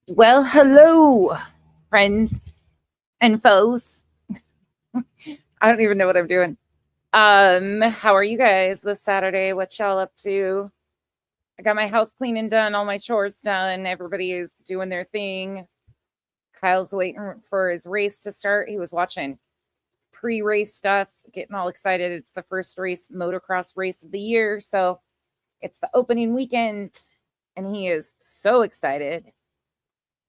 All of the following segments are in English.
Well, hello, friends and foes. I don't even know what I'm doing. How are you guys this Saturday? What y'all up to? I got my house cleaning done, all my chores done. Everybody is doing their thing. Kyle's waiting for his race to start. He was watching pre-race stuff, getting all excited. It's the first race, motocross race of the year. So it's the opening weekend, and he is so excited.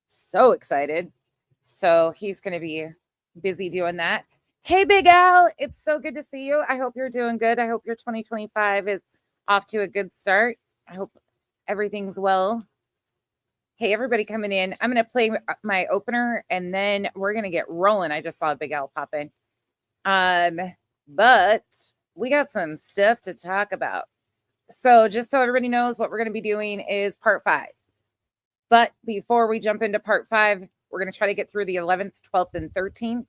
So excited. So he's going to be busy doing that. Hey, Big Al, it's so good to see you. I hope you're doing good. I hope your 2025 is off to a good start. I hope everything's well. Hey, everybody coming in. I'm going to play my opener and then we're going to get rolling. I just saw Big Al pop in. But we got some stuff to talk about. So just so everybody knows, what we're going to be doing is part 5. But before we jump into part 5, we're going to try to get through the 11th, 12th, and 13th,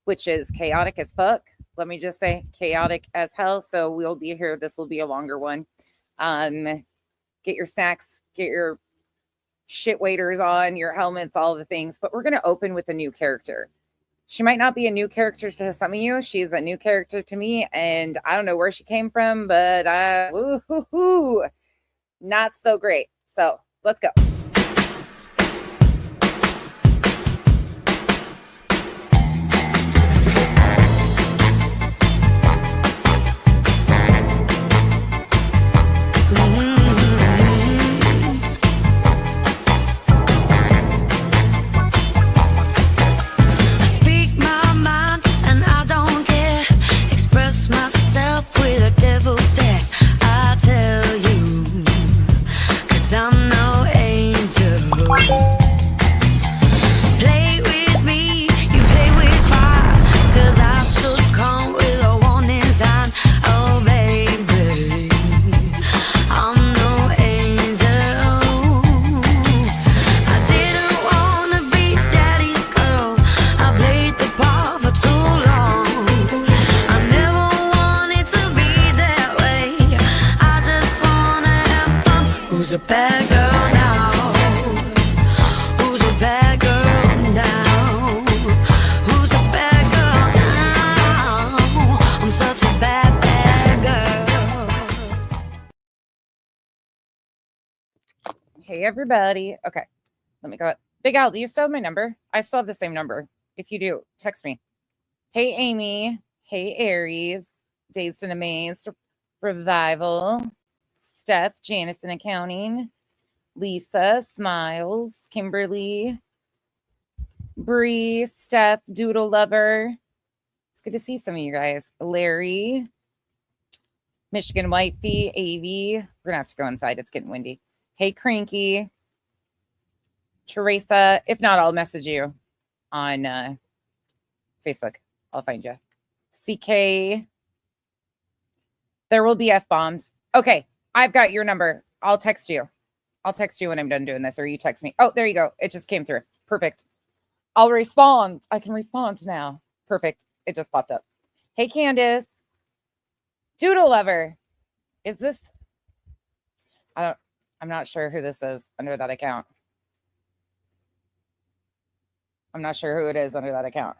which is chaotic as fuck. Let me just say chaotic as hell. So we'll be here. This will be a longer one. Get your snacks, get your shit waders on, your helmets, all the things. But we're going to open with a new character. She might not be a new character to some of you. She's a new character to me. And I don't know where she came from, but not so great. So let's go. Hey, everybody. Okay, let me go. Big Al, do you still have my number? I still have the same number. If you do, text me. Hey, Amy. Hey, Aries. Dazed and Amazed. Revival. Steph, Janice in Accounting. Lisa, Smiles. Kimberly. Bree, Steph, Doodle Lover. It's good to see some of you guys. Larry. Michigan Wifey. Avie. We're going to have to go inside. It's getting windy. Hey, Cranky. Teresa. If not, I'll message you on Facebook. I'll find you. CK. There will be F-bombs. Okay, I've got your number. I'll text you. I'll text you when I'm done doing this, or you text me. Oh, there you go. It just came through. Perfect. I'll respond. I can respond now. Perfect. It just popped up. Hey, Candace. Doodle Lover. Is this... I'm not sure who this is under that account. I'm not sure who it is under that account.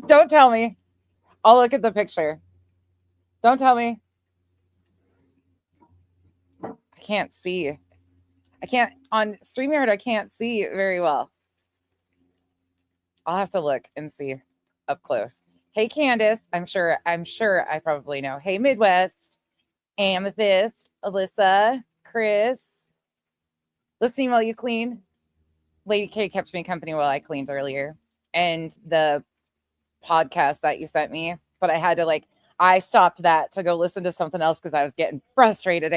Don't tell me. I'll look at the picture. Don't tell me. I can't see. I can't, on StreamYard, I can't see very well. I'll have to look and see up close. Hey, Candace. I'm sure I probably know. Hey, Midwest. Amethyst. Alyssa. Chris. Listening while you clean. Lady K kept me company while I cleaned earlier. And the podcast that you sent me, but I had to I stopped that to go listen to something else because I was getting frustrated.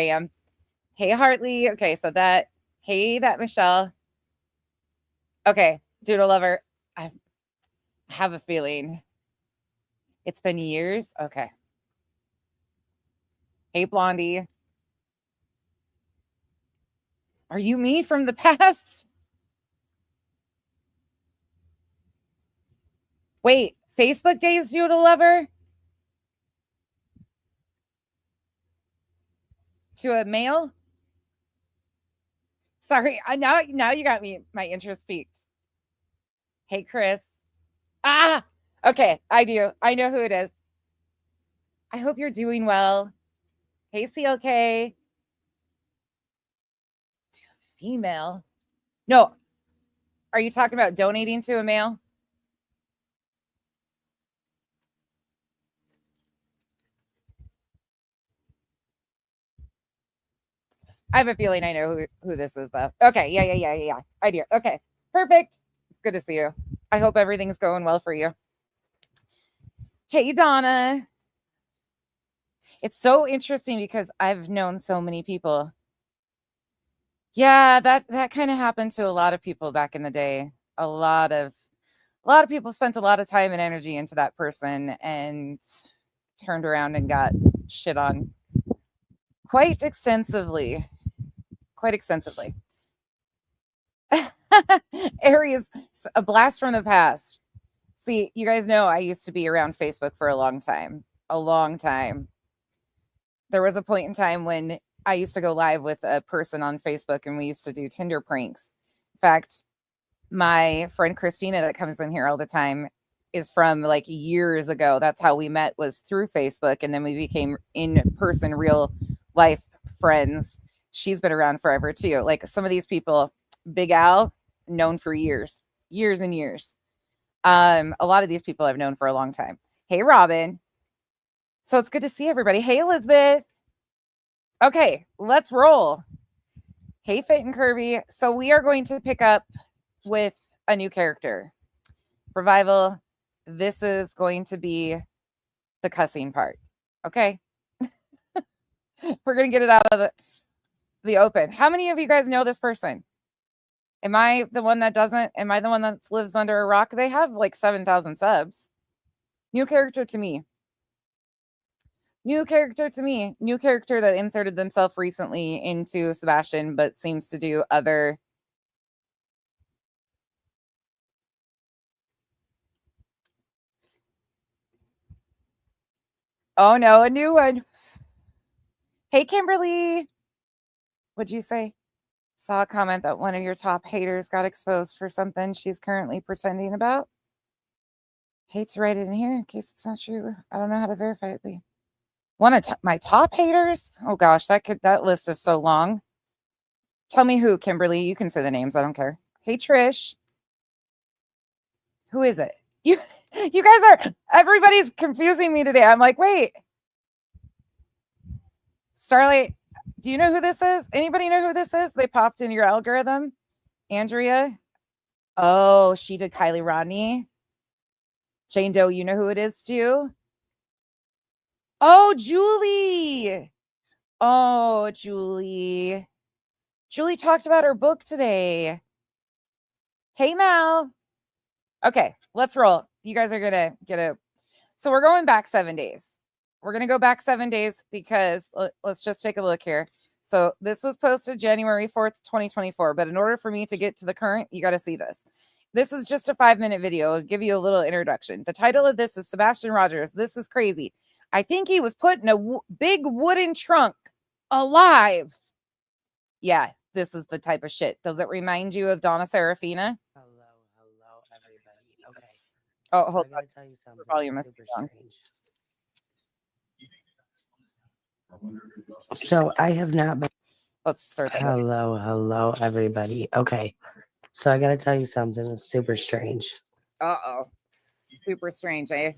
Hey, Hartley. Okay, so that Michelle. Okay, Doodle Lover. I have a feeling it's been years. Okay. Hey, Blondie. Are you me from the past? Wait, Facebook days, Doodle Lover? To a male? Sorry, now you got me. My interest peaked. Hey, Chris. Ah, okay, I do. I know who it is. I hope you're doing well. Hey, CLK. Female. No. Are you talking about donating to a male? I have a feeling I know who this is, though. Okay, yeah. I do. Okay, perfect. It's good to see you. I hope everything's going well for you. Hey, Donna. It's so interesting because I've known so many people. Yeah, that kind of happened to a lot of people back in the day. A lot of people spent a lot of time and energy into that person and turned around and got shit on quite extensively. Aries, a blast from the past. See, you guys know I used to be around Facebook for a long time. There was a point in time when I used to go live with a person on Facebook and we used to do Tinder pranks. In fact, my friend Christina that comes in here all the time is from like years ago. That's how we met, was through Facebook, and then we became in person, real life friends. She's been around forever too. Like some of these people, Big Al, known for years and years. A lot of these people I've known for a long time. Hey, Robin. So it's good to see everybody. Hey, Elizabeth. Okay, let's roll. Hey, Fit and Curvy. So we are going to pick up with a new character. Revival. This is going to be the cussing part. Okay. We're going to get it out of the open. How many of you guys know this person? Am I the one that doesn't? Am I the one that lives under a rock? They have like 7,000 subs. New character to me. New character that inserted themselves recently into Sebastian, but seems to do other. Oh no, a new one. Hey, Kimberly. What'd you say? Saw a comment that one of your top haters got exposed for something she's currently pretending about. Hate to write it in here in case it's not true. I don't know how to verify it. One of my top haters? Oh gosh, that list is so long. Tell me who, Kimberly. You can say the names. I don't care. Hey, Trish. Who is it? You guys everybody's confusing me today. I'm like, wait. Starlight, do you know who this is? Anybody know who this is? They popped in your algorithm. Andrea. Oh, she did Kylie Rodney. Jane Doe, you know who it is too? Oh, Julie. Oh, Julie. Julie talked about her book today. Hey, Mal. Okay, let's roll. You guys are going to get it. So we're going back 7 days. We're going to go back 7 days because let's just take a look here. So this was posted January 4th, 2024. But in order for me to get to the current, you got to see this. This is just a 5-minute video. I'll give you a little introduction. The title of this is Sebastian Rogers. This is crazy. I think he was put in a big wooden trunk alive. Yeah, this is the type of shit. Does it remind you of Donna Serafina? Hello, everybody. Okay. Oh, hold on. I gotta tell you something volume super strange. So I have not been. Let's start that. Hello, everybody. Okay. So I gotta tell you something that's super strange. Uh-oh. Super strange, eh?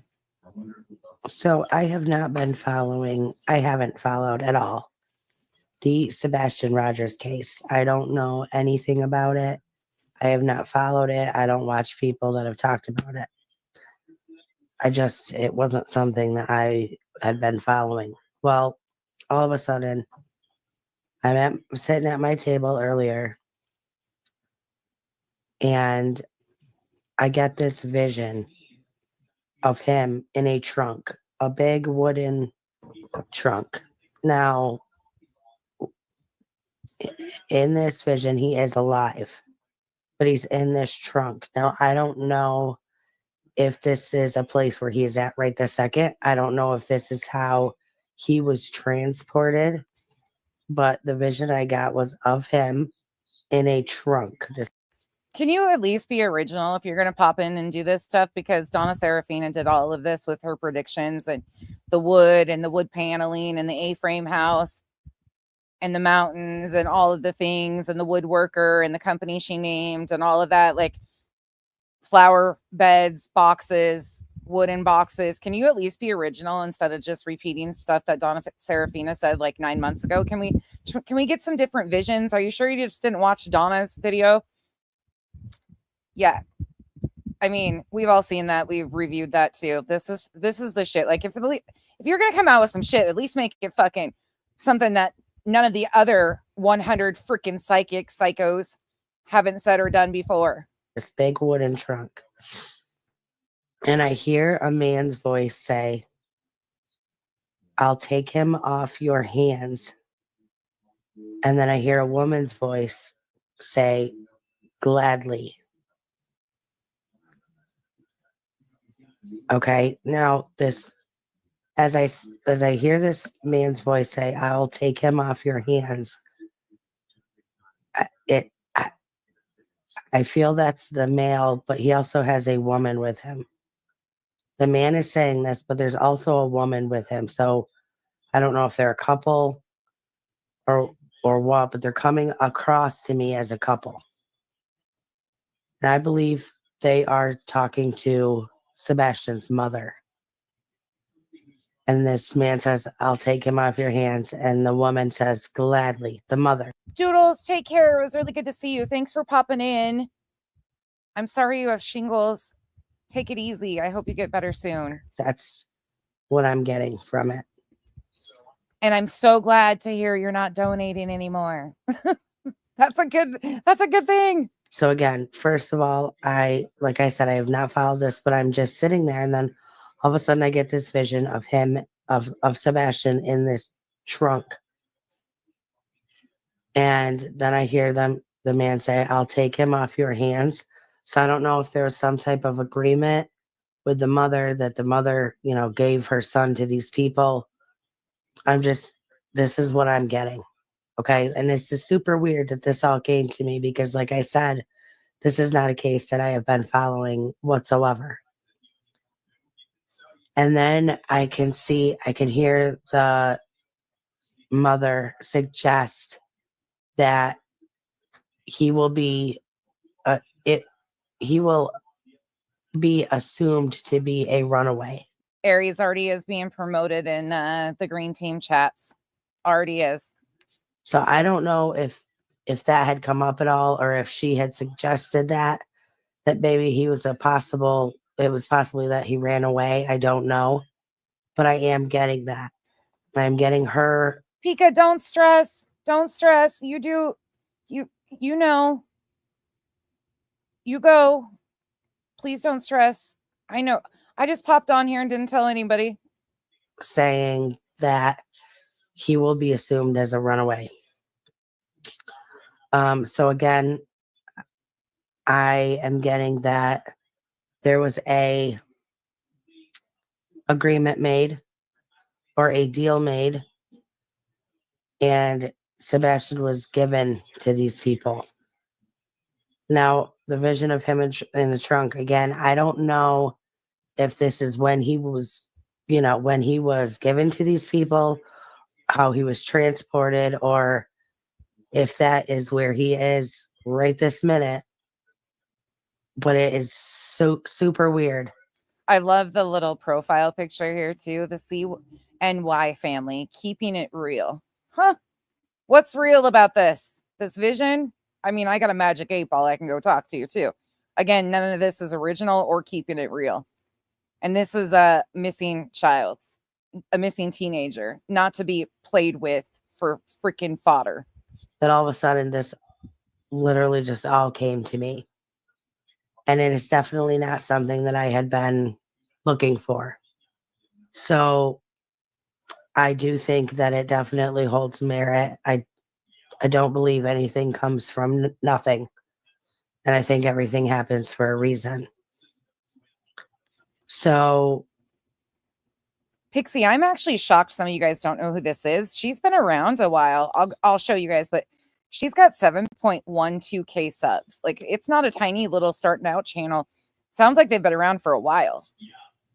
So I have not been following. I haven't followed at all the Sebastian Rogers case. I don't know anything about it. I have not followed it. I don't watch people that have talked about it. It wasn't something that I had been following. Well, all of a sudden, I'm sitting at my table earlier and I get this vision of him in a trunk, a big wooden trunk. Now, in this vision, he is alive, but he's in this trunk. Now, I don't know if this is a place where he is at right this second. I don't know if this is how he was transported, but the vision I got was of him in a trunk. Can you at least be original if you're going to pop in and do this stuff? Because Donna Serafina did all of this with her predictions and the wood paneling and the A-frame house and the mountains and all of the things and the woodworker and the company she named and all of that, like flower beds, boxes, wooden boxes. Can you at least be original instead of just repeating stuff that Donna Serafina said like 9 months ago? Can we get some different visions? Are you sure you just didn't watch Donna's video? Yeah. I mean, we've all seen that. We've reviewed that too. This is the shit. Like if you're going to come out with some shit, at least make it fucking something that none of the other 100 freaking psychos haven't said or done before. This big wooden trunk. And I hear a man's voice say, "I'll take him off your hands." And then I hear a woman's voice say, "Gladly." Okay, now this, as I hear this man's voice say, "I'll take him off your hands," I feel that's the male, but he also has a woman with him. The man is saying this, but there's also a woman with him. So I don't know if they're a couple or what, but they're coming across to me as a couple. And I believe they are talking to Sebastian's mother. And this man says, "I'll take him off your hands." And the woman says, "Gladly," the mother. Doodles, take care. It was really good to see you. Thanks for popping in. I'm sorry you have shingles. Take it easy. I hope you get better soon. That's what I'm getting from it. And I'm so glad to hear you're not donating anymore. That's a good thing. So again, first of all, like I said, I have not followed this, but I'm just sitting there, and then all of a sudden I get this vision of him, of Sebastian in this trunk. And then I hear the man say, "I'll take him off your hands." So I don't know if there was some type of agreement with the mother that the mother, gave her son to these people. This is what I'm getting. Okay. And it's just super weird that this all came to me because, like I said, this is not a case that I have been following whatsoever. And then I can hear the mother suggest that he will be assumed to be a runaway. Aries already is being promoted in the green team chats. Already is. So I don't know if that had come up at all, or if she had suggested that maybe it was possibly that he ran away. I don't know, but I am getting that. I'm getting her. Pika, don't stress. Don't stress. You do. You know. You go. Please don't stress. I know. I just popped on here and didn't tell anybody. Saying that he will be assumed as a runaway. So again, I am getting that there was a agreement made or a deal made, and Sebastian was given to these people. Now, the vision of him in the trunk, again, I don't know if this is when he was, when he was given to these people, how he was transported, or if that is where he is right this minute. But it is so super weird. I love the little profile picture here too. The CNY family, keeping it real. Huh? What's real about this vision? I mean, I got a magic 8-ball I can go talk to you too. Again, none of this is original or keeping it real. And this is a missing child, a missing teenager, not to be played with for freaking fodder. That all of a sudden this literally just all came to me. And it is definitely not something that I had been looking for. So I do think that it definitely holds merit. I don't believe anything comes from nothing. And I think everything happens for a reason. So, Pixie, I'm actually shocked some of you guys don't know who this is. She's been around a while. I'll show you guys, but she's got 7 7.12K subs. Like, it's not a tiny little starting out channel. Sounds like they've been around for a while.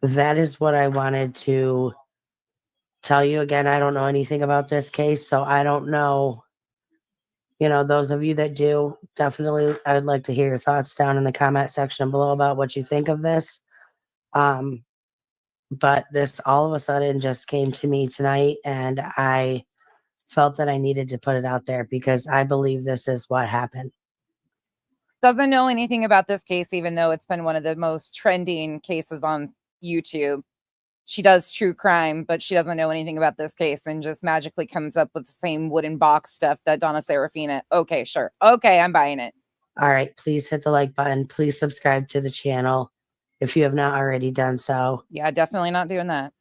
That is what I wanted to tell you. Again, I don't know anything about this case, so I don't know. You know, those of you that do, definitely, I would like to hear your thoughts down in the comment section below about what you think of this. But this all of a sudden just came to me tonight, and I felt that I needed to put it out there because I believe this is what happened. Doesn't know anything about this case, even though it's been one of the most trending cases on YouTube. She does true crime, but she doesn't know anything about this case and just magically comes up with the same wooden box stuff that Donna Serafina. Okay, sure. Okay, I'm buying it. All right, please hit the like button. Please subscribe to the channel if you have not already done so. Yeah, definitely not doing that.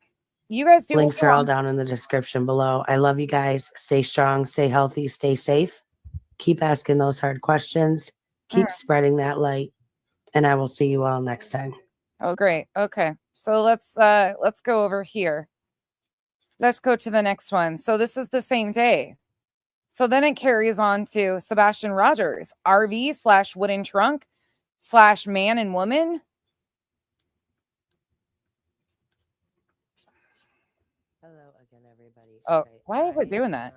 You guys do. Links are all down in the description below. I love you guys. Stay strong, stay healthy, stay safe. Keep asking those hard questions. Keep spreading that light. And I will see you all next time. Oh, great. Okay. So let's go over here. Let's go to the next one. So this is the same day. So then it carries on to Sebastian Rogers, RV / wooden trunk / man and woman. Hello again, everybody. Oh, okay, why is it doing that?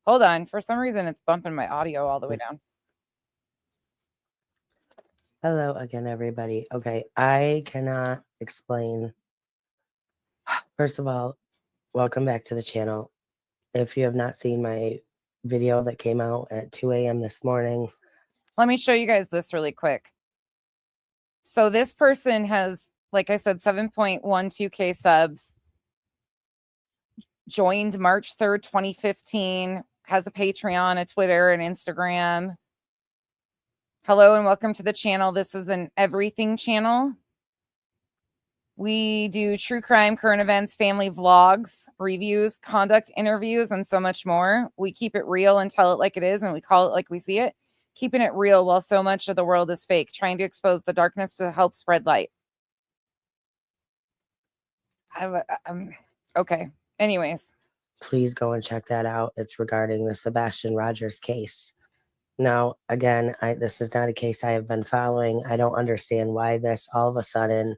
Hold on. For some reason, it's bumping my audio all the way down. Hello again, everybody. Okay, I cannot explain. First of all, welcome back to the channel. If you have not seen my video that came out at 2 a.m. this morning. Let me show you guys this really quick. So this person has, like I said, 7.12K subs. Joined March 3rd, 2015. Has a Patreon, a Twitter, an Instagram. Hello and welcome to the channel. This is an everything channel. We do true crime, current events, family vlogs, reviews, conduct interviews, and so much more. We keep it real and tell it like it is, and we call it like we see it. Keeping it real while so much of the world is fake, trying to expose the darkness to help spread light. Okay. Anyways. Please go and check that out. It's regarding the Sebastian Rogers case. Now, again, this is not a case I have been following. I don't understand why this all of a sudden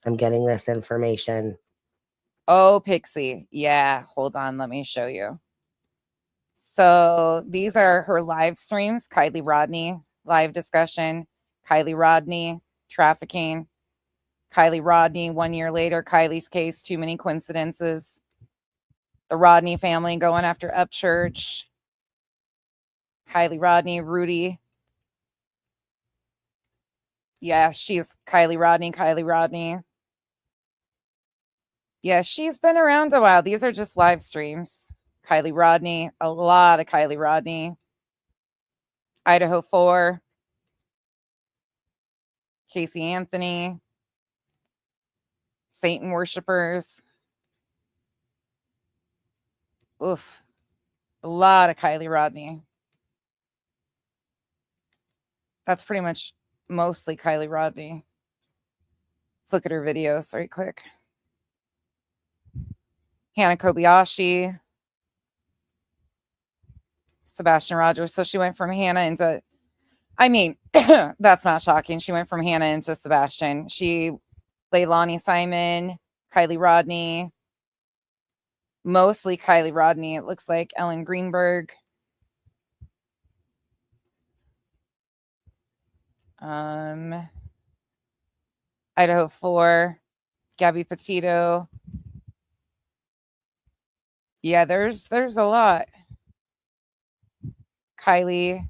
I'm getting this information. Oh, Pixie. Yeah, hold on. Let me show you. So these are her live streams. Kylie Rodney, live discussion. Kylie Rodney, trafficking. Kylie Rodney, 1 year later. Kylie's case, too many coincidences. The Rodney family going after Upchurch. Kylie Rodney, Rudy. Yeah, she's Kylie Rodney, Kylie Rodney. Yeah, she's been around a while. These are just live streams. Kylie Rodney, a lot of Kylie Rodney. Idaho 4. Casey Anthony. Satan worshipers. Oof. A lot of Kylie Rodney. That's pretty much mostly Kylie Rodney. Let's look at her videos right quick. Hannah Kobayashi. Sebastian Rogers. So she went from Hannah into, I mean, that's not shocking. She went from Hannah into Sebastian. Leilani Simon, Kylie Rodney, mostly Kylie Rodney. It looks like Ellen Greenberg. Idaho 4, Gabby Petito. Yeah, there's a lot. Kylie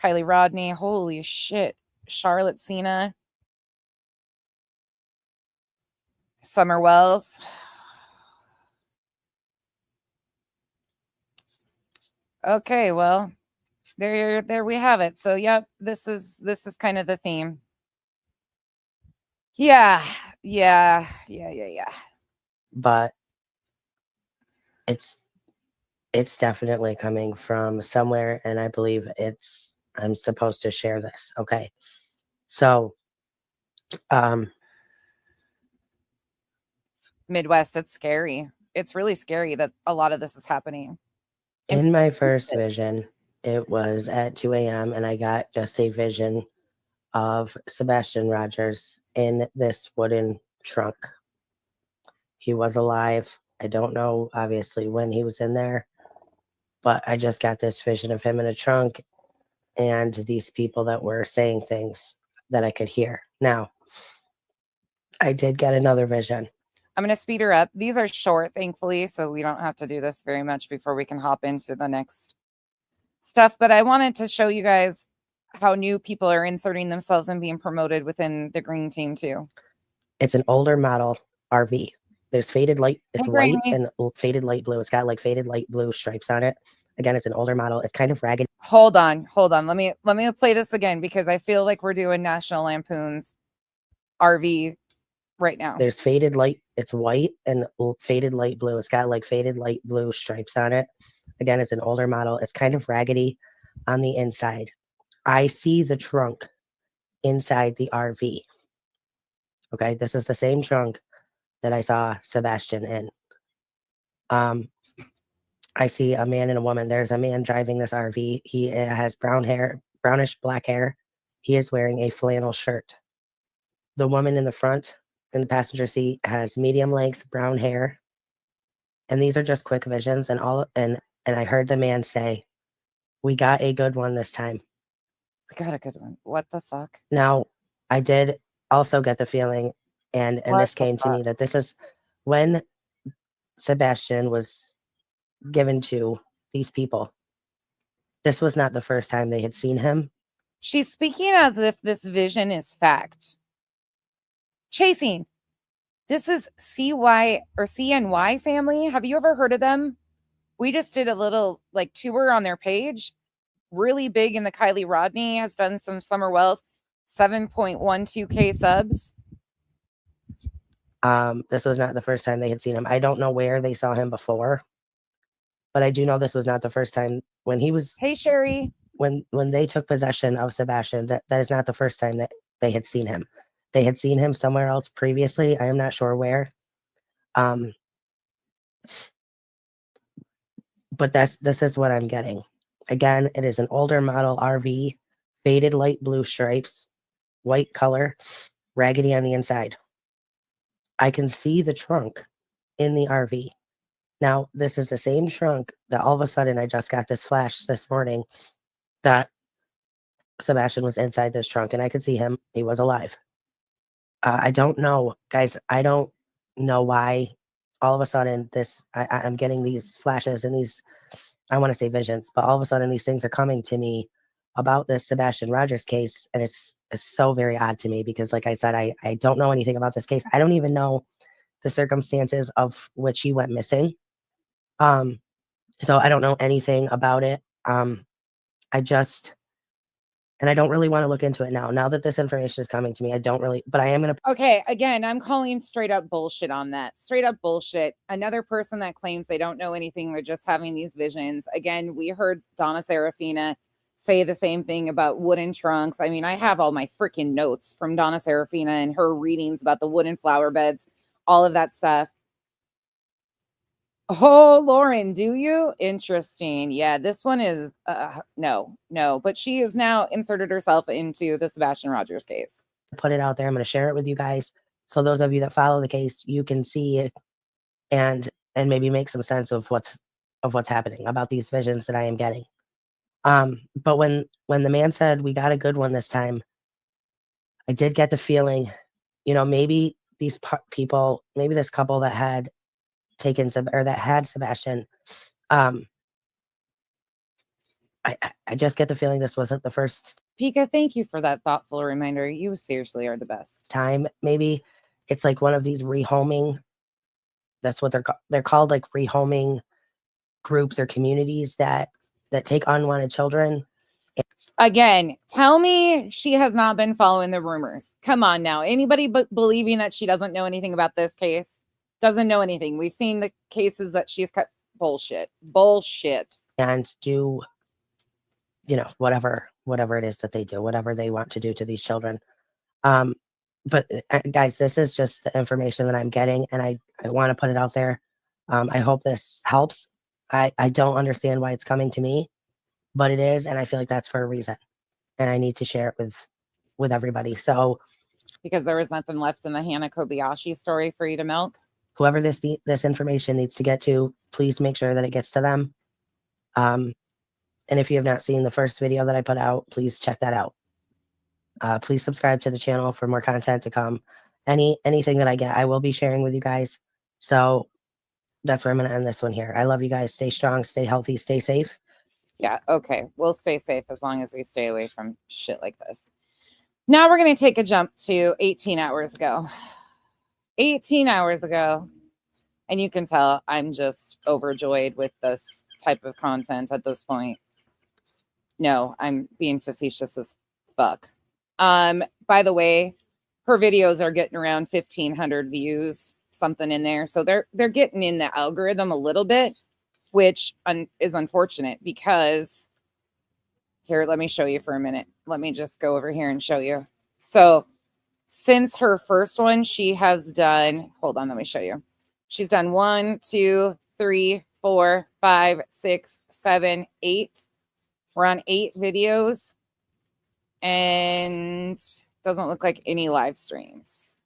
Rodney. Holy shit. Charlotte Cena. Summer Wells. Okay, well, there we have it. So, yep, this is kind of the theme. Yeah. But it's definitely coming from somewhere, and I believe I'm supposed to share this. Okay. So, Midwest, it's scary. It's really scary that a lot of this is happening. In my first vision, It was at 2 a.m. and I got just a vision of Sebastian Rogers in this wooden trunk. He was alive. I don't know, obviously, when he was in there, but I just got this vision of him in a trunk and these people that were saying things that I could hear. Now, I did get another vision. I'm going to speed her up. These are short, thankfully, so we don't have to do this very much before we can hop into the next stuff. But I wanted to show you guys how new people are inserting themselves and being promoted within the green team, too. It's an older model RV. There's faded light. It's white and faded light blue. It's got like faded light blue stripes on it. Again, it's an older model. It's kind of ragged. Hold on. Let me play this again because I feel like we're doing National Lampoon's RV right now. There's faded light. It's white and faded light blue. It's got like faded light blue stripes on it. Again, it's an older model. It's kind of raggedy on the inside. I see the trunk inside the RV. Okay, this is the same trunk that I saw Sebastian in. I see a man and a woman. There's a man driving this RV. He has brown hair, brownish black hair. He is wearing a flannel shirt. The woman in the front, in the passenger seat, has medium length brown hair. And these are just quick visions. And I heard the man say, "We got a good one this time." We got a good one. What the fuck? Now, I did also get the feeling, and this came to me, that this is when Sebastian was given to these people. This was not the first time they had seen him. She's speaking as if this vision is fact. Chasing. This is CY or CNY family. Have you ever heard of them? We just did a little like tour on their page. Really big in the Kylie Rodney, has done some Summer Wells, 7.12K subs. This was not the first time they had seen him. I don't know where they saw him before, but I do know this was not the first time when he was. Hey, Sherry. When they took possession of Sebastian, that is not the first time that they had seen him. They had seen him somewhere else previously. I am not sure where. But this is what I'm getting. Again, it is an older model RV, faded light blue stripes, white color, raggedy on the inside. I can see the trunk in the RV. Now, this is the same trunk that all of a sudden I just got this flash this morning that Sebastian was inside this trunk and I could see him. He was alive. I don't know, guys. I don't know why all of a sudden I'm getting these flashes and these, I want to say visions, but all of a sudden these things are coming to me about this Sebastian Rogers case. And it's so very odd to me because, like I said, I don't know anything about this case. I don't even know the circumstances of which he went missing. So I don't know anything about it. And I don't really want to look into it now. Now that this information is coming to me, I don't really, but I am going to. Okay, again, I'm calling straight up bullshit on that. Straight up bullshit. Another person that claims they don't know anything, they're just having these visions. Again, we heard Donna Serafina say the same thing about wooden trunks. I mean, I have all my freaking notes from Donna Serafina and her readings about the wooden flower beds, all of that stuff. Oh, Lauren, do you? Interesting. Yeah, this one is no, but she has now inserted herself into the Sebastian Rogers case. Put it out there. I'm going to share it with you guys. So those of you that follow the case, you can see it and maybe make some sense of what's happening about these visions that I am getting. But when the man said we got a good one this time, I did get the feeling, maybe these people, maybe this couple that had taken that had Sebastian, I just get the feeling this wasn't the first. Pika, thank you for that thoughtful reminder. You seriously are the best. Time. Maybe it's like one of these rehoming. That's what they're called, like rehoming groups or communities that take unwanted children. Again, tell me she has not been following the rumors. Come on now. Anybody believing that she doesn't know anything about this case doesn't know anything. We've seen the cases that she's cut. Bullshit. And do, whatever it is that they do, whatever they want to do to these children. But guys, this is just the information that I'm getting, and I want to put it out there. I hope this helps. I don't understand why it's coming to me. but it is, and I feel like that's for a reason, and I need to share it with everybody. So because there was nothing left in the Hannah Kobayashi story for you to milk. Whoever this information needs to get to, please make sure that it gets to them. And if you have not seen the first video that I put out, please check that out. Please subscribe to the channel for more content to come. Anything that I get, I will be sharing with you guys. So that's where I'm going to end this one here. I love you guys. Stay strong, stay healthy, stay safe. Yeah, okay. We'll stay safe as long as we stay away from shit like this. Now we're going to take a jump to 18 hours ago. 18 hours ago. And you can tell I'm just overjoyed with this type of content at this point. No, I'm being facetious as fuck. By the way, her videos are getting around 1,500 views, something in there. So they're getting in the algorithm a little bit, which is unfortunate because here, let me show you for a minute. Let me just go over here and show you. So since her first one, she has done, hold on, let me show you. She's done 1, 2, 3, 4, 5, 6, 7, 8. We're on 8 videos and doesn't look like any live streams.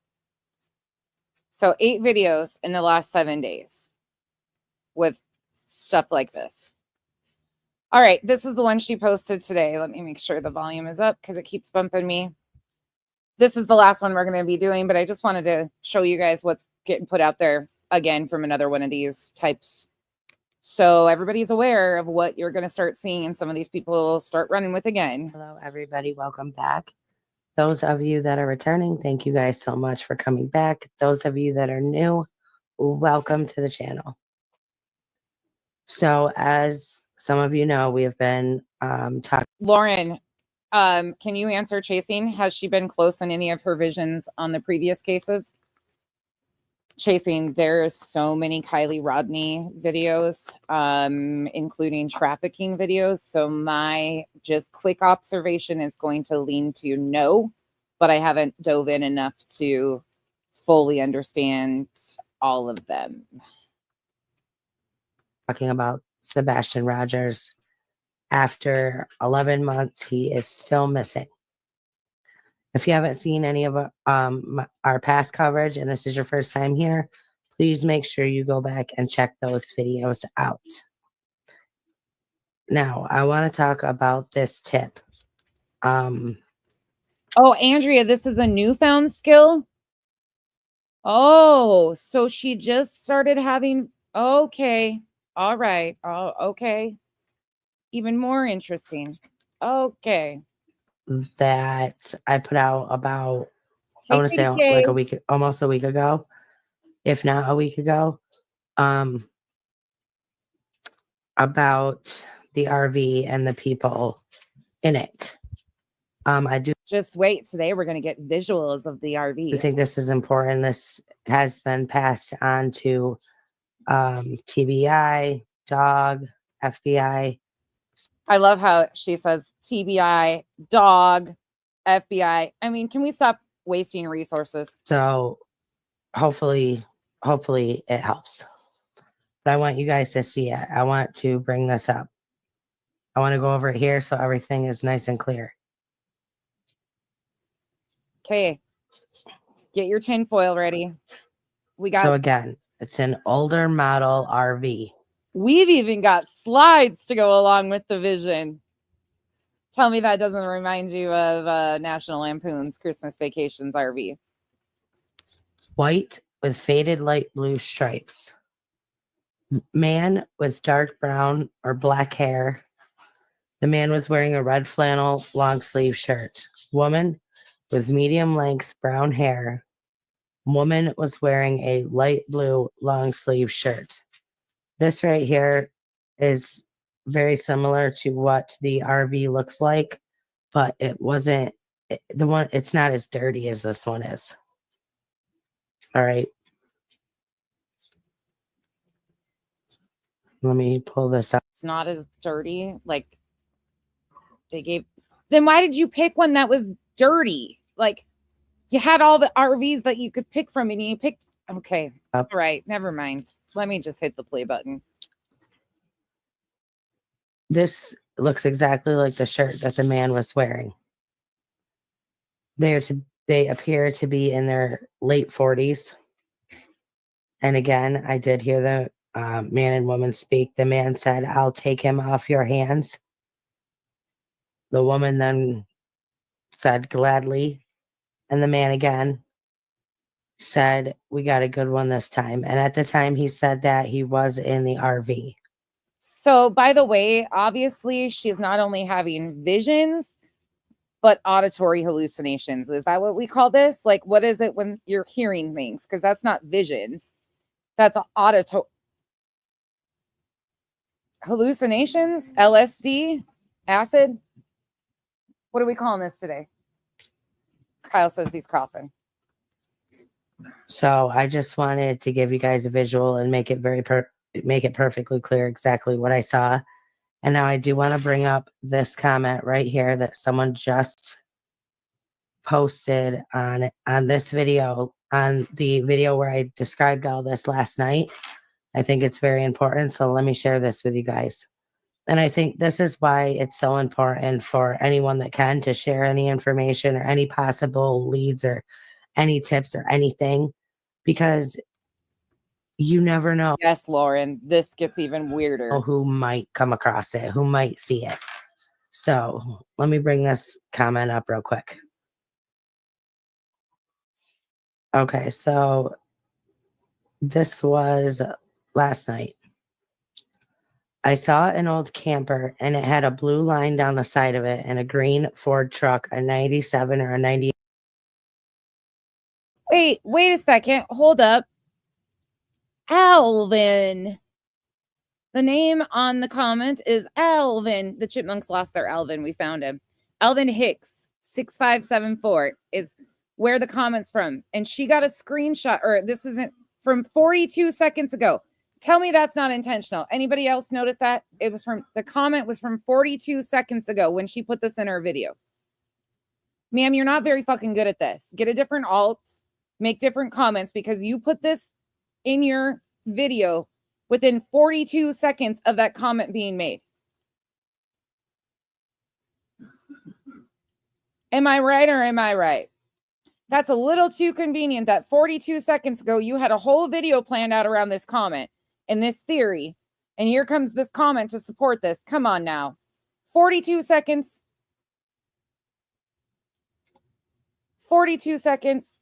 So 8 videos in the last 7 days with stuff like this. All right, this is the one she posted today. Let me make sure the volume is up because it keeps bumping me. This is the last one we're going to be doing, but I just wanted to show you guys what's getting put out there again from another one of these types. So everybody's aware of what you're going to start seeing and some of these people start running with again. Hello, everybody. Welcome back. Those of you that are returning, thank you guys so much for coming back. Those of you that are new, welcome to the channel. So as some of you know, we have been talking. Lauren, can you answer Chasing? Has she been close in any of her visions on the previous cases? Chasing, there's so many Kylie Rodney videos, including trafficking videos. So my just quick observation is going to lean to no, but I haven't dove in enough to fully understand all of them. Talking about Sebastian Rogers. After 11 months, he is still missing. If you haven't seen any of our past coverage and this is your first time here, please make sure you go back and check those videos out. Now, I want to talk about this tip. Oh, Andrea, this is a newfound skill? Oh, so she just started having, okay. All right. Oh, okay. Even more interesting. Okay. That I put out about, I want to say like a week, almost a week ago, if not a week ago, about the RV and the people in it. I do just wait. Today we're going to get visuals of the RV. I think this is important. This has been passed on to TBI, dog, FBI. I love how she says TBI, dog, FBI. I mean, can we stop wasting resources? So hopefully it helps. But I want you guys to see it. I want to bring this up. I want to go over it here so everything is nice and clear. Okay. Get your tinfoil ready. We got. So again, it's an older model RV. We've even got slides to go along with the vision. Tell me that doesn't remind you of National Lampoon's Christmas Vacations RV. White with faded light blue stripes. Man with dark brown or black hair. The man was wearing a red flannel long sleeve shirt. Woman with medium length brown hair. Woman was wearing a light blue long sleeve shirt. This right here is very similar to what the RV looks like, but it wasn't the one. It's not as dirty as this one is. All right. Let me pull this up. It's not as dirty. Like they gave. Then why did you pick one that was dirty? Like you had all the RVs that you could pick from and you picked. Okay. All right. Never mind. Let me just hit the play button. This looks exactly like the shirt that the man was wearing. They appear to be in their late 40s. And again, I did hear the man and woman speak. The man said, "I'll take him off your hands." The woman then said, "Gladly." And the man again said, "We got a good one this time." And at the time he said that, he was in the RV. So, by the way, obviously, she's not only having visions, but auditory hallucinations. Is that what we call this? Like, what is it when you're hearing things? Because that's not visions, that's auditory hallucinations, LSD, acid. What are we calling this today? Kyle says he's coughing. So I just wanted to give you guys a visual and make it make it perfectly clear exactly what I saw. And now I do want to bring up this comment right here that someone just posted on this video, on the video where I described all this last night. I think it's very important. So let me share this with you guys. And I think this is why it's so important for anyone that can to share any information or any possible leads or any tips or anything, because you never know. Yes, Lauren, this gets even weirder. Who might come across it, who might see it. So let me bring this comment up real quick. Okay, so this was last night. I saw an old camper and it had a blue line down the side of it and a green Ford truck, a 97 or a 90. Wait a second. Hold up. Alvin. The name on the comment is Alvin. The Chipmunks lost their Alvin. We found him. Alvin Hicks, 6574 is where the comment's from. And she got a screenshot, or this isn't from 42 seconds ago. Tell me that's not intentional. Anybody else notice that? It was from, the comment was from 42 seconds ago when she put this in her video. Ma'am, you're not very fucking good at this. Get a different alt, make different comments, because you put this in your video within 42 seconds of that comment being made. Am I right or am I right? That's a little too convenient that 42 seconds ago, you had a whole video planned out around this comment and this theory. And here comes this comment to support this. Come on now. 42 seconds. 42 seconds.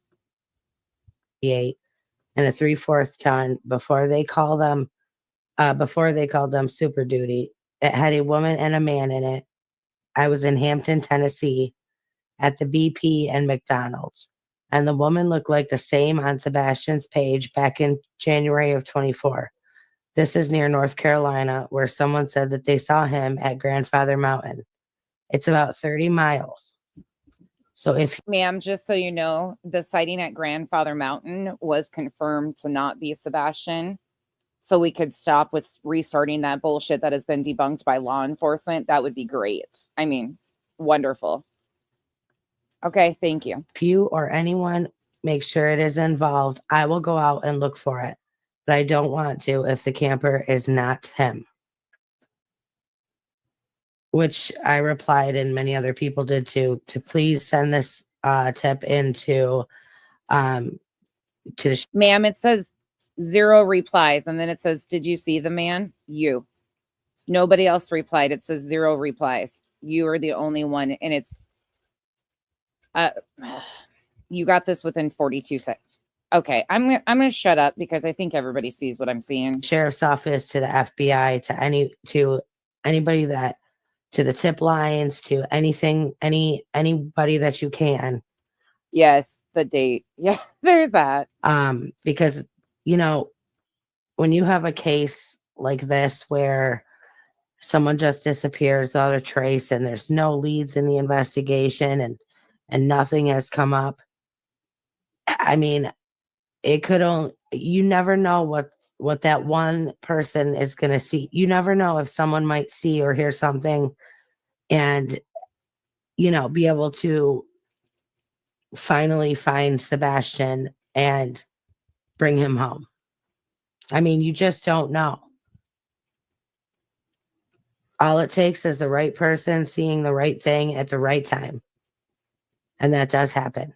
And a 3/4 ton before they called them Super Duty. It had a woman and a man in it. I was in Hampton, Tennessee at the BP and McDonald's. And the woman looked like the same on Sebastian's page back in January of 24. This is near North Carolina, where someone said that they saw him at Grandfather Mountain. It's about 30 miles. So if... Ma'am, just so you know, the sighting at Grandfather Mountain was confirmed to not be Sebastian. So we could stop with restarting that bullshit that has been debunked by law enforcement. That would be great. I mean, wonderful. Okay, thank you. If you or anyone make sure it is involved, I will go out and look for it. But I don't want to if the camper is not him. Which I replied, and many other people did too, to please send this tip into to the... Ma'am, it says 0 replies, and then it says, did you see the man? You. Nobody else replied. It says 0 replies. You are the only one, and it's you got this within 42 seconds. Okay, I'm gonna shut up because I think everybody sees what I'm seeing. Sheriff's office, to the FBI, to anybody that, to the tip lines, to anything, anybody that you can. Yes, the date. Yeah, there's that. Because, you know, when you have a case like this where someone just disappears without a trace and there's no leads in the investigation and nothing has come up, I mean, it could only, you never know what that one person is going to see. You never know if someone might see or hear something and, you know, be able to finally find Sebastian and bring him home. I mean, you just don't know. All it takes is the right person seeing the right thing at the right time. And that does happen.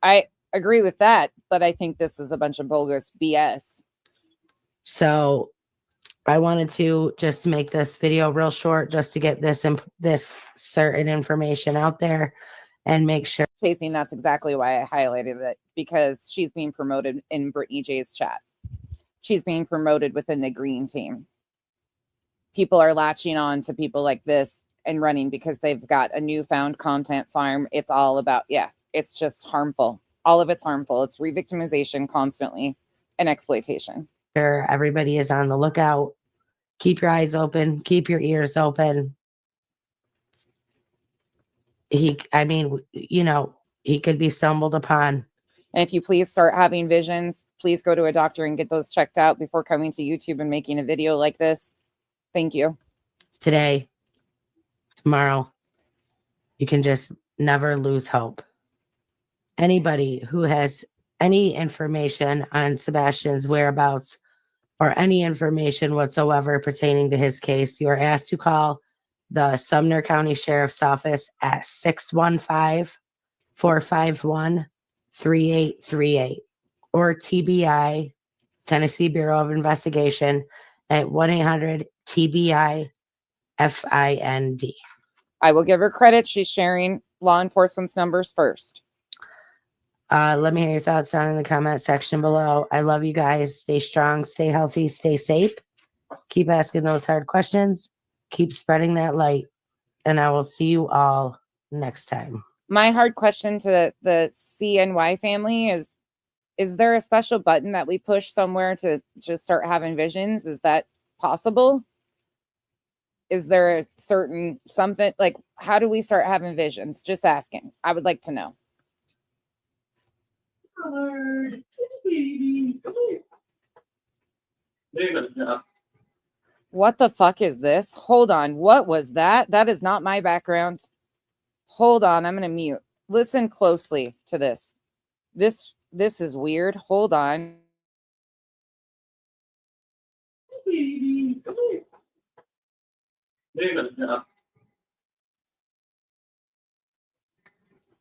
I agree with that, but I think this is a bunch of bogus BS. So I wanted to just make this video real short just to get this certain information out there and make sure. Chasing, that's exactly why I highlighted it, because she's being promoted in Brittany J's chat. She's being promoted within the green team. People are latching on to people like this and running because they've got a newfound content farm. It's all about, it's just harmful. All of it's harmful. It's re-victimization constantly and exploitation. Everybody is on the lookout. Keep your eyes open. Keep your ears open. He could be stumbled upon. And if you please start having visions, please go to a doctor and get those checked out before coming to YouTube and making a video like this. Thank you. Today, tomorrow, you can just never lose hope. Anybody who has any information on Sebastian's whereabouts or any information whatsoever pertaining to his case, you are asked to call the Sumner County Sheriff's Office at 615-451-3838 or TBI, Tennessee Bureau of Investigation, at 1-800-TBI-FIND. I will give her credit. She's sharing law enforcement's numbers first. Let me hear your thoughts down in the comment section below. I love you guys. Stay strong, stay healthy, stay safe. Keep asking those hard questions. Keep spreading that light. And I will see you all next time. My hard question to the CNY family is there a special button that we push somewhere to just start having visions? Is that possible? Is there a certain something, like, how do we start having visions? Just asking. I would like to know. What the fuck is this? Hold on. What was that? That is not my background. Hold on. I'm going to mute. Listen closely to this. This is weird. Hold on.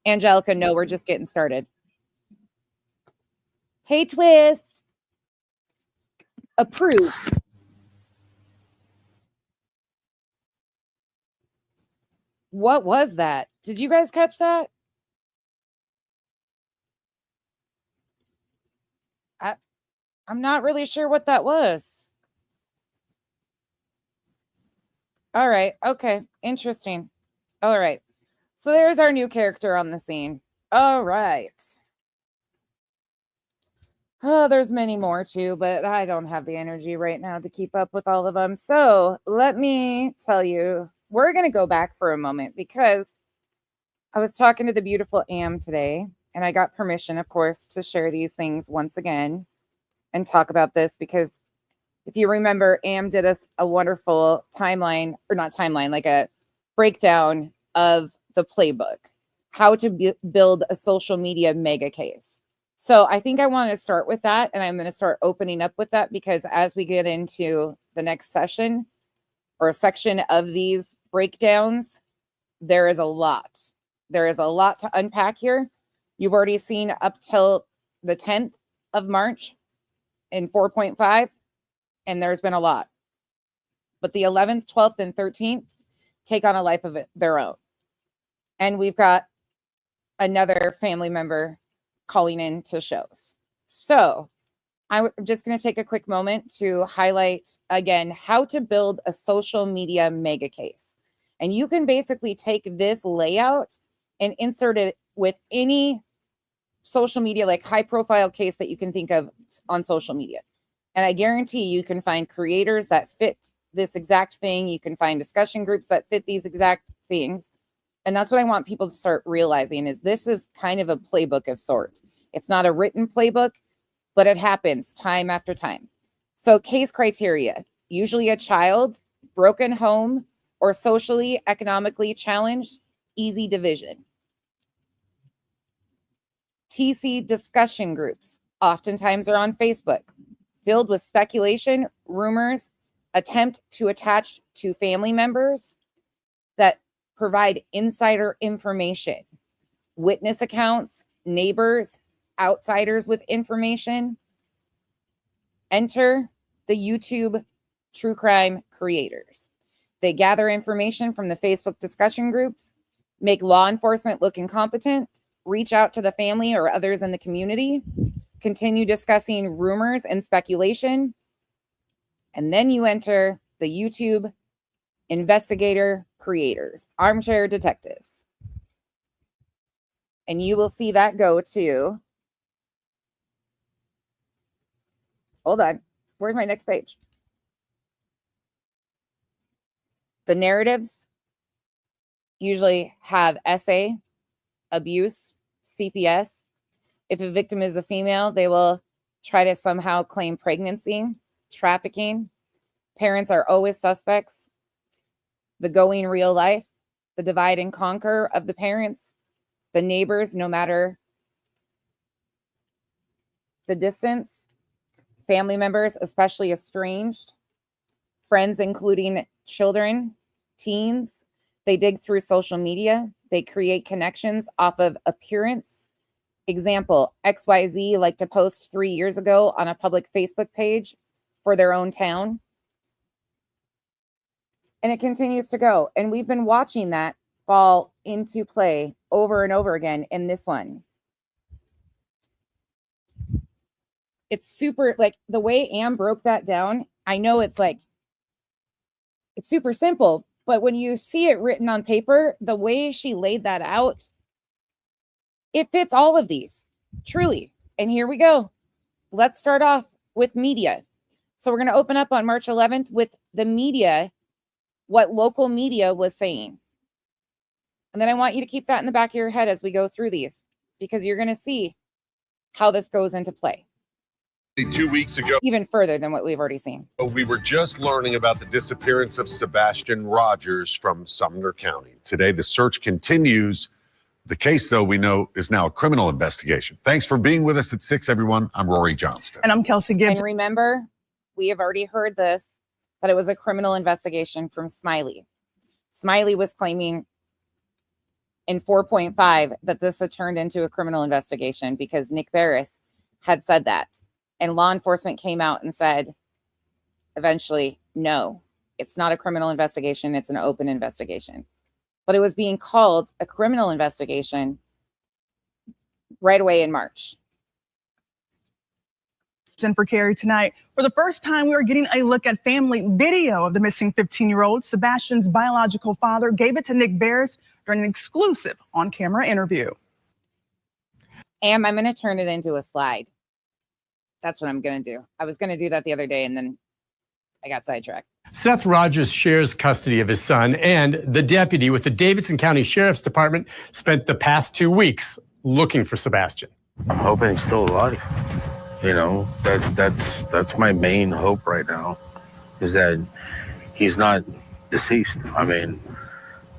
Angelica, no, we're just getting started. Hey, Twist. Approve. What was that? Did you guys catch that? I'm not really sure what that was. All right. Okay. Interesting. All right. So there's our new character on the scene. All right. Oh, there's many more too, but I don't have the energy right now to keep up with all of them. So let me tell you, we're going to go back for a moment because I was talking to the beautiful Am today, and I got permission, of course, to share these things once again and talk about this, because if you remember, Am did us a wonderful timeline, or not timeline, like a breakdown of the playbook, how to build a social media mega case. So I think I want to start with that, and I'm going to start opening up with that, because as we get into the next session or a section of these breakdowns, there is a lot. There is a lot to unpack here. You've already seen up till the 10th of March in 4.5, and there's been a lot. But the 11th, 12th, and 13th take on a life of their own. And we've got another family member calling in to shows. So I'm just going to take a quick moment to highlight again how to build a social media mega case. And you can basically take this layout and insert it with any social media, like high profile case that you can think of on social media. And I guarantee you can find creators that fit this exact thing. You can find discussion groups that fit these exact things. And that's what I want people to start realizing, is this is kind of a playbook of sorts. It's not a written playbook, but it happens time after time. So case criteria, usually a child, broken home, or socially, economically challenged, easy division. TC discussion groups oftentimes are on Facebook, filled with speculation, rumors, attempt to attach to family members that provide insider information, witness accounts, neighbors, outsiders with information. Enter the YouTube true crime creators. They gather information from the Facebook discussion groups, make law enforcement look incompetent, reach out to the family or others in the community, continue discussing rumors and speculation, and then you enter the YouTube investigator creators, armchair detectives. And you will see that go to, hold on, where's my next page? The narratives usually have SA, abuse, CPS. If a victim is a female, they will try to somehow claim pregnancy, trafficking. Parents are always suspects. The going real life, the divide and conquer of the parents, the neighbors, no matter the distance, family members, especially estranged, friends, including children, teens. They dig through social media. They create connections off of appearance. Example, XYZ liked to post 3 years ago on a public Facebook page for their own town. And it continues to go. And we've been watching that fall into play over and over again in this one. It's super, like the way Anne broke that down, I know it's like, it's super simple, but when you see it written on paper, the way she laid that out, it fits all of these, truly. And here we go. Let's start off with media. So we're going to open up on March 11th with the media, what local media was saying. And then I want you to keep that in the back of your head as we go through these, because you're going to see how this goes into play. 2 weeks ago, even further than what we've already seen. We were just learning about the disappearance of Sebastian Rogers from Sumner County. Today, the search continues. The case, though, we know is now a criminal investigation. Thanks for being with us at 6, everyone. I'm Rory Johnston. And I'm Kelsey Gibbs. And remember, we have already heard this, that it was a criminal investigation from Smiley. Smiley was claiming in 4.5 that this had turned into a criminal investigation because Nick Barris had said that. And law enforcement came out and said, eventually, no, it's not a criminal investigation. It's an open investigation. But it was being called a criminal investigation right away in March. And for Carrie tonight, for the first time, we are getting a look at family video of the missing 15-year-old. Sebastian's biological father gave it to Nick Barris during an exclusive on-camera interview. I'm going to turn it into a slide. That's what I'm going to do. I was going to do that the other day, and then I got sidetracked. Seth Rogers shares custody of his son, and the deputy with the Davidson County Sheriff's Department spent the past 2 weeks looking for Sebastian. I'm hoping he's still alive. You know, that's my main hope right now, is that he's not deceased. I mean,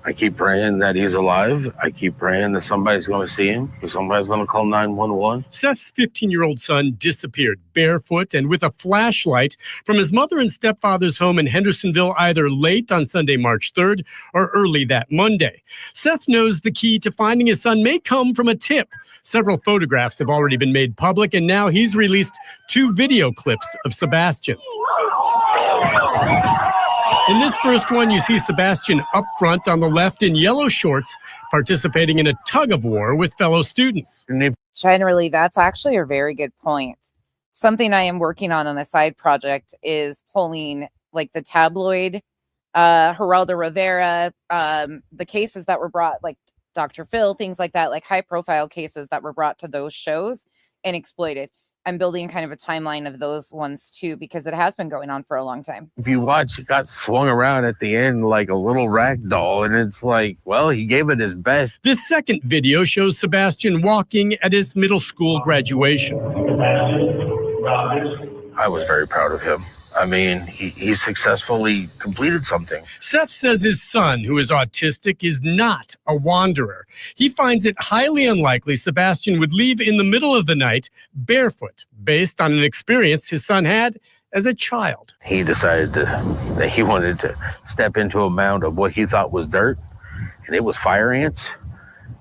I keep praying that he's alive. I keep praying that somebody's going to see him, or somebody's going to call 911. Seth's 15-year-old son disappeared barefoot and with a flashlight from his mother and stepfather's home in Hendersonville, either late on Sunday, March 3rd or early that Monday. Seth knows the key to finding his son may come from a tip. Several photographs have already been made public, and now he's released 2 video clips of Sebastian. In this first one, you see Sebastian up front on the left in yellow shorts, participating in a tug-of-war with fellow students. Generally, that's actually a very good point. Something I am working on a side project is pulling like the tabloid, Geraldo Rivera, the cases that were brought, like Dr. Phil, things like that, like high-profile cases that were brought to those shows and exploited. I'm building kind of a timeline of those ones too, because it has been going on for a long time. If you watch, it got swung around at the end like a little rag doll, and it's like, well, he gave it his best. This second video shows Sebastian walking at his middle school graduation. I was very proud of him. I mean, he successfully completed something. Seth says his son, who is autistic, is not a wanderer. He finds it highly unlikely Sebastian would leave in the middle of the night barefoot, based on an experience his son had as a child. He decided that he wanted to step into a mound of what he thought was dirt, and it was fire ants.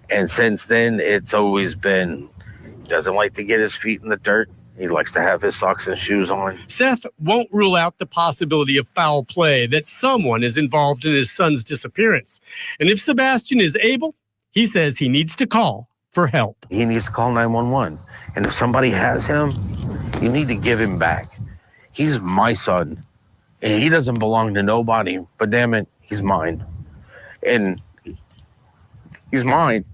And since then, it's always been, he doesn't like to get his feet in the dirt. He likes to have his socks and shoes on. Seth won't rule out the possibility of foul play, that someone is involved in his son's disappearance. And if Sebastian is able, he says he needs to call for help. He needs to call 911. And if somebody has him, you need to give him back. He's my son, and he doesn't belong to nobody, but damn it, he's mine. And he's mine.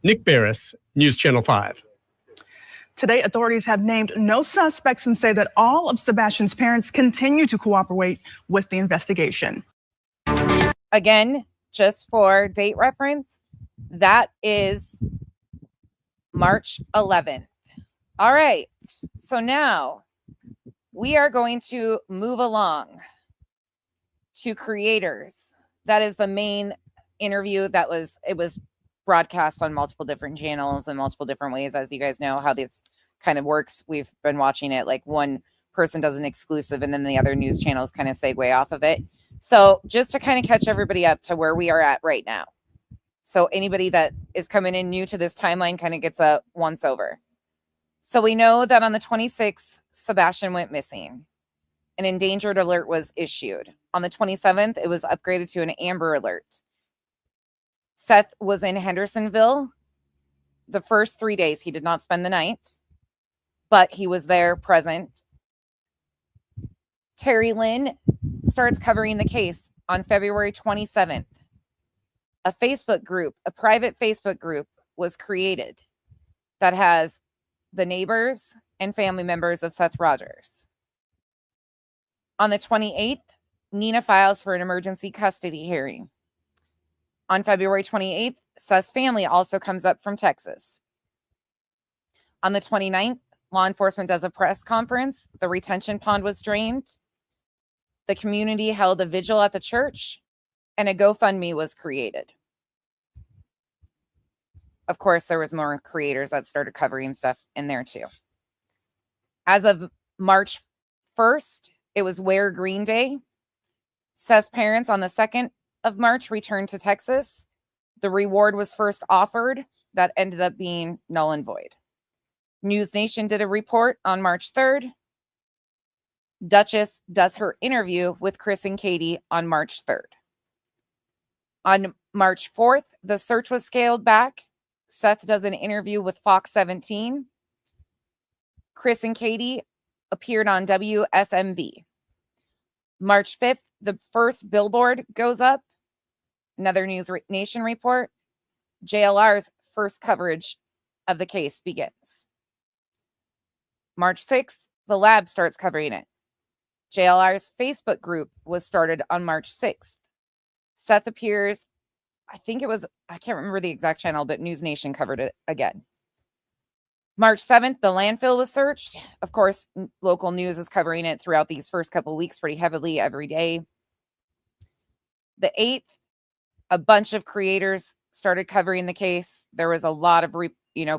Nick Barris, News Channel 5. Today, authorities have named no suspects and say that all of Sebastian's parents continue to cooperate with the investigation. Again, just for date reference, that is March 11th. All right. So now we are going to move along to creators. That is the main interview it was broadcast on multiple different channels in multiple different ways. As you guys know how this kind of works, we've been watching it like one person does an exclusive and then the other news channels kind of segue off of it. So just to kind of catch everybody up to where we are at right now. So anybody that is coming in new to this timeline kind of gets a once over. So we know that on the 26th, Sebastian went missing. An endangered alert was issued. On the 27th, it was upgraded to an amber alert. Seth was in Hendersonville the first 3 days. He did not spend the night, but he was there present. Terry Lynn starts covering the case on February 27th. A Facebook group, a private Facebook group was created that has the neighbors and family members of Seth Rogers. On the 28th, Nina files for an emergency custody hearing. On February 28th, Seth's family also comes up from Texas. On the 29th, law enforcement does a press conference. The retention pond was drained. The community held a vigil at the church, and a GoFundMe was created. Of course, there was more creators that started covering stuff in there too. As of March 1st, it was Wear Green Day. Seth's parents on the 2nd of March returned to Texas. The reward was first offered. That ended up being null and void. News Nation did a report on March 3rd. Duchess does her interview with Chris and Katie on March 3rd. On March 4th, the search was scaled back. Seth does an interview with Fox 17. Chris and Katie appeared on WSMV. March 5th, the first billboard goes up. Another News Nation report. JLR's first coverage of the case begins. March 6th, the lab starts covering it. JLR's Facebook group was started on March 6th. Seth appears, I can't remember the exact channel, but News Nation covered it again. March 7th, the landfill was searched. Of course, local news is covering it throughout these first couple weeks pretty heavily every day. The 8th, a bunch of creators started covering the case. There was a lot of,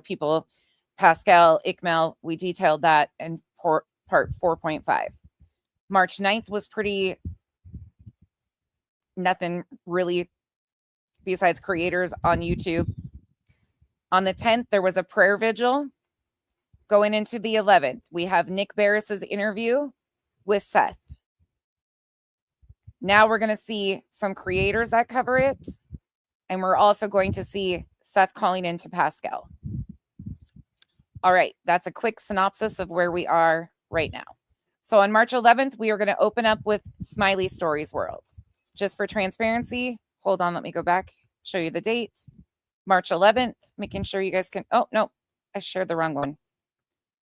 people, Pascal, McMail, we detailed that in part 4.5. March 9th was nothing really besides creators on YouTube. On the 10th, there was a prayer vigil. Going into the 11th, we have Nick Barris's interview with Seth. Now we're going to see some creators that cover it. And we're also going to see Seth calling into Pascal. All right, that's a quick synopsis of where we are right now. So on March 11th, we are going to open up with Smiley Stories World. Just for transparency, hold on, let me go back, show you the date. March 11th, making sure you guys can, oh, no, I shared the wrong one.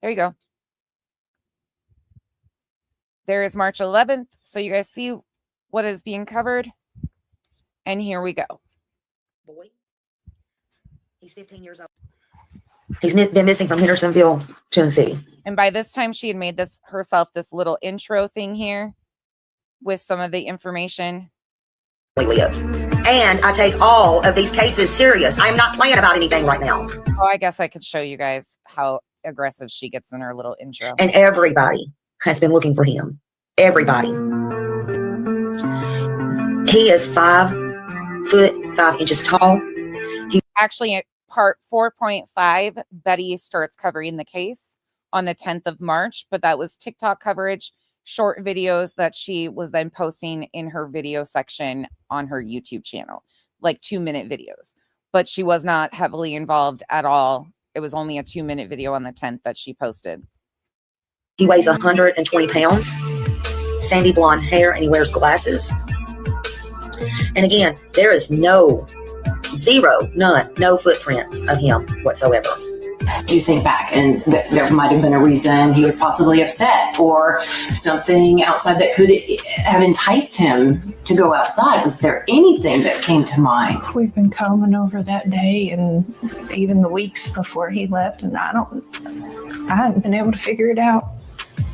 There you go. There is March 11th. So you guys see what is being covered. And here we go. Boy, he's 15 years old. He's been missing from Hendersonville, Tennessee. And by this time, she had made this little intro thing here with some of the information. And I take all of these cases serious. I am not playing about anything right now. Oh, I guess I could show you guys how aggressive she gets in her little intro. And everybody has been looking for him. Everybody. He is 5 foot 5 inches tall. Actually, at part 4.5, Betty starts covering the case on the 10th of March, but that was TikTok coverage, short videos that she was then posting in her video section on her YouTube channel, like 2-minute videos. But she was not heavily involved at all. It was only a 2-minute video on the 10th that she posted. He weighs 120 pounds, sandy blonde hair, and he wears glasses. And again, there is no footprint of him whatsoever. You think back, and there might have been a reason he was possibly upset, or something outside that could have enticed him to go outside. Was there anything that came to mind? We've been combing over that day and even the weeks before he left, and I haven't been able to figure it out.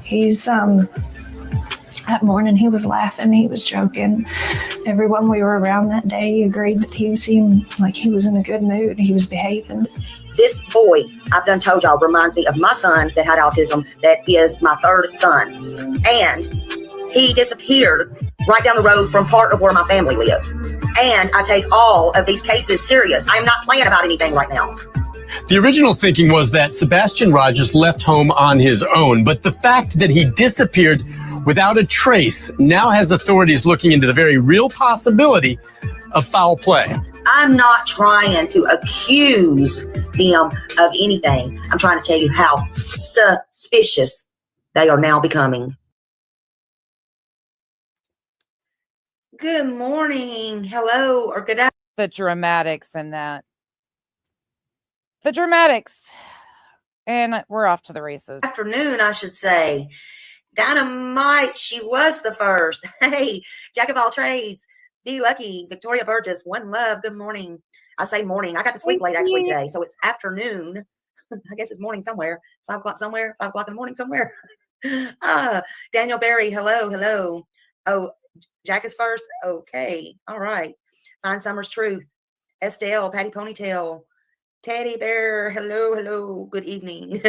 He's that morning he was laughing, he was joking. Everyone we were around that day agreed that he seemed like he was in a good mood. He was behaving. This boy, I've done told y'all, reminds me of my son that had autism, that is my third son. And he disappeared right down the road from part of where my family lives. And I take all of these cases serious. I am not playing about anything right now. The original thinking was that Sebastian Rogers left home on his own, but the fact that he disappeared without a trace now has authorities looking into the very real possibility of foul play. I'm not trying to accuse them of anything. I'm trying to tell you how suspicious they are now becoming. Good morning, hello, or good afternoon. The dramatics in that. The dramatics. And we're off to the races. Afternoon, I should say. Dynamite, she was the first. Hey, jack of all trades. D Lucky, Victoria Burgess, one love, good morning. I say morning. I got to sleep late actually today, so it's afternoon. I guess it's morning somewhere. 5 o'clock somewhere, 5 o'clock in the morning somewhere. Daniel Berry, hello. Oh, Jack is first? Okay, all right. Fine Summer's Truth. Estelle, Patty Ponytail. Teddy Bear, hello, good evening.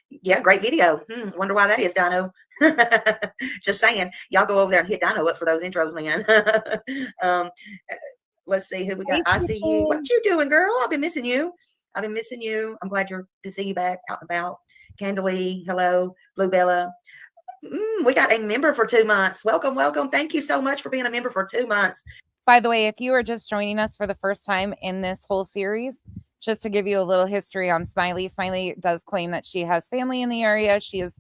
Yeah, great video. Wonder why that is, Dino. Just saying, y'all go over there and hit Dino up for those intros, man. Let's see who we got. I see you. What you doing, girl? I've been missing you. I'm glad to see you back out and about. Candalee, hello. Blue Bella. We got a member for 2 months. Welcome. Thank you so much for being a member for 2 months. By the way, if you are just joining us for the first time in this whole series, just to give you a little history on Smiley. Smiley does claim that she has family in the area. She is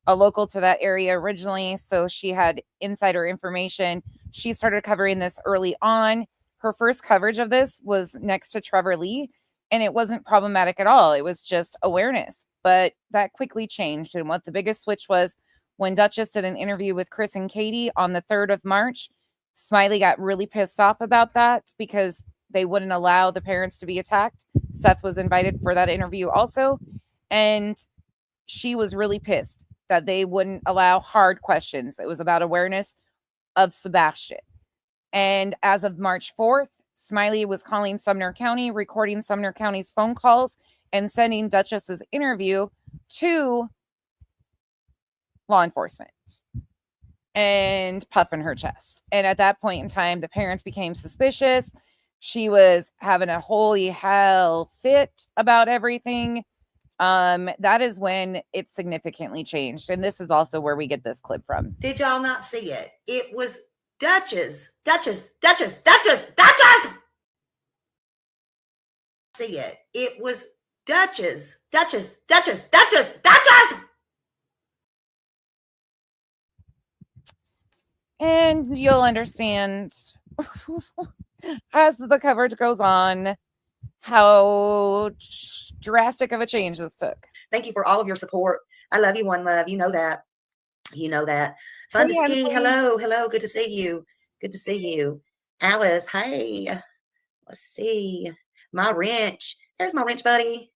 a local to that area originally, so she had insider information. She started covering this early on. Her first coverage of this was next to Trevor Lee, and it wasn't problematic at all. It was just awareness, but that quickly changed. And what the biggest switch was when Duchess did an interview with Chris and Katie on the 3rd of March, Smiley got really pissed off about that because they wouldn't allow the parents to be attacked. Seth was invited for that interview also. And she was really pissed that they wouldn't allow hard questions. It was about awareness of Sebastian. And as of March 4th, Smiley was calling Sumner County, recording Sumner County's phone calls, and sending Duchess's interview to law enforcement and puffing her chest. And at that point in time, the parents became suspicious. She was having a holy hell fit about everything. That is when it significantly changed. And this is also where we get this clip from. Did y'all not see it? It was Duchess. See it. It was Duchess. And you'll understand as the coverage goes on how drastic of a change this took. Thank you for all of your support. I love you, one love. You know that. Fun to ski. Hello. Good to see you. Alice, hey. Let's see. My wrench. There's my wrench, buddy.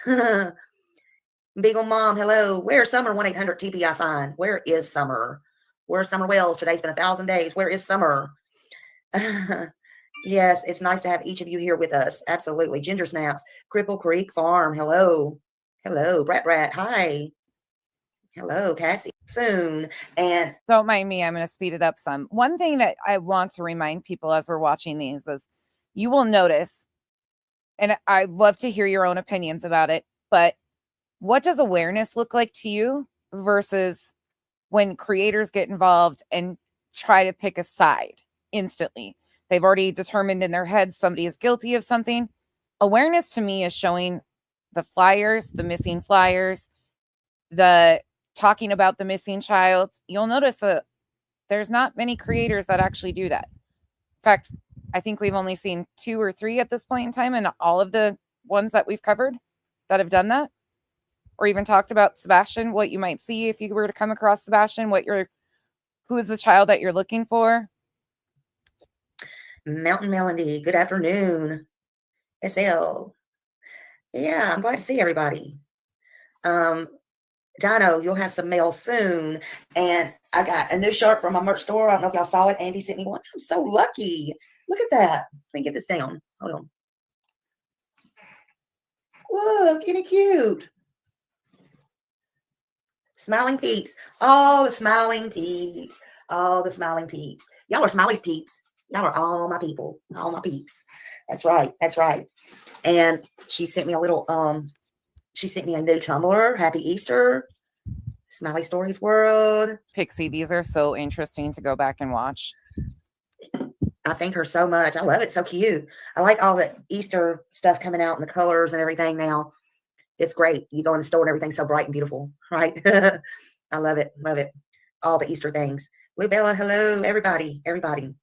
Big ol' mom, hello. Where's Summer? 1-800-TBI Fine. Where is Summer? Where's Summer Wells? Today's been 1,000 days. Where is Summer? Yes, it's nice to have each of you here with us. Absolutely. Ginger Snaps. Cripple Creek Farm. Hello. Brat. Hi. Hello, Cassie. Soon. And don't mind me, I'm going to speed it up some. One thing that I want to remind people as we're watching these is you will notice, and I'd love to hear your own opinions about it, but what does awareness look like to you versus when creators get involved and try to pick a side instantly? They've already determined in their head somebody is guilty of something. Awareness to me is showing the flyers, the missing flyers, the talking about the missing child. You'll notice that there's not many creators that actually do that. In fact, I think we've only seen 2 or 3 at this point in time, and all of the ones that we've covered that have done that, or even talked about Sebastian, what you might see if you were to come across Sebastian, who is the child that you're looking for. Mountain Melody, good afternoon. SL. Yeah, I'm glad to see everybody. Dino, you'll have some mail soon. And I got a new shirt from my merch store. I don't know if y'all saw it. Andy sent me one. I'm so lucky. Look at that. Let me get this down. Hold on. Look, isn't it cute? Smiling peeps. Oh, the smiling peeps. Oh, the smiling peeps. Y'all are Smiley's peeps. Y'all are all my people. All my peeps. That's right. That's right. And she sent me a little, she sent me a new Tumblr. Happy Easter. Smiley Stories World. Pixie, these are so interesting to go back and watch. I thank her so much. I love it. So cute. I like all the Easter stuff coming out and the colors and everything now. It's great. You go in the store and everything's so bright and beautiful, right? I love it. Love it. All the Easter things. Lou Bella, hello, everybody. Everybody.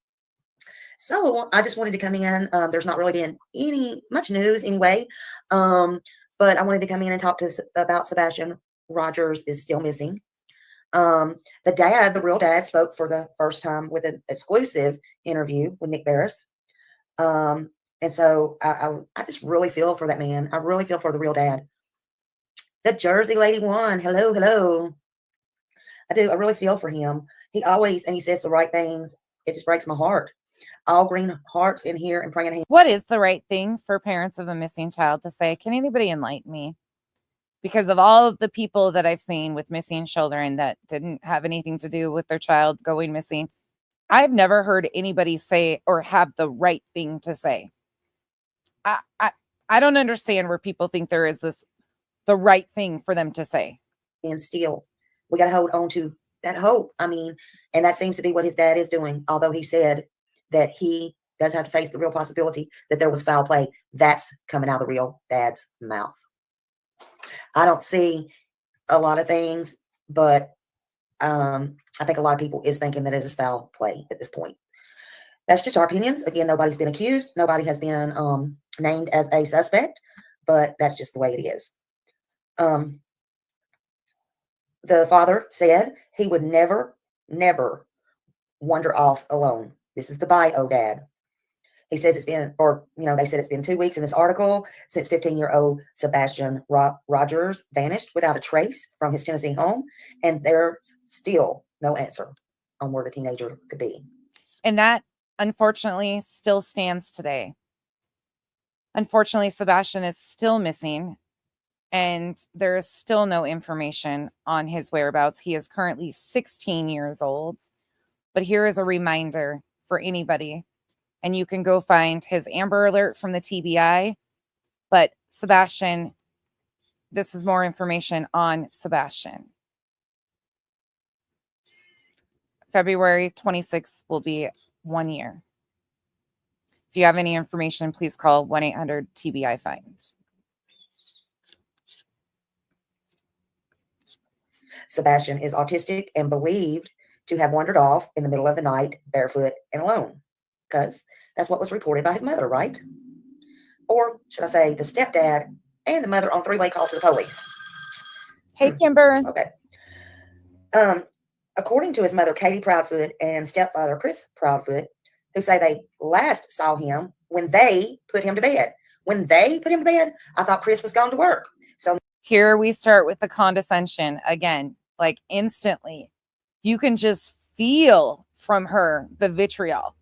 So I just wanted to come in. There's not really been much news anyway. But I wanted to come in and talk to about Sebastian Rogers is still missing. The real dad, spoke for the first time with an exclusive interview with Nick Barris. And so I just really feel for that man. I really feel for the real dad. The Jersey lady won. Hello, hello. I do. I really feel for him. He says the right things. It just breaks my heart. All green hearts in here and praying to him. What is the right thing for parents of a missing child to say? Can anybody enlighten me? Because of all of the people that I've seen with missing children that didn't have anything to do with their child going missing, I've never heard anybody say or have the right thing to say. I don't understand where people think there is the right thing for them to say. And still, we got to hold on to that hope. I mean, and that seems to be what his dad is doing. Although he said that he does have to face the real possibility that there was foul play. That's coming out of the real dad's mouth. I don't see a lot of things, but I think a lot of people is thinking that it is foul play at this point. That's just our opinions. Again, nobody's been accused. Nobody has been named as a suspect, but that's just the way it is. The father said he would never wander off alone. This is the bio dad. He says it's been, they said it's been 2 weeks in this article since 15-year-old Sebastian Rogers vanished without a trace from his Tennessee home, and there's still no answer on where the teenager could be. And that, unfortunately, still stands today. Unfortunately, Sebastian is still missing, and there is still no information on his whereabouts. He is currently 16 years old. But here is a reminder for anybody. And you can go find his Amber Alert from the TBI. But Sebastian, this is more information on Sebastian. February 26th will be 1 year. If you have any information, please call 1-800-TBI-FIND. Sebastian is autistic and believed to have wandered off in the middle of the night, barefoot and alone. Because that's what was reported by his mother, right? Or should I say the stepdad and the mother on three-way call to the police. Hey, Kimber. Okay. According to his mother, Katie Proudfoot, and stepfather, Chris Proudfoot, who say they last saw him when they put him to bed. When they put him to bed, I thought Chris was gone to work. So here we start with the condescension again, like instantly. You can just feel from her the vitriol.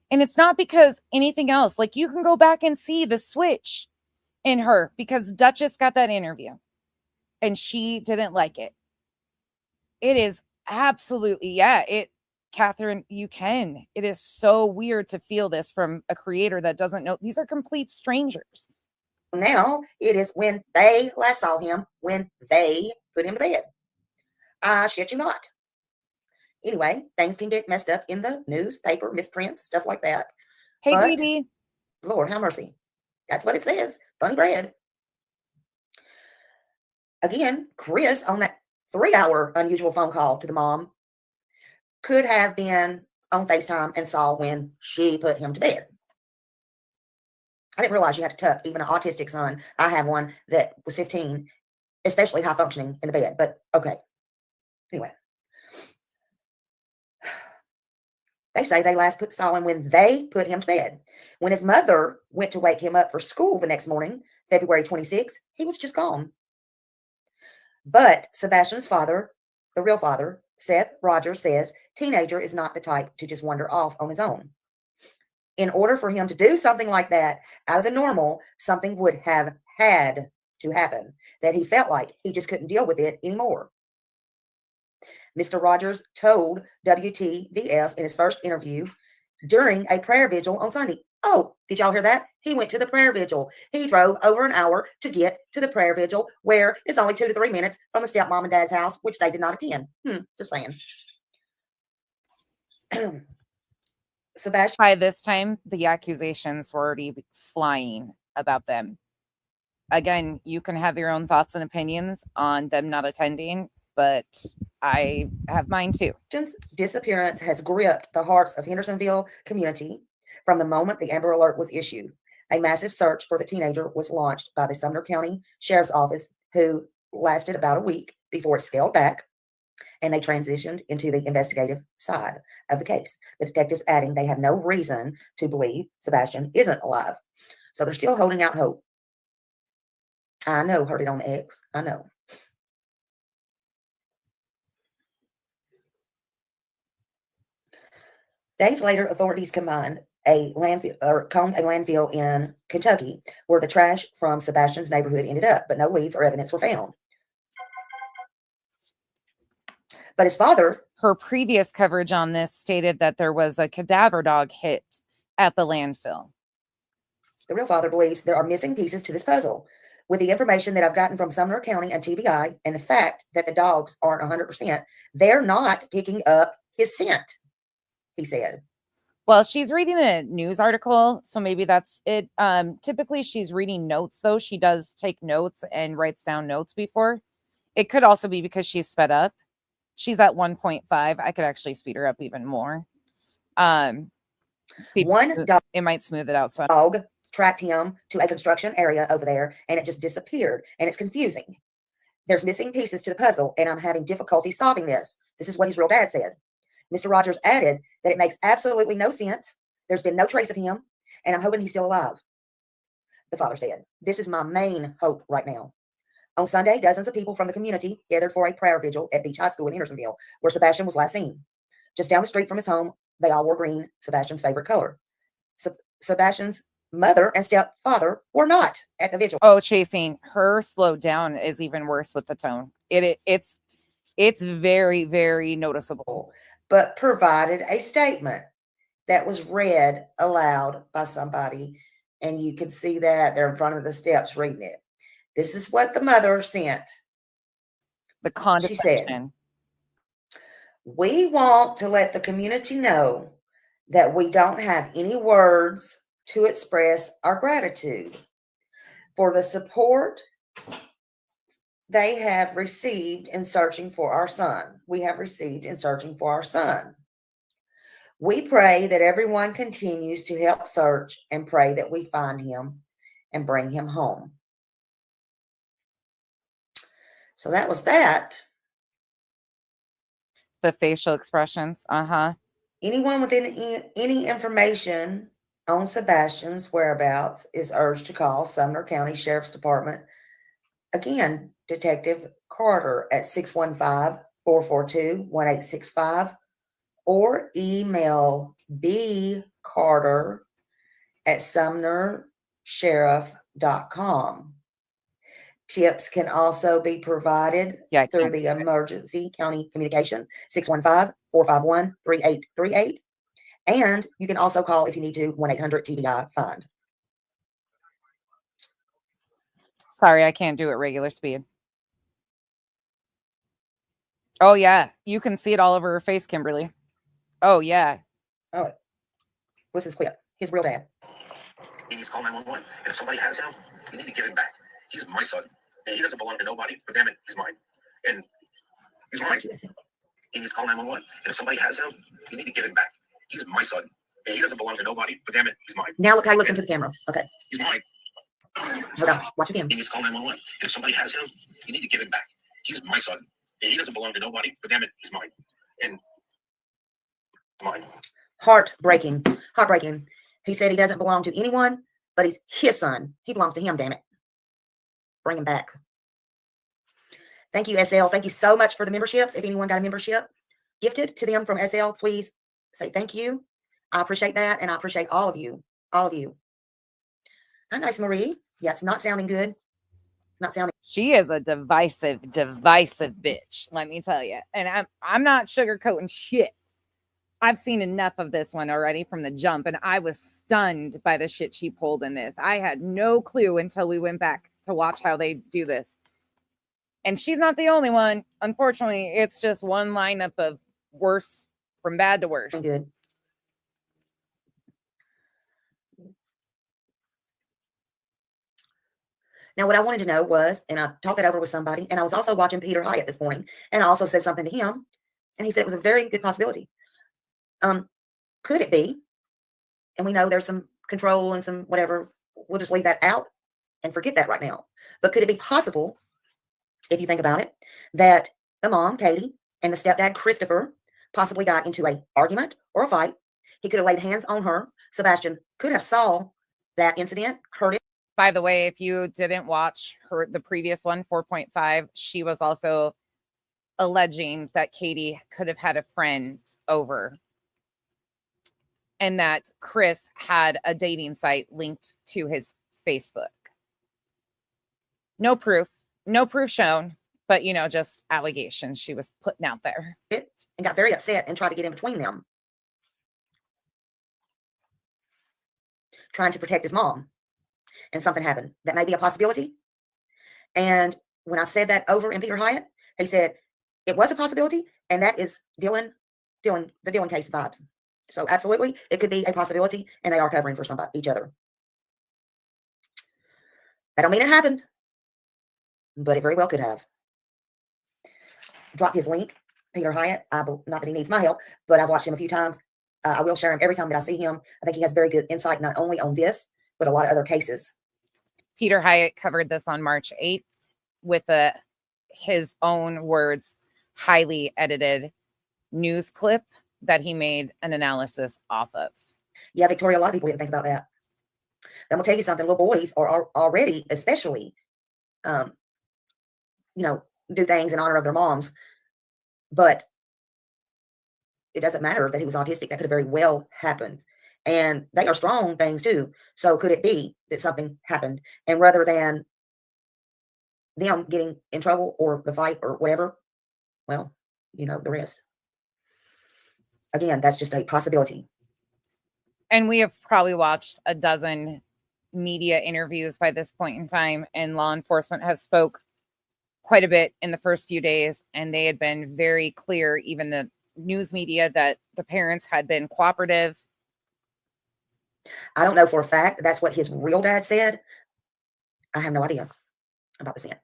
And it's not because anything else. Like, you can go back and see the switch in her because Duchess got that interview and she didn't like it. It is absolutely, yeah. Catherine, you can. It is so weird to feel this from a creator that doesn't know. These are complete strangers. Now it is when they last saw him, when they put him to bed. I shit you not. Anyway, things can get messed up in the newspaper, misprints, stuff like that. Hey, But baby. Lord have mercy. That's what it says. Bunny bread. Again, Chris on that 3-hour unusual phone call to the mom could have been on FaceTime and saw when she put him to bed. I didn't realize you had to tuck even an autistic son. I have one that was 15, especially high functioning in the bed, but okay. Anyway. They say they last saw him when they put him to bed. When his mother went to wake him up for school the next morning, February 26th, he was just gone. But Sebastian's father, the real father, Seth Rogers, says teenager is not the type to just wander off on his own. In order for him to do something like that out of the normal, something would have had to happen that he felt like he just couldn't deal with it anymore. Mr. Rogers told WTVF in his first interview during a prayer vigil on Sunday. Oh, did y'all hear that? He went to the prayer vigil. He drove over an hour to get to the prayer vigil, where it's only 2 to 3 minutes from the stepmom and dad's house, which they did not attend. Just saying. Sebastian. By this time, the accusations were already flying about them. Again, you can have your own thoughts and opinions on them not attending, but I have mine too. Disappearance has gripped the hearts of Hendersonville community from the moment the Amber Alert was issued. A massive search for the teenager was launched by the Sumner County Sheriff's Office, who lasted about a week before it scaled back, and they transitioned into the investigative side of the case. The detectives adding they have no reason to believe Sebastian isn't alive. So they're still holding out hope. I know, heard it on the X. I know. Days later, authorities combined a landfill in Kentucky where the trash from Sebastian's neighborhood ended up, but no leads or evidence were found. But his father... Her previous coverage on this stated that there was a cadaver dog hit at the landfill. The real father believes there are missing pieces to this puzzle. With the information that I've gotten from Sumner County and TBI and the fact that the dogs aren't 100%, they're not picking up his scent, he said. Well, she's reading a news article, so maybe that's it. Typically, she's reading notes, though. She does take notes and writes down notes before. It could also be because she's sped up. She's at 1.5. I could actually speed her up even more. It might smooth it out some. Dog tracked him to a construction area over there, and it just disappeared, and it's confusing. There's missing pieces to the puzzle, and I'm having difficulty solving this. This is what his real dad said. Mr. Rogers added that it makes absolutely no sense. There's been no trace of him, and I'm hoping he's still alive. The father said, this is my main hope right now. On Sunday, dozens of people from the community gathered for a prayer vigil at Beach High School in Hendersonville, where Sebastian was last seen. Just down the street from his home, they all wore green, Sebastian's favorite color. Sebastian's mother and stepfather were not at the vigil. Oh, chasing her slowed down is even worse with the tone. It's very, very noticeable. But provided a statement that was read aloud by somebody, and you can see that they're in front of the steps reading it. This is what the mother sent. The condescension. She said, we want to let the community know that we don't have any words to express our gratitude for the support they have received in searching for our son. We have received in searching for our son. We pray that everyone continues to help search and pray that we find him and bring him home. So that was that. The facial expressions. Anyone with any information on Sebastian's whereabouts is urged to call Sumner County Sheriff's Department. Again, Detective Carter at 615-442-1865 or email bcarter@sumnersheriff.com. Tips can also be provided through the emergency county communication 615-451-3838. And you can also call if you need to 1-800-TBI-FIND. Sorry, I can't do it regular speed. Oh, yeah. You can see it all over her face, Kimberly. Oh, yeah. Oh, what's his clip? His real dad. He needs to call 911. And if somebody has him, you need to give him back. He's my son. And he doesn't belong to nobody. But damn it, he's mine. And he's mine. He needs to call 911. And if somebody has him, you need to give him back. He's my son. And he doesn't belong to nobody. But damn it, he's mine. Now look how he looks into the camera. Okay. He's mine. Hold on. Watch again. He needs to call 911. And if somebody has him, you need to give him back. He's my son. And he doesn't belong to nobody. But damn it, he's mine. And mine. Heartbreaking. Heartbreaking. He said he doesn't belong to anyone, but he's his son. He belongs to him, damn it. Bring him back. Thank you, SL. Thank you so much for the memberships. If anyone got a membership gifted to them from SL, please say thank you. I appreciate that, and I appreciate all of you. All of you. Hi, nice Marie. Yeah, it's not sounding good. Not sounding. She is a divisive bitch, let me tell you. And I'm not sugarcoating shit. I've seen enough of this one already from the jump, and I was stunned by the shit she pulled in this. I had no clue until we went back to watch how they do this. And she's not the only one. Unfortunately, it's just one lineup of worse from bad to worse. Good. Now, what I wanted to know was, and I talked that over with somebody, and I was also watching Peter Hyatt this morning, and I also said something to him, and he said it was a very good possibility. Could it be, and we know there's some control and some whatever, we'll just leave that out and forget that right now. But could it be possible, if you think about it, that the mom, Katie, and the stepdad, Christopher, possibly got into an argument or a fight? He could have laid hands on her. Sebastian could have saw that incident, heard it. By the way, if you didn't watch the previous one, 4.5, she was also alleging that Katie could have had a friend over and that Chris had a dating site linked to his Facebook. No proof shown, but, just allegations she was putting out there. And got very upset and tried to get in between them, trying to protect his mom. And something happened. That may be a possibility. And when I said that over in Peter Hyatt, he said it was a possibility, and that is the Dylan case vibes. So absolutely, it could be a possibility, and they are covering for each other. I don't mean it happened, but it very well could have. Drop his link, Peter Hyatt. Not that he needs my help, but I've watched him a few times. I will share him every time that I see him. I think he has very good insight, not only on this, but a lot of other cases. Peter Hyatt covered this on March 8th with his own words, highly edited news clip that he made an analysis off of. Yeah, Victoria, a lot of people didn't think about that. But I'm going to tell you something. Little boys are already, especially, do things in honor of their moms. But it doesn't matter that he was autistic. That could have very well happened. And they are strong things too. So could it be that something happened? And rather than them getting in trouble or the fight or whatever, well, the rest. Again, that's just a possibility. And we have probably watched a dozen media interviews by this point in time, and law enforcement has spoke quite a bit in the first few days, and they had been very clear, even the news media, that the parents had been cooperative. I don't know for a fact that's what his real dad said. I have no idea about the scent.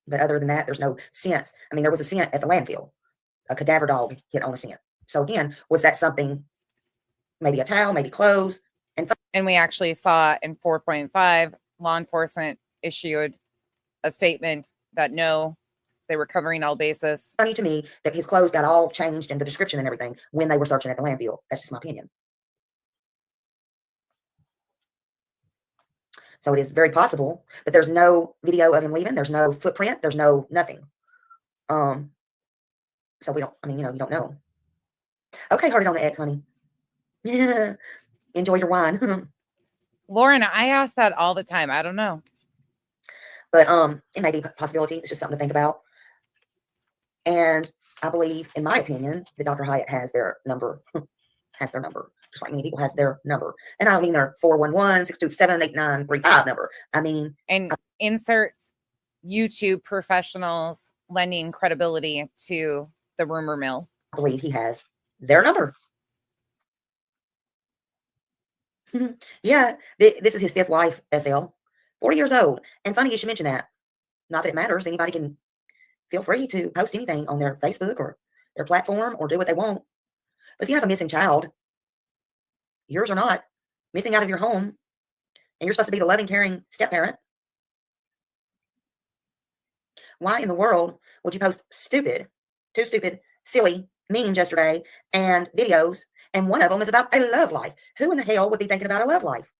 But other than that, there's no sense. I mean, there was a scent at the landfill. A cadaver dog hit on a scent. So again, was that something, maybe a towel, maybe clothes? And we actually saw in 4.5, law enforcement issued a statement that no, they were covering all bases. Funny to me that his clothes got all changed in the description and everything when they were searching at the landfill. That's just my opinion. So it is very possible, but there's no video of him leaving. There's no footprint. There's no nothing. So we don't, you don't know. Okay, heard it on the X, honey. Yeah. Enjoy your wine. Lauren, I ask that all the time. I don't know. But it may be a possibility. It's just something to think about. And I believe, in my opinion, that Dr. Hyatt has their number. Just like many people has their number. And I don't mean their 411-627-8935 number. I mean, and insert YouTube professionals lending credibility to the rumor mill. I believe he has their number. Yeah, this is his 5th wife, SL. 40 years old. And funny you should mention that. Not that it matters. Anybody can feel free to post anything on their Facebook or their platform or do what they want. But if you have a missing child, yours or not, missing out of your home, and you're supposed to be the loving, caring step-parent, why in the world would you post two stupid, silly memes yesterday and videos, and one of them is about a love life? Who in the hell would be thinking about a love life?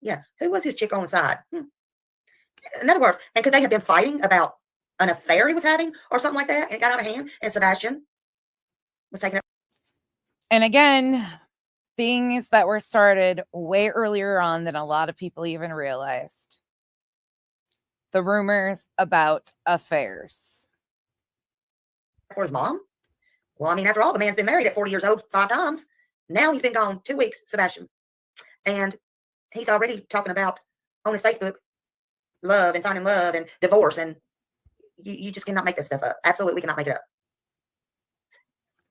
Yeah, who was his chick on the side? In other words, and could they have been fighting about an affair he was having or something like that, and it got out of hand, and Sebastian was taking it? And again, things that were started way earlier on than a lot of people even realized. The rumors about affairs. For his mom? Well, I mean, after all, the man's been married at 40 years old 5 times. Now he's been gone 2 weeks, Sebastian. And he's already talking about on his Facebook love and finding love and divorce. And you just cannot make this stuff up. Absolutely cannot make it up.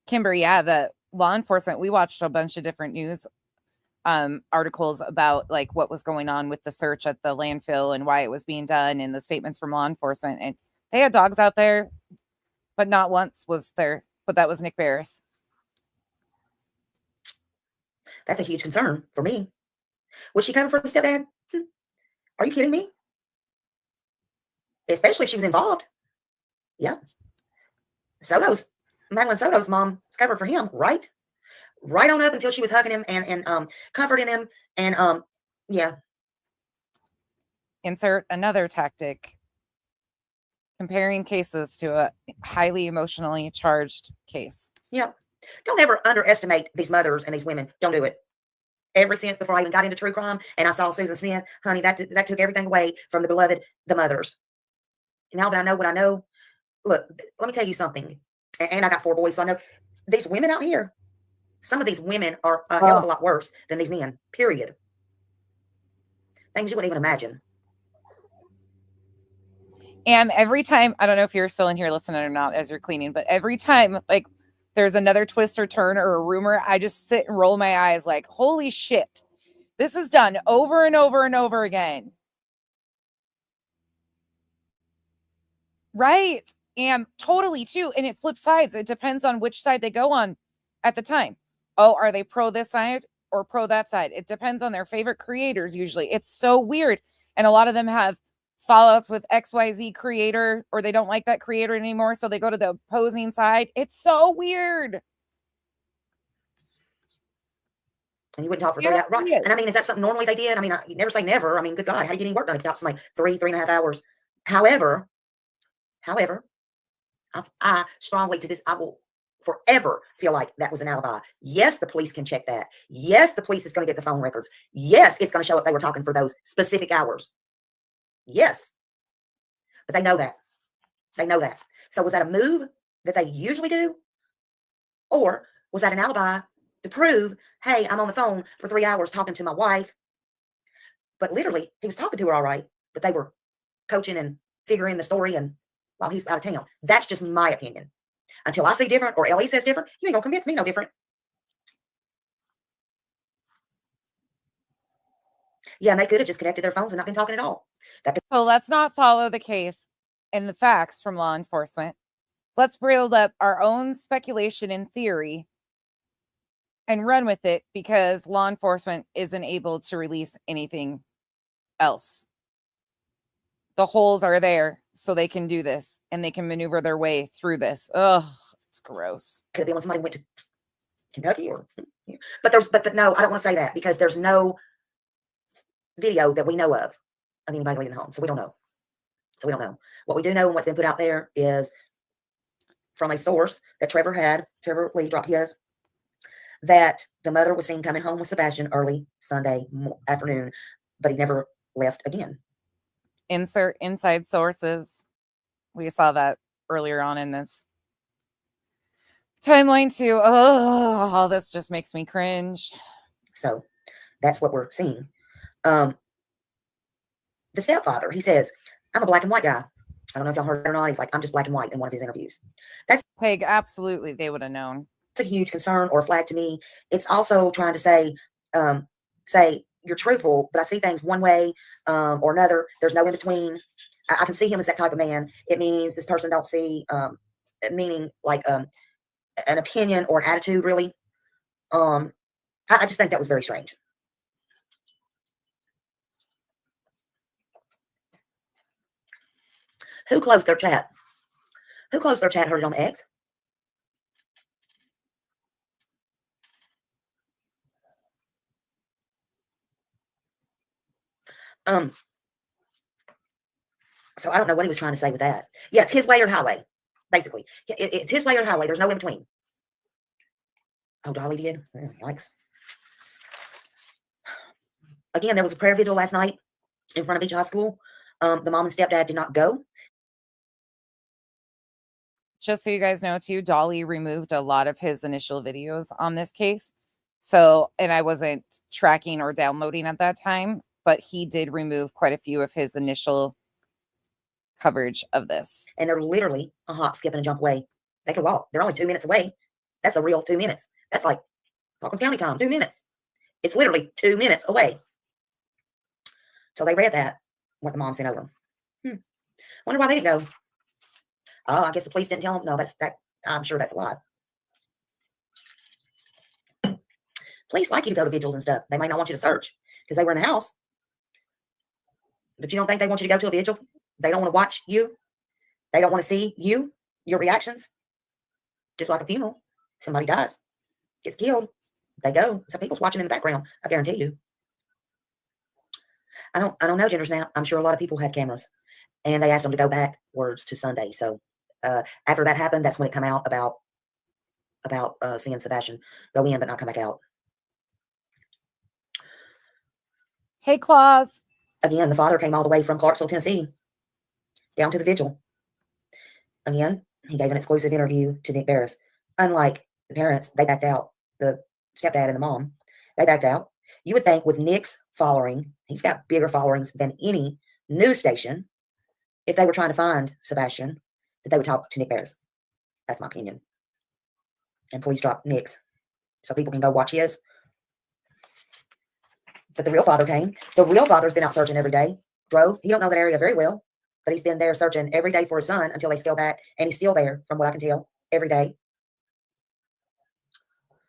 Kimber, yeah, the law enforcement, we watched a bunch of different news articles about like what was going on with the search at the landfill and why it was being done and the statements from law enforcement. And they had dogs out there, but not once was there, but that was Nick Barris. That's a huge concern for me. Was she covered for the stepdad? Are you kidding me? Especially if she was involved. Yeah. Madeline Soto's mom is covered for him, right? Right on up until she was hugging him and comforting him. And yeah. Insert another tactic. Comparing cases to a highly emotionally charged case. Yeah. Don't ever underestimate these mothers and these women. Don't do it. Ever since before I even got into true crime and I saw Susan Smith, honey, that took everything away from the mothers. Now that I know what I know, look, let me tell you something. And I got 4 boys, so I know these women out here, some of these women are a hell of a lot worse than these men, period. Things you wouldn't even imagine. And every time, I don't know if you're still in here listening or not as you're cleaning, but every time like there's another twist or turn or a rumor, I just sit and roll my eyes like, holy shit, this is done over and over and over again. Right. And totally too. And it flips sides. It depends on which side they go on at the time. Oh, are they pro this side or pro that side? It depends on their favorite creators usually. It's so weird. And a lot of them have fallouts with XYZ creator, or they don't like that creator anymore, so they go to the opposing side. It's so weird. And you wouldn't talk for 3 hours. Right. And I mean, is that something normally they did? I mean, you never say never. I mean, good God, how do you get any work done if you got somebody 3.5 hours? However, I strongly to this, I will forever feel like that was an alibi. Yes, the police can check that. Yes, the police is going to get the phone records. Yes, it's going to show up they were talking for those specific hours. Yes. But they know that. They know that. So was that a move that they usually do? Or was that an alibi to prove, hey, I'm on the phone for 3 hours talking to my wife? But literally, he was talking to her all right, but they were coaching and figuring the story and while he's out of town. That's just my opinion. Until I see different or Ellie says different, you ain't gonna convince me no different. Yeah, and they could have just connected their phones and not been talking at all. So let's not follow the case and the facts from law enforcement. Let's build up our own speculation and theory and run with it because law enforcement isn't able to release anything else. The holes are there so they can do this and they can maneuver their way through this. Ugh, it's gross. Could have been when somebody went to Kentucky or, but no, I don't want to say that because there's no video that we know of anybody leaving the home. So we don't know. What we do know and what's been put out there is from a source that Trevor Lee dropped his, that the mother was seen coming home with Sebastian early Sunday afternoon, but he never left again. insert inside sources. We saw that earlier on in this timeline too. Oh, this just makes me cringe. So that's what we're seeing. The stepfather, he says, I'm a black and white guy. I don't know if y'all heard that or not. He's like, I'm just black and white in one of his interviews. That's Peg, absolutely, they would have known. a huge concern or flag to me. It's also trying to say you're truthful, but I see things one way or another. There's no in between. I can see him as that type of man. It means this person don't see meaning like an opinion or an attitude, really. I just think that was very strange. Who closed their chat? Who closed their chat? Heard it on the X? So I don't know what he was trying to say with that. Yeah, it's his way or highway, basically. It's his way or highway. There's no in between. Oh, Dolly did? Yikes. Again, there was a prayer vigil last night in front of each high school. The mom and stepdad did not go. Just so you guys know too, Dolly removed a lot of his initial videos on this case. So, and I wasn't tracking or downloading at that time, but he did remove quite a few of his initial coverage of this. And they're literally a hop, skip, and a jump away. They can walk. They're only 2 minutes away. That's a real 2 minutes. That's like Talking County time, 2 minutes. It's literally 2 minutes away. So they read that, what the mom sent over. Wonder why they didn't go. Oh, I guess the police didn't tell them. No, that. I'm sure that's a lie. Police like you to go to vigils and stuff. They might not want you to search because they were in the house. But you don't think they want you to go to a vigil? They don't want to watch you. They don't want to see you, your reactions. Just like a funeral. Somebody dies, gets killed. They go. Some people's watching in the background. I guarantee you. I don't know Gender Snap. I'm sure a lot of people had cameras. And they asked them to go backwards to Sunday. So after that happened, that's when it came out about seeing Sebastian go in but not come back out. Hey, Claus. Again, the father came all the way from Clarksville, Tennessee, down to the vigil. Again, he gave an exclusive interview to Nick Barris. Unlike the parents, they backed out. The stepdad and the mom, they backed out. You would think with Nick's following, he's got bigger followings than any news station. If they were trying to find Sebastian, that they would talk to Nick Barris. That's my opinion. And please drop Nick's so people can go watch his. But the real father came. The real father's been out searching every day. Drove. He don't know that area very well, but he's been there searching every day for his son until they scale back, and he's still there, from what I can tell, every day.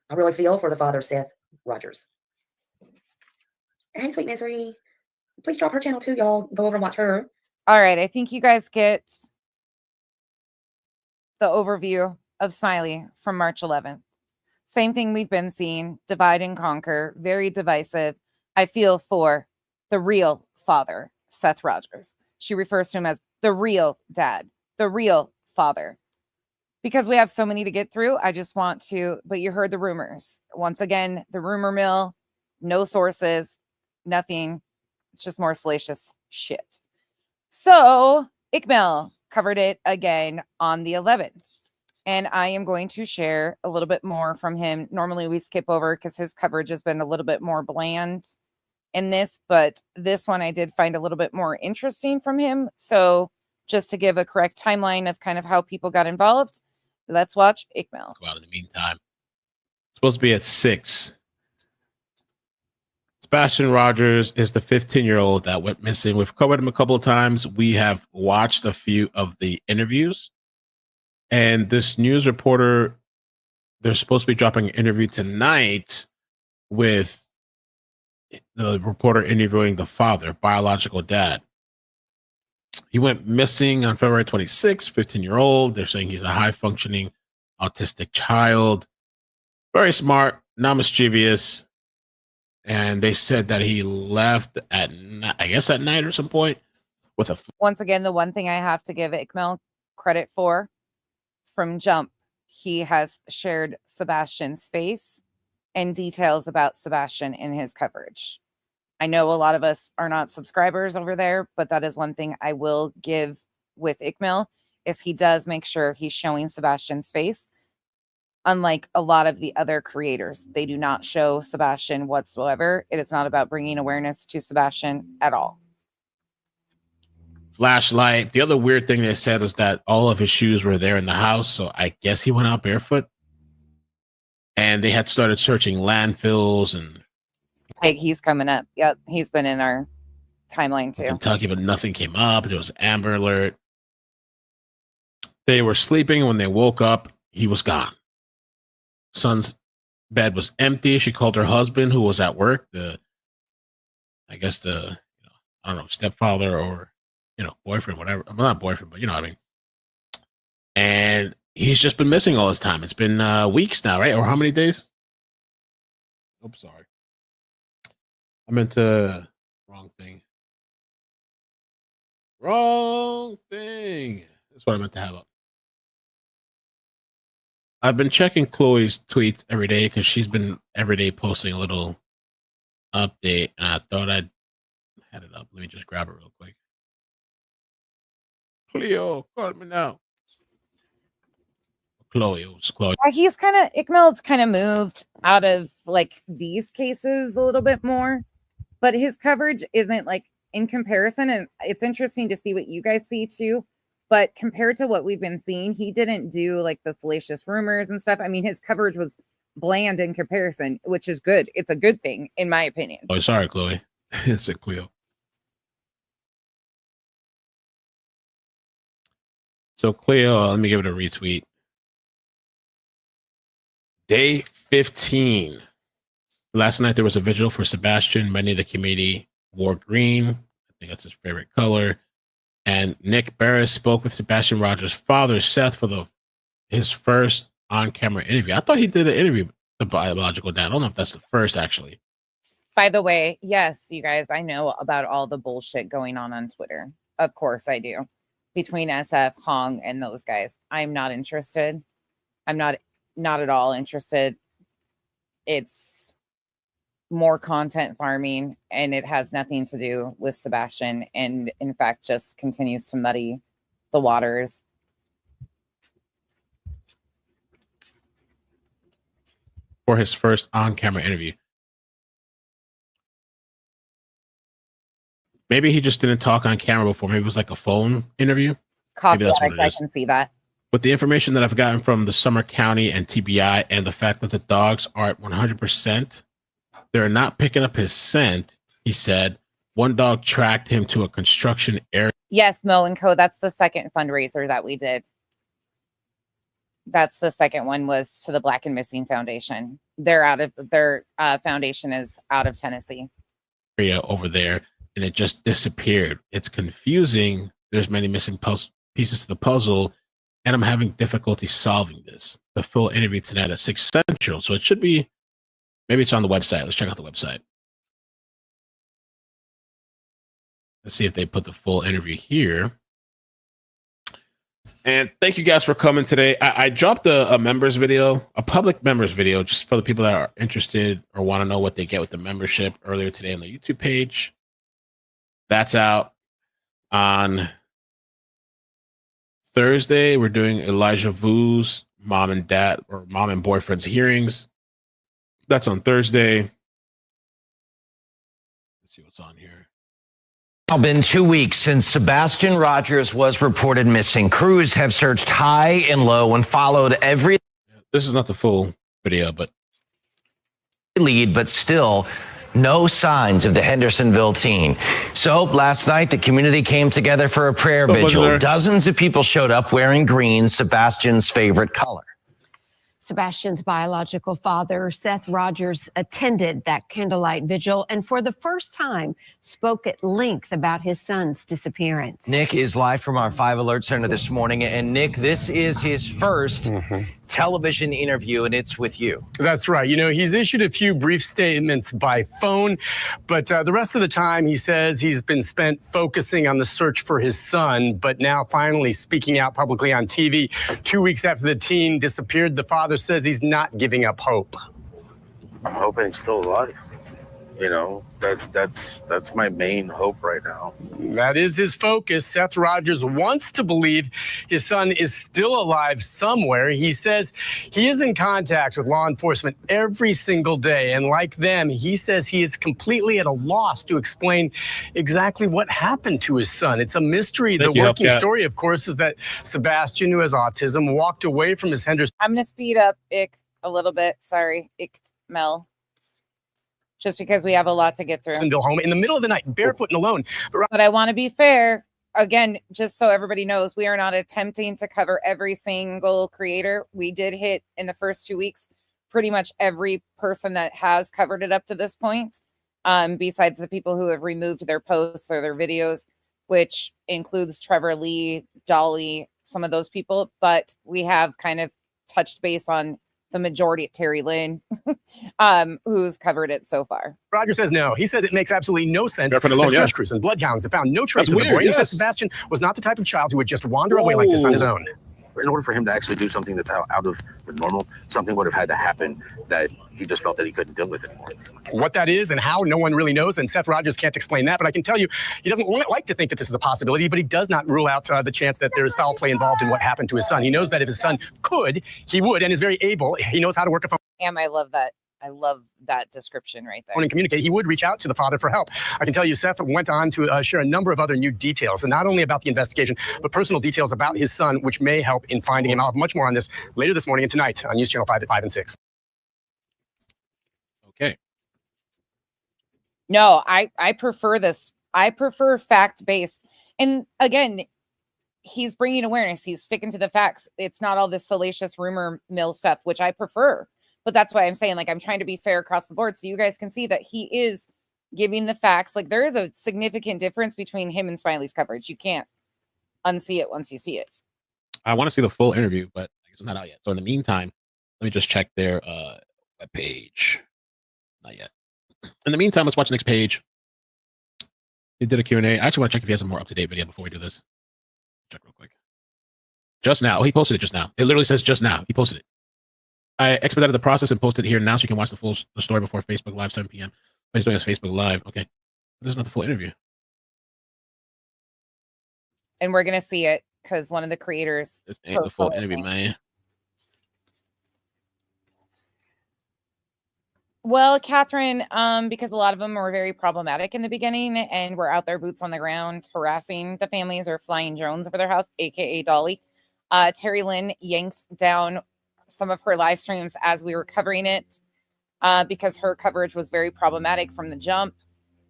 I really feel for the father, Seth Rogers. Hey, Sweet Misery. Please drop her channel too, y'all. Go over and watch her. All right, I think you guys get the overview of Smiley from March 11th. Same thing we've been seeing, divide and conquer, very divisive. I feel for the real father, Seth Rogers. She refers to him as the real dad, the real father. Because we have so many to get through, I just want to, but you heard the rumors. Once again, the rumor mill, no sources, nothing. It's just more salacious shit. So McMail covered it again on the 11th. And I am going to share a little bit more from him. Normally we skip over because his coverage has been a little bit more bland in this, but this one I did find a little bit more interesting from him. So just to give a correct timeline of kind of how people got involved, let's watch McMail. Go out in the meantime. It's supposed to be at 6. Sebastian Rogers is the 15-year-old that went missing. We've covered him a couple of times. We have watched a few of the interviews. And this news reporter, they're supposed to be dropping an interview tonight with the reporter interviewing the father, biological dad. He went missing on February 26th, 15-year-old. They're saying he's a high-functioning autistic child. Very smart, not mischievous. And they said that he left at, I guess, at night or some point with a... Once again, the one thing I have to give McMail credit for, from jump, he has shared Sebastian's face and details about Sebastian in his coverage. I know a lot of us are not subscribers over there, but that is one thing I will give with McMail is he does make sure he's showing Sebastian's face. Unlike a lot of the other creators, they do not show Sebastian whatsoever. It is not about bringing awareness to Sebastian at all. Flashlight. The other weird thing they said was that all of his shoes were there in the house, so I guess he went out barefoot. And they had started searching landfills and Like he's coming up. Yep, he's been in our timeline too. Kentucky, but nothing came up. There was Amber Alert. They were sleeping, and when they woke up, he was gone. Son's bed was empty. She called her husband, who was at work. I guess I don't know, stepfather or boyfriend, whatever. Well, not boyfriend, but you know what I mean. And he's just been missing all this time. It's been weeks now, right? Or how many days? Oops, sorry. I meant to wrong thing. Wrong thing. That's what I meant to have up. I've been checking Chloe's tweets every day because she's been every day posting a little update, and I thought I'd had it up. Let me just grab it real quick. Cleo, call me now. Chloe, it was Chloe. He's Iqbal's kind of moved out of like these cases a little bit more, but his coverage isn't like in comparison. And it's interesting to see what you guys see too. But compared to what we've been seeing, he didn't do like the salacious rumors and stuff. I mean, his coverage was bland in comparison, which is good. It's a good thing, in my opinion. Oh, sorry, Chloe. It's a Cleo. So, Cleo, let me give it a retweet. Day 15. Last night, there was a vigil for Sebastian. Many of the community wore green. I think that's his favorite color. And Nick Barris spoke with Sebastian Rogers' father, Seth, for his first on-camera interview. I thought he did an interview with the biological dad. I don't know if that's the first, actually. By the way, yes, you guys, I know about all the bullshit going on Twitter. Of course I do. Between SF, Hong, and those guys. I'm not interested. I'm not at all interested. It's more content farming, and it has nothing to do with Sebastian, and in fact just continues to muddy the waters. For his first on-camera interview. Maybe he just didn't talk on camera before. Maybe it was like a phone interview. Maybe that's what it I is. can see that. With the information that I've gotten from the Summer County and TBI, and the fact that the dogs are at 100%, they're not picking up his scent, he said. One dog tracked him to a construction area. Yes, Mo and Co. That's the second fundraiser that we did. That's the second one, was to the Black and Missing Foundation. Their foundation is out of Tennessee. Area over there, and it just disappeared. It's confusing. There's many missing pieces to the puzzle, and I'm having difficulty solving this. The full interview tonight at 6 Central, so it should be. Maybe it's on the website. Let's check out the website. Let's see if they put the full interview here. And thank you guys for coming today. I dropped a members video, a public members video, just for the people that are interested or want to know what they get with the membership earlier today on the YouTube page. That's out on Thursday. We're doing Elijah Vu's mom and boyfriend's hearings. That's on Thursday. Let's see what's on here. It's been 2 weeks since Sebastian Rogers was reported missing. Crews have searched high and low and followed every This is not the full video, but lead, but still no signs of the Hendersonville teen. So last night, the community came together for a prayer vigil. Dozens of people showed up wearing green, Sebastian's favorite color. Sebastian's biological father, Seth Rogers, attended that candlelight vigil and for the first time spoke at length about his son's disappearance. Nick is live from our 5 Alert Center this morning. And Nick, this is his first television interview, and it's with you. That's right. You know, he's issued a few brief statements by phone, but the rest of the time he says he's been spent focusing on the search for his son, but now finally speaking out publicly on TV. 2 weeks after the teen disappeared, the father says he's not giving up hope. I'm hoping he's still alive. You know, that's my main hope right now. That is his focus. Seth Rogers wants to believe his son is still alive somewhere. He says he is in contact with law enforcement every single day. And like them, he says he is completely at a loss to explain exactly what happened to his son. It's a mystery. The working story, of course, is that Sebastian, who has autism, walked away from his Henderson. I'm going to speed up Ick a little bit. Sorry, Mel. Just because we have a lot to get through. Home in the middle of the night, barefoot and alone. But I want to be fair. Again, just so everybody knows, we are not attempting to cover every single creator. We did hit in the first 2 weeks pretty much every person that has covered it up to this point, besides the people who have removed their posts or their videos, which includes Trevor Lee, Dolly, some of those people. But we have kind of touched base on the majority, Terry Lynn, who's covered it so far. Roger says no. He says it makes absolutely no sense that search crews and bloodhounds have found no trace of the boy. He says Sebastian was not the type of child who would just wander away like this on his own. In order for him to actually do something that's out of the normal, something would have had to happen that he just felt that he couldn't deal with anymore. What that is and how, no one really knows, and Seth Rogers can't explain that, but I can tell you he doesn't like to think that this is a possibility, but he does not rule out the chance that there is foul play involved in what happened to his son. He knows that if his son could, he would, and is very able. He knows how to work a phone. I love that. I love that description right there. And communicate. He would reach out to the father for help. I can tell you, Seth went on to share a number of other new details, and not only about the investigation, but personal details about his son, which may help in finding him. I'll have much more on this later this morning and tonight on News Channel 5 at 5 and 6. Okay. No, I prefer this. I prefer fact-based. And again, he's bringing awareness. He's sticking to the facts. It's not all this salacious rumor mill stuff, which I prefer. But that's why I'm saying, like, I'm trying to be fair across the board so you guys can see that he is giving the facts. Like, there is a significant difference between him and Smiley's coverage. You can't unsee it once you see it. I want to see the full interview, but I guess it's not out yet. So in the meantime, let me just check their webpage. Not yet. In the meantime, let's watch the next page. He did a Q&A. I actually want to check if he has a more up-to-date video before we do this. Check real quick. Just now. Oh, he posted it just now. It literally says just now. He posted it. I expedited the process and posted it here now so you can watch the story before Facebook Live, 7 p.m. But he's doing his Facebook Live. Okay. This is not the full interview. And we're going to see it because one of the creators. This ain't the full interview, man. Well, Catherine, because a lot of them were very problematic in the beginning and were out there boots on the ground harassing the families or flying drones over their house, aka Dolly. Terry Lynn yanked down some of her live streams as we were covering it because her coverage was very problematic from the jump.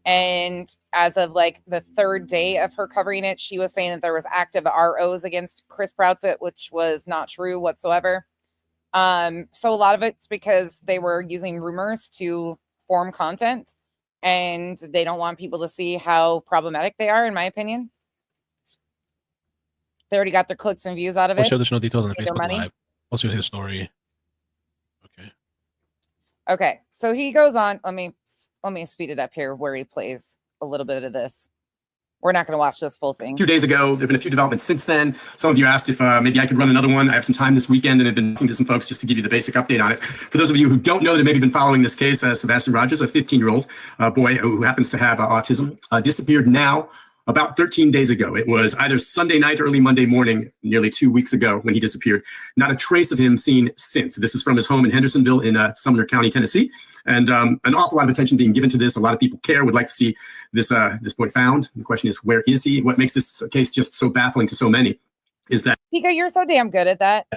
And as of like the third day of her covering it, she was saying that there was active ROs against Chris Proudfoot, which was not true whatsoever. So a lot of it's because they were using rumors to form content and they don't want people to see how problematic they are, in my opinion. They already got their clicks and views out of it. We'll show additional details on the Facebook Live. I'll show his story. Okay. So he goes on. Let me speed it up here where he plays a little bit of this. We're not going to watch this full thing. 2 days ago, there have been a few developments since then. Some of you asked if maybe I could run another one. I have some time this weekend and have been talking to some folks just to give you the basic update on it. For those of you who don't know that have maybe been following this case, Sebastian Rogers, a 15-year-old boy who happens to have autism, disappeared now about 13 days ago. It was either Sunday night or early Monday morning, nearly 2 weeks ago when he disappeared. Not a trace of him seen since. This is from his home in Hendersonville in Sumner County, Tennessee. And an awful lot of attention being given to this. A lot of people care, would like to see this boy found. The question is, where is he? What makes this case just so baffling to so many is that Pika, you're so damn good at that.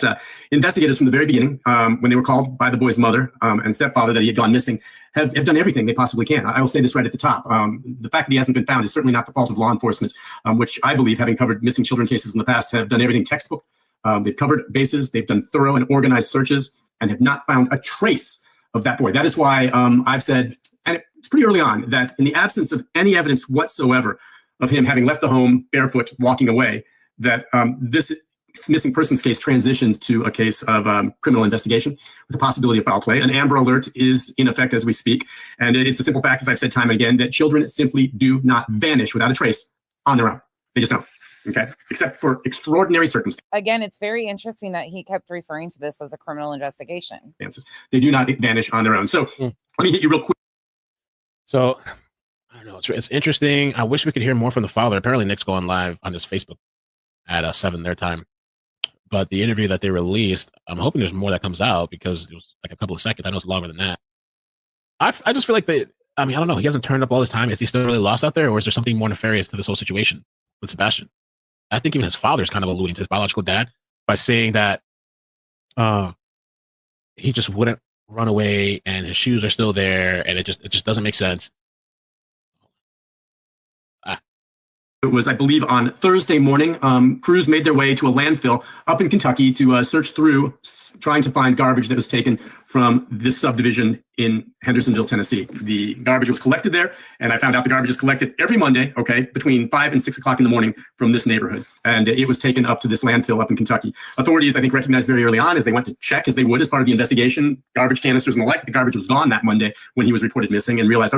Investigators from the very beginning, when they were called by the boy's mother and stepfather that he had gone missing, have done everything they possibly can. I will say this right at the top. The fact that he hasn't been found is certainly not the fault of law enforcement, which I believe, having covered missing children cases in the past, have done everything textbook. They've covered bases, they've done thorough and organized searches, and have not found a trace of that boy. That is why I've said, and it's pretty early on, that in the absence of any evidence whatsoever of him having left the home barefoot, walking away, that this missing persons case transitioned to a case of criminal investigation with the possibility of foul play. An Amber Alert is in effect as we speak. And it's a simple fact, as I've said time and again, that children simply do not vanish without a trace on their own. They just don't. Okay, except for extraordinary circumstances. Again, it's very interesting that he kept referring to this as a criminal investigation. They do not vanish on their own. So let me hit you real quick. So I don't know. It's interesting. I wish we could hear more from the father. Apparently, Nick's going live on his Facebook at 7 their time. But the interview that they released, I'm hoping there's more that comes out because it was like a couple of seconds. I know it's longer than that. I just feel like I don't know. He hasn't turned up all this time. Is he still really lost out there, or is there something more nefarious to this whole situation with Sebastian? I think even his father's kind of alluding to his biological dad by saying that he just wouldn't run away and his shoes are still there, and it just doesn't make sense. It was, I believe, on Thursday morning. Crews made their way to a landfill up in Kentucky to search through, trying to find garbage that was taken from this subdivision in Hendersonville, Tennessee. The garbage was collected there, and I found out the garbage is collected every Monday, between 5 and 6 o'clock in the morning from this neighborhood. And it was taken up to this landfill up in Kentucky. Authorities, I think, recognized very early on as they went to check, as they would as part of the investigation, garbage canisters and the like. The garbage was gone that Monday when he was reported missing, and realized,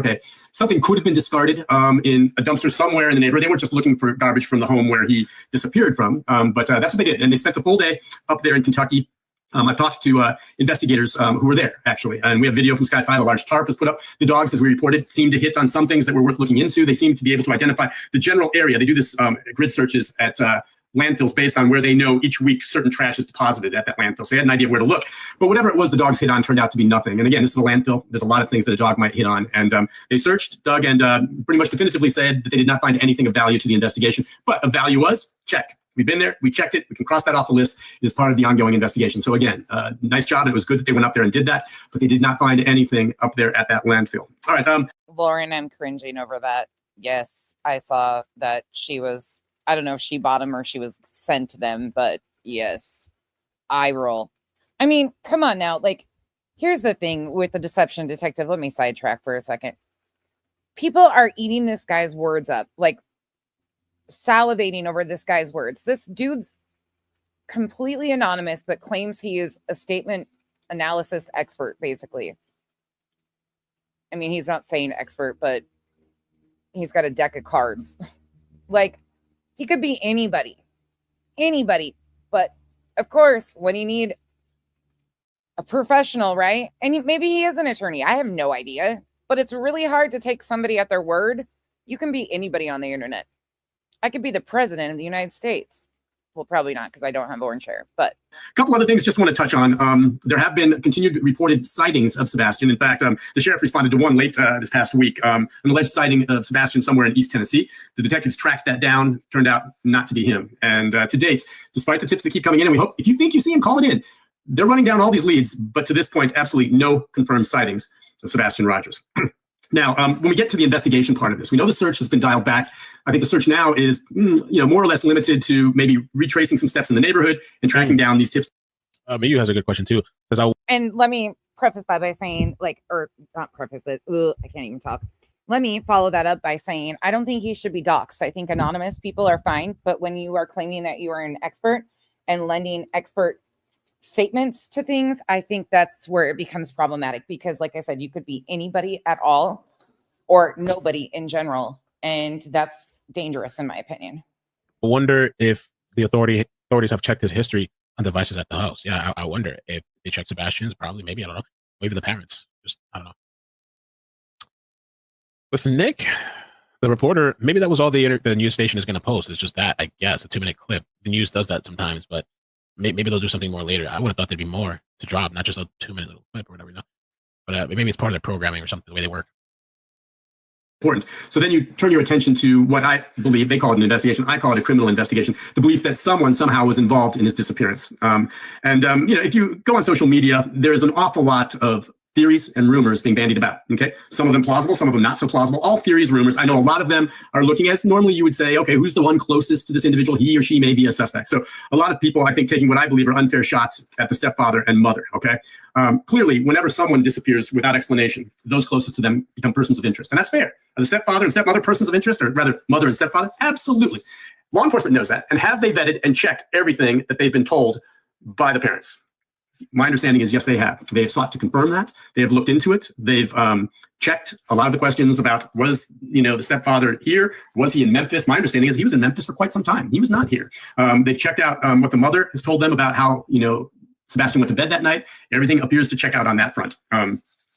something could have been discarded in a dumpster somewhere in the neighborhood. They weren't just looking for garbage from the home where he disappeared from, but that's what they did. And they spent the full day up there in Kentucky. I've talked to investigators who were there, actually. And we have video from Sky 5. A large tarp was put up. The dogs, as we reported, seemed to hit on some things that were worth looking into. They seemed to be able to identify the general area. They do this grid searches at landfills based on where they know each week certain trash is deposited at that landfill. So they had an idea of where to look. But whatever it was the dogs hit on turned out to be nothing. And again, this is a landfill. There's a lot of things that a dog might hit on. And they searched, dug, and pretty much definitively said that they did not find anything of value to the investigation. But of value was, check. We've been there. We checked it. We can cross that off the list. It is part of the ongoing investigation. So again, nice job. It was good that they went up there and did that, but they did not find anything up there at that landfill. All right. Lauren, I'm cringing over that. Yes, I saw that she was, I don't know if she bought them or she was sent to them, but yes, eye roll. I mean, come on now. Like, here's the thing with the deception detective. Let me sidetrack for a second. People are eating this guy's words up, like salivating over this guy's words. This dude's completely anonymous, but claims he is a statement analysis expert, basically. I mean, he's not saying expert, but he's got a deck of cards. Like, he could be anybody. But of course, when you need a professional, right? And maybe he is an attorney. I have no idea, but it's really hard to take somebody at their word. You can be anybody on the internet. I could be the president of the United States. Well, probably not, because I don't have orange hair, but a couple other things just want to touch on. There have been continued reported sightings of Sebastian. In fact, the sheriff responded to one late this past week, an alleged sighting of Sebastian somewhere in East Tennessee. The detectives tracked that down, turned out not to be him. And to date, despite the tips that keep coming in, and we hope, if you think you see him, call it in. They're running down all these leads, but to this point, absolutely no confirmed sightings of Sebastian Rogers. Now, when we get to the investigation part of this, we know the search has been dialed back. I think the search now is, more or less limited to maybe retracing some steps in the neighborhood and tracking down these tips. Maybe has a good question too. And let me preface that by saying, or not preface it. I can't even talk. Let me follow that up by saying, I don't think he should be doxxed. I think anonymous people are fine, but when you are claiming that you are an expert and lending expert statements to things, I think that's where it becomes problematic, because like I said, you could be anybody at all or nobody in general, and that's dangerous in my opinion. I wonder if the authorities have checked his history on devices at the house. Yeah, I wonder if they checked Sebastian's, probably, maybe, I don't know, maybe the parents, just I don't know. With Nick, the reporter, maybe that was all the news station is going to post. It's just that, I guess, a 2-minute clip. The news does that sometimes, but maybe they'll do something more later. I would have thought there'd be more to drop, not just a 2-minute little clip or whatever, But maybe it's part of their programming or something, the way they work. Important. So then you turn your attention to what I believe, they call it an investigation, I call it a criminal investigation, the belief that someone somehow was involved in his disappearance. If you go on social media, there's an awful lot of theories and rumors being bandied about, okay? Some of them plausible, some of them not so plausible, all theories, rumors. I know a lot of them are looking as normally you would say, okay, who's the one closest to this individual? He or she may be a suspect. So a lot of people, I think, taking what I believe are unfair shots at the stepfather and mother, okay? Clearly, whenever someone disappears without explanation, those closest to them become persons of interest. And that's fair. Are the stepfather and stepmother persons of interest, or rather mother and stepfather? Absolutely. Law enforcement knows that. And have they vetted and checked everything that they've been told by the parents? My understanding is yes, they have. They have sought to confirm that. They have looked into it. They've checked a lot of the questions about, was the stepfather here? Was he in Memphis? My understanding is he was in Memphis for quite some time. He was not here. They've checked out what the mother has told them about how Sebastian went to bed that night. Everything appears to check out on that front.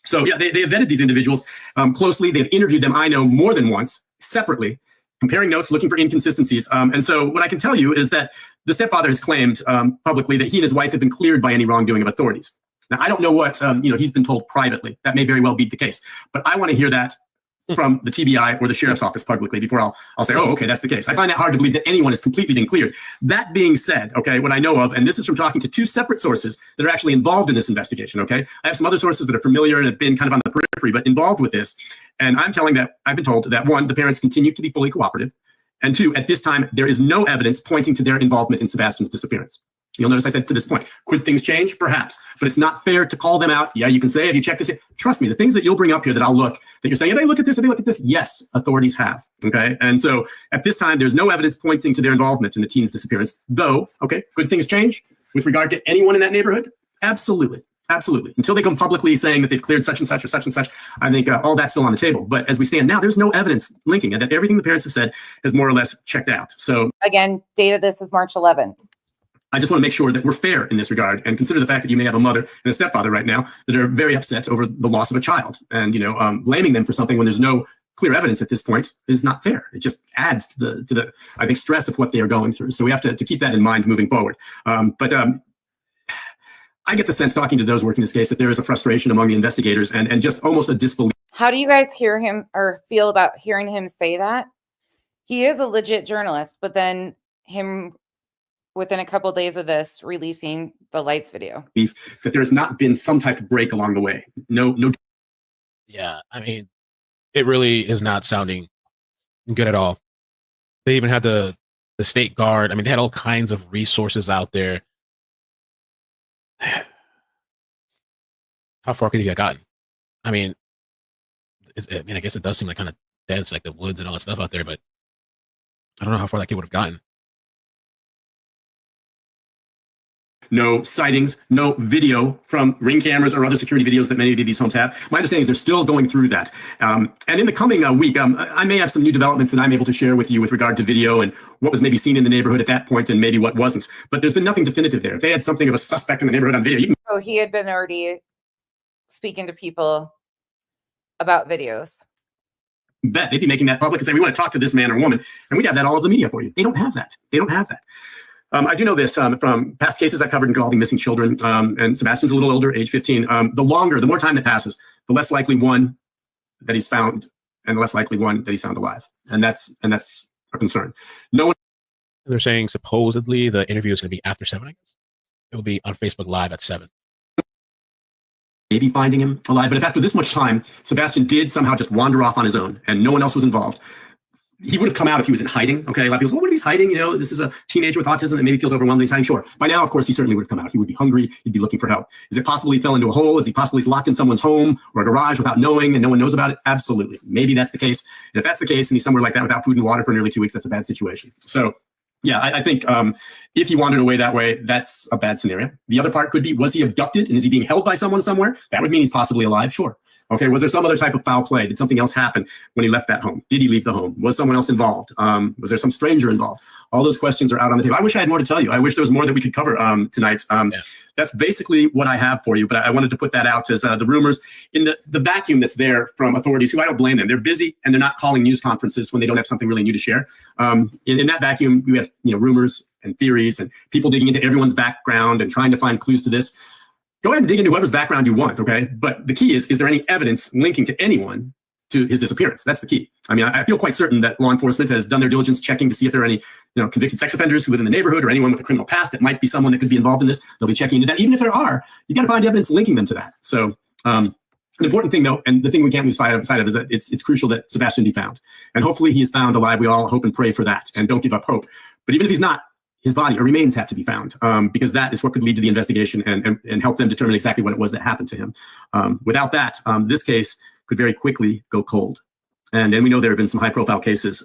So yeah, they have vetted these individuals closely. They've interviewed them, I know, more than once, separately, comparing notes, looking for inconsistencies. And so what I can tell you is that the stepfather has claimed publicly that he and his wife have been cleared by any wrongdoing of authorities. Now, I don't know what he's been told privately. That may very well be the case. But I want to hear that from the TBI or the sheriff's office publicly before I'll say, oh, okay, that's the case. I find it hard to believe that anyone has completely been cleared. That being said, okay, what I know of, and this is from talking to two separate sources that are actually involved in this investigation, okay? I have some other sources that are familiar and have been kind of on the periphery, but involved with this. And I've been told that one, the parents continue to be fully cooperative. And two, at this time, there is no evidence pointing to their involvement in Sebastian's disappearance. You'll notice I said to this point, could things change? Perhaps, but it's not fair to call them out. Yeah, you can say, have you checked this? Trust me, the things that you'll bring up here that I'll look, that you're saying, have they looked at this? Have they looked at this? Yes, authorities have, okay? And so at this time, there's no evidence pointing to their involvement in the teen's disappearance, though, okay, could things change with regard to anyone in that neighborhood? Absolutely, absolutely. Until they come publicly saying that they've cleared such and such or such and such, I think all that's still on the table. But as we stand now, there's no evidence linking it, that everything the parents have said is more or less checked out. So again, date of this is March 11th. I just want to make sure that we're fair in this regard and consider the fact that you may have a mother and a stepfather right now that are very upset over the loss of a child, and blaming them for something when there's no clear evidence at this point is not fair. It just adds to the I think stress of what they are going through. So we have to keep that in mind moving forward. But I get the sense talking to those working this case that there is a frustration among the investigators and just almost a disbelief. How do you guys hear him or feel about hearing him say that? He is a legit journalist, but then him within a couple of days of this releasing the lights video, that there has not been some type of break along the way. No. Yeah, I mean, it really is not sounding good at all. They even had the state guard. I mean, they had all kinds of resources out there. How far could he have gotten? I mean, I guess it does seem like kind of dense, like the woods and all that stuff out there, but I don't know how far that kid would have gotten. No sightings, no video from Ring cameras or other security videos that many of these homes have. My understanding is they're still going through that. And in the coming week, I may have some new developments that I'm able to share with you with regard to video and what was maybe seen in the neighborhood at that point and maybe what wasn't. But there's been nothing definitive there. If they had something of a suspect in the neighborhood on video, So he had been already speaking to people about videos. Bet they'd be making that public and say, we want to talk to this man or woman, and we'd have that all over the media for you. They don't have that. They don't have that. I do know this from past cases I've covered involving missing children, and Sebastian's a little older, age 15. The more time that passes, the less likely one that he's found, and the less likely one that he's found alive, and that's a concern. No one. They're saying supposedly the interview is going to be after 7. I guess it will be on Facebook Live at 7. Maybe finding him alive, but if after this much time Sebastian did somehow just wander off on his own and no one else was involved, he would have come out if he was in hiding. Okay, a lot of people say, well, what if he's hiding? This is a teenager with autism that maybe feels overwhelmed. He's hiding. Sure. By now, of course, he certainly would have come out. He would be hungry. He'd be looking for help. Is it possible he fell into a hole? Is he possibly locked in someone's home or a garage without knowing and no one knows about it? Absolutely. Maybe that's the case. And if that's the case and he's somewhere like that without food and water for nearly 2 weeks, that's a bad situation. So yeah, I think if he wandered away that way, that's a bad scenario. The other part could be, was he abducted and is he being held by someone somewhere? That would mean he's possibly alive. Sure. Okay, was there some other type of foul play? Did something else happen when he left that home? Did he leave the home? Was someone else involved? Was there some stranger involved? All those questions are out on the table. I wish I had more to tell you. I wish there was more that we could cover tonight. That's basically what I have for you, but I wanted to put that out as the rumors in the vacuum that's there from authorities who I don't blame them. They're busy and they're not calling news conferences when they don't have something really new to share. In that vacuum, we have rumors and theories and people digging into everyone's background and trying to find clues to this. Go ahead and dig into whoever's background you want, okay? But the key is there any evidence linking to anyone to his disappearance? That's the key. I mean, I feel quite certain that law enforcement has done their diligence checking to see if there are any convicted sex offenders who live in the neighborhood or anyone with a criminal past that might be someone that could be involved in this. They'll be checking into that. Even if there are, you got to find evidence linking them to that. So an important thing, though, and the thing we can't lose sight of is that it's crucial that Sebastian be found. And hopefully he is found alive. We all hope and pray for that and don't give up hope. But even if he's not, his body or remains have to be found because that is what could lead to the investigation and help them determine exactly what it was that happened to him. Without that, this case could very quickly go cold. And we know there have been some high-profile cases.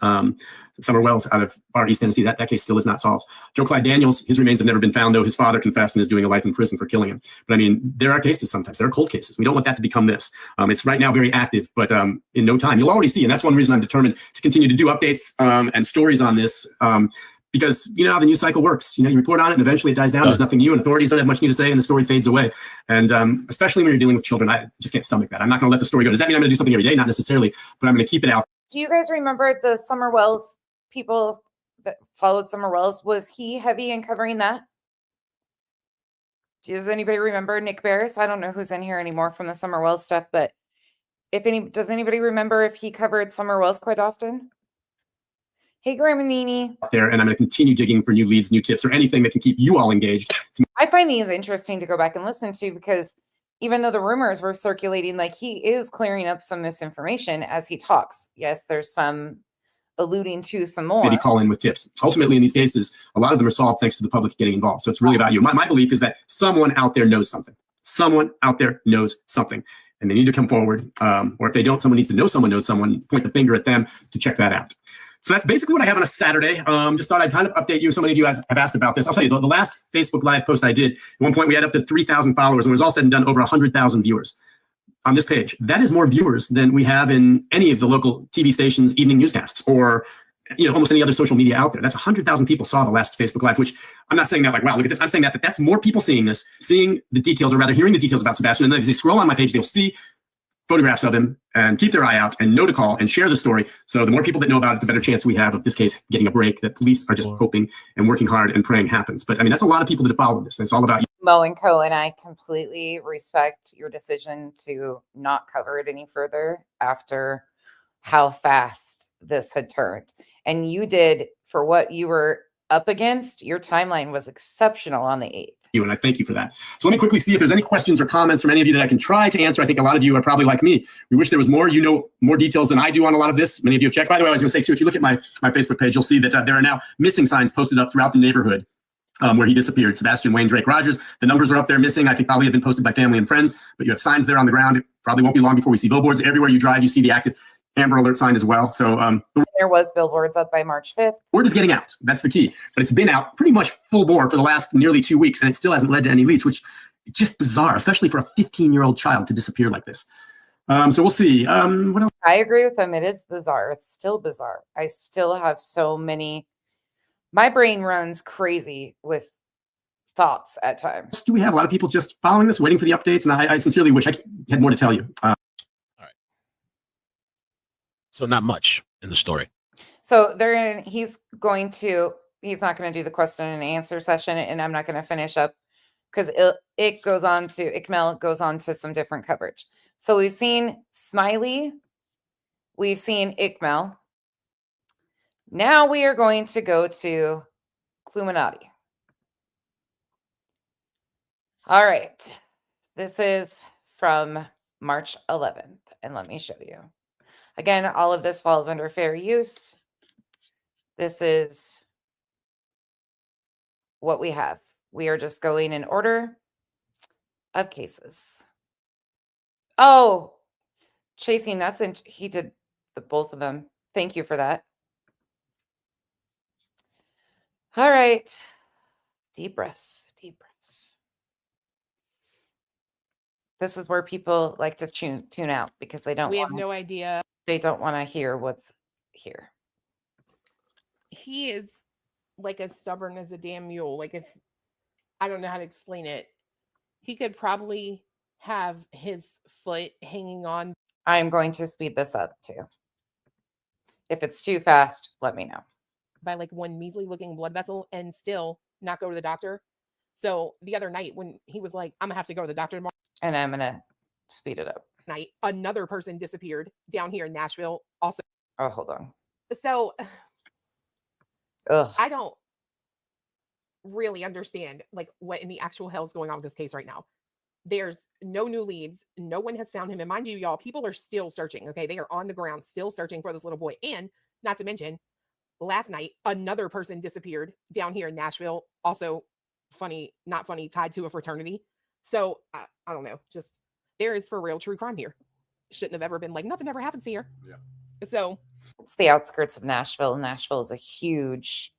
Summer Wells out of our East Tennessee, that case still is not solved. Joe Clyde Daniels, his remains have never been found, though his father confessed and is doing a life in prison for killing him. But I mean, there are cases sometimes. There are cold cases. We don't want that to become this. It's right now very active, but in no time, you'll already see. And that's one reason I'm determined to continue to do updates and stories on this. because you know how the news cycle works. You know, you report on it and eventually it dies down. There's nothing new and authorities don't have much new to say and the story fades away. And especially when you're dealing with children, I just can't stomach that. I'm not going to let the story go. Does that mean I'm going to do something every day? Not necessarily, but I'm going to keep it out. Do you guys remember the Summer Wells people that followed Summer Wells? Was he heavy in covering that? Does anybody remember Nick Barris? I don't know who's in here anymore from the Summer Wells stuff, but does anybody remember if he covered Summer Wells quite often? Hey, Grandma Nini. There, and I'm going to continue digging for new leads, new tips, or anything that can keep you all engaged. I find these interesting to go back and listen to because even though the rumors were circulating, like he is clearing up some misinformation as he talks. Yes, there's some alluding to some more. Maybe call in with tips. Ultimately, in these cases, a lot of them are solved thanks to the public getting involved. So it's really about you. My belief is that someone out there knows something. Someone out there knows something. And they need to come forward. Or if they don't, someone needs to know someone knows someone, point the finger at them to check that out. So that's basically what I have on a Saturday. Just thought I'd kind of update you. So many of you guys have asked about this. I'll tell you, the last Facebook Live post I did, at one point we had up to 3,000 followers, and it was all said and done over 100,000 viewers on this page. That is more viewers than we have in any of the local TV stations' evening newscasts or almost any other social media out there. That's 100,000 people saw the last Facebook Live, which I'm not saying that like, wow, look at this. I'm saying that that's more people seeing this, seeing the details, or rather hearing the details about Sebastian. And then if they scroll on my page, they'll see photographs of him and keep their eye out and know to call and share the story. So the more people that know about it, the better chance we have of this case getting a break that police are just hoping and working hard and praying happens. But I mean, that's a lot of people that have followed this. And it's all about you. Mo and Co. and I completely respect your decision to not cover it any further after how fast this had turned. And you did, for what you were up against, your timeline was exceptional on the 8th. And I thank you for that. So let me quickly see if there's any questions or comments from any of you that I can try to answer. I think a lot of you are probably like me. We wish there was more. You know more details than I do on a lot of this. Many of you have checked. By the way, I was going to say too, if you look at my Facebook page, you'll see that there are now missing signs posted up throughout the neighborhood where he disappeared. Sebastian Wayne Drake Rogers. The numbers are up there missing. I think probably have been posted by family and friends, but you have signs there on the ground. It probably won't be long before we see billboards. Everywhere you drive, you see the active Amber Alert sign as well. So there was billboards up by March 5th. Word is getting out. That's the key. But it's been out pretty much full bore for the last nearly 2 weeks, and it still hasn't led to any leads, which is just bizarre, especially for a 15-year-old child to disappear like this. So we'll see. What else? I agree with them. It is bizarre. It's still bizarre. I still have so many. My brain runs crazy with thoughts at times. Do we have a lot of people just following this, waiting for the updates? And I sincerely wish I had more to tell you. So not much in the story. So he's not going to do the question and answer session, and I'm not going to finish up because McMail goes on to some different coverage. So we've seen Smiley, we've seen McMail. Now we are going to go to Cluminati. All right. This is from March 11th, and let me show you. Again, all of this falls under fair use. This is what we have. We are just going in order of cases. Oh, chasing, he did both of them. Thank you for that. All right. Deep breaths, deep breaths. This is where people like to tune out because they don't. We have no idea. They don't want to hear what's here. He is like as stubborn as a damn mule. Like I don't know how to explain it. He could probably have his foot hanging on. I'm going to speed this up too. If it's too fast, let me know. By like one measly looking blood vessel and still not go to the doctor. So the other night when he was like, I'm gonna have to go to the doctor tomorrow. And I'm gonna speed it up. Night, another person disappeared down here in Nashville also. Oh, hold on. So ugh. I don't really understand like what in the actual hell is going on with this case right now. There's no new leads. No one has found him. And mind you, y'all, people are still searching. Okay. They are on the ground still searching for this little boy. And not to mention, last night, another person disappeared down here in Nashville. Also funny, not funny, tied to a fraternity. So I don't know. Just there is for real true crime here. Shouldn't have ever been like nothing ever happens here. Yeah. So it's the outskirts of Nashville. Nashville is a huge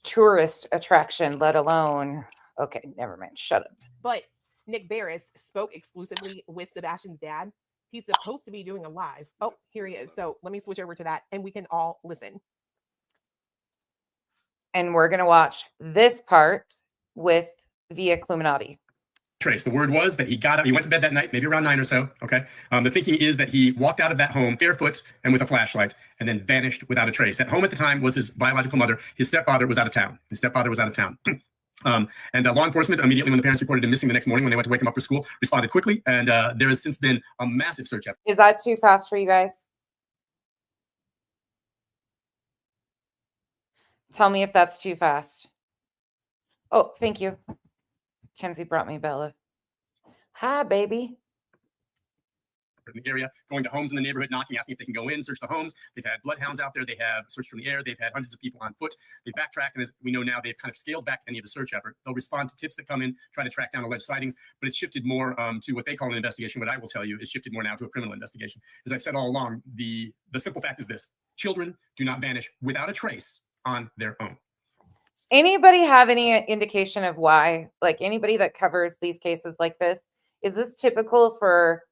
tourist attraction, let alone. Okay, never mind. Shut up. But Nick Barris spoke exclusively with Sebastian's dad. He's supposed to be doing a live. Oh, here he is. So let me switch over to that and we can all listen. And we're going to watch this part with Via Cluminati. Trace. The word was that he got up, he went to bed that night, maybe around 9 or so. Okay. The thinking is that he walked out of that home barefoot and with a flashlight and then vanished without a trace. At home at the time was his biological mother. His stepfather was out of town. And law enforcement, immediately when the parents reported him missing the next morning when they went to wake him up for school, responded quickly. And there has since been a massive search effort. Is that too fast for you guys? Tell me if that's too fast. Oh, thank you. Kenzie brought me Bella. Hi, baby. In the area, going to homes in the neighborhood, knocking, asking if they can go in, search the homes. They've had bloodhounds out there. They have searched from the air. They've had hundreds of people on foot. They've backtracked, and as we know now, they've kind of scaled back any of the search effort. They'll respond to tips that come in, try to track down alleged sightings, but it's shifted more to what they call an investigation. What I will tell you is shifted more now to a criminal investigation. As I've said all along, the simple fact is this: children do not vanish without a trace on their own. Anybody have any indication of why? Like anybody that covers these cases like this, is this typical for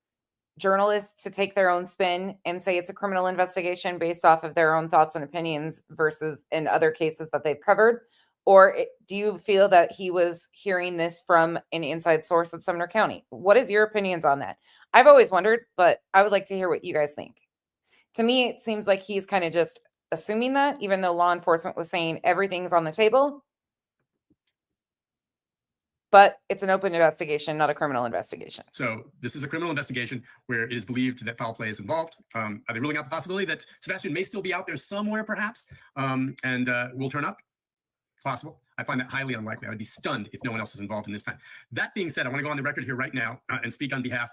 journalists to take their own spin and say it's a criminal investigation based off of their own thoughts and opinions versus in other cases that they've covered? Or do you feel that he was hearing this from an inside source at Sumner County? What is your opinions on that? I've always wondered, but I would like to hear what you guys think. To me, it seems like he's kind of just assuming that, even though law enforcement was saying everything's on the table. But it's an open investigation, not a criminal investigation. So this is a criminal investigation where it is believed that foul play is involved. Are they ruling out the possibility that Sebastian may still be out there somewhere, perhaps, and will turn up? It's possible. I find that highly unlikely. I would be stunned if no one else is involved in this time. That being said, I want to go on the record here right now and speak on behalf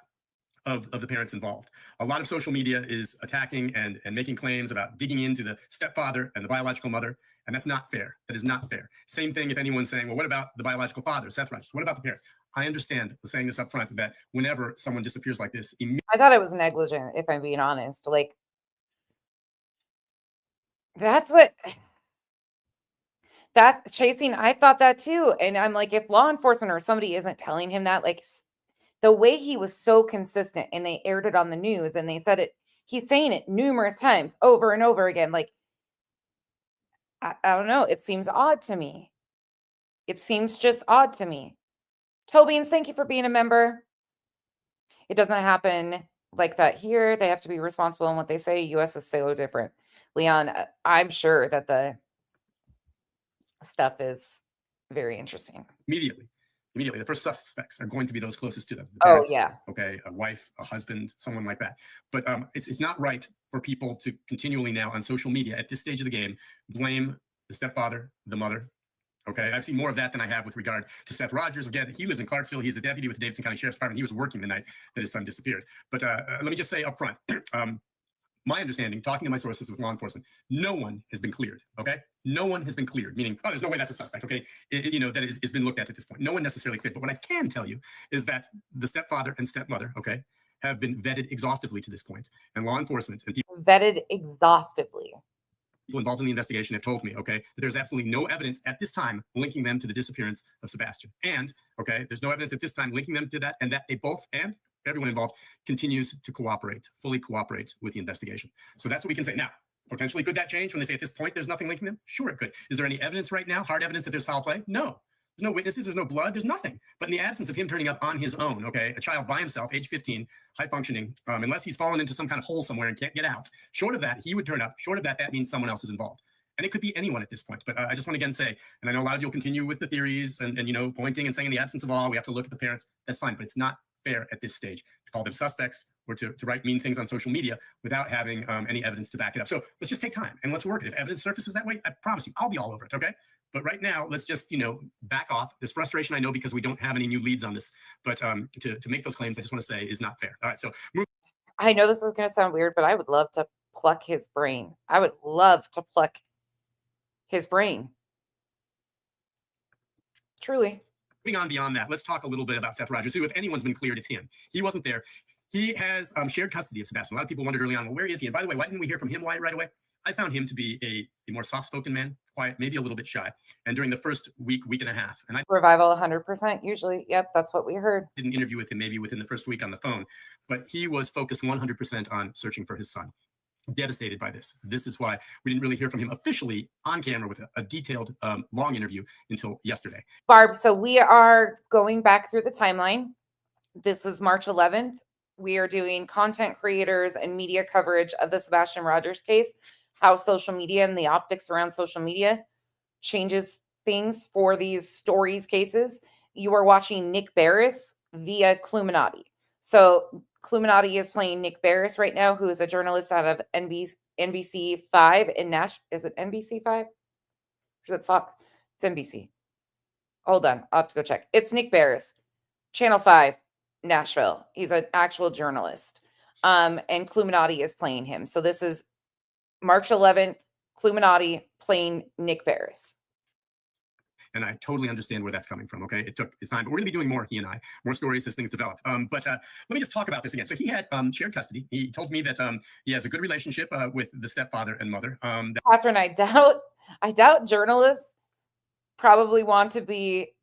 of the parents involved. A lot of social media is attacking and making claims about digging into the stepfather and the biological mother, and that's not fair. That is not fair. Same thing if anyone's saying, well, what about the biological father, Seth Rogers? What about the parents? I understand saying this up front, that whenever someone disappears like this, I thought it was negligent, if I'm being honest. Like, that's what... That chasing, I thought that too. And I'm like, if law enforcement or somebody isn't telling him that, like the way he was so consistent and they aired it on the news and they said it, he's saying it numerous times over and over again. Like, I don't know. It seems odd to me. It seems just odd to me. Tobians, thank you for being a member. It doesn't happen like that here. They have to be responsible in what they say. US is so different. Leon, I'm sure that the stuff is very interesting. Immediately, the first suspects are going to be those closest to them. The parents, yeah. Okay, a wife, a husband, someone like that. But it's not right for people to continually now on social media at this stage of the game blame the stepfather, the mother. Okay, I've seen more of that than I have with regard to Seth Rogers. Again, he lives in Clarksville. He's a deputy with the Davidson County Sheriff's Department. He was working the night that his son disappeared. But let me just say up front, my understanding, talking to my sources with law enforcement, no one has been cleared, okay? No one has been cleared, meaning, oh, there's no way that's a suspect, okay? That is been looked at this point. No one necessarily cleared. But what I can tell you is that the stepfather and stepmother, okay, have been vetted exhaustively to this point. And law enforcement and people vetted exhaustively. People involved in the investigation have told me, okay, that there's absolutely no evidence at this time linking them to the disappearance of Sebastian. And, okay, there's no evidence at this time linking them to that, and that they both, and everyone involved, continues to fully cooperate with the investigation. So that's what we can say. Now, potentially, could that change when they say at this point there's nothing linking them? Sure, it could. Is there any evidence right now, hard evidence that there's foul play? No. There's no witnesses, there's no blood, there's nothing. But in the absence of him turning up on his own, okay, a child by himself, age 15, high functioning, unless he's fallen into some kind of hole somewhere and can't get out, short of that, he would turn up. Short of that, that means someone else is involved. And it could be anyone at this point. But I just want to again say, and I know a lot of you will continue with the theories and pointing and saying in the absence of all, we have to look at the parents. That's fine, but it's not fair at this stage to call them suspects or to write mean things on social media without having any evidence to back it up. So let's just take time and let's work it. If evidence surfaces that way, I promise you, I'll be all over it, okay? But right now, let's just, back off. There's frustration, I know, because we don't have any new leads on this. But to make those claims, I just want to say is not fair. All right, so I know this is going to sound weird, but I would love to pluck his brain. I would love to pluck his brain. Truly. Moving on beyond that, let's talk a little bit about Seth Rogers, who, if anyone's been cleared, it's him. He wasn't there. He has shared custody of Sebastian. A lot of people wondered early on, well, where is he? And by the way, why didn't we hear from him right away? I found him to be a more soft-spoken man, quiet, maybe a little bit shy. And during the first week and a half, and I revival 100% usually. Yep, that's what we heard. Did an interview with him maybe within the first week on the phone, but he was focused 100% on searching for his son. devastated by this. This is why we didn't really hear from him officially on camera with a detailed, long interview until yesterday. Barb, so we are going back through the timeline. This is March 11th. We are doing content creators and media coverage of the Sebastian Rogers case, how social media and the optics around social media changes things for these stories, cases. You are watching Nick Barris via Cluminati. So Cluminati is playing Nick Barris right now, who is a journalist out of NBC 5 in Nashville. Is it NBC 5? Or is it Fox? It's NBC. Hold on. I'll have to go check. It's Nick Barris, Channel 5, Nashville. He's an actual journalist. And Cluminati is playing him. So this is March 11th, Cluminati playing Nick Barris. And I totally understand where that's coming from. Okay, it took his time, but we're going to be doing more, he and I, more stories as things develop. But let me just talk about this again. So he had shared custody. He told me that he has a good relationship with the stepfather and mother. Catherine, I doubt journalists probably want to be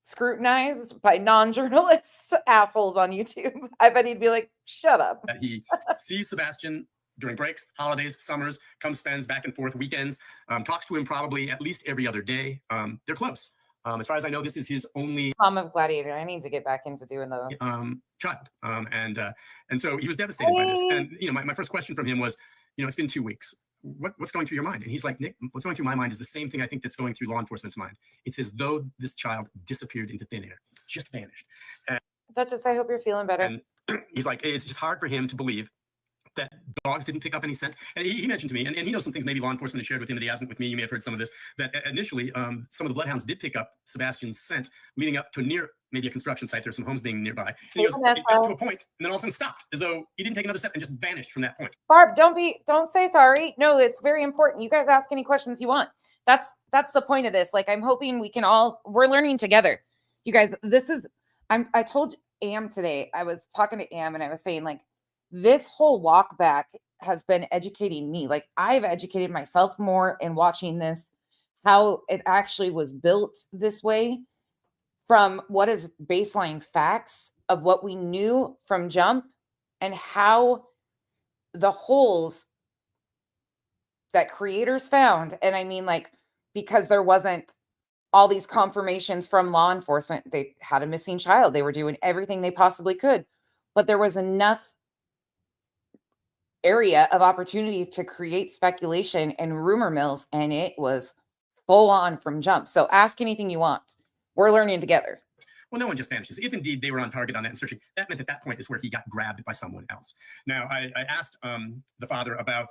scrutinized by non-journalists assholes on YouTube. I bet he'd be like, shut up. That he sees Sebastian during breaks, holidays, summers, comes, spends back and forth weekends, talks to him probably at least every other day. They're close. As far as I know, this is his only Tom of Gladiator. I need to get back into doing those. child. And so he was devastated by this. And, you know, my first question from him was, you know, it's been 2 weeks. What's going through your mind? And he's like, Nick, what's going through my mind is the same thing I think that's going through law enforcement's mind. It's as though this child disappeared into thin air, just vanished. And Duchess, I hope you're feeling better. And he's like, it's just hard for him to believe that dogs didn't pick up any scent. And he mentioned to me, and he knows some things maybe law enforcement has shared with him that he hasn't with me. You may have heard some of this, that initially some of the bloodhounds did pick up Sebastian's scent leading up to near maybe a construction site. There's some homes being nearby. And he goes, it got to a point, and then all of a sudden stopped, as though he didn't take another step and just vanished from that point. Barb, don't say sorry. No, it's very important. You guys ask any questions you want. That's the point of this. Like, I'm hoping we're learning together. You guys, I told Am today, I was talking to Am and I was saying, like, this whole walk back has been educating me. Like, I've educated myself more in watching this, how it actually was built this way from what is baseline facts of what we knew from jump, and how the holes that creators found. And I mean, like, because there wasn't all these confirmations from law enforcement, they had a missing child. They were doing everything they possibly could, but there was enough area of opportunity to create speculation and rumor mills, and it was full on from jump. So ask anything you want. We're learning together. Well, no one just vanishes. If indeed they were on target on that and searching, that meant at that point is where he got grabbed by someone else. Now, I asked the father about,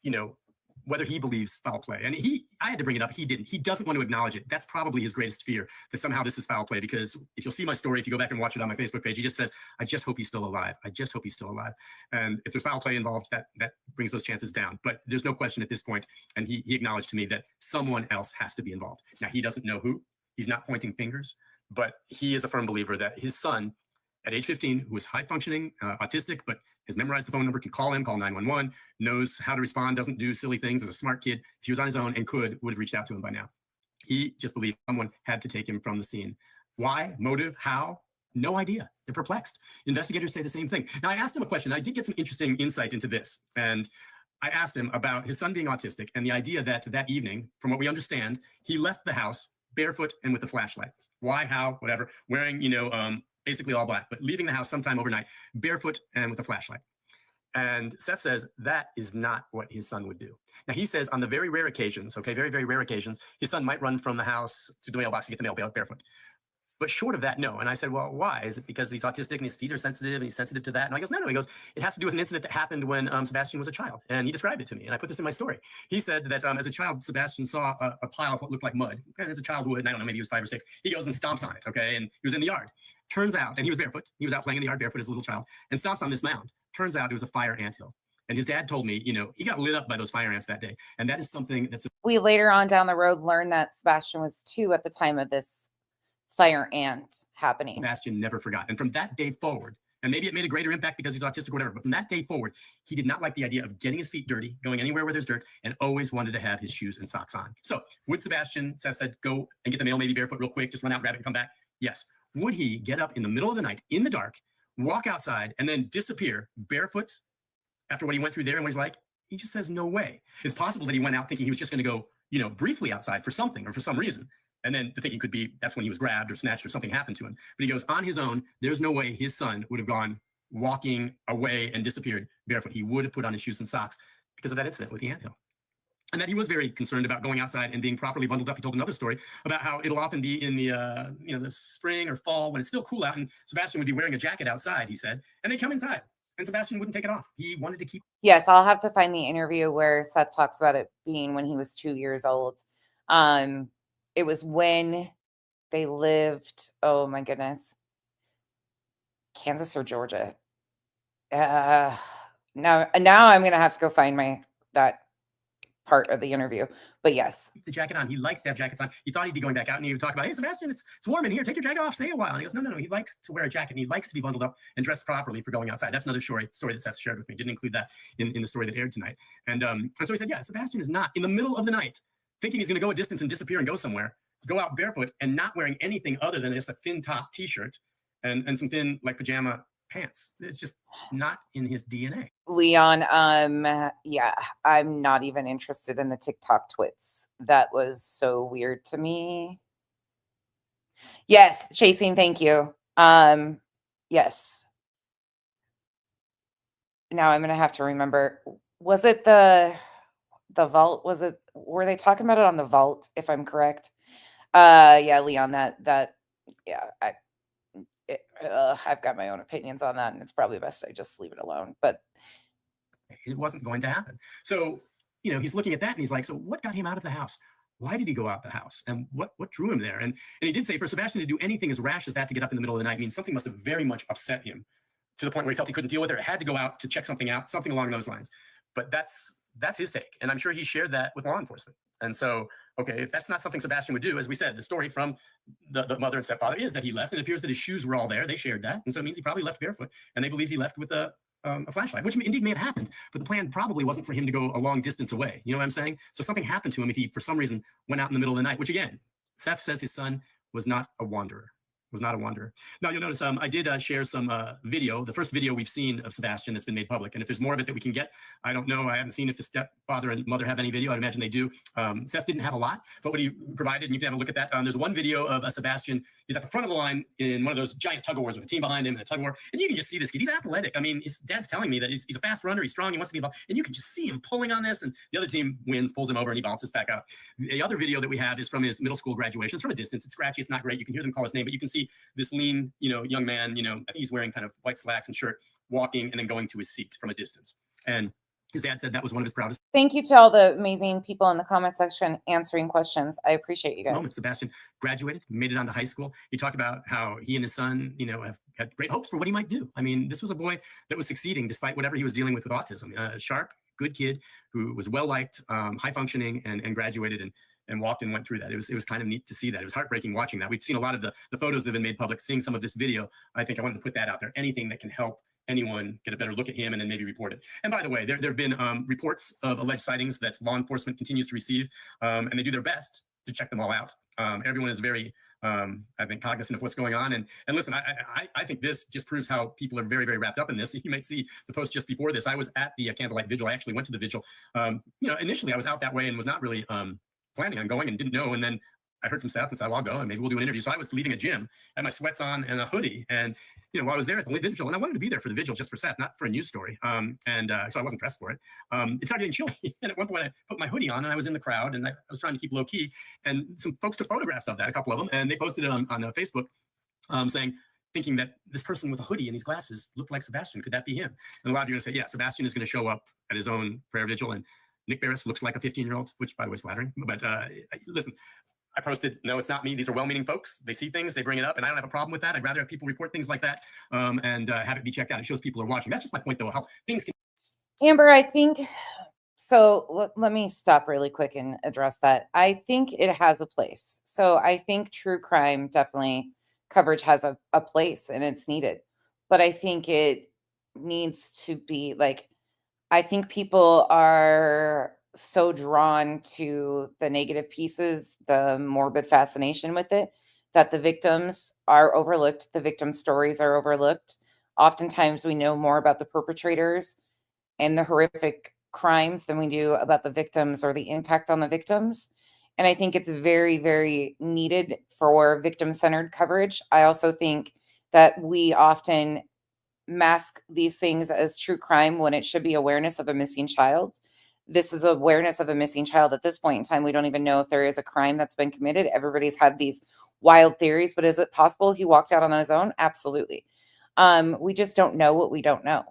you know, whether he believes foul play. And I had to bring it up. He didn't. He doesn't want to acknowledge it. That's probably his greatest fear, that somehow this is foul play, because if you'll see my story, if you go back and watch it on my Facebook page, he just says, I just hope he's still alive. I just hope he's still alive. And if there's foul play involved, that brings those chances down. But there's no question at this point, and he acknowledged to me that someone else has to be involved. Now, he doesn't know who. He's not pointing fingers, but he is a firm believer that his son, at age 15, who is high functioning, autistic, but has memorized the phone number, can call 911, knows how to respond, doesn't do silly things, is a smart kid. If he was on his own and would have reached out to him by now. He just believed someone had to take him from the scene. Why? Motive? How? No idea. They're perplexed. Investigators say the same thing. Now, I asked him a question. I did get some interesting insight into this. And I asked him about his son being autistic and the idea that evening, from what we understand, he left the house barefoot and with a flashlight. Why? How? Whatever. Wearing, basically all black, but leaving the house sometime overnight, barefoot and with a flashlight. And Seth says that is not what his son would do. Now, he says on the very rare occasions, very, very rare occasions, his son might run from the house to the mailbox to get the mail barefoot. But short of that, no. And I said, well, why? Is it because he's autistic and his feet are sensitive and he's sensitive to that? And I goes, no. He goes, it has to do with an incident that happened when Sebastian was a child. And he described it to me. And I put this in my story. He said that as a child, Sebastian saw a pile of what looked like mud. And as a child would, and I don't know, maybe he was 5 or 6, he goes and stomps on it, okay? And he was in the yard. Turns out, and he was barefoot. He was out playing in the yard barefoot as a little child and stomps on this mound. Turns out it was a fire anthill. And his dad told me, he got lit up by those fire ants that day. And that is something that's... We later on down the road learned that Sebastian was 2 at the time of this fire ant happening. Sebastian never forgot. And from that day forward, and maybe it made a greater impact because he's autistic or whatever, but from that day forward, he did not like the idea of getting his feet dirty, going anywhere where there's dirt, and always wanted to have his shoes and socks on. So would Sebastian, Seth said, go and get the mail maybe barefoot real quick, just run out, grab it, and come back? Yes. Would he get up in the middle of the night, in the dark, walk outside, and then disappear barefoot after what he went through there and what he's like, he just says, no way. It's possible that he went out thinking he was just going to go, briefly outside for something or for some reason. And then the thinking could be that's when he was grabbed or snatched or something happened to him. But he goes, on his own, there's no way his son would have gone walking away and disappeared barefoot. He would have put on his shoes and socks because of that incident with the anthill. And that he was very concerned about going outside and being properly bundled up. He told another story about how it'll often be in the spring or fall when it's still cool out, and Sebastian would be wearing a jacket outside, he said, and they come inside, and Sebastian wouldn't take it off. He wanted to keep. Yes, I'll have to find the interview where Seth talks about it being when he was 2 years old. It was when they lived, oh my goodness, Kansas or Georgia. Now I'm gonna have to go find that part of the interview. But yes, the jacket on. He likes to have jackets on. He thought he'd be going back out and he would talk about, hey, Sebastian, it's warm in here. Take your jacket off. Stay a while. And he goes, no. He likes to wear a jacket and he likes to be bundled up and dressed properly for going outside. That's another story that Seth shared with me. Didn't include that in the story that aired tonight. And so he said, yeah, Sebastian is not in the middle of the night thinking he's going to go a distance and disappear and go somewhere, go out barefoot and not wearing anything other than just a thin top t-shirt and some thin like pajama pants. It's just not in his DNA. Leon, yeah, I'm not even interested in the TikTok twits. That was so weird to me. Yes, chasing, thank you. Yes. Now I'm gonna have to remember. Was it the vault? Were they talking about it on the vault, if I'm correct? Yeah, Leon, I've got my own opinions on that, and it's probably best I just leave it alone. But it wasn't going to happen. So, he's looking at that and he's like, so what got him out of the house? Why did he go out the house? And what drew him there? And he did say for Sebastian to do anything as rash as that to get up in the middle of the night means something must have very much upset him to the point where he felt he couldn't deal with it. Or had to go out to check something out, something along those lines. But that's his take. And I'm sure he shared that with law enforcement. And so, okay, if that's not something Sebastian would do, as we said, the story from the mother and stepfather is that he left. And it appears that his shoes were all there. They shared that. And so it means he probably left barefoot. And they believe he left with a flashlight, which indeed may have happened. But the plan probably wasn't for him to go a long distance away. You know what I'm saying? So something happened to him if he, for some reason, went out in the middle of the night, which again, Seth says his son was not a wanderer. Now you'll notice I did share some video, the first video we've seen of Sebastian that's been made public. And if there's more of it that we can get, I don't know. I haven't seen if the stepfather and mother have any video. I'd imagine they do. Seth didn't have a lot, but what he provided, and you can have a look at that. There's one video of Sebastian. He's at the front of the line in one of those giant tug of wars with a team behind him in a tug of war. And you can just see this kid. He's athletic. I mean, his dad's telling me that he's a fast runner. He's strong. He wants to be involved. And you can just see him pulling on this. And the other team wins, pulls him over, and he bounces back out. The other video that we have is from his middle school graduation. It's from a distance. It's scratchy. It's not great. You can hear them call his name, but you can see this lean, young man, I think he's wearing kind of white slacks and shirt, walking and then going to his seat from a distance. And his dad said that was one of his proudest. Thank you to all the amazing people in the comment section answering questions. I appreciate you guys. Moment. Sebastian graduated, made it onto high school. He talked about how he and his son, have had great hopes for what he might do. I mean, this was a boy that was succeeding despite whatever he was dealing with autism. Sharp, good kid who was well liked, high functioning, and graduated and walked and went through that. It was kind of neat to see that. It was heartbreaking watching that. We've seen a lot of the photos that have been made public, seeing some of this video. I think I wanted to put that out there. Anything that can help anyone get a better look at him and then maybe report it. And by the way, there have been reports of alleged sightings that law enforcement continues to receive, and they do their best to check them all out. Everyone is very, I think, cognizant of what's going on. And listen, I think this just proves how people are very, very wrapped up in this. You might see the post just before this. I was at the candlelight vigil. I actually went to the vigil. Initially I was out that way and was not really planning on going and didn't know. And then I heard from Seth and said, well, I'll go and maybe we'll do an interview. So I was leaving a gym, had my sweats on and a hoodie. And, while I was there at the vigil, and I wanted to be there for the vigil just for Seth, not for a news story. So I wasn't dressed for it. It started getting chilly. And at one point I put my hoodie on and I was in the crowd and I was trying to keep low key. And some folks took photographs of that, a couple of them, and they posted it on Facebook thinking that this person with a hoodie and these glasses looked like Sebastian. Could that be him? And a lot of you are going to say, yeah, Sebastian is going to show up at his own prayer vigil. And Nick Barris looks like a 15-year-old, which by the way is flattering. But listen, I posted, no, it's not me. These are well-meaning folks. They see things, they bring it up, and I don't have a problem with that. I'd rather have people report things like that and have it be checked out. It shows people are watching. That's just my point, though, how things can. Amber, I think, so let me stop really quick and address that. I think it has a place. So I think true crime definitely coverage has a place and it's needed. But I think it needs to be I think people are so drawn to the negative pieces, the morbid fascination with it, that the victims are overlooked. The victim stories are overlooked. Oftentimes we know more about the perpetrators and the horrific crimes than we do about the victims or the impact on the victims. And I think it's very, very needed for victim-centered coverage. I also think that we often mask these things as true crime when it should be awareness of a missing child. This is awareness of a missing child. At this point in time, we don't even know if there is a crime that's been committed. Everybody's had these wild theories, but is it possible he walked out on his own? Absolutely. We just don't know what we don't know.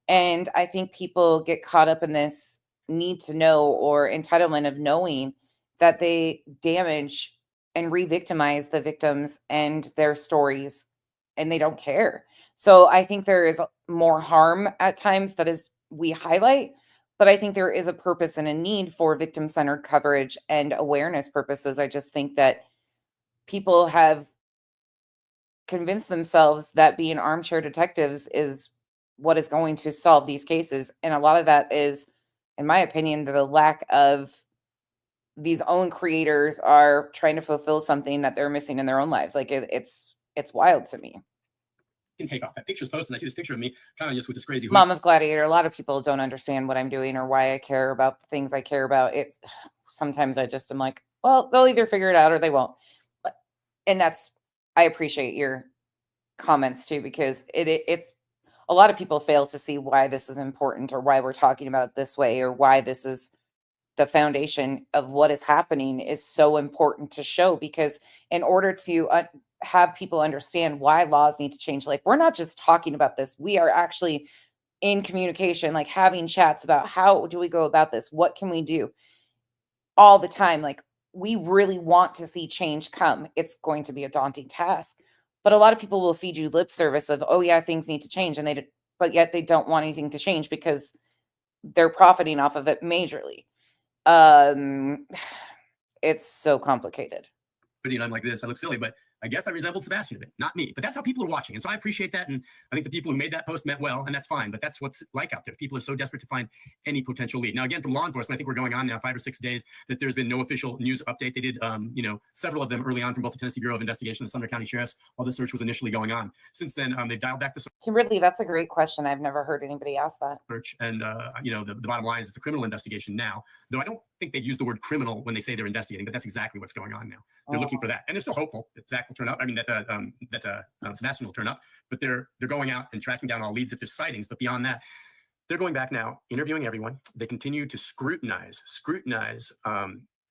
And I think people get caught up in this need to know or entitlement of knowing that they damage and re-victimize the victims and their stories, and they don't care. So I think there is more harm at times that is we highlight, but I think there is a purpose and a need for victim-centered coverage and awareness purposes. I just think that people have convinced themselves that being armchair detectives is what is going to solve these cases. And a lot of that is, in my opinion, the lack of these own creators are trying to fulfill something that they're missing in their own lives. Like it's wild to me. Can take off that picture's posted, and I see this picture of me kind of just with this crazy Mom of Gladiator. A lot of people don't understand what I'm doing or why I care about the things I care about. It's sometimes I just am like, well, they'll either figure it out or they won't. And that's, I appreciate your comments too, because it's a lot of people fail to see why this is important or why we're talking about it this way or why this is the foundation of what is happening is so important to show, because in order to have people understand why laws need to change, like we're not just talking about this, we are actually in communication, like having chats about how do we go about this, what can we do all the time. Like we really want to see change come. It's going to be a daunting task, but a lot of people will feed you lip service of, oh yeah, things need to change, and but yet they don't want anything to change because they're profiting off of it majorly. It's so complicated. And I'm like this, I look silly, but I guess I resembled Sebastian a bit, not me, but that's how people are watching. And so I appreciate that. And I think the people who made that post meant well, and that's fine, but that's what's like out there. People are so desperate to find any potential lead. Now, again, from law enforcement, I think we're going on now 5 or 6 days that there's been no official news update. They did, several of them early on from both the Tennessee Bureau of Investigation and the Sumner County Sheriff's while the search was initially going on. Since then, they've dialed back the Kimberly, that's a great question. I've never heard anybody ask that. search. And, the bottom line is it's a criminal investigation now, though I don't think they've used the word criminal when they say they're investigating, but that's exactly what's going on now. They're looking for that. And they're still hopeful that Zach will turn up. I mean, that Sebastian will turn up, but they're going out and tracking down all leads if there's sightings. But beyond that, they're going back now, interviewing everyone. They continue to scrutinize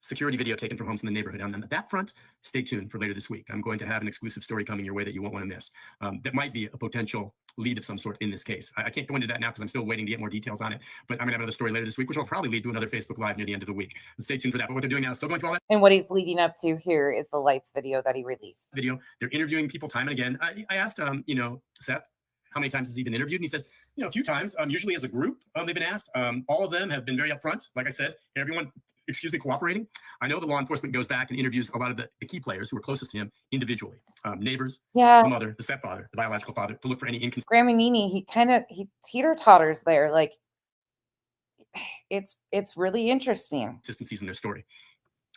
security video taken from homes in the neighborhood. And on that front, stay tuned for later this week. I'm going to have an exclusive story coming your way that you won't want to miss. That might be a potential lead of some sort in this case. I can't go into that now because I'm still waiting to get more details on it, but I'm going to have another story later this week, which will probably lead to another Facebook Live near the end of the week. But stay tuned for that. But what they're doing now is still going through all that. And what he's leading up to here is the lights video that he released. They're interviewing people time and again. I asked, Seth, how many times has he been interviewed? And he says, a few times, usually as a group, they've been asked. All of them have been very upfront. Like I said, everyone, cooperating. I know the law enforcement goes back and interviews a lot of the key players who are closest to him individually, neighbors, the mother, the stepfather, the biological father, to look for any inconsistency. Grammy Nini, he teeter-totters there. Like it's really interesting. Consistencies in their story.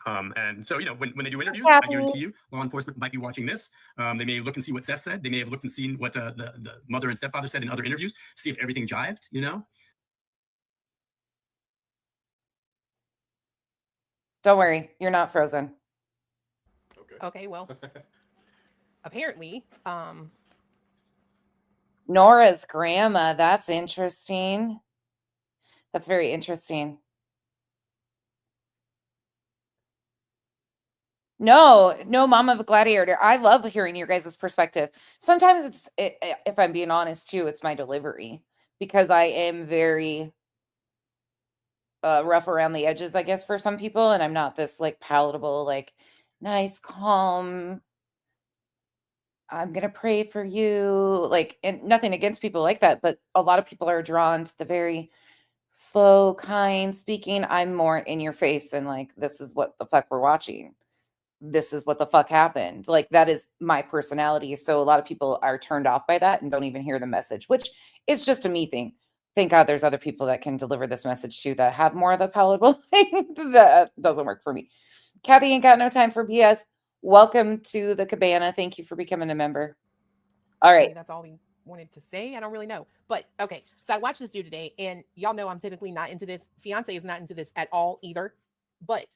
And so, when they do interviews, I guarantee you, law enforcement might be watching this. They may look and see what Seth said. They may have looked and seen what the mother and stepfather said in other interviews, see if everything jived, Don't worry, you're not frozen. Okay, well, apparently, Nora's grandma, that's interesting. That's very interesting. No, Mom of a Gladiator. I love hearing your guys' perspective. Sometimes if I'm being honest too, it's my delivery, because I am very rough around the edges, I guess, for some people, and I'm not this like palatable, like nice, calm, I'm gonna pray for you, like, and nothing against people like that, but a lot of people are drawn to the very slow, kind speaking. I'm more in your face and like, this is what the fuck we're watching. This is what the fuck happened. Like, that is my personality. So a lot of people are turned off by that and don't even hear the message, which is just a me thing. Thank God there's other people that can deliver this message too that have more of the palatable thing. That doesn't work for me. Kathy ain't got no time for BS. Welcome to the cabana. Thank you for becoming a member. All right. that's all we wanted to say. I don't really know. But okay, so I watched this dude today, and y'all know I'm typically not into this. Fiance is not into this at all either. But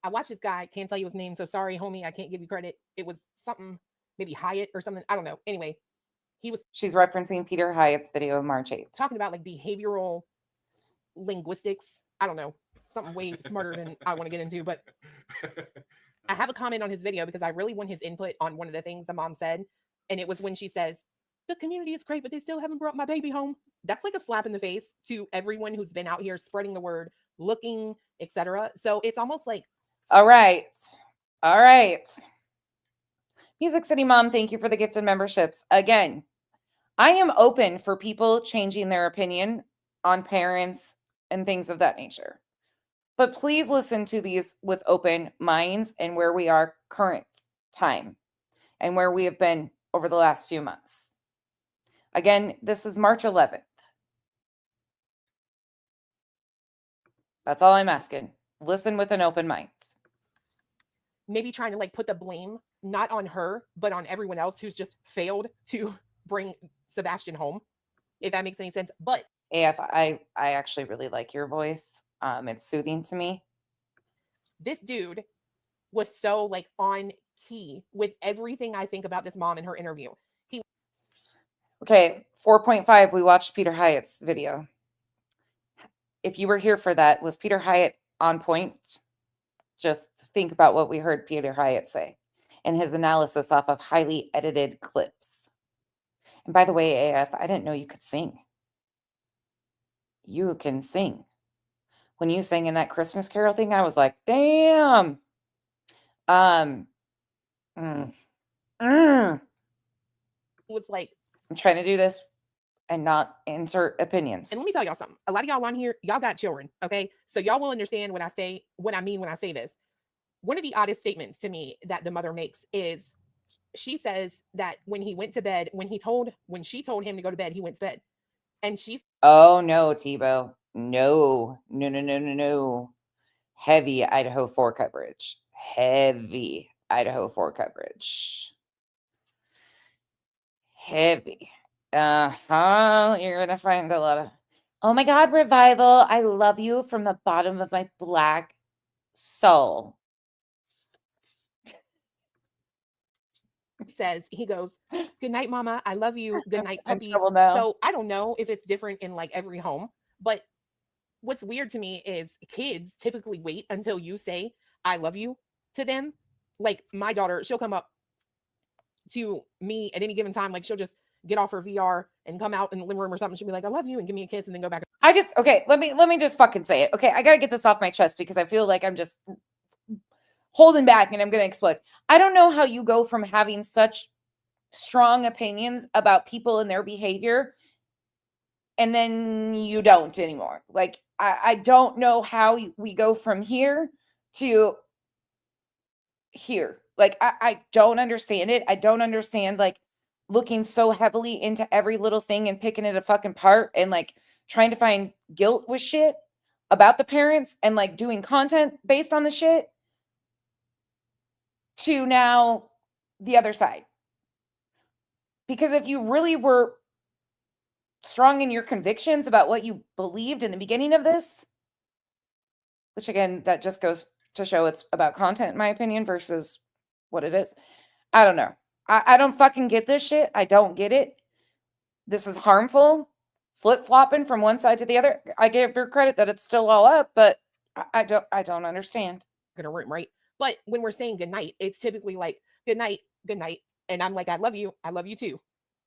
I watched this guy, can't tell you his name, so sorry, homie, I can't give you credit. It was something, maybe Hyatt or something. I don't know. Anyway, she's referencing Peter Hyatt's video of March 8th. Talking about like behavioral linguistics. I don't know. Something way smarter than I want to get into, but I have a comment on his video because I really want his input on one of the things the mom said. And it was when she says, the community is great, but they still haven't brought my baby home. That's like a slap in the face to everyone who's been out here spreading the word, looking, etc. So it's almost like, all right. Music City Mom, thank you for the gifted memberships. Again, I am open for people changing their opinion on parents and things of that nature. But please listen to these with open minds and where we are current time and where we have been over the last few months. Again, this is March 11th. That's all I'm asking. Listen with an open mind. Maybe trying to like put the blame not on her, but on everyone else who's just failed to bring Sebastian home, if that makes any sense. But AF, I actually really like your voice. It's soothing to me. This dude was so like on key with everything I think about this mom in her interview. Okay, 4.5, we watched Peter Hyatt's video. If you were here for that, was Peter Hyatt on point? Just think about what we heard Peter Hyatt say and his analysis off of highly edited clips. And by the way, AF, I didn't know you could sing. You can sing. When you sang in that Christmas Carol thing, I was like, damn. It was like, I'm trying to do this and not insert opinions. And let me tell y'all something. A lot of y'all on here, y'all got children, okay? So y'all will understand when I say what I mean when I say this. One of the oddest statements to me that the mother makes is she says that when he went to bed, when she told him to go to bed, he went to bed. And she's Oh no, Tebow. No. Heavy Idaho 4 coverage. Heavy Idaho 4 coverage. Heavy. You're gonna find a lot of, oh my God, Revival. I love you from the bottom of my black soul. Says, he goes, good night, mama. I love you. Good night, puppies. Now. So I don't know if it's different in like every home, but what's weird to me is kids typically wait until you say, I love you to them. Like my daughter, she'll come up to me at any given time. Like she'll just get off her VR and come out in the living room or something. She'll be like, I love you, and give me a kiss and then go back. Okay, let me just fucking say it. Okay, I gotta get this off my chest because I feel like I'm just holding back and I'm gonna explode. I don't know how you go from having such strong opinions about people and their behavior and then you don't anymore. Like, I don't know how we go from here to here. Like, I don't understand it. I don't understand, like, looking so heavily into every little thing and picking it a fucking part and, like, trying to find guilt with shit about the parents and, like, doing content based on the shit to now the other side. Because if you really were strong in your convictions about what you believed in the beginning of this, which again, that just goes to show it's about content, in my opinion, versus what it is. I don't know. I don't fucking get this shit. I don't get it. This is harmful. Flip-flopping from one side to the other. I give her credit that it's still all up, but I don't understand. Gonna room, right? But when we're saying goodnight, it's typically like good night. And I'm like, I love you too.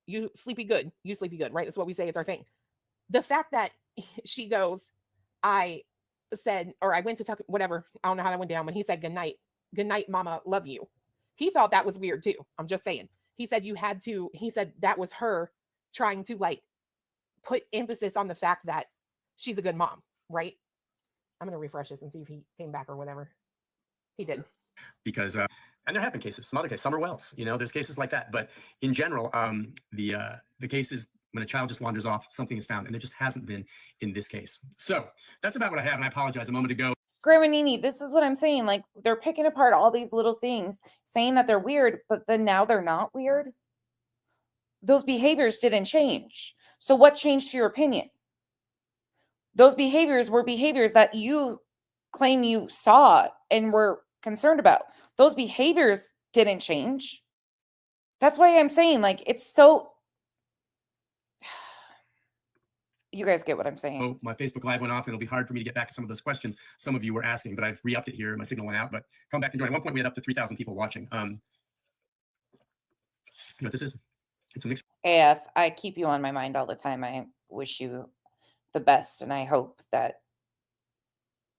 You sleepy good, right? That's what we say, it's our thing. The fact that she goes, I said, or I went to talk, whatever, I don't know how that went down, when he said good night mama, love you. He thought that was weird too. I'm just saying. He said he said that was her trying to like put emphasis on the fact that she's a good mom, right? I'm gonna refresh this and see if he came back or whatever. He did. Because and there have been cases, some other cases, Summer Wells, there's cases like that. But in general, the case is when a child just wanders off, something is found, and there just hasn't been in this case. So that's about what I have, and I apologize a moment ago. Gramanini, this is what I'm saying. Like, they're picking apart all these little things, saying that they're weird, but then now they're not weird. those behaviors didn't change. So what changed your opinion? Those behaviors were behaviors that you claim you saw and were concerned about. Those behaviors didn't change. That's why I'm saying, like, it's so... You guys get what I'm saying. Oh, my Facebook Live went off. It'll be hard for me to get back to some of those questions some of you were asking, but I've re-upped it here. My signal went out, but come back and join. At one point, we had up to 3,000 people watching. You know what this is? It's a mix. AF, I keep you on my mind all the time. I wish you the best, and I hope that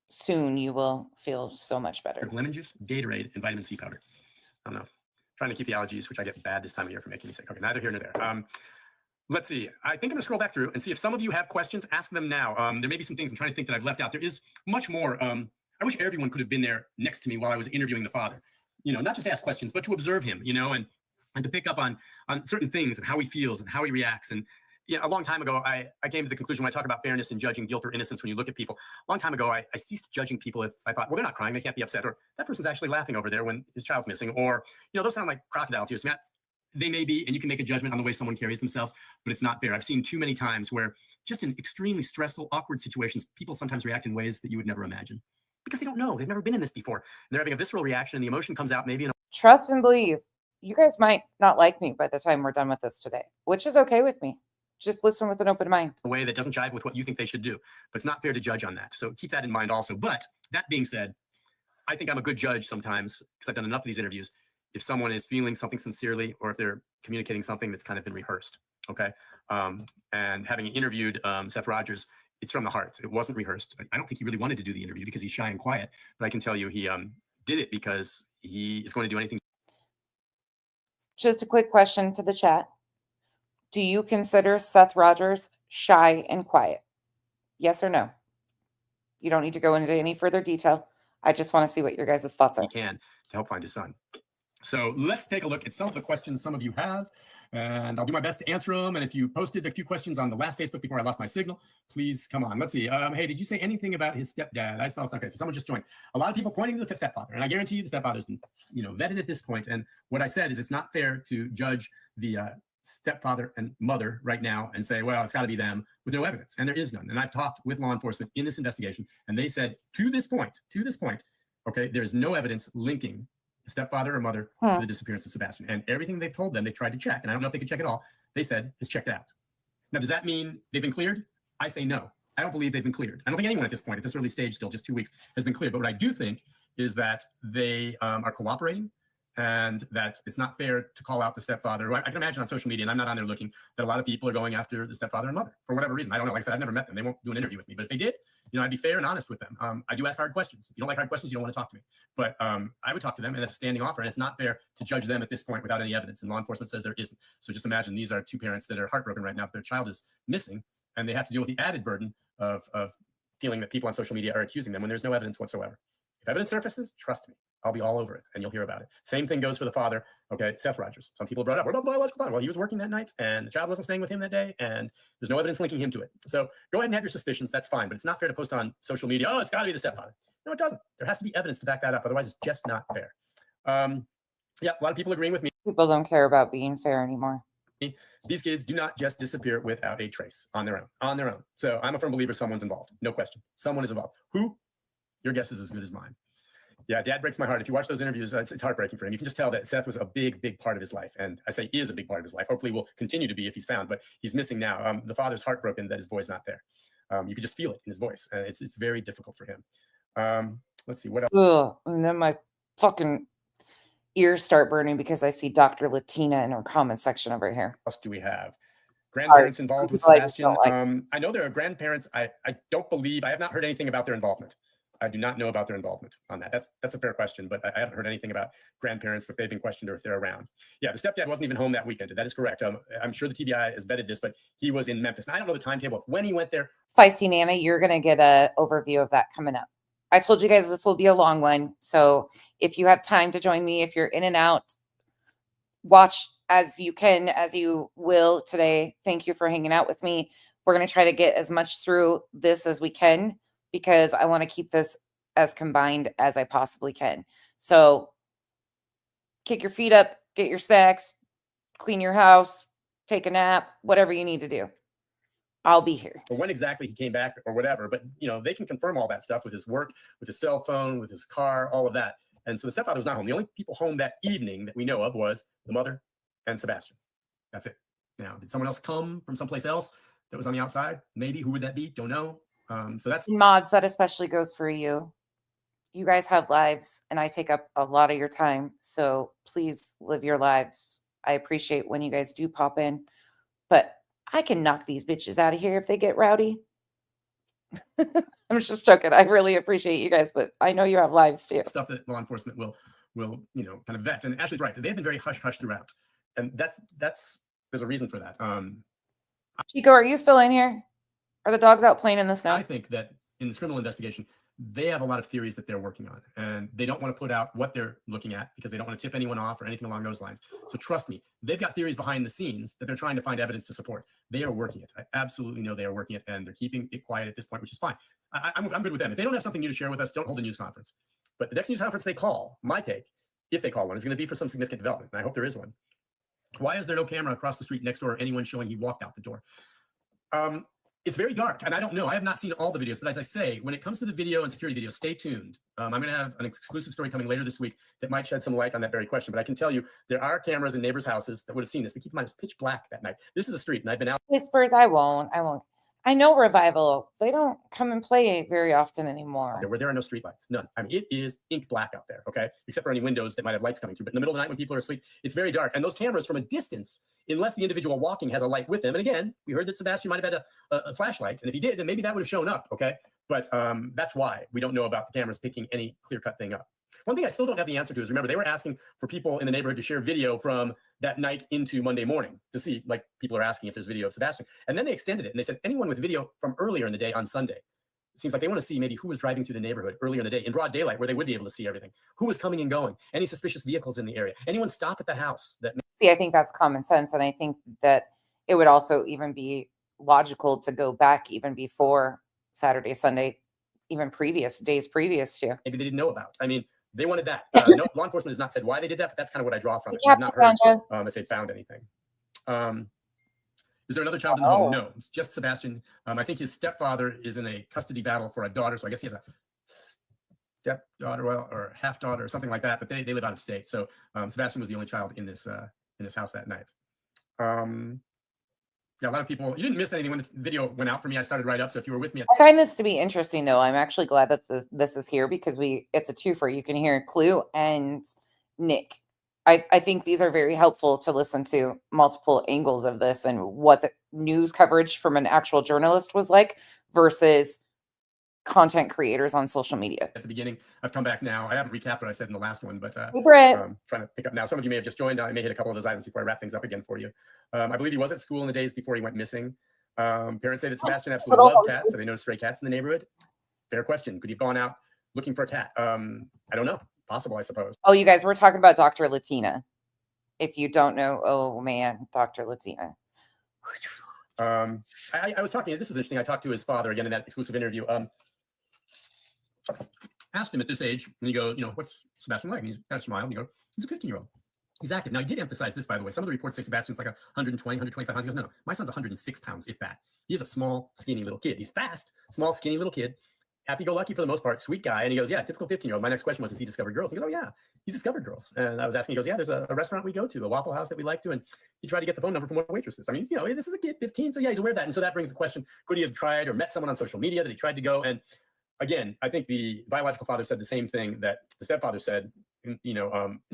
soon you will feel so much better. Lemon juice, Gatorade, and vitamin C powder. I don't know. Trying to keep the allergies, which I get bad this time of year for making me sick. Okay, neither here nor there. Let's see. I think I'm gonna scroll back through and see if some of you have questions. Ask them now. There may be some things I'm trying to think that I've left out. There is much more. I wish everyone could have been there next to me while I was interviewing the father. You know, not just to ask questions, but to observe him. You know, and to pick up on certain things and how he feels and how he reacts. And yeah, a long time ago, I came to the conclusion when I talk about fairness and judging guilt or innocence when you look at people. A long time ago, I ceased judging people if I thought, well, they're not crying, they can't be upset, or that person's actually laughing over there when his child's missing, or, you know, those sound like crocodile tears to me. They may be, and you can make a judgment on the way someone carries themselves, but it's not fair. I've seen too many times where just in extremely stressful, awkward situations, people sometimes react in ways that you would never imagine because they don't know. They've never been in this before. And they're having a visceral reaction, and the emotion comes out maybe in a... Trust and believe. You guys might not like me by the time we're done with this today, which is okay with me. Just listen with an open mind. A way that doesn't jive with what you think they should do. But it's not fair to judge on that. So keep that in mind also. But that being said, I think I'm a good judge sometimes because I've done enough of these interviews. If someone is feeling something sincerely, or if they're communicating something that's kind of been rehearsed, okay? And having interviewed Seth Rogers, it's from the heart. It wasn't rehearsed. I don't think he really wanted to do the interview because he's shy and quiet, but I can tell you he did it because he is going to do anything. Just a quick question to the chat. Do you consider Seth Rogers shy and quiet? Yes or no? You don't need to go into any further detail. I just want to see what your guys' thoughts are. He can to help find his son. So let's take a look at some of the questions some of you have, and I'll do my best to answer them. And if you posted a few questions on the last Facebook before I lost my signal, please come on. Let's see. Hey, did you say anything about his stepdad? I saw it's okay. So someone just joined. A lot of people pointing to the stepfather, and I guarantee you the stepfather's been, you know, vetted at this point. And what I said is it's not fair to judge the stepfather and mother right now and say, well, it's got to be them with no evidence, and there is none. And I've talked with law enforcement in this investigation, and they said to this point, okay, there's no evidence linking the stepfather or mother to the disappearance of Sebastian. And everything they've told them, they tried to check, and I don't know if they could check it all, they said is checked out. Now, does that mean they've been cleared? I say no. I don't believe they've been cleared. I don't think anyone at this point, at this early stage, still just 2 weeks, has been cleared. But what I do think is that they are cooperating, and that it's not fair to call out the stepfather. I can imagine on social media, and I'm not on there looking, that a lot of people are going after the stepfather and mother for whatever reason. I don't know. Like I said, I've never met them. They won't do an interview with me. But if they did, you know, I'd be fair and honest with them. I do ask hard questions. If you don't like hard questions, you don't want to talk to me. But I would talk to them, and that's a standing offer. And it's not fair to judge them at this point without any evidence. And law enforcement says there isn't. So just imagine these are two parents that are heartbroken right now. Their child is missing, and they have to deal with the added burden of feeling that people on social media are accusing them when there's no evidence whatsoever. If evidence surfaces, trust me, I'll be all over it, and you'll hear about it. Same thing goes for the father. Okay, Seth Rogers. Some people brought up, what about the biological father? Well, he was working that night, and the child wasn't staying with him that day, and there's no evidence linking him to it. So go ahead and have your suspicions. That's fine, but it's not fair to post on social media, oh, it's got to be the stepfather. No, it doesn't. There has to be evidence to back that up. Otherwise, it's just not fair. Yeah, a lot of people agreeing with me. People don't care about being fair anymore. These kids do not just disappear without a trace on their own. So I'm a firm believer someone's involved. No question. Someone is involved. Who? Your guess is as good as mine. Yeah, Dad breaks my heart. If you watch those interviews, it's heartbreaking for him. You can just tell that Seth was a big part of his life. And I say is a big part of his life. Hopefully will continue to be if he's found, but he's missing now. The father's heartbroken that his boy's not there. You can just feel it in his voice. It's very difficult for him. Let's see, what else? Ugh, and then my fucking ears start burning because I see Dr. Latina in her comment section over here. What else do we have? Grandparents involved with Sebastian. I know there are grandparents. I don't believe, I have not heard anything about their involvement. I do not know about their involvement on that. That's a fair question, but I haven't heard anything about grandparents, if they've been questioned or if they're around. Yeah, the stepdad wasn't even home that weekend. That is correct. I'm sure the TBI has vetted this, but he was in Memphis. Now, I don't know the timetable of when he went there. Feisty Nana, you're going to get an overview of that coming up. I told you guys this will be a long one. So if you have time to join me, if you're in and out, watch as you can, as you will today. Thank you for hanging out with me. We're going to try to get as much through this as we can, because I want to keep this as combined as I possibly can. So kick your feet up, get your snacks, clean your house, take a nap, whatever you need to do. I'll be here. Or when exactly he came back or whatever, but they can confirm all that stuff with his work, with his cell phone, with his car, all of that. And so the stepfather was not home. The only people home that evening that we know of was the mother and Sebastian. That's it. Now, did someone else come from someplace else that was on the outside? Maybe. Who would that be? Don't know. So that's mods. That especially goes for you. You guys have lives, and I take up a lot of your time. So please live your lives. I appreciate when you guys do pop in, but I can knock these bitches out of here if they get rowdy. I'm just joking. I really appreciate you guys, but I know you have lives too. Stuff that law enforcement will kind of vet. And Ashley's right. They've been very hush throughout, and that's there's a reason for that. Chico, are you still in here? Are the dogs out playing in the snow? I think that in this criminal investigation, they have a lot of theories that they're working on, and they don't want to put out what they're looking at because they don't want to tip anyone off or anything along those lines. So trust me, they've got theories behind the scenes that they're trying to find evidence to support. They are working it. I absolutely know they are working it, and they're keeping it quiet at this point, which is fine. I'm good with them. If they don't have something new to share with us, don't hold a news conference. But the next news conference they call, my take, if they call one, is going to be for some significant development, and I hope there is one. Why is there no camera across the street next door, anyone showing he walked out the door? It's very dark, and I don't know. I have not seen all the videos, but as I say, when it comes to the video and security video, stay tuned. I'm going to have an exclusive story coming later this week that might shed some light on that very question. But I can tell you, there are cameras in neighbors' houses that would have seen this. But keep in mind, it's pitch black that night. This is a street, and I've been out. Whispers, I won't. I know Revival. They don't come and play very often anymore. There are no street lights, none. I mean, it is ink black out there, okay? Except for any windows that might have lights coming through. But in the middle of the night when people are asleep, it's very dark. And those cameras from a distance, unless the individual walking has a light with them. And again, we heard that Sebastian might have had a flashlight. And if he did, then maybe that would have shown up, okay? But that's why we don't know about the cameras picking any clear-cut thing up. One thing I still don't have the answer to is, remember, they were asking for people in the neighborhood to share video from that night into Monday morning to see, like, people are asking if there's video of Sebastian. And then they extended it, and they said anyone with video from earlier in the day on Sunday. It seems like they want to see maybe who was driving through the neighborhood earlier in the day in broad daylight where they would be able to see everything. Who was coming and going? Any suspicious vehicles in the area? Anyone stop at the house? See, I think that's common sense. And I think that it would also even be logical to go back even before Saturday, Sunday, even days previous to. Maybe they didn't know about. I mean, they wanted that. No, law enforcement has not said why they did that, but that's kind of what I draw from it. I've not heard if they found anything. Is there another child in the home? No, it's just Sebastian. I think his stepfather is in a custody battle for a daughter, so I guess he has a stepdaughter or half daughter or something like that. But they live out of state, so Sebastian was the only child in this house that night. Yeah, a lot of people. You didn't miss anything when the video went out for me. I started right up, so if you were with me, I find this to be interesting, though. I'm actually glad that this is here because it's a twofer. You can hear Clue and Nick. I think these are very helpful to listen to multiple angles of this and what the news coverage from an actual journalist was like versus content creators on social media. At the beginning, I've come back now. I haven't recapped what I said in the last one, but hey, Brett. Trying to pick up now. Some of you may have just joined. I may hit a couple of those items before I wrap things up again for you. I believe he was at school in the days before he went missing. Parents say that Sebastian absolutely loved cats, so they noticed stray cats in the neighborhood. Fair question. Could he have gone out looking for a cat? I don't know. Possible, I suppose. Oh, you guys, we're talking about Dr. Latina. If you don't know, oh man, Dr. Latina. I was talking, this was interesting. I talked to his father again in that exclusive interview. Asked him at this age, and you go, what's Sebastian like? And he's got a smile, and you go, he's a 15-year-old. He's active. Now, he did emphasize this, by the way. Some of the reports say Sebastian's like 120, 125 pounds. He goes, no, my son's 106 pounds, if that. He is a small, skinny little kid. He's fast, small, skinny little kid. Happy-go-lucky for the most part, sweet guy. And he goes, yeah, typical 15-year-old. My next question was, has he discovered girls? He goes, oh, yeah, he's discovered girls. And I was asking, he goes, yeah, there's a restaurant we go to, a Waffle House that we like to. And he tried to get the phone number from one of the waitresses. I mean, this is a kid, 15. So, yeah, he's aware of that. And so that brings the question, could he have tried or met someone on social media that he tried to go? And again, I think the biological father said the same thing that the stepfather said, in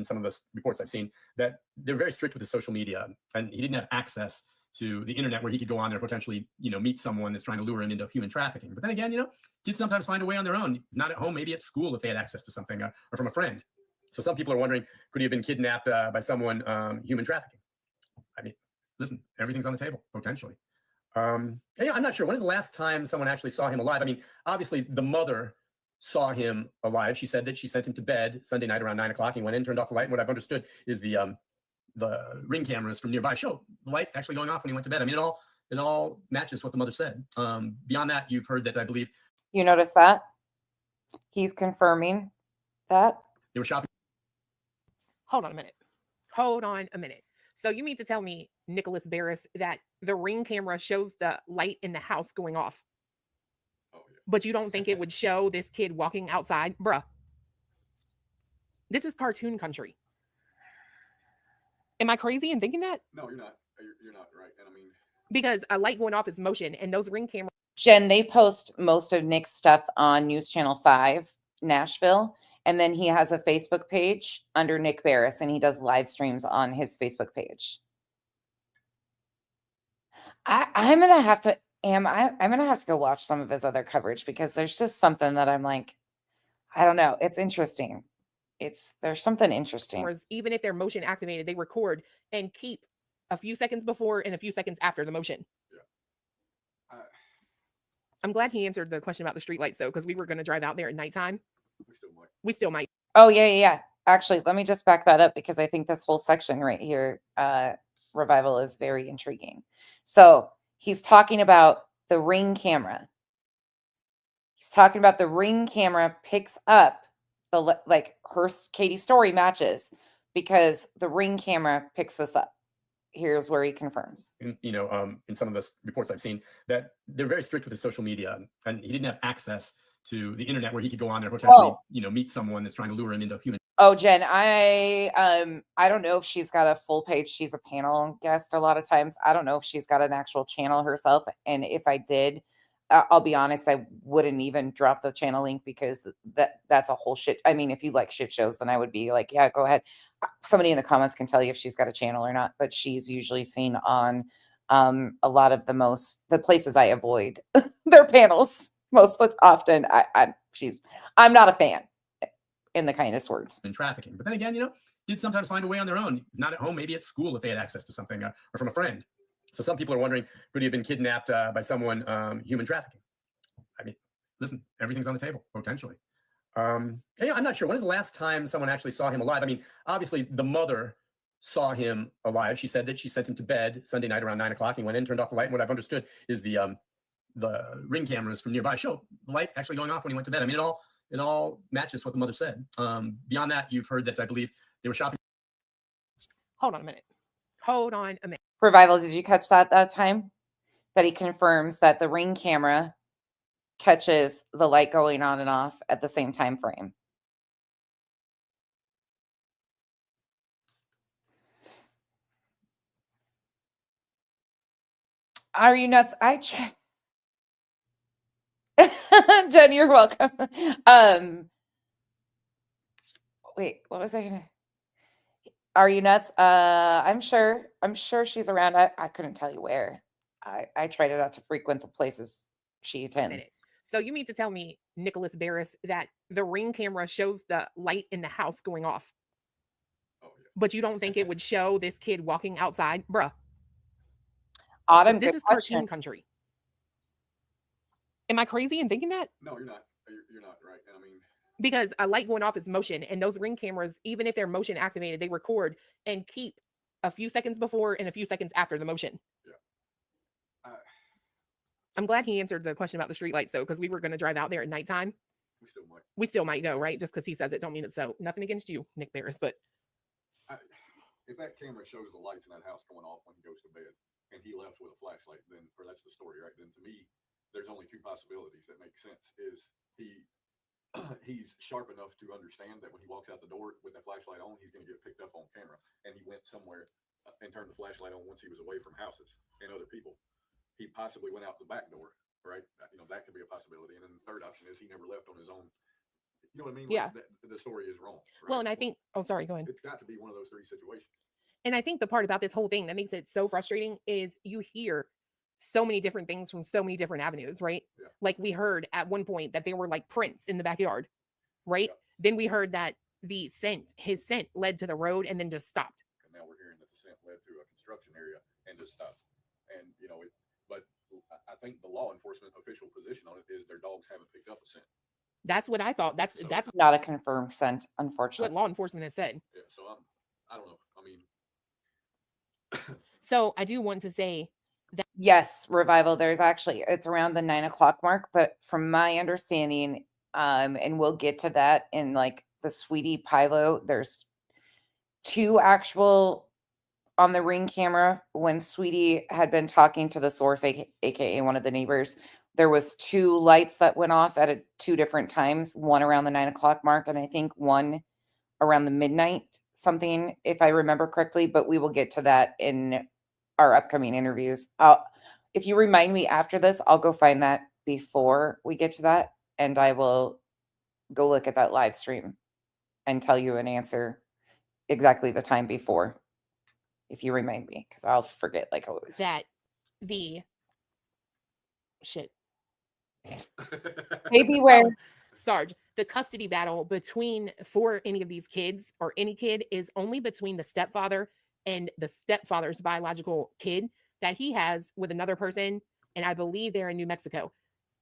some of the reports I've seen, that they're very strict with his social media. And he didn't have access to the internet where he could go on there, potentially, meet someone that's trying to lure him into human trafficking. But then again, kids sometimes find a way on their own, not at home, maybe at school if they had access to something or from a friend. So some people are wondering, could he have been kidnapped by someone, human trafficking? I mean, listen, everything's on the table, potentially. I'm not sure. When is the last time someone actually saw him alive? I mean, obviously the mother saw him alive. She said that she sent him to bed Sunday night around 9 o'clock. He went in, turned off the light. And what I've understood is the ring cameras from nearby show the light actually going off when he went to bed. I mean, it all matches what the mother said. Beyond that, you've heard that, I believe. You notice that? He's confirming that. They were shopping. Hold on a minute. So you mean to tell me, Nicholas Barris, that the Ring camera shows the light in the house going off, but you don't think it would show this kid walking outside? Bruh. This is cartoon country. Am I crazy in thinking that? No, you're not. You're not right. And I mean, Because a light going off is motion, and those Ring cameras. Jen, they post most of Nick's stuff on News Channel 5, Nashville. And then he has a Facebook page under Nick Barris, and he does live streams on his Facebook page. I'm gonna have to I'm gonna have to go watch some of his other coverage, because there's just something that I'm like, I don't know. It's interesting. There's something interesting. Even if they're motion activated, they record and keep a few seconds before and a few seconds after the motion. yeah. I'm glad he answered the question about the streetlights, though, because we were going to drive out there at nighttime. We still might. Oh, yeah. Actually, let me just back that up, because I think this whole section right here, Revival, is very intriguing. So he's talking about the Ring camera. He's talking about the Ring camera picks up the, like, Katie's story matches, because the Ring camera picks this up. Here's where he confirms. In some of the reports I've seen, that they're very strict with his social media, and he didn't have access to the internet where he could go on there potentially, meet someone that's trying to lure him into human. Oh, Jen, I don't know if she's got a full page. She's a panel guest a lot of times. I don't know if she's got an actual channel herself. And if I did, I'll be honest, I wouldn't even drop the channel link, because that's a whole shit. I mean, if you like shit shows, then I would be like, yeah, go ahead. Somebody in the comments can tell you if she's got a channel or not, but she's usually seen on a lot of the places I avoid their panels most often. I'm not a fan, in the kindest words. In trafficking. But then again, did sometimes find a way on their own, not at home, maybe at school if they had access to something, or from a friend. So some people are wondering, could he have been kidnapped by someone, human trafficking? I mean, listen, everything's on the table, potentially. I'm not sure. When is the last time someone actually saw him alive? I mean, obviously the mother saw him alive. She said that she sent him to bed Sunday night around 9 o'clock. He went in, turned off the light. And what I've understood is the Ring cameras from nearby show the light actually going off when he went to bed. I mean, it all matches what the mother said. Beyond that, you've heard that I believe they were shopping. Hold on a minute. Revival, did you catch that time? That he confirms that the Ring camera catches the light going on and off at the same time frame. Are you nuts? Jen, you're welcome. Wait, what was I gonna? Are you nuts? I'm sure she's around. I couldn't tell you where. I tried not to frequent the places she attends. So you mean to tell me, Nicholas Barris, that the Ring camera shows the light in the house going off, but you don't think it would show this kid walking outside? Bruh. Autumn, this is cartoon country. Am I crazy in thinking that? No, you're not. You're not right. And I mean, because a light going off is motion, and those Ring cameras, even if they're motion activated, they record and keep a few seconds before and a few seconds after the motion. Yeah. I'm glad he answered the question about the streetlights, though, because we were going to drive out there at nighttime. We still might go, right? Just because he says it, don't mean it's so. Nothing against you, Nick Barris, but if that camera shows the lights in that house going off when he goes to bed, and he left with a flashlight, then, or that's the story, right? Then to me, there's only two possibilities that make sense. Is he's sharp enough to understand that when he walks out the door with that flashlight on, he's going to get picked up on camera, and he went somewhere and turned the flashlight on once he was away from houses and other people. He possibly went out the back door, right? That could be a possibility. And then the third option is he never left on his own. You know what I mean? Yeah. The story is wrong. Right? Well, and I think, oh, sorry, go ahead. It's got to be one of those three situations. And I think the part about this whole thing that makes it so frustrating is you hear so many different things from so many different avenues, right? Yeah. Like we heard at one point that there were like prints in the backyard, right? Yeah. Then we heard that his scent led to the road and then just stopped. And now we're hearing that the scent led to a construction area and just stopped. And, but I think the law enforcement official position on it is their dogs haven't picked up a scent. That's what I thought. That's not a confirmed scent, unfortunately. What law enforcement has said. Yeah, so I don't know. I mean, so I do want to say that yes, Revival, it's around the 9 o'clock mark, but from my understanding, and we'll get to that in like the Sweetie Pilo, there's two actual on the Ring camera, when Sweetie had been talking to the source, aka one of the neighbors, there was 2 lights that went off at 2 different times, one around the 9 o'clock mark, and I think one around the midnight something, if I remember correctly, but we will get to that in our upcoming interviews. If you remind me after this, I'll go find that before we get to that, and I will go look at that live stream and tell you an answer exactly the time before, if you remind me, because I'll forget like always. That the shit. Hey, beware. Sarge, the custody battle for any of these kids or any kid is only between the stepfather and the stepfather's biological kid that he has with another person. And I believe they're in New Mexico.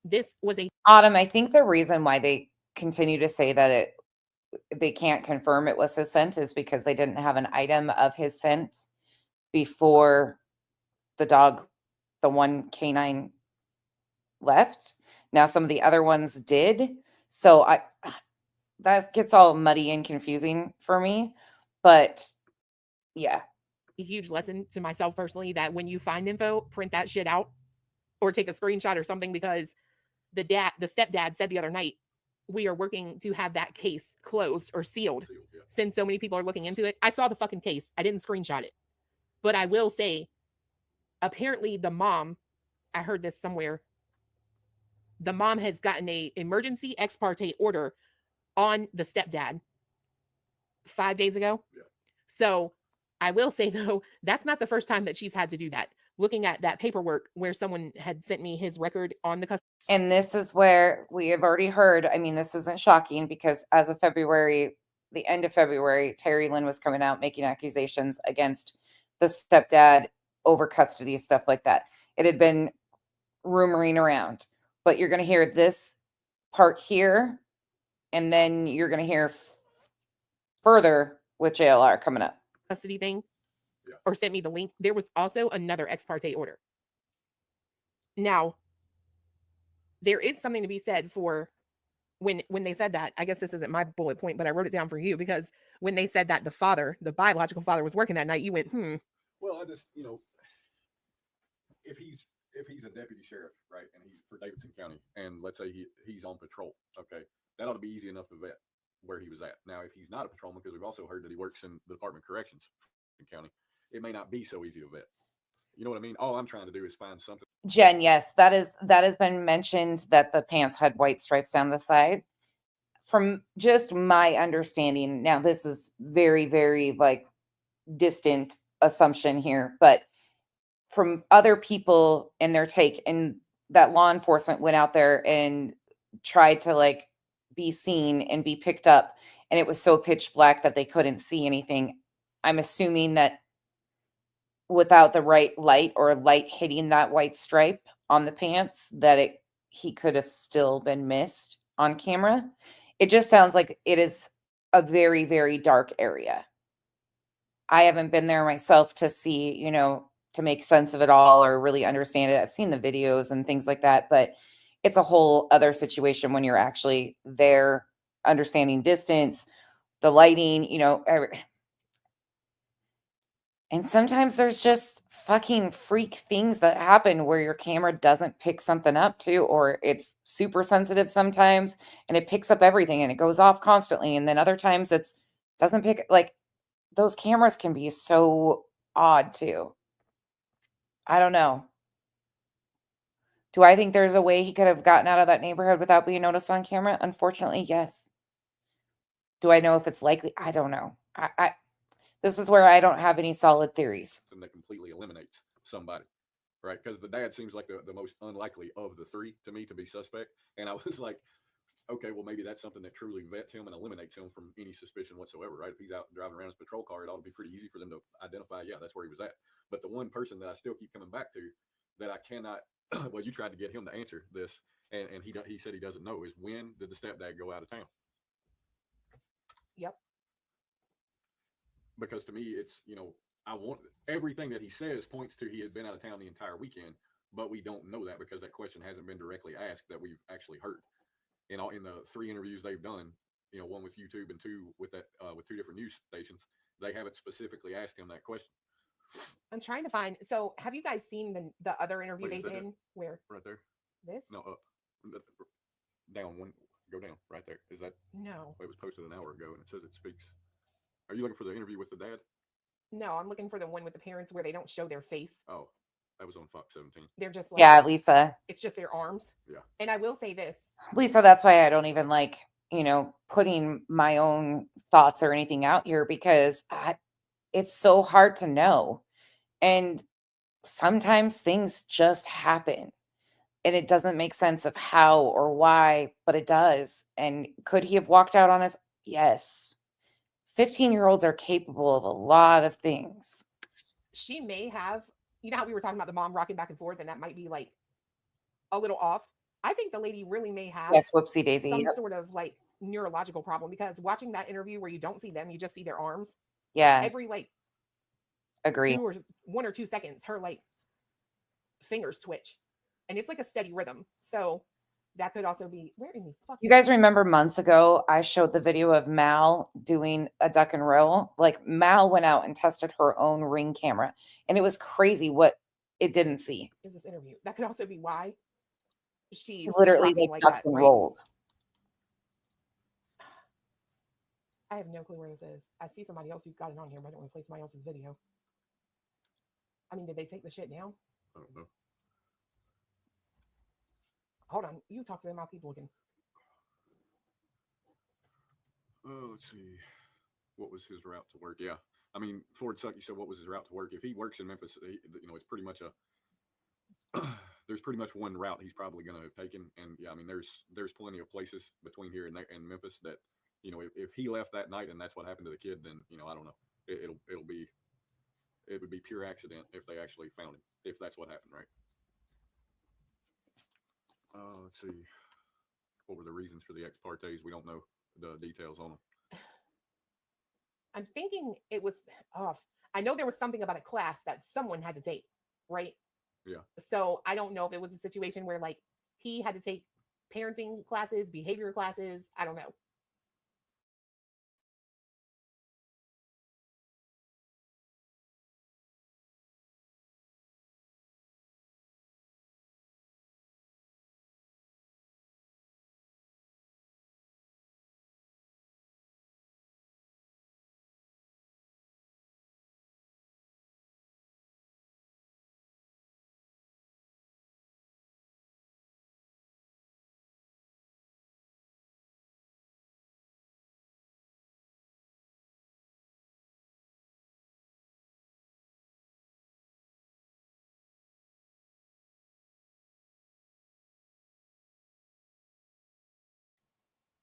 This was a Autumn, I think the reason why they continue to say that they can't confirm it was his scent is because they didn't have an item of his scent before the one canine left. Now some of the other ones did. So that gets all muddy and confusing for me. But yeah. A huge lesson to myself personally that when you find info, print that shit out or take a screenshot or something, because the stepdad said the other night, we are working to have that case closed or sealed since so many people are looking into it. I saw the fucking case. I didn't screenshot it. But I will say, apparently the mom, I heard this somewhere, the mom has gotten a emergency ex parte order on the stepdad 5 days ago. Yeah. So I will say, though, that's not the first time that she's had to do that. Looking at that paperwork where someone had sent me his record on the custody. And this is where we have already heard, I mean, this isn't shocking because as of February, the end of February, Terry Lynn was coming out making accusations against the stepdad over custody, stuff like that. It had been rumoring around, but you're going to hear this part here, and then you're going to hear further with JLR coming up. Custody thing, or sent me the link. There was also another ex parte order. Now, there is something to be said for when they said that. I guess this isn't my bullet point, but I wrote it down for you because when they said that the biological father was working that night, you went, Well, I just, if he's a deputy sheriff, right, and he's for Davidson County, and let's say he's on patrol, okay, that ought to be easy enough to vet where he was at. Now, if he's not a patrolman, because we've also heard that he works in the Department of Corrections in county, it may not be so easy to vet. You know what I mean? All I'm trying to do is find something. Jen, yes, that has been mentioned that the pants had white stripes down the side. From just my understanding, now this is very, very like distant assumption here, but from other people and their take, and that law enforcement went out there and tried to like be seen and be picked up, and it was so pitch black that they couldn't see anything. I'm assuming that without the right light or light hitting that white stripe on the pants, that he could have still been missed on camera. It just sounds like it is a very, very dark area. I haven't been there myself to see, to make sense of it all or really understand it. I've seen the videos and things like that, but it's a whole other situation when you're actually there, understanding distance, the lighting, and sometimes there's just fucking freak things that happen where your camera doesn't pick something up too, or it's super sensitive sometimes and it picks up everything and it goes off constantly. And then other times it's doesn't pick, like those cameras can be so odd too. I don't know. Do I think there's a way he could have gotten out of that neighborhood without being noticed on camera? Unfortunately, yes. Do I know if it's likely? I don't know. This is where I don't have any solid theories. And that completely eliminates somebody, right? Because the dad seems like the most unlikely of the three to me to be suspect. And I was like, okay, well, maybe that's something that truly vets him and eliminates him from any suspicion whatsoever, right? If he's out driving around his patrol car, it ought to be pretty easy for them to identify, yeah, that's where he was at. But the one person that I still keep coming back to that I cannot, well, you tried to get him to answer this, and he said he doesn't know, is when did the stepdad go out of town? Yep. Because to me, it's, I want everything that he says points to he had been out of town the entire weekend, but we don't know that because that question hasn't been directly asked that we've actually heard. In the 3 interviews they've done, one with YouTube and 2 with 2 different news stations, they haven't specifically asked him that question. I'm trying to find. So, have you guys seen the other interview Wait, they is that did? Where? Right there. This? No, up. Down one. Go down. Right there. Is that? No. It was posted an hour ago, and it says it speaks. Are you looking for the interview with the dad? No, I'm looking for the one with the parents where they don't show their face. Oh, that was on Fox 17. They're just like, Yeah, Lisa. It's just their arms. Yeah. And I will say this. Lisa, that's why I don't even like, putting my own thoughts or anything out here because it's so hard to know. And sometimes things just happen and it doesn't make sense of how or why, but it does. And could he have walked out on his? Yes. 15-year-olds are capable of a lot of things. She may have, you know how we were talking about the mom rocking back and forth, and that might be like a little off. I think the lady really may have whoopsie daisy. some sort of like neurological problem because watching that interview where you don't see them, you just see their arms. Yeah. Every like agree. 1 or 2 seconds, her like fingers twitch. And it's like a steady rhythm. So that could also be where in the fuck. You guys remember months ago, I showed the video of Mal doing a duck and roll. Like Mal went out and tested her own Ring camera, and it was crazy what it didn't see. Is this interview? That could also be why she's Literally rocking like like ducked that, and right? rolled. I have no clue where this is. I see somebody else who's got it on here, but I don't want to play somebody else's video. I mean, did they take the shit down? I don't know. Hold on. You talk to them about people again. Oh, let's see. What was his route to work? Yeah. I mean, Ford Suck, you said what was his route to work? If he works in Memphis, it's pretty much there's pretty much one route he's probably going to have taken. And yeah, I mean, there's plenty of places between here and Memphis that, if he left that night and that's what happened to the kid, then, I don't know. It would be pure accident if they actually found him, if that's what happened, right? Let's see. What were the reasons for the ex partes? We don't know the details on them. I'm thinking it was off. I know there was something about a class that someone had to take, right? Yeah. So I don't know if it was a situation where like he had to take parenting classes, behavior classes. I don't know.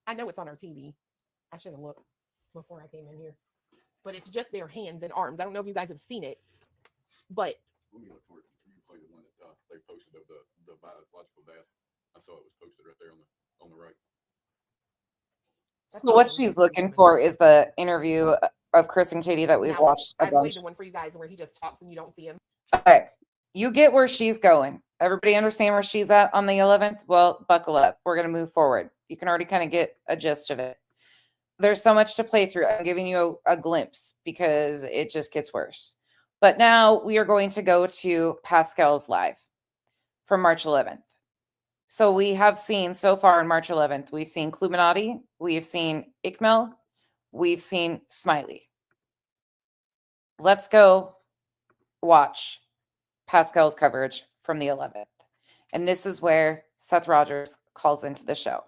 I know it's on our TV. I should have looked before I came in here. But it's just their hands and arms. I don't know if you guys have seen it, but Let me look for it. Can you play the one that they posted of the biological dad? I saw it was posted right there on the right. So what she's looking for is the interview of Chris and Katie that we've now, watched a I played bunch. the one for you guys where he just talks and you don't see him. Okay. You get where she's going. Everybody understand where she's at on the 11th? Well, buckle up. We're going to move forward. You can already kind of get a gist of it. There's so much to play through. I'm giving you a glimpse because it just gets worse. But now we are going to go to Pascal's live from March 11th. So we have seen so far on March 11th, we've seen Kluminati, we've seen McMail, we've seen Smiley. Let's go watch Pascal's coverage from the 11th. And this is where Seth Rogers calls into the show.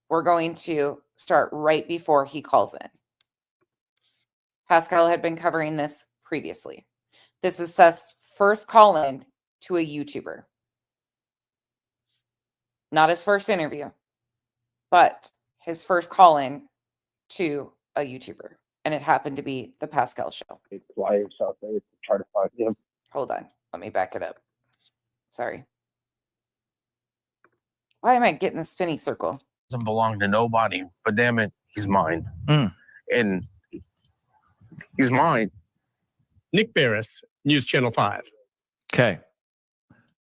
We're going to start right before he calls in. Pascal had been covering this previously. This is Seth's first call in to a YouTuber. Not his first interview, but his first call in to a YouTuber. And it happened to be the Pascal show. Fly yourself there to try to find him. Hold on. Let me back it up. Sorry. Why am I getting a spinny circle? Doesn't belong to nobody, but damn it, he's mine. And he's mine. Nick Barris, News Channel 5. Okay.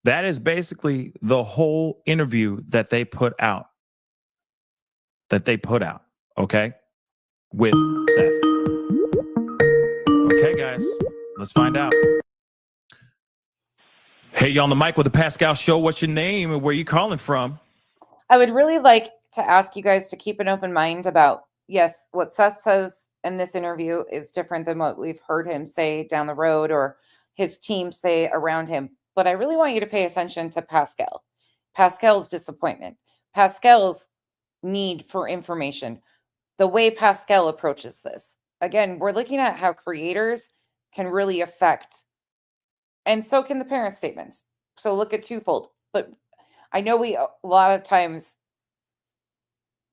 That is basically the whole interview that they put out. Okay? With Seth. Okay, guys, let's find out. Hey, you on the mic with the Pascal Show. What's your name and where you calling from? I would really like to ask you guys to keep an open mind about, yes, what Seth says in this interview is different than what we've heard him say down the road or his team say around him. But I really want you to pay attention to Pascal. Pascal's disappointment. Pascal's need for information. The way Pascal approaches this. Again, we're looking at how creators can really affect, and so can the parent statements. So look at twofold. But I know we a lot of times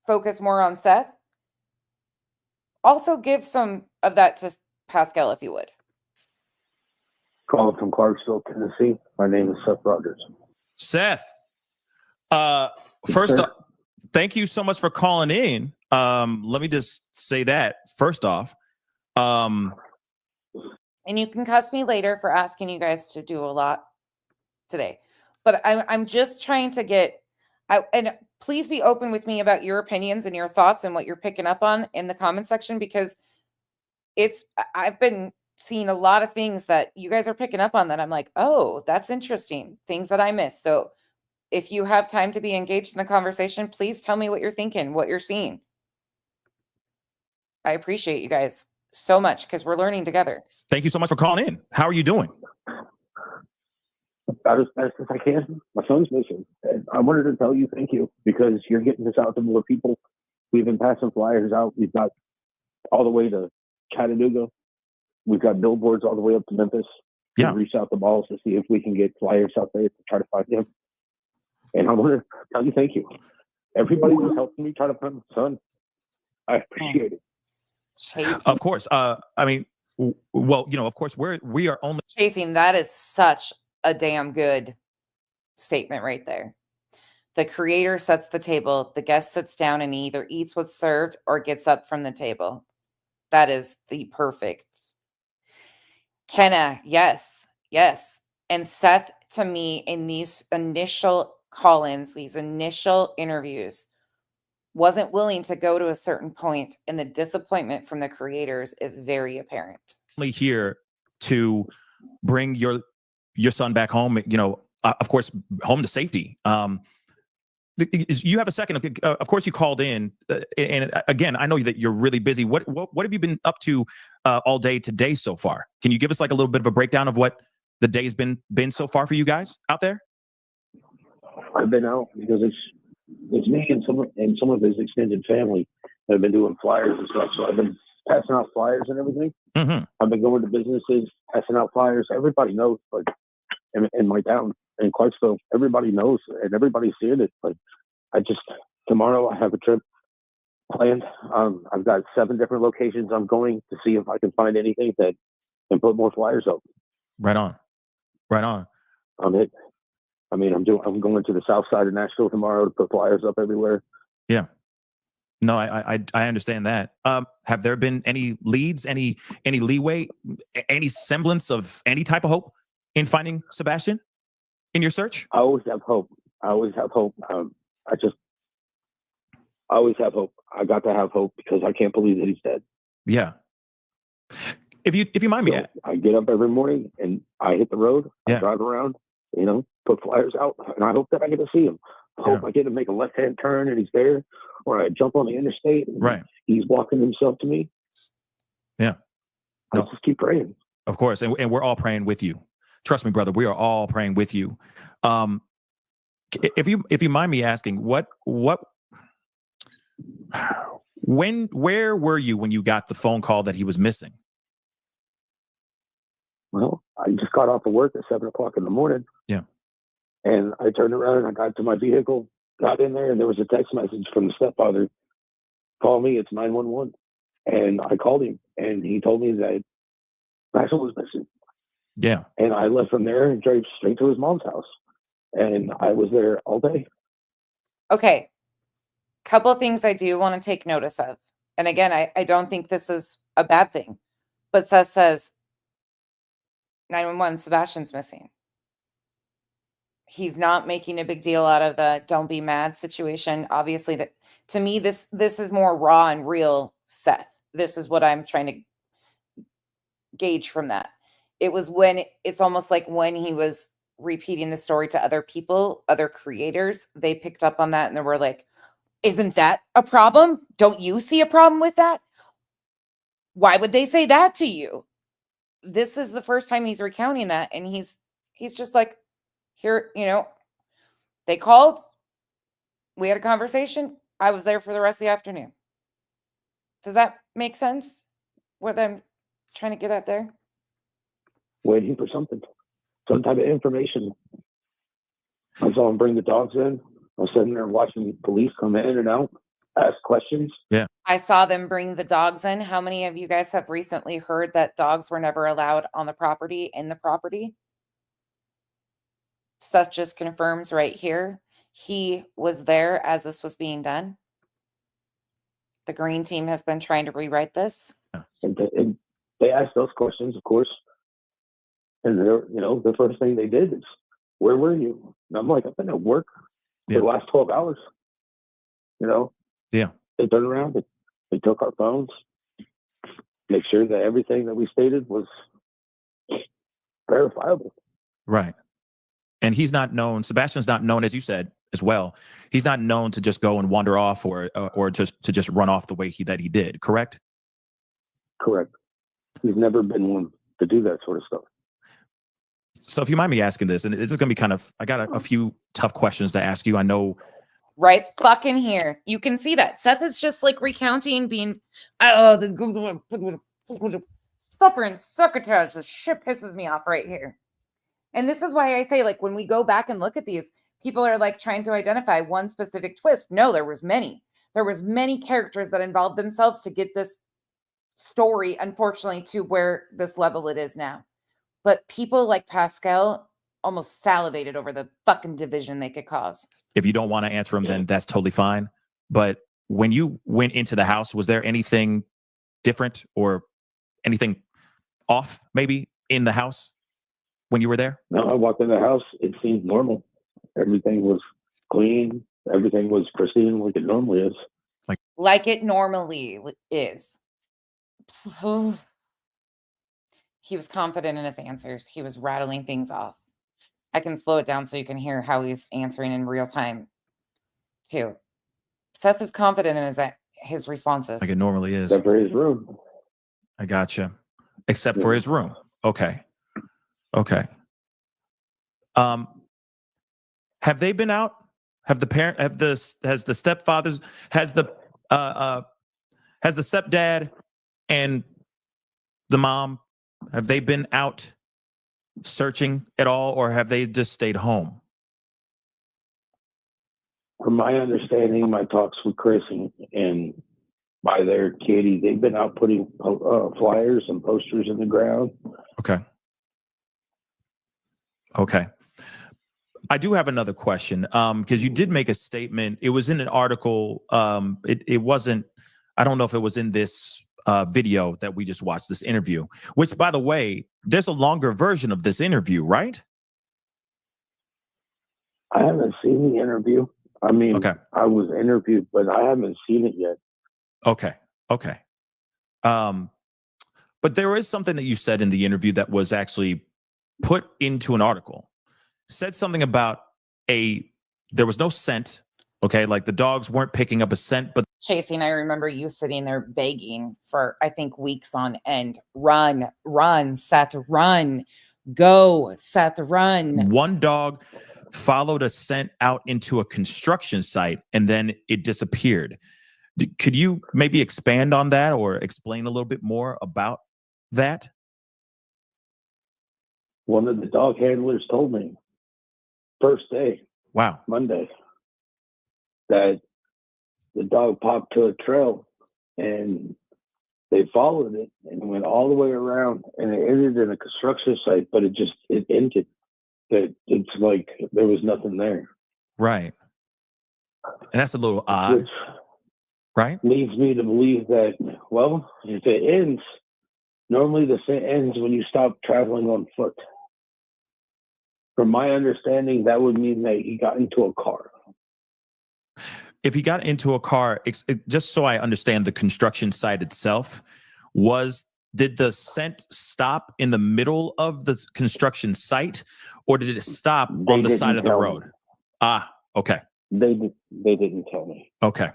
focus more on Seth. Also give some of that to Pascal, if you would. Calling from Clarksville, Tennessee. My name is Seth Rogers. Seth, first off, thank you so much for calling in. Let me just say that first off. And you can cuss me later for asking you guys to do a lot today. But I'm just trying to get, and please be open with me about your opinions and your thoughts and what you're picking up on in the comment section, because I've been seeing a lot of things that you guys are picking up on that I'm like, oh, that's interesting. Things that I missed. So if you have time to be engaged in the conversation, please tell me what you're thinking, what you're seeing. I appreciate you guys so much because we're learning together. Thank you so much for calling in. How are you doing? About as best as I can. My son's missing. And I wanted to tell you thank you because you're getting this out to more people. We've been passing flyers out. We've got all the way to Chattanooga. We've got billboards all the way up to Memphis. Yeah. We reach out the balls to see if we can get flyers out there to try to find him. And I want to tell you thank you. Everybody was helping me try to find my son. I appreciate it. Of course. I mean, well, you know, of course, we are only Chasing. That is such a damn good statement right there. The creator sets the table. The guest sits down and either eats what's served or gets up from the table. That is the perfect. Kenna, yes. And Seth, to me, in these initial call-ins, these initial interviews, wasn't willing to go to a certain point, and the disappointment from the creators is very apparent. here to bring your son back home, you know, of course, home to safety. You have a second. Of course, you called in, and again, I know that you're really busy. What have you been up to all day today so far? Can you give us like a little bit of a breakdown of what the day's been so far for you guys out there? I've been out because it's me and some of his extended family that have been doing flyers and stuff. So I've been passing out flyers and everything. Mm-hmm. I've been going to businesses, passing out flyers. Everybody knows, but in my town in Clarksville, everybody knows and everybody's seeing it. But tomorrow I have a trip planned. I've got 7 different locations I'm going to see if I can find anything that can put more flyers up. Right on. I'm going to the south side of Nashville tomorrow to put flyers up everywhere. Yeah. No, I understand that. Have there been any leads, any leeway, any semblance of any type of hope in finding Sebastian in your search? I always have hope. I always have hope. I always have hope. I got to have hope because I can't believe that he's dead. Yeah. If you mind me, I get up every morning and I hit the road. I drive around, put flyers out, and I hope that I get to see him. I hope I get to make a left-hand turn and he's there, or I jump on the interstate and he's walking himself to me. Yeah. I just keep praying. Of course, and we're all praying with you. Trust me, brother, we are all praying with you. If you mind me asking, where were you when you got the phone call that he was missing? Well, I just got off of work at 7:00 in the morning. Yeah. And I turned around and I got to my vehicle, got in there, and there was a text message from the stepfather. Call me, it's 911. And I called him and he told me that Maxwell was missing. Yeah. And I left from there and drove straight to his mom's house. And I was there all day. Okay. Couple of things I do want to take notice of. And again, I don't think this is a bad thing. But Seth says 911, Sebastian's missing. He's not making a big deal out of the don't be mad situation. Obviously, that to me, this is more raw and real Seth. This is what I'm trying to gauge from that. It was when it's almost like when he was repeating the story to other people, other creators, they picked up on that and they were like, isn't that a problem? Don't you see a problem with that? Why would they say that to you? This is the first time he's recounting that, and he's just like, here, they called, we had a conversation, I was there for the rest of the afternoon. Does that make sense? What I'm trying to get at there? Waiting for something, some type of information. I saw him bring the dogs in. I was sitting there watching police come in and out, ask questions. Yeah. I saw them bring the dogs in. How many of you guys have recently heard that dogs were never allowed on the property, in the property? Seth just confirms right here. He was there as this was being done. The green team has been trying to rewrite this. And they asked those questions, of course. And the first thing they did is, where were you? And I'm like, I've been at work for the last 12 hours. Yeah. They turned around, they took our phones, make sure that everything that we stated was verifiable. Right. And he's not known, Sebastian's not known, as you said as well, he's not known to just go and wander off or to just run off the way that he did, correct? Correct. He's never been one to do that sort of stuff. So if you mind me asking this, and this is going to be I got a few tough questions to ask you. I know. Right fucking here. You can see that. Seth is just like recounting being, stubborn succotash. This shit pisses me off right here. And this is why I say, like, when we go back and look at these, people are like trying to identify one specific twist. No, there was many. There was many characters that involved themselves to get this story, unfortunately, to where this level it is now. But people like Pascal almost salivated over the fucking division they could cause. If you don't want to answer them, then that's totally fine. But when you went into the house, was there anything different or anything off maybe in the house when you were there? No, I walked in the house. It seemed normal. Everything was clean. Everything was pristine like it normally is. Like it normally is. He was confident in his answers. He was rattling things off. I can slow it down so you can hear how he's answering in real time, too. Seth is confident in his responses. Like it normally is. Except for his room. I gotcha. Except for his room. Okay. Okay. Have they been out? Has the stepfathers, has the stepdad and the mom, have they been out searching at all, or have they just stayed home? From my understanding, my talks with Chris and by their Katie, they've been out putting flyers and posters in the ground. Okay. Okay. I do have another question, because you did make a statement. It was in an article. It wasn't, I don't know if it was in this video that we just watched, this interview, which, by the way, there's a longer version of this interview, right? I haven't seen the interview. I mean, okay. I was interviewed, but I haven't seen it yet. Okay. Okay. But there is something that you said in the interview that was actually put into an article. Said something about there was no scent. Okay. Like the dogs weren't picking up a scent, but Chasing, I remember you sitting there begging for, I think, weeks on end. Run, Seth, run. Go, Seth, run. one dog followed a scent out into a construction site and then it disappeared. Could you maybe expand on that or explain a little bit more about that? One of the dog handlers told me first day, wow, Monday, that the dog popped to a trail and they followed it and went all the way around and it ended in a construction site, but it ended. It's like there was nothing there. Right. And that's a little odd. Which right? Leads me to believe that, well, if it ends, normally the scent ends when you stop traveling on foot. From my understanding, that would mean that he got into a car. If he got into a car, just so I understand the construction site itself, was did the scent stop in the middle of the construction site, or did it stop on the side of the road? Ah, okay. They didn't tell me. Okay.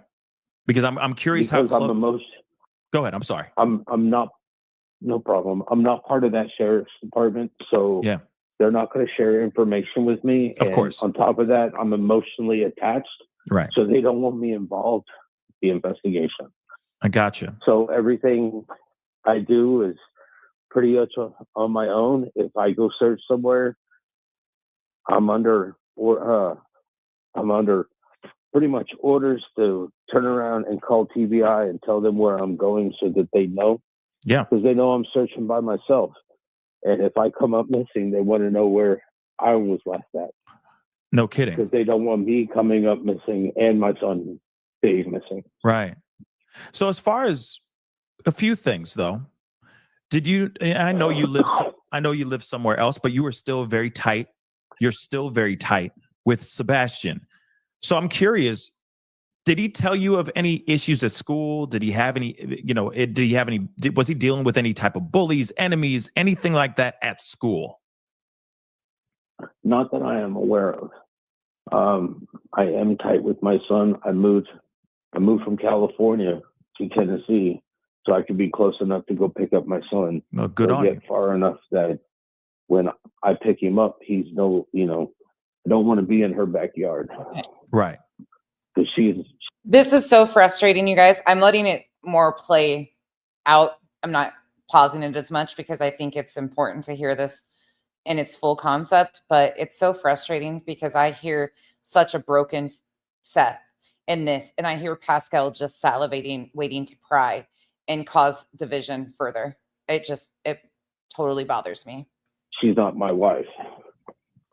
Because I'm curious because how I'm the most. Go ahead. I'm sorry. I'm not. No problem. I'm not part of that sheriff's department, so yeah, they're not going to share information with me. Of and course. On top of that, I'm emotionally attached. Right. So they don't want me involved in the investigation. I gotcha. So everything I do is pretty much on my own. If I go search somewhere, I'm under pretty much orders to turn around and call TBI and tell them where I'm going so that they know. Yeah. Because they know I'm searching by myself. And if I come up missing, they want to know where I was left at. No kidding. Because they don't want me coming up missing and my son being missing. Right. So as far as a few things though, I know you live somewhere else, but you were still very tight. You're still very tight with Sebastian. So I'm curious, did he tell you of any issues at school? Did he have any, was he dealing with any type of bullies, enemies, anything like that at school? Not that I am aware of. I am tight with my son. I moved from California to Tennessee so I could be close enough to go pick up my son. Oh, good on you. Far enough that when I pick him up, I don't want to be in her backyard. Right. Because This is so frustrating, you guys. I'm letting it more play out. I'm not pausing it as much because I think it's important to hear this in its full concept, but it's so frustrating because I hear such a broken Seth in this, and I hear Pascal just salivating, waiting to pry and cause division further. It totally bothers me. She's not my wife.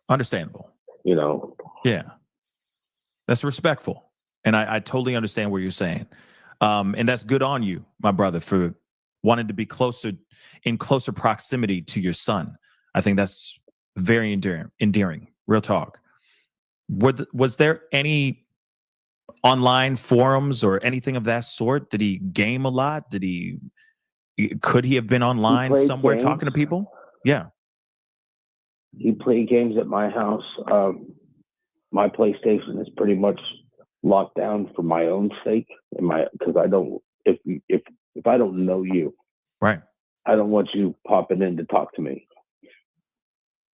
Understandable. Yeah. That's respectful. And I totally understand what you're saying. And that's good on you, my brother, for wanting to be in closer proximity to your son. I think that's very endearing. Real talk. Was there any online forums or anything of that sort? Did he game a lot? Could he have been online somewhere games. talking to people? Yeah. He played games at my house. My PlayStation is pretty much locked down for my own sake, because I don't. If I don't know you, right, I don't want you popping in to talk to me.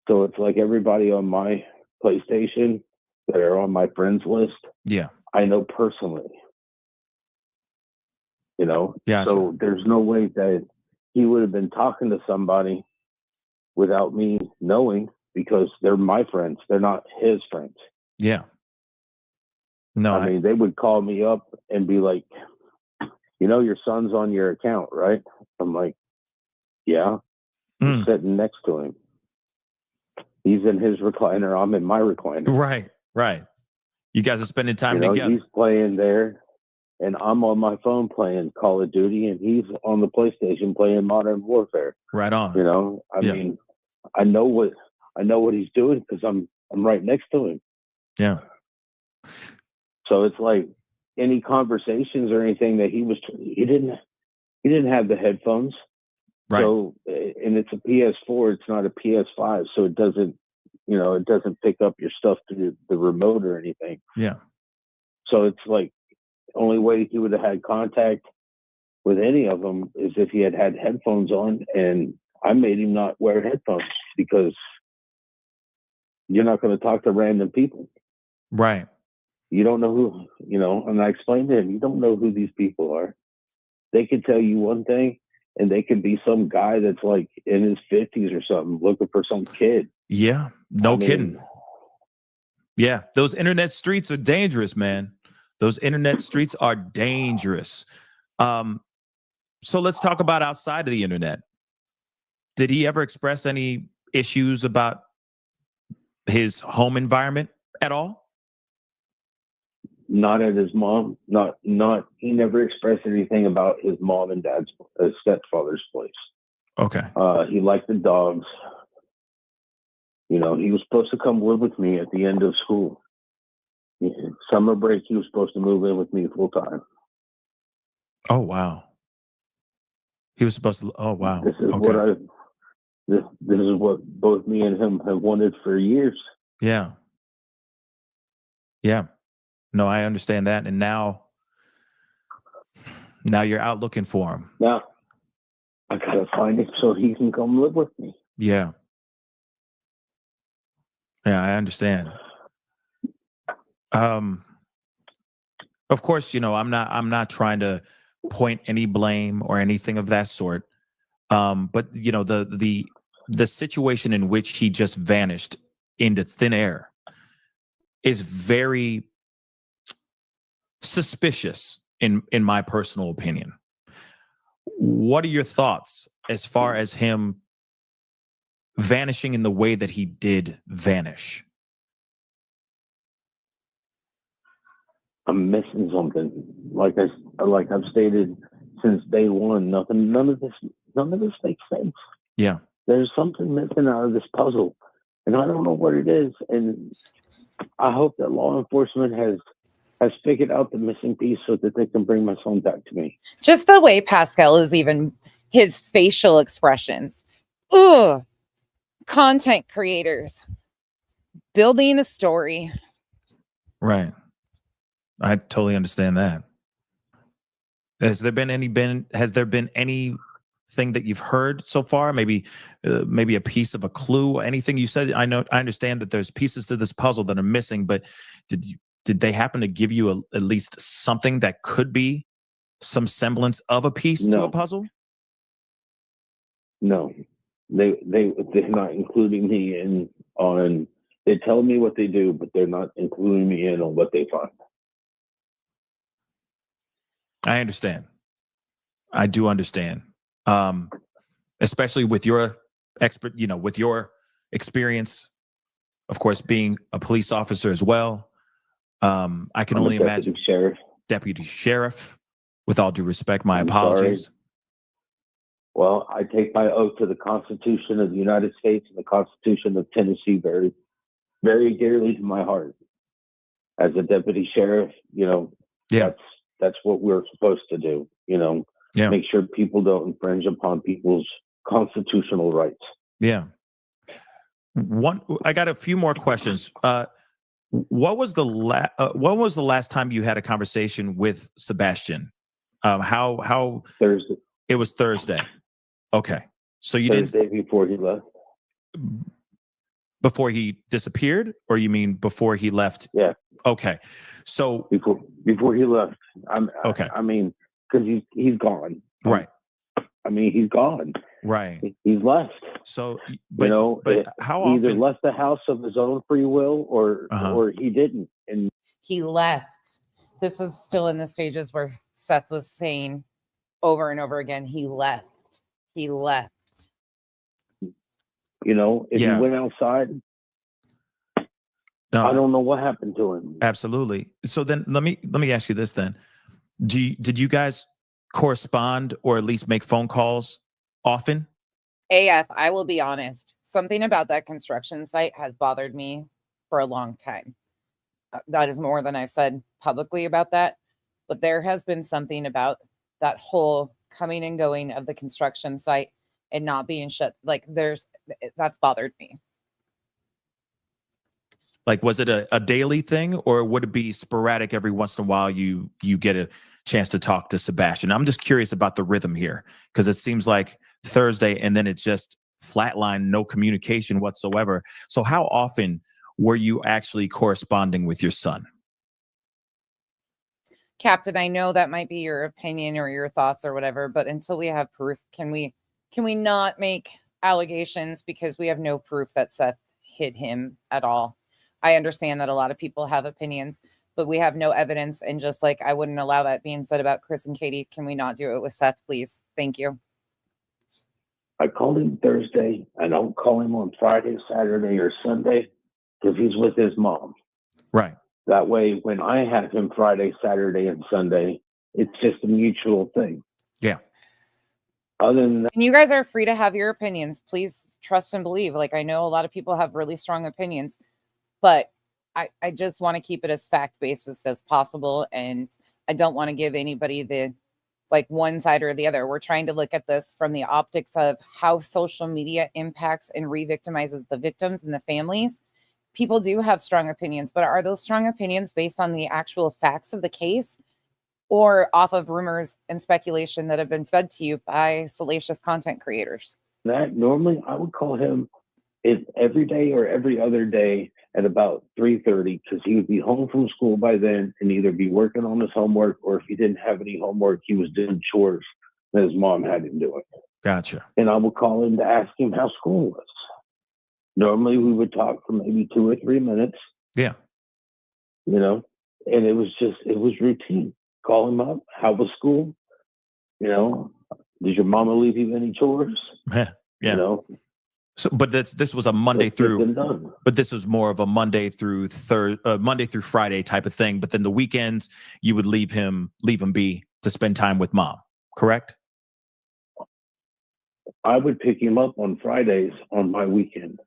So it's like everybody on my PlayStation that are on my friends list. Yeah, I know personally. Gotcha. So there's no way that he would have been talking to somebody without me knowing, because they're my friends. They're not his friends. Yeah. No, I mean, they would call me up and be like, your son's on your account, right? I'm like, yeah. I'm sitting next to him. He's in his recliner. I'm in my recliner. Right. You guys are spending time together. He's playing there, and I'm on my phone playing Call of Duty, and he's on the PlayStation playing Modern Warfare. Right on. I mean, I know what he's doing because I'm right next to him. Yeah. So it's like any conversations or anything that he didn't have the headphones. Right. So, and it's a PS4, it's not a PS5, so it doesn't pick up your stuff through the remote or anything. Yeah. So it's like the only way he would have had contact with any of them is if he had headphones on, and I made him not wear headphones because you're not going to talk to random people. Right. You don't know who, and I explained to him, you don't know who these people are. They could tell you one thing, and they could be some guy that's like in his 50s or something looking for some kid. Yeah. No kidding. Yeah. Those internet streets are dangerous, man. Those internet streets are dangerous. So let's talk about outside of the internet. Did he ever express any issues about his home environment at all? Not at his mom. He never expressed anything about his mom and dad's stepfather's place. Okay. He liked the dogs. He was supposed to come live with me at the end of school. Summer break, he was supposed to move in with me full time. Oh, wow. He was supposed to. Oh wow. This is this is what both me and him have wanted for years. Yeah. Yeah. No, I understand that. And now you're out looking for him. Now I gotta find him so he can come live with me. Yeah. Yeah, I understand. Of course, I'm not trying to point any blame or anything of that sort. But the situation in which he just vanished into thin air is very suspicious in my personal opinion. What are your thoughts as far as him vanishing in the way that he did vanish? I'm missing something. Like I've stated since day one, none of this makes sense. Yeah. There's something missing out of this puzzle, and I don't know what it is. And I hope that law enforcement has figured out the missing piece so that they can bring my son back to me. Just the way Pascal is, even his facial expressions. Ugh. Content creators building a story. Right. I totally understand that. Has there been anything that you've heard so far? Maybe a piece of a clue, anything you said? I understand that there's pieces to this puzzle that are missing, but did they happen to give you at least something that could be some semblance of a piece to a puzzle? No, they're not including me in on. They tell me what they do, but they're not including me in on what they find. I understand. I do understand. Especially with your with your experience, of course, being a police officer as well. I can only imagine. Deputy sheriff. With all due respect, my apologies. Sorry. Well, I take my oath to the Constitution of the United States and the Constitution of Tennessee very, very dearly to my heart. As a deputy sheriff, that's what we're supposed to do. Make sure people don't infringe upon people's constitutional rights. Yeah. I got a few more questions. What was the last time you had a conversation with Sebastian? How Thursday. It was Thursday. Okay. So you Thursday before he left. Before he disappeared, or you mean before he left? Yeah. Okay. So before he left. Okay. I mean, because he's gone. Right. I mean, he's gone. Right. He's left. So, but how he either often left the house of his own free will, or he didn't. And He left. This is still in the stages where Seth was saying over and over again, he left. He left. If he went outside, No, I don't know what happened to him. Absolutely. So then let me ask you this then. Did you guys correspond or at least make phone calls often? AF, I will be honest. Something about that construction site has bothered me for a long time. That is more than I've said publicly about that. But there has been something about that whole coming and going of the construction site and not being shut. Like that's bothered me. Like, was it a daily thing, or would it be sporadic every once in a while you get a chance to talk to Sebastian? I'm just curious about the rhythm here, because it seems like Thursday and then it's just flatline, no communication whatsoever. So how often were you actually corresponding with your son? Captain, I know that might be your opinion or your thoughts or whatever, but until we have proof, can we not make allegations, because we have no proof that Seth hid him at all? I understand that a lot of people have opinions, but we have no evidence. And just like I wouldn't allow that being said about Chris and Katie, can we not do it with Seth, please? Thank you. I called him Thursday. I don't call him on Friday, Saturday, or Sunday because he's with his mom. Right. That way, when I have him Friday, Saturday, and Sunday, it's just a mutual thing. Yeah. Other than that, And you guys are free to have your opinions. Please trust and believe. Like, I know a lot of people have really strong opinions, but I just want to keep it as fact-based as possible. And I don't want to give anybody the like one side or the other. We're trying to look at this from the optics of how social media impacts and re-victimizes the victims and the families. People do have strong opinions, but are those strong opinions based on the actual facts of the case or off of rumors and speculation that have been fed to you by salacious content creators? That normally I would call him every day or every other day at about 3:30 because he would be home from school by then and either be working on his homework, or if he didn't have any homework, he was doing chores that his mom had him doing. Gotcha. And I would call him to ask him how school was. Normally we would talk for maybe 2 or 3 minutes. Yeah. You know, and it was routine. Call him up. How was school? You know, did your mama leave you any chores? Yeah. You know. So, but this was a Monday through. But this was more of a Monday through Monday through Friday type of thing. But then the weekends, you would leave him be to spend time with mom. Correct? I would pick him up on Fridays on my weekend.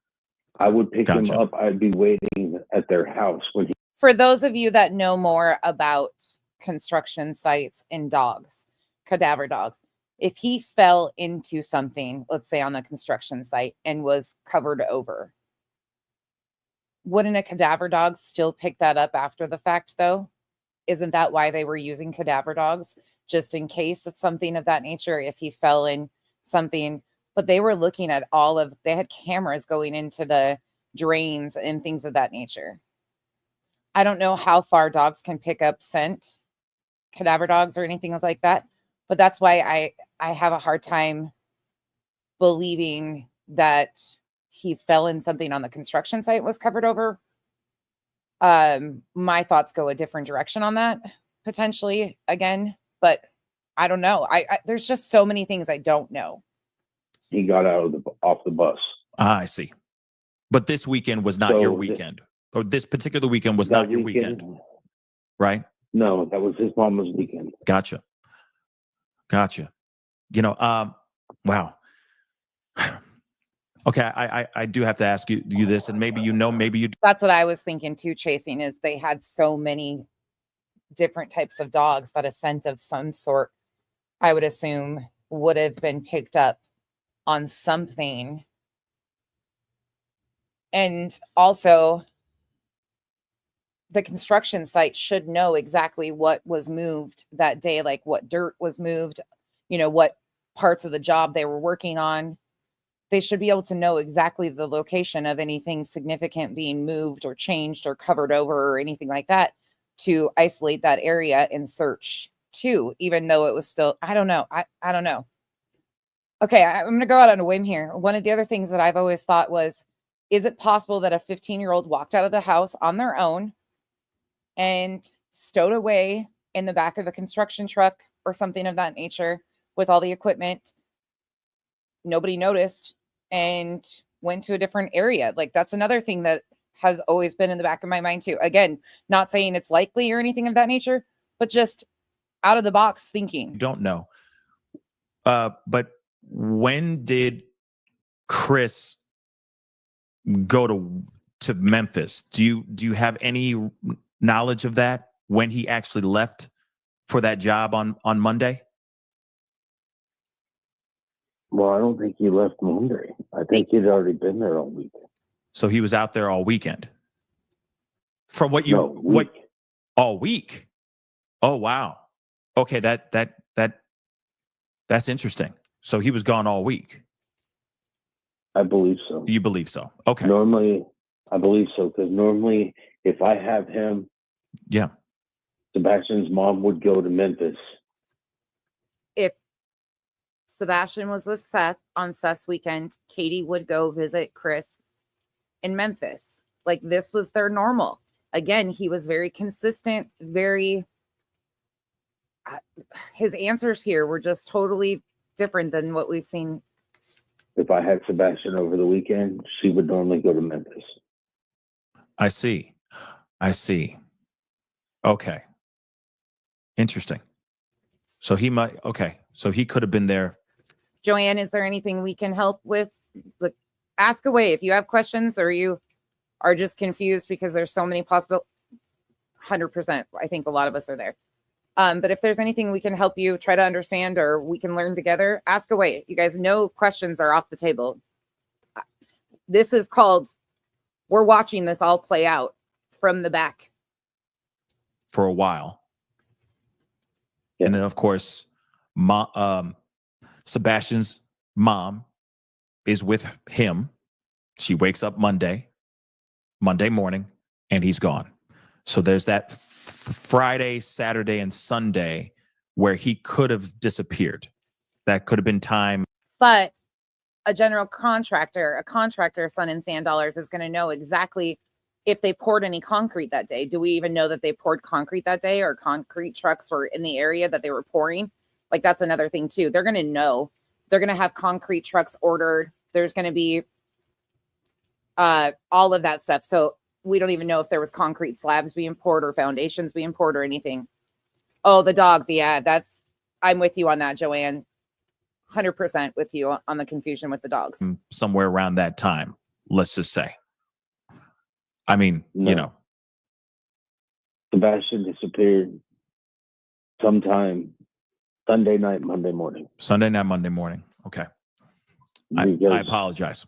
I would pick him up. I'd be waiting at their house when he. For those of you that know more about construction sites and dogs, cadaver dogs, if he fell into something, let's say on the construction site, and was covered over, wouldn't a cadaver dog still pick that up after the fact, though? Isn't that why they were using cadaver dogs? Just in case of something of that nature, if he fell in something. But they were looking at they had cameras going into the drains and things of that nature. I don't know how far dogs can pick up scent, cadaver dogs or anything else like that. But that's why I have a hard time believing that he fell in something on the construction site was covered over. My thoughts go a different direction on that potentially again, but I don't know. There's just so many things I don't know. He got off the bus. I see. But this weekend was not your weekend. Or this particular weekend was not your weekend. Right? No, that was his mama's weekend. Gotcha. You know, wow. Okay, I do have to ask you this, and maybe maybe you. That's what I was thinking too, Chasing, is they had so many different types of dogs that a scent of some sort, I would assume, would have been picked up on something. And also, the construction site should know exactly what was moved that day, like what dirt was moved, you know, what parts of the job they were working on. They should be able to know exactly the location of anything significant being moved or changed or covered over or anything like that to isolate that area and search too, even though it was still, I don't know. I don't know. Okay, I'm going to go out on a whim here. One of the other things that I've always thought was, is it possible that a 15-year-old walked out of the house on their own and stowed away in the back of a construction truck or something of that nature with all the equipment? Nobody noticed and went to a different area. Like, that's another thing that has always been in the back of my mind too. Again, not saying it's likely or anything of that nature, but just out of the box thinking. Don't know. But when did Chris go to Memphis? Do you have any knowledge of that, when he actually left for that job on Monday? Well, I don't think he left Monday. I think he'd already been there all week. So he was out there all weekend. From what all week? Oh wow. Okay, that's interesting. So he was gone all week. I believe so. You believe so? Okay. Normally, I believe so, because normally if I have him, Sebastian's mom would go to Memphis. If Sebastian was with Seth on Seth's weekend, Katie would go visit Chris in Memphis. Like, this was their normal. Again, he was very consistent, his answers here were just totally different than what we've seen. If I had Sebastian over the weekend, she would normally go to Memphis. I see. Okay. Interesting. So he might, so he could have been there. Joanne, is there anything we can help with? Look, ask away if you have questions or you are just confused because there's so many possible. 100%. I think a lot of us are there. But if there's anything we can help you try to understand or we can learn together, ask away. You guys, no questions are off the table. This is called, we're watching this all play out from the back. For a while. And then, of course, Sebastian's mom is with him. She wakes up Monday morning, and he's gone. So there's that Friday, Saturday, and Sunday where he could have disappeared. That could have been time. But a general contractor, a contractor, Sun and Sand Dollars, is going to know exactly if they poured any concrete that day. Do we even know that they poured concrete that day, or concrete trucks were in the area that they were pouring? Like, that's another thing too. They're going to know. They're going to have concrete trucks ordered. There's going to be all of that stuff. So we don't even know if there was concrete slabs being poured or foundations being poured or anything. Oh, the dogs. Yeah, I'm with you on that, Joanne. 100% with you on the confusion with the dogs. Somewhere around that time, let's just say. I mean, Sebastian disappeared sometime Sunday night, Monday morning. Sunday night, Monday morning. Okay. I apologize.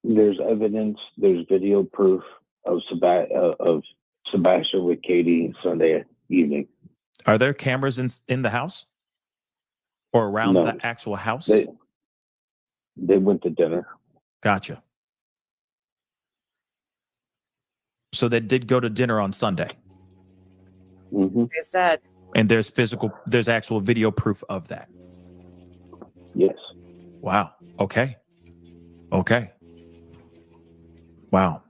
There's evidence, there's video proof of Sebastian with Katie Sunday evening. Are there cameras in the house or around the actual house? They went to dinner. Gotcha. So they did go to dinner on Sunday. His dad. And there's actual video proof of that. Yes. Wow. Okay. Wow.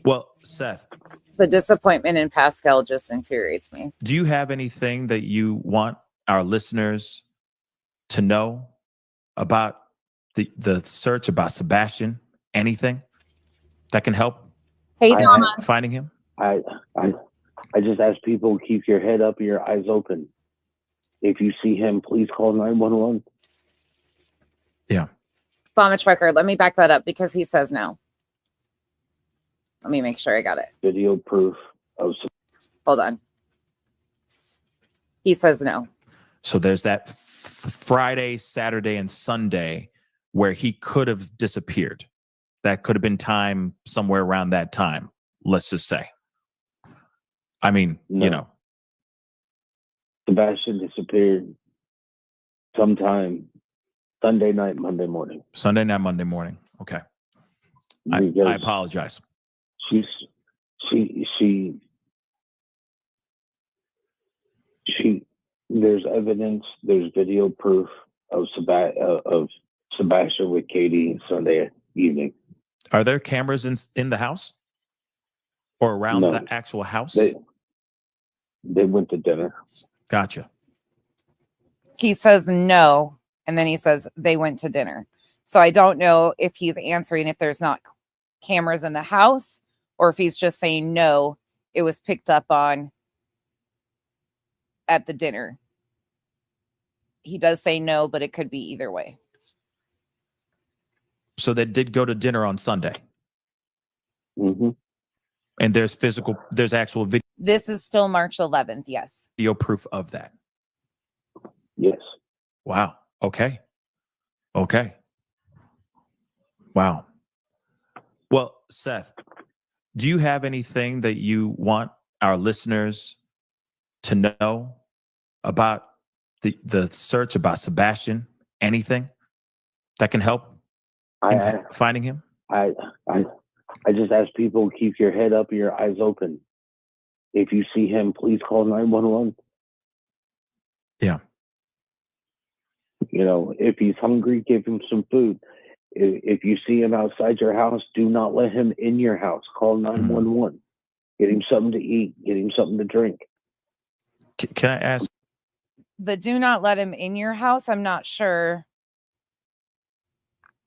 Well, Seth, The disappointment in Pascal just infuriates me. do you have anything that you want our listeners to know about the search, about Sebastian? Anything that can help finding him? I just ask people, keep your head up and your eyes open. If you see him, please call 911. Yeah. Bomber Trucker, let me back that up because he says no. Let me make sure I got it. Video proof of. Hold on. He says no. So there's that Friday, Saturday, and Sunday where he could have disappeared. That could have been time somewhere around that time, let's just say. I mean, Sebastian disappeared sometime Sunday night, Monday morning. Sunday night, Monday morning. Okay. I apologize. There's evidence, there's video proof of Sebastian with Katie Sunday evening. Are there cameras in the house or around the actual house? They went to dinner. Gotcha. He says no, and then he says they went to dinner. So I don't know if he's answering if there's not cameras in the house or if he's just saying no, it was picked up on at the dinner. He does say no, but it could be either way. So they did go to dinner on Sunday. Mm-hmm. And there's actual video. This is still March 11th. Yes. Video proof of that. Yes. Wow. Okay. Wow. Well, Seth, do you have anything that you want our listeners to know about the search, about Sebastian? Anything that can help finding him? I just ask people, keep your head up and your eyes open. If you see him, please call 911. Yeah. If he's hungry, give him some food. If you see him outside your house, do not let him in your house. Call 911. Get him something to eat. Get him something to drink. Can I ask? The do not let him in your house. I'm not sure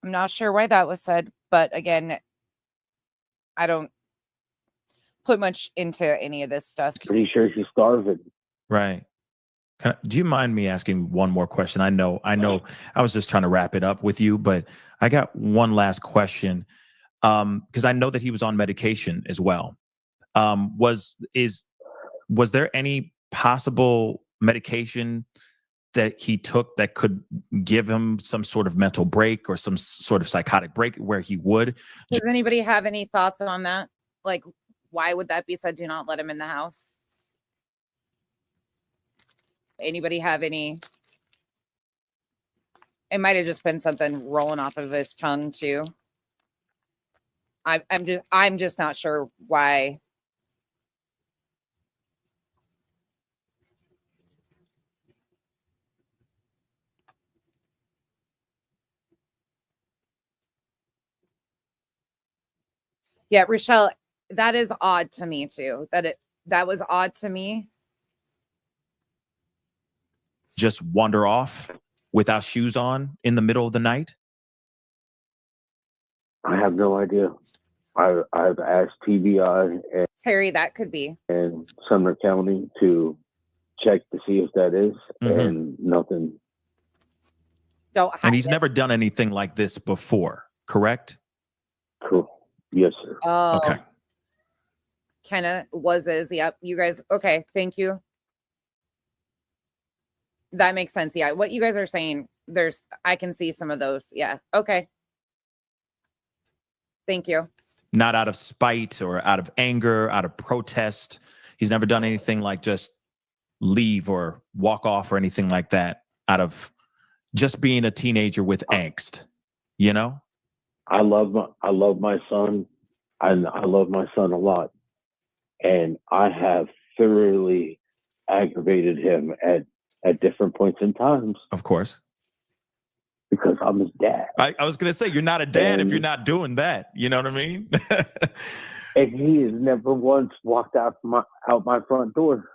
why that was said, but again, I don't put much into any of this stuff. Pretty sure she's starving. Right. Do you mind me asking one more question? I know. I was just trying to wrap it up with you, but I got one last question. because I know that he was on medication as well. Was there any possible medication that he took that could give him some sort of mental break or some sort of psychotic break where he would? Does anybody have any thoughts on that? Like, why would that be said? Do not let him in the house. Anybody have any? It might have just been something rolling off of his tongue too. I'm just not sure why. Yeah, Rochelle, that is odd to me too. That was odd to me. Just wander off without shoes on in the middle of the night? I have no idea. I've asked TBI and Terry, that could be. And Sumner County to check to see if that is, and nothing. Don't. And he's never done anything like this before, correct? Cool. Yes, sir. Oh, okay. Kenna is. Yep. You guys. Okay. Thank you. That makes sense. Yeah. What you guys are saying, I can see some of those. Yeah. Okay. Thank you. Not out of spite or out of anger, out of protest. He's never done anything like just leave or walk off or anything like that out of just being a teenager with angst, you know? I love my son, and I love my son a lot. And I have thoroughly aggravated him at different points in times. Of course. Because I'm his dad. I was going to say, you're not a dad if you're not doing that. You know what I mean? And he has never once walked out my front door.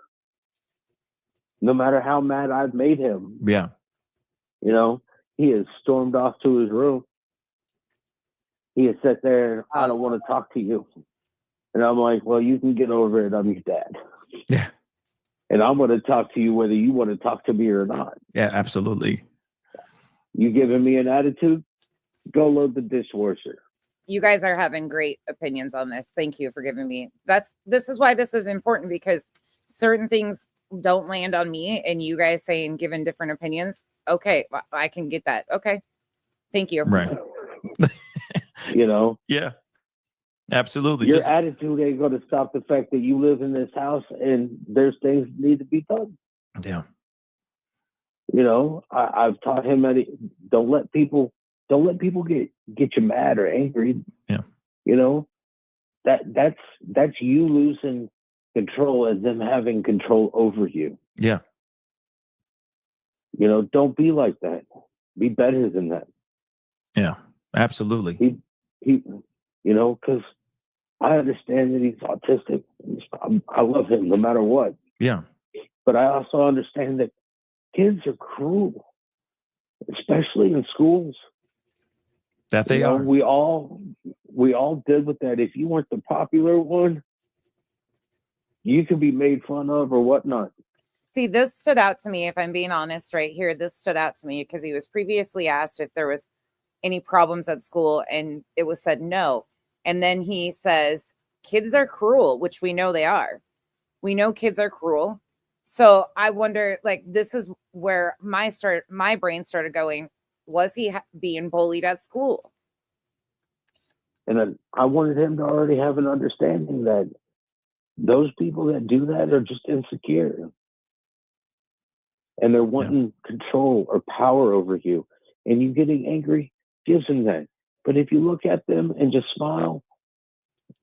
No matter how mad I've made him. Yeah. You know, he has stormed off to his room. He has sat there and I don't want to talk to you. And I'm like, well, you can get over it. I'm your dad. Yeah. And I'm going to talk to you whether you want to talk to me or not. Yeah, absolutely. You giving me an attitude? Go load the dishwasher. You guys are having great opinions on this. Thank you for giving me. This is why this is important, because certain things don't land on me, and you guys saying given different opinions. Okay, I can get that. Okay. Thank you. Right. You know? Yeah. Absolutely. Your attitude ain't going to stop the fact that you live in this house and there's things that need to be done. Yeah. You know, I've taught him that don't let people get you mad or angry. Yeah. You know, that's you losing control and them having control over you. Yeah. You know, don't be like that. Be better than that. Yeah, absolutely. He you know, because I understand that he's autistic. I love him no matter what. Yeah. But I also understand that kids are cruel, especially in schools. That they are. We all did with that. If you weren't the popular one, you could be made fun of or whatnot. See, this stood out to me, if I'm being honest right here. This stood out to me because he was previously asked if there was any problems at school, and it was said no. And then he says, kids are cruel, which we know they are. We know kids are cruel. So I wonder, like, this is where my brain started going. Was he being bullied at school? And then I wanted him to already have an understanding that those people that do that are just insecure. And they're wanting control or power over you. And you getting angry gives them that. But if you look at them and just smile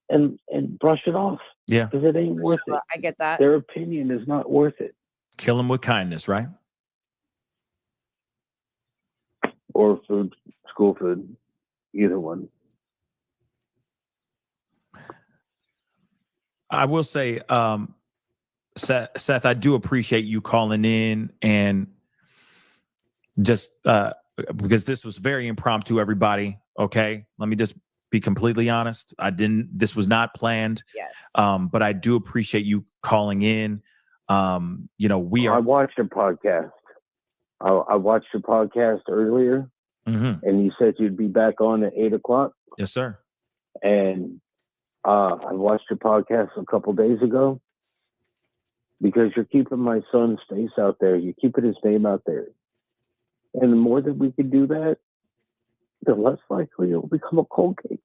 and brush it off. Yeah. Because it ain't worth it. I get that. Their opinion is not worth it. Kill them with kindness, right? Or food, school food, either one. I will say, Seth, I do appreciate you calling in and just because this was very impromptu, everybody. Okay. Let me just be completely honest. This was not planned. Yes. Um, But I do appreciate you calling in. You know, I watched your podcast. I watched your podcast earlier, Mhm. and you said you'd be back on at 8:00. Yes, sir. And I watched your podcast a couple days ago because you're keeping my son's face out there. You're keeping his name out there. And the more that we can do that, the less likely it will become a cold case.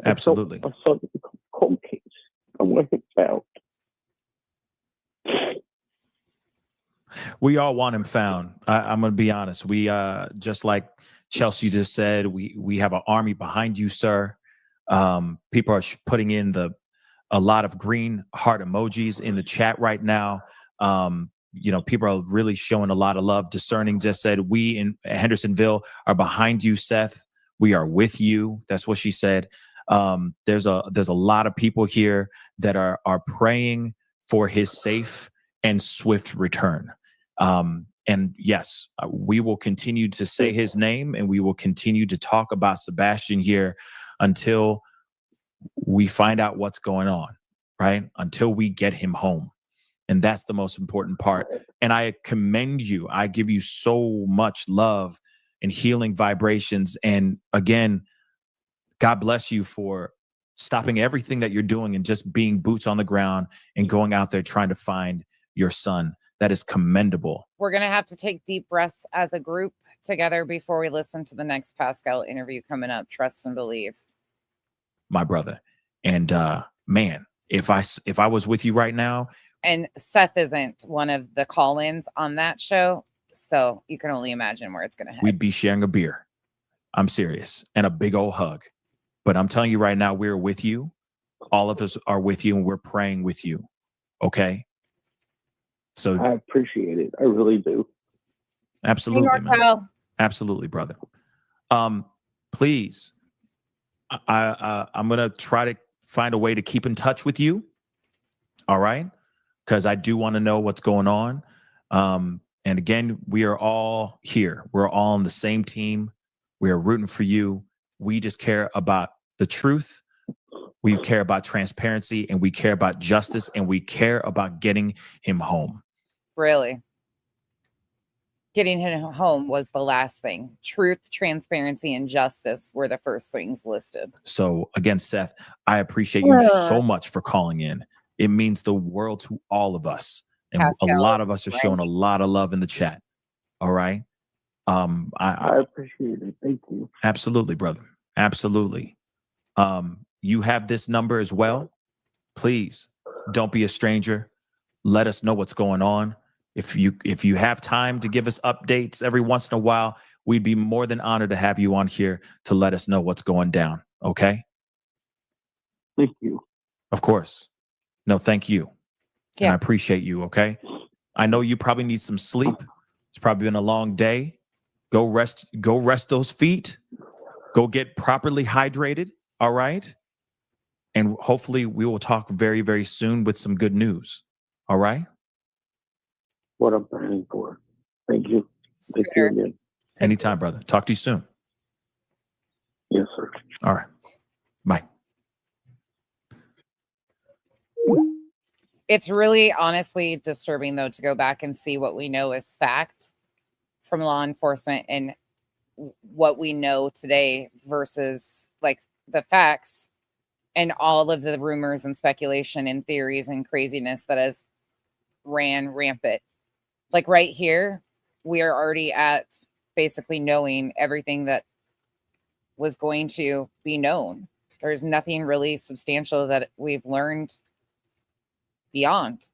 Absolutely. My son will become a cold case. I want him found. We all want him found. I'm going to be honest. We just like Chelsea just said, we have an army behind you, sir. People are putting in a lot of green heart emojis in the chat right now. People are really showing a lot of love. Discerning just said, we in Hendersonville are behind you, Seth. We are with you. That's what she said. There's a lot of people here that are praying for his safe and swift return. And yes, we will continue to say his name, and we will continue to talk about Sebastian here until we find out what's going on, right? Until we get him home. And that's the most important part. And I commend you. I give you so much love and healing vibrations. And again, God bless you for stopping everything that you're doing and just being boots on the ground and going out there trying to find your son. That is commendable. We're going to have to take deep breaths as a group together before we listen to the next Pascal interview coming up. Trust and believe. My brother. And man, if I was with you right now. And Seth isn't one of the call-ins on that show, so you can only imagine where it's going to head. We'd be sharing a beer. I'm serious. And a big old hug. But I'm telling you right now, we're with you. All of us are with you, and we're praying with you. Okay? So I appreciate it. I really do. Absolutely, hey, man. Absolutely, brother. Please, I'm gonna try to find a way to keep in touch with you. All right, because I do want to know what's going on. And again, we are all here. We're all on the same team. We are rooting for you. We just care about the truth. We care about transparency, and we care about justice, and we care about getting him home. Really? Getting him home was the last thing. Truth, transparency, and justice were the first things listed. So again, Seth, I appreciate you so much for calling in. It means the world to all of us. And Pascal, a lot of us are showing a lot of love in the chat. All right. I appreciate it. Thank you. Absolutely, brother. Absolutely. You have this number as well. Please don't be a stranger. Let us know what's going on. If you have time to give us updates every once in a while, we'd be more than honored to have you on here to let us know what's going down. Okay? Thank you. Of course. No, thank you. Yeah. And I appreciate you. Okay. I know you probably need some sleep. It's probably been a long day. Go rest those feet. Go get properly hydrated. All right. And hopefully we will talk very, very soon with some good news. All right. What I'm praying for. Thank you. Thank you again. Anytime, brother. Talk to you soon. Yes, sir. All right. Bye. It's really honestly disturbing, though, to go back and see what we know as fact from law enforcement and what we know today versus like the facts and all of the rumors and speculation and theories and craziness that has ran rampant. Like right here, we are already at basically knowing everything that was going to be known. There's nothing really substantial that we've learned beyond.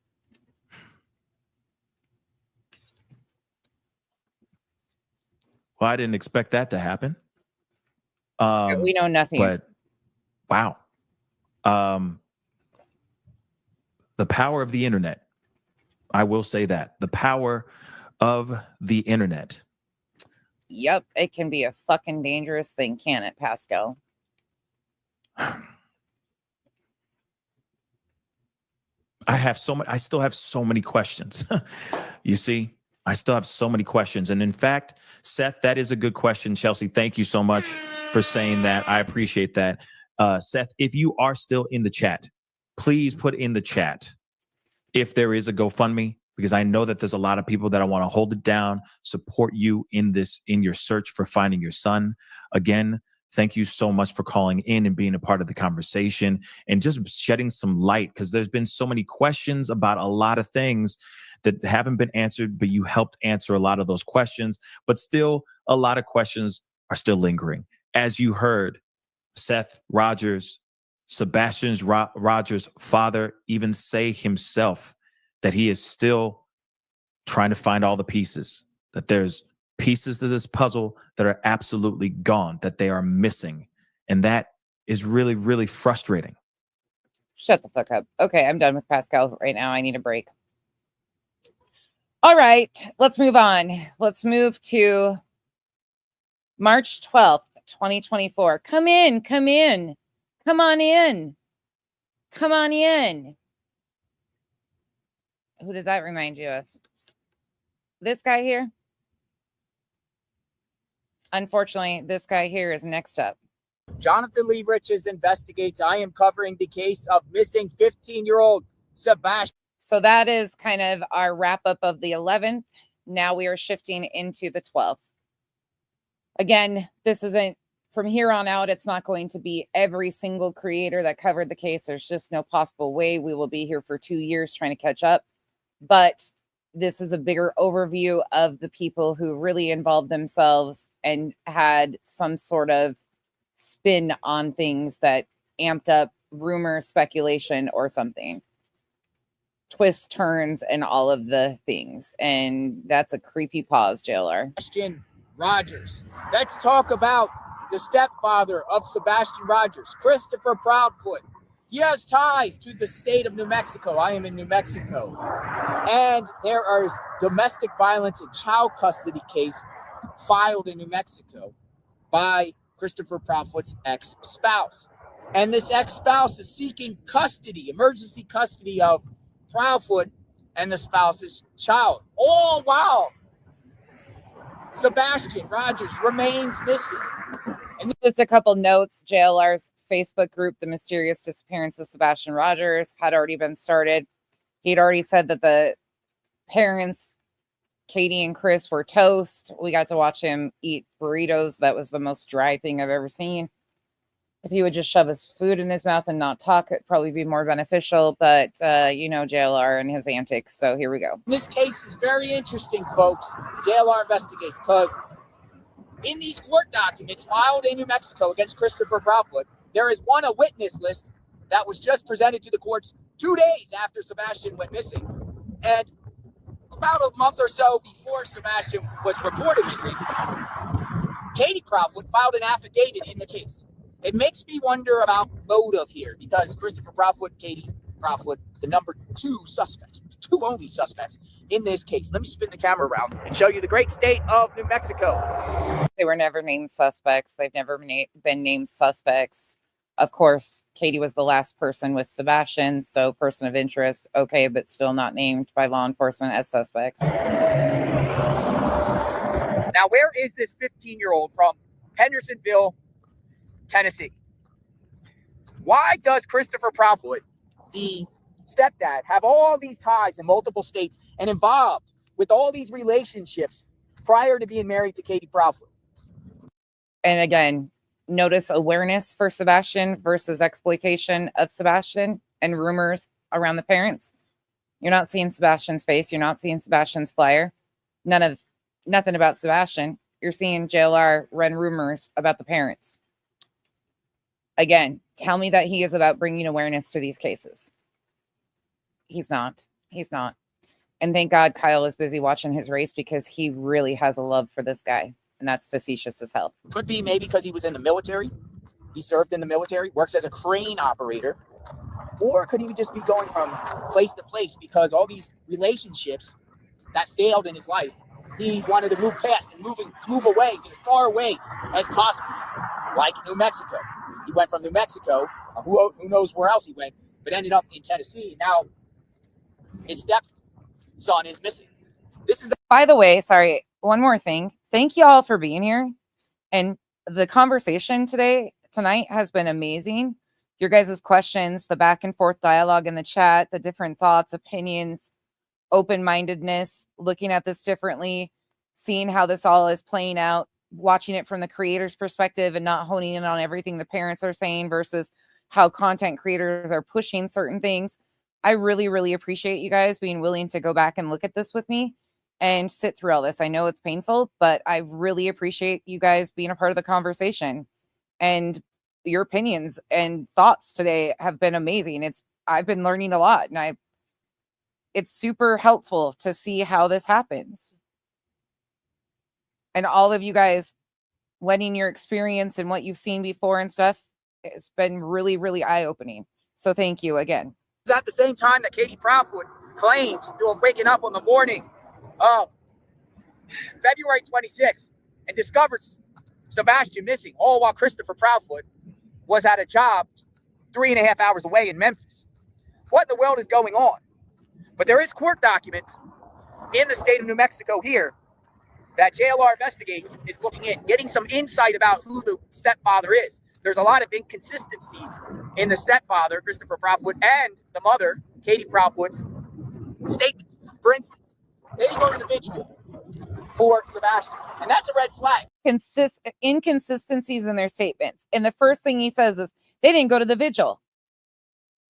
Well, I didn't expect that to happen. We know nothing. But wow. The power of the internet. I will say that. The power of the internet. Yep, it can be a fucking dangerous thing, can't it, Pascal? I still have so many questions. You see, I still have so many questions. And in fact, Seth, that is a good question. Chelsea, thank you so much for saying that. I appreciate that. Seth, if you are still in the chat, please put in the chat if there is a GoFundMe, because I know that there's a lot of people that I want to hold it down, support you in your search for finding your son. Again, Thank you so much for calling in and being a part of the conversation and just shedding some light, because there's been so many questions about a lot of things that haven't been answered, but you helped answer a lot of those questions. But still, a lot of questions are still lingering. As you heard, Seth Rogers, Sebastian Rogers' father, even say himself that he is still trying to find all the pieces, that there's pieces to this puzzle that are absolutely gone, that they are missing. And that is really, really frustrating. Shut the fuck up. Okay, I'm done with Pascal right now. I need a break. All right, let's move on. Let's move to March 12th, 2024. Come in. Come on in. Come on in. Who does that remind you of? This guy here? Unfortunately, this guy here is next up. Jonathan Lee Riches investigates. I am covering the case of missing 15-year-old Sebastian. So that is kind of our wrap up of the 11th. Now we are shifting into the 12th. Again, this isn't from here on out. It's not going to be every single creator that covered the case. There's just no possible way. We will be here for 2 years trying to catch up. But this is a bigger overview of the people who really involved themselves and had some sort of spin on things that amped up rumor, speculation, or something. Twists, turns, and all of the things. And that's a creepy pause, JLR. Sebastian Rogers. Let's talk about the stepfather of Sebastian Rogers, Christopher Proudfoot. He has ties to the state of New Mexico. I am in New Mexico. And there is domestic violence and child custody case filed in New Mexico by Christopher Proudfoot's ex-spouse. And this ex-spouse is seeking custody, emergency custody of Proudfoot and the spouse's child. Oh, wow. Sebastian Rogers remains missing. And just a couple notes. JLR's Facebook group, The Mysterious Disappearance of Sebastian Rogers, had already been started. He'd already said that the parents, Katie and Chris, were toast. We got to watch him eat burritos. That was the most dry thing I've ever seen. If he would just shove his food in his mouth and not talk, it'd probably be more beneficial. But, JLR and his antics. So here we go. This case is very interesting, folks. JLR investigates because in these court documents filed in New Mexico against Christopher Proudfoot, there is a witness list that was just presented to the courts 2 days after Sebastian went missing. And about a month or so before Sebastian was reported missing, Katie Proudfoot filed an affidavit in the case. It makes me wonder about motive here because Christopher Proudfoot, Katie Proudfoot, the number two only suspects in this case. Let me spin the camera around and show you the great state of New Mexico. They were never named suspects. They've never been named suspects. Of course, Katie was the last person with Sebastian, so person of interest, okay, but still not named by law enforcement as suspects. Now, where is this 15-year-old from Hendersonville, Tennessee? Why does Christopher Proudfoot, the stepdad, have all these ties in multiple states and involved with all these relationships prior to being married to Katie Proudfoot? And again, notice awareness for Sebastian versus exploitation of Sebastian and rumors around the parents. You're not seeing Sebastian's face. You're not seeing Sebastian's flyer. Nothing about Sebastian. You're seeing JLR run rumors about the parents. Again, tell me that he is about bringing awareness to these cases. He's not. And thank God Kyle is busy watching his race because he really has a love for this guy. And that's facetious as hell. Could be maybe because he was in the military. He served in the military, works as a crane operator. Or could he just be going from place to place because all these relationships that failed in his life, he wanted to move past and move away, get as far away as possible, like New Mexico. He went from New Mexico, who knows where else he went, but ended up in Tennessee. Now, his stepson is missing. By the way, sorry, one more thing. Thank you all for being here. And the conversation tonight has been amazing. Your guys' questions, the back and forth dialogue in the chat, the different thoughts, opinions, open-mindedness, looking at this differently, seeing how this all is playing out. watching it from the creator's perspective and not honing in on everything the parents are saying versus how content creators are pushing certain things. I really, really appreciate you guys being willing to go back and look at this with me and sit through all this. I know it's painful, but I really appreciate you guys being a part of the conversation, and your opinions and thoughts today have been amazing. I've been learning a lot, and it's super helpful to see how this happens. And all of you guys letting your experience and what you've seen before and stuff, it's been really, really eye-opening. So thank you again. It's at the same time that Katie Proudfoot claims to waking up on the morning of February 26th and discovered Sebastian missing, all while Christopher Proudfoot was at a job 3.5 hours away in Memphis. What in the world is going on? But there is court documents in the state of New Mexico here that JLR Investigates is looking in, getting some insight about who the stepfather is. There's a lot of inconsistencies in the stepfather, Christopher Proudfoot, and the mother, Katie Proudfoot's statements. For instance, they didn't go to the vigil for Sebastian, and that's a red flag. Inconsistencies in their statements. And the first thing he says is, they didn't go to the vigil.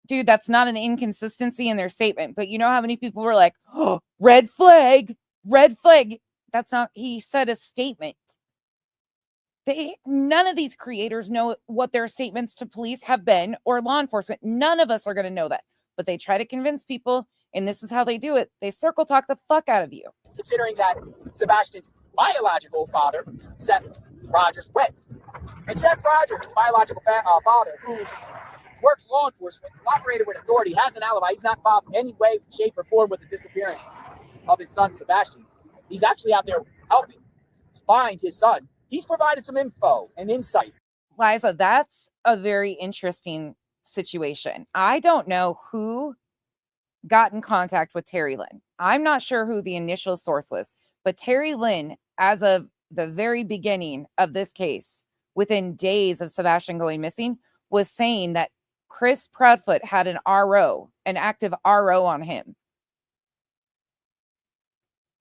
Dude, that's not an inconsistency in their statement. But you know how many people were like, oh, red flag, red flag. That's not, he said a statement. None of these creators know what their statements to police have been or law enforcement. None of us are going to know that. But they try to convince people, and this is how they do it. They circle talk the fuck out of you. Considering that Sebastian's biological father, Seth Rogers, went. And Seth Rogers, the biological father, who works law enforcement, cooperated with authority, has an alibi. He's not involved in any way, shape, or form with the disappearance of his son, Sebastian. He's actually out there helping find his son. He's provided some info and insight. Liza, that's a very interesting situation. I don't know who got in contact with Terry Lynn. I'm not sure who the initial source was, but Terry Lynn, as of the very beginning of this case, within days of Sebastian going missing, was saying that Chris Proudfoot had an RO, an active RO on him.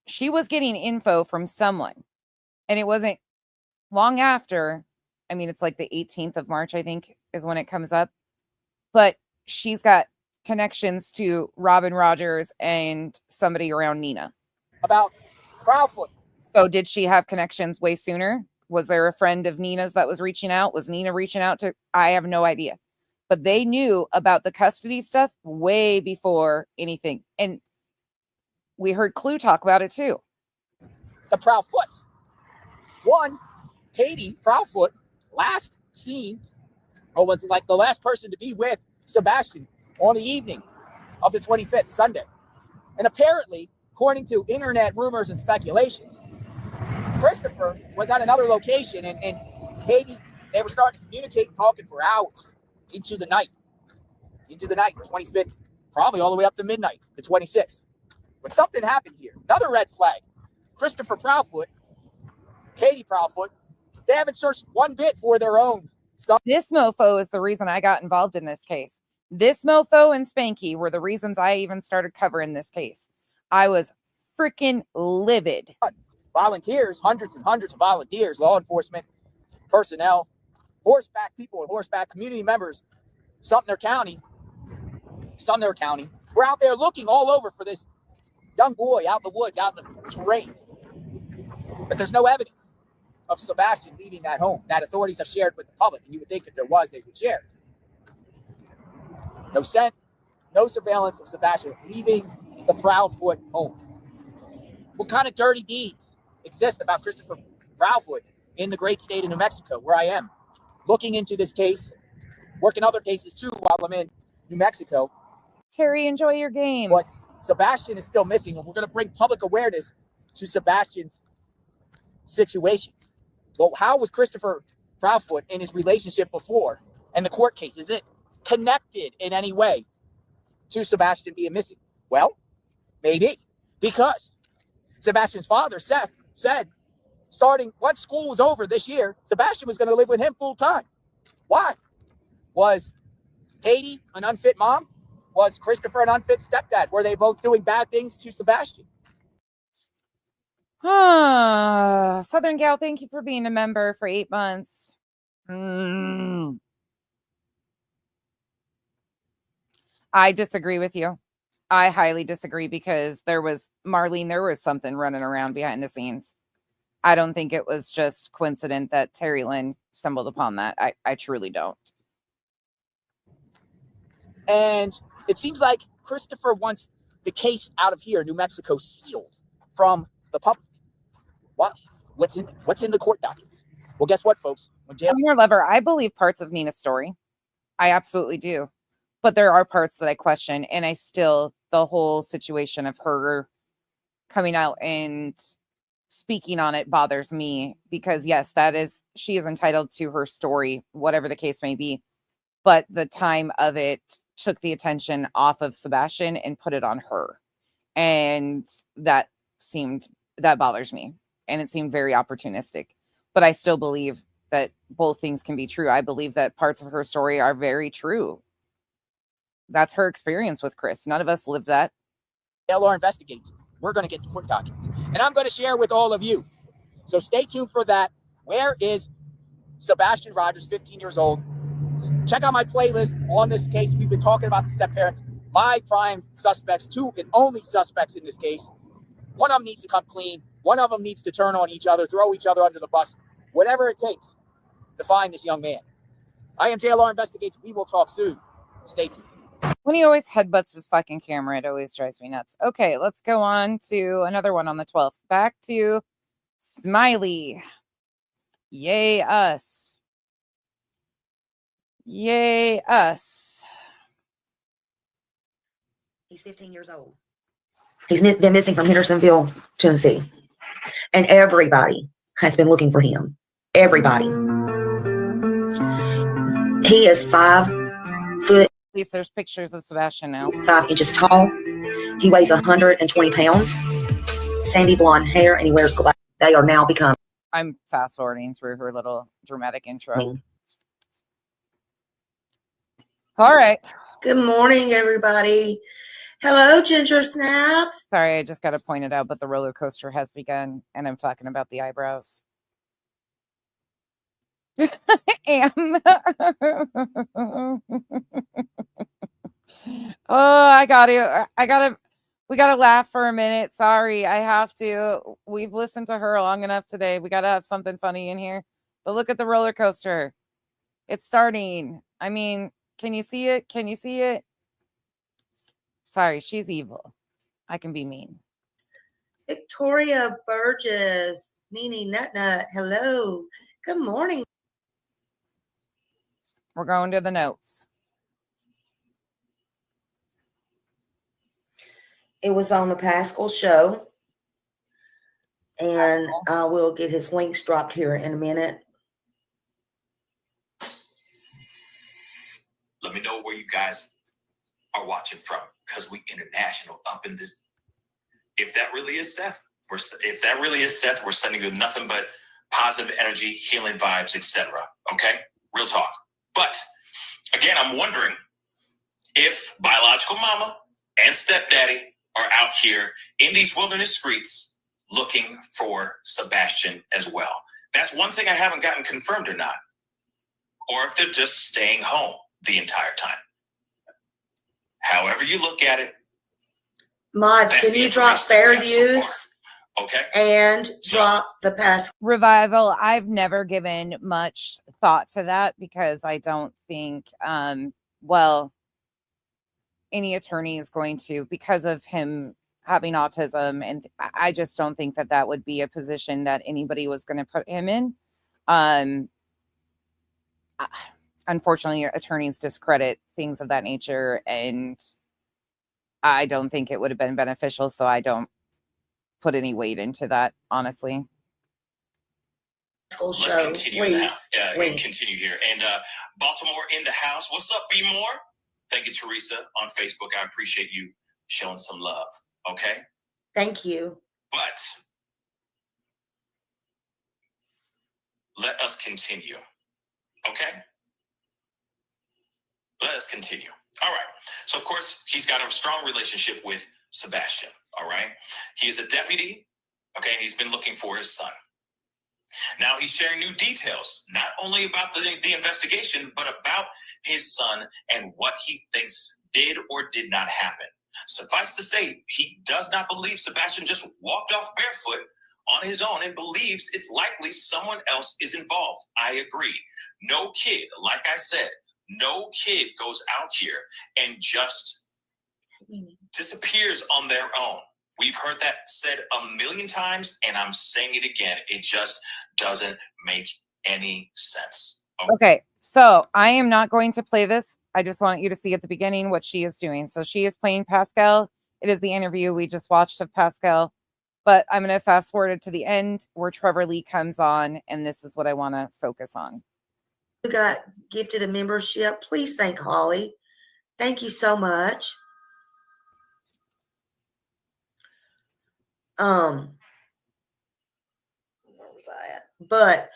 She was getting info from someone, and it wasn't long after. I mean, it's like the 18th of March, I think, is when it comes up. But she's got connections to Robin Rogers and somebody around Nina. About Proudfoot. So did she have connections way sooner? Was there a friend of Nina's that was reaching out? Was Nina reaching out to? I have no idea. But they knew about the custody stuff way before anything. And we heard Clue talk about it too. The Proudfoots. One, Katie Proudfoot, last seen, or was like the last person to be with Sebastian on the evening of the 25th, Sunday. And apparently, according to internet rumors and speculations, Christopher was at another location, and Katie, they were starting to communicate and talking for hours into the night, the 25th, probably all the way up to midnight, the 26th. But something happened here. Another red flag. Christopher Proudfoot, Katie Proudfoot, they haven't searched one bit for their own son. This mofo is the reason I got involved in this case. This mofo and Spanky were the reasons I even started covering this case. I was freaking livid. Volunteers, hundreds and hundreds of volunteers, law enforcement personnel, horseback people and horseback community members, Sumner County, we're out there looking all over for this young boy out in the woods, out in the terrain. But there's no evidence of Sebastian leaving that home that authorities have shared with the public. And you would think if there was, they would share. No scent, no surveillance of Sebastian leaving the Proudfoot home. What kind of dirty deeds exist about Christopher Proudfoot in the great state of New Mexico, where I am? Looking into this case, working other cases too while I'm in New Mexico. Terry, enjoy your game. But Sebastian is still missing, and we're going to bring public awareness to Sebastian's situation. Well, how was Christopher Proudfoot in his relationship before and the court case? Is it connected in any way to Sebastian being missing? Well, maybe, because Sebastian's father, Seth, said starting once school was over this year, Sebastian was going to live with him full time. Why? Was Katie an unfit mom? Was Christopher an unfit stepdad? Were they both doing bad things to Sebastian? Southern Gal, thank you for being a member for 8 months. I disagree with you. I highly disagree because there was something running around behind the scenes. I don't think it was just coincident that Terry Lynn stumbled upon that. I truly don't. And it seems like Christopher wants the case out of here, New Mexico, sealed from the public. What's in the court documents? Well, guess what, folks? Governor Lever, I believe parts of Nina's story. I absolutely do. But there are parts that I question, and the whole situation of her coming out and speaking on it bothers me because yes, she is entitled to her story, whatever the case may be. But the time of it took the attention off of Sebastian and put it on her. And that bothers me. And it seemed very opportunistic. But I still believe that both things can be true. I believe that parts of her story are very true. That's her experience with Chris. None of us lived that. LR investigates. We're going to get the court documents. And I'm going to share with all of you. So stay tuned for that. Where is Sebastian Rogers, 15 years old? Check out my playlist on this case. We've been talking about the step parents. My prime suspects, 2 and only suspects in this case. One of them needs to come clean. One of them needs to turn on each other, throw each other under the bus, whatever it takes to find this young man. I am JLR Investigates. We will talk soon. Stay tuned. When he always headbutts his fucking camera, it always drives me nuts. Okay, let's go on to another one on the 12th. Back to Smiley. Yay, us. Yay, us. He's 15 years old. He's been missing from Hendersonville, Tennessee. And everybody has been looking for him. Everybody. He is 5 foot. At least there's pictures of Sebastian now. 5 inches tall. He weighs 120 pounds. Sandy blonde hair, and he wears glasses. They are now become. I'm fast forwarding through her little dramatic intro. All right. Good morning, everybody. Hello, Ginger Snaps. Sorry, I just got to point it out, but the roller coaster has begun, and I'm talking about the eyebrows. I gotta we gotta laugh for a minute. Sorry, I have to. We've listened to her long enough today. We gotta have something funny in here. But look at the roller coaster. It's starting. I mean, can you see it? Can you see it? Sorry, she's evil. I can be mean. Victoria Burgess, Nene Nutnut, hello. Good morning. We're going to the notes. It was on the Pascal show. And I will get his links dropped here in a minute. Let me know where you guys are watching from, because we international up in this. If that really is Seth, we're sending you nothing but positive energy, healing vibes, etc. Okay, real talk. But again, I'm wondering if biological mama and stepdaddy are out here in these wilderness streets looking for Sebastian as well. That's one thing I haven't gotten confirmed or not. Or if they're just staying home the entire time. However you look at it. Mods, can you drop fair use? Okay. And drop the past revival. I've never given much thought to that because I don't think, any attorney is going to, because of him having autism. And I just don't think that that would be a position that anybody was going to put him in. Unfortunately, attorneys discredit things of that nature. And I don't think it would have been beneficial. So I don't put any weight into that, honestly. Let's continue now. Continue here. And Baltimore in the house. What's up, B Moore? Thank you, Teresa, on Facebook. I appreciate you showing some love. Okay? Thank you. But let us continue. Okay? Let us continue. All right. So, of course, he's got a strong relationship with Sebastian. All right. He is a deputy Okay, he's been looking for his son. Now he's sharing new details, not only about the investigation, but about his son and what he thinks did or did not happen. Suffice to say, he does not believe Sebastian just walked off barefoot on his own and believes it's likely someone else is involved. I agree. No kid, like I said, no kid goes out here and just disappears on their own. We've heard that said a million times, and I'm saying it again. It just doesn't make any sense. Okay, so I am not going to play this. I just want you to see at the beginning what she is doing. So she is playing Pascal. It is the interview we just watched of Pascal, but I'm going to fast forward it to the end where Trevor Lee comes on, and this is what I want to focus on. Who got gifted a membership? Please thank Holly. Thank you so much. Where was I at? But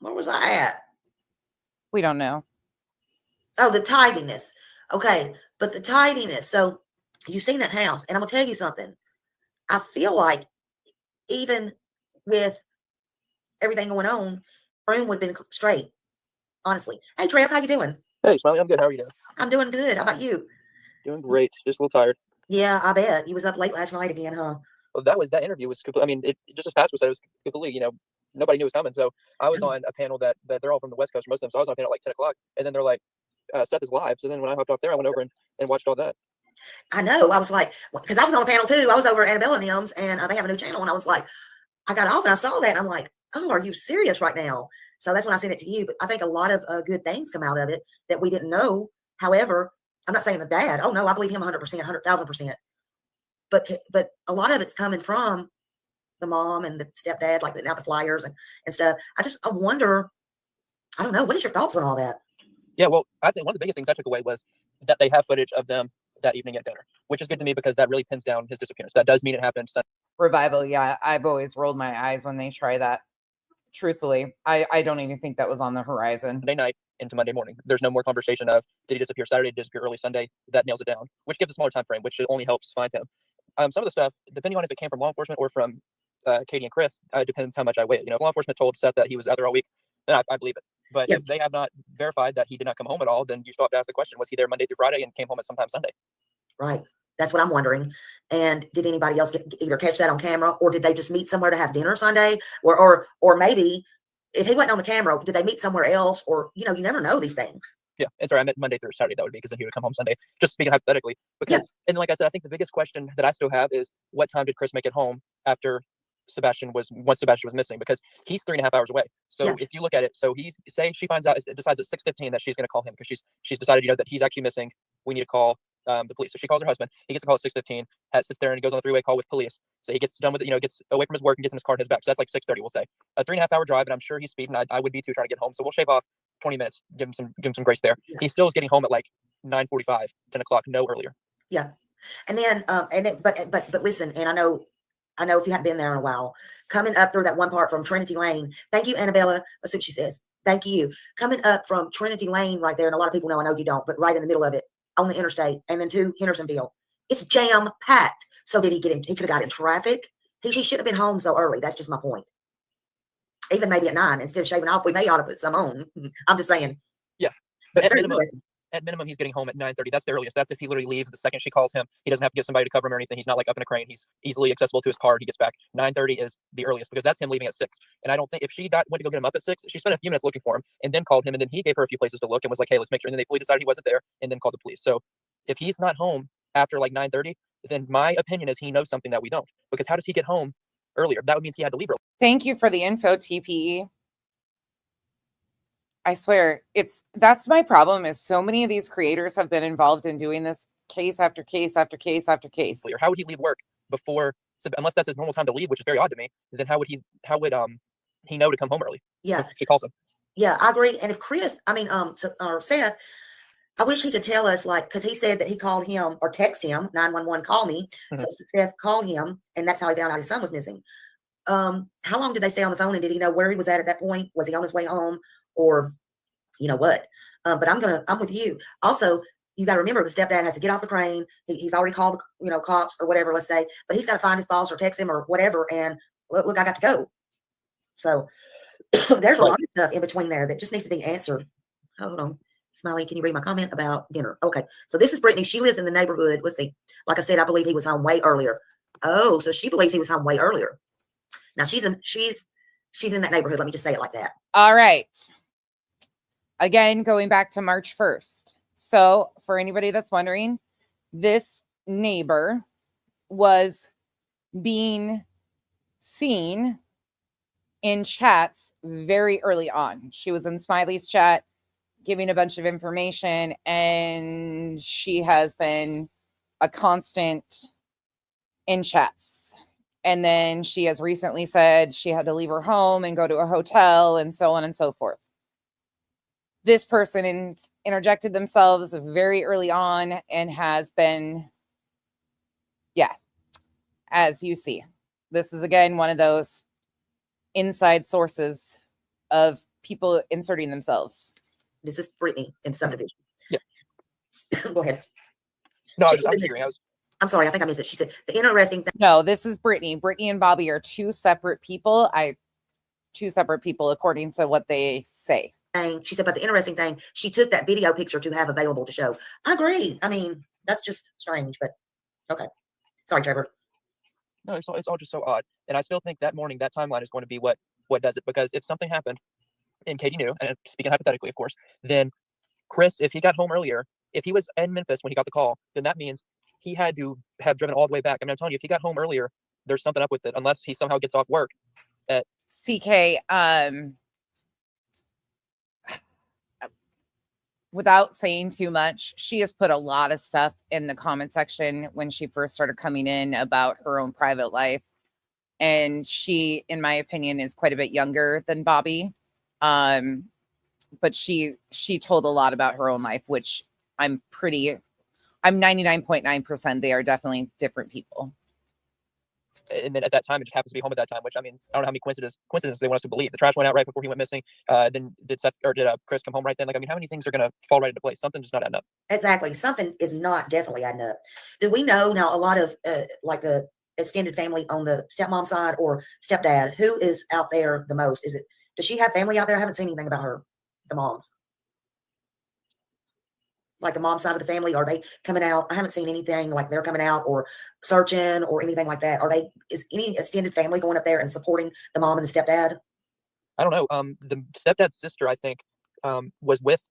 where was I at? We don't know. Oh, the tidiness. Okay, but the tidiness. So you've seen that house, and I'm gonna tell you something. I feel like even with everything going on, room would have been straight. Honestly. Hey Trev, how you doing? Hey Smiley, I'm good. How are you doing? I'm doing good. How about you? Doing great. Just a little tired. Yeah, I bet. You was up late last night again, huh? Well, that interview was complete. I mean, it just as Pascal said, it was completely, nobody knew it was coming. So I was on a panel that they're all from the West Coast, most of them. So I was on a panel at like 10 o'clock, and then they're like, Seth is live. So then when I hopped off there, I went over and watched all that. I know. I was like, because I was on a panel too. I was over at Annabelle and them's, and they have a new channel, and I was like, I got off and I saw that, and I'm like, oh, are you serious right now? So that's when I sent it to you. But I think a lot of good things come out of it that we didn't know. However, I'm not saying the dad. Oh no, I believe him 100%, 100,000%. But a lot of it's coming from the mom and the stepdad, like now the flyers and stuff. I wonder, I don't know. What is your thoughts on all that? Yeah, well, I think one of the biggest things I took away was that they have footage of them that evening at dinner, which is good to me because that really pins down his disappearance. That does mean it happened. Revival. Yeah, I've always rolled my eyes when they try that. Truthfully, I don't even think that was on the horizon. Monday night into Monday morning. There's no more conversation of did he disappear Saturday, did he disappear early Sunday. That nails it down, which gives a smaller time frame, which only helps find him. Some of the stuff, depending on if it came from law enforcement or from Katie and Chris, depends how much I weigh it. If law enforcement told Seth that he was out there all week, then I believe it. But if they have not verified that he did not come home at all, then you still have to ask the question, was he there Monday through Friday and came home at sometime Sunday? Right. That's what I'm wondering. And did anybody else either catch that on camera, or did they just meet somewhere to have dinner Sunday? Or maybe if he wasn't on the camera, did they meet somewhere else? Or, you never know these things. Yeah, and sorry, I meant Monday through Saturday. That would be because then he would come home Sunday. Just speaking hypothetically, because and like I said, I think the biggest question that I still have is what time did Chris make it home after Sebastian was missing? Because he's 3.5 hours away. So if you look at it, so she finds out, decides at 6:15 that she's going to call him because she's decided that he's actually missing. We need to call the police. So she calls her husband. He gets a call at 6:15. Sits there and he goes on a 3-way call with police. So he gets done with it. Gets away from his work and gets in his car and heads back. So that's like 6:30. We'll say a 3.5 hour drive, and I'm sure he's speeding. I would be too, trying to get home. So we'll shave off 20 minutes, give him some grace there. He still is getting home at like 9:45, 10 o'clock, no earlier. Yeah. And then, but listen, and I know if you haven't been there in a while, coming up through that one part from Trinity Lane. Thank you, Annabella. Let's see what she says. Thank you. Coming up from Trinity Lane right there, and a lot of people know, I know you don't, but right in the middle of it on the interstate, and then to Hendersonville. It's jam packed. So did he get in? He could have got in traffic. He should have been home so early. That's just my point. Even maybe at 9 instead of shaving off, we may ought to put some on. I'm just saying. Yeah, but at minimum, he's getting home at 9:30. That's the earliest. That's if he literally leaves the second she calls him. He doesn't have to get somebody to cover him or anything. He's not like up in a crane. He's easily accessible to his car. He gets back. 9:30 is the earliest because that's him leaving at 6. And I don't think if she went to go get him up at 6, she spent a few minutes looking for him and then called him, and then he gave her a few places to look and was like, "Hey, let's make sure." And then they fully decided he wasn't there and then called the police. So if he's not home after like 9:30, then my opinion is he knows something that we don't. Because how does he get home earlier? That would mean he had to leave early. Thank you for the info, TPE. I swear that's my problem is so many of these creators have been involved in doing this case after case after case after case. How would he leave work before, unless that's his normal time to leave, which is very odd to me, then how would he know to come home early? Yeah. She calls him. Yeah, I agree. And if Chris, or Seth, I wish he could tell us, like, because he said that he called him or text him 911, call me. So Seth called him, and that's how he found out his son was missing. How long did they stay on the phone, and did he know where he was at that point? Was he on his way home, or what? But I'm with you. Also, you got to remember the stepdad has to get off the crane. He's already called, cops or whatever, let's say, but he's got to find his boss or text him or whatever. And look, I got to go. So there's a lot of stuff in between there that just needs to be answered. Hold on. Smiley, can you read my comment about dinner? Okay. So this is Brittany. She lives in the neighborhood. Let's see. Like I said, I believe he was home way earlier. Oh, so she believes he was home way earlier. Now she's in that neighborhood. Let me just say it like that. All right. Again, going back to March 1st. So for anybody that's wondering, this neighbor was being seen in chats very early on. She was in Smiley's chat giving a bunch of information, and she has been a constant in chats. And then she has recently said she had to leave her home and go to a hotel and so on and so forth. This person interjected themselves very early on and has been, as you see. This is, again, one of those inside sources of people inserting themselves. This is Brittany in subdivision. Yeah. Go ahead. No, I was figuring. I'm sorry, I think I missed it. She said the interesting thing. No, this is Brittany. Brittany and Bobby are two separate people. According to what they say. She said, but the interesting thing, she took that video picture to have available to show. I agree. I mean, that's just strange, but okay. Sorry, Trevor. No, it's all just so odd. And I still think that morning, that timeline is going to be what does it. Because if something happened and Katie knew, and speaking hypothetically, of course, then Chris, if he got home earlier, if he was in Memphis when he got the call, then that means he had to have driven all the way back. I mean, I'm telling you, if he got home earlier, there's something up with it, unless he somehow gets off work. CK, without saying too much, she has put a lot of stuff in the comment section when she first started coming in about her own private life. And she, in my opinion, is quite a bit younger than Bobby. But she told a lot about her own life, which I'm 99.9% they are definitely different people. And then at that time, it just happens to be home at that time, which, I mean, I don't know how many coincidences they want us to believe. The trash went out right before he went missing. Then did Chris come home right then? Like, I mean, how many things are going to fall right into place? Something's just not adding up. Exactly. Something is not definitely adding up. Do we know now a lot of like the extended family on the stepmom side or stepdad, who is out there the most? Does she have family out there? I haven't seen anything about her, the moms. Like the mom side of the family, are they coming out? I haven't seen anything like they're coming out or searching or anything like that. Is any extended family going up there and supporting the mom and the stepdad? I don't know. The stepdad's sister, I think, was with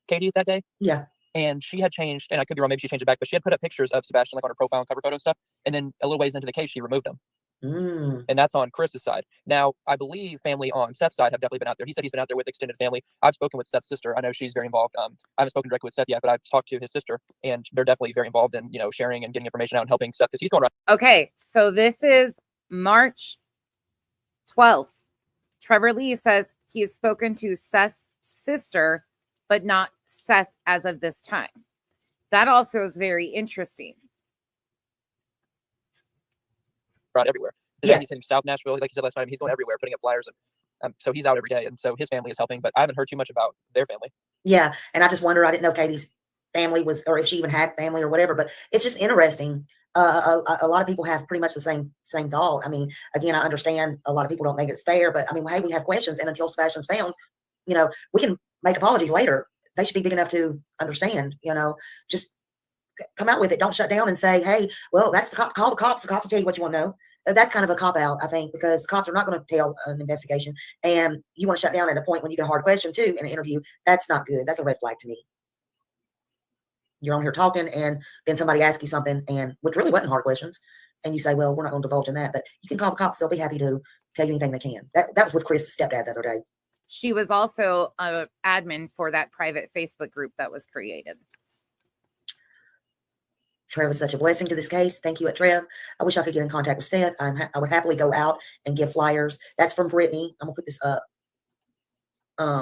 Katie that day. Yeah. And she had changed, and I could be wrong, maybe she changed it back, but she had put up pictures of Sebastian like on her profile and cover photo and stuff. And then a little ways into the case, she removed them. And that's on Chris's side. Now, I believe family on Seth's side have definitely been out there. He said he's been out there with extended family. I've spoken with Seth's sister. I know she's very involved. I haven't spoken directly with Seth yet, but I've talked to his sister, and they're definitely very involved in, sharing and getting information out and helping Seth because he's going around. Okay, so this is March 12th. Trevor Lee says he has spoken to Seth's sister, but not Seth as of this time. That also is very interesting. Around everywhere. Yes. He's in South Nashville, like you said last time. He's going everywhere, putting up flyers, and so he's out every day. And so his family is helping, but I haven't heard too much about their family. Yeah, and I just wonder. I didn't know Katie's family was, or if she even had family or whatever. But it's just interesting. A lot of people have pretty much the same thought. I mean, again, I understand a lot of people don't think it's fair, but I mean, hey, we have questions, and until Sebastian's found, we can make apologies later. They should be big enough to understand. Just come out with it. Don't shut down and say, hey, well, that's the cop. Call the cops. The cops will tell you what you want to know. That's kind of a cop out, I think, because the cops are not going to tell an investigation, and you want to shut down at a point when you get a hard question too in an interview. That's not good. That's a red flag to me. You're on here talking, and then somebody asks you something, and which really wasn't hard questions, and you say, well, we're not going to divulge in that, but you can call the cops. They'll be happy to tell you anything they can. That was with Chris' stepdad the other day. She was also an admin for that private Facebook group that was created. Trev is such a blessing to this case. Thank you, Trev. I wish I could get in contact with Seth. I would happily go out and give flyers. That's from Brittany. I'm gonna put this up.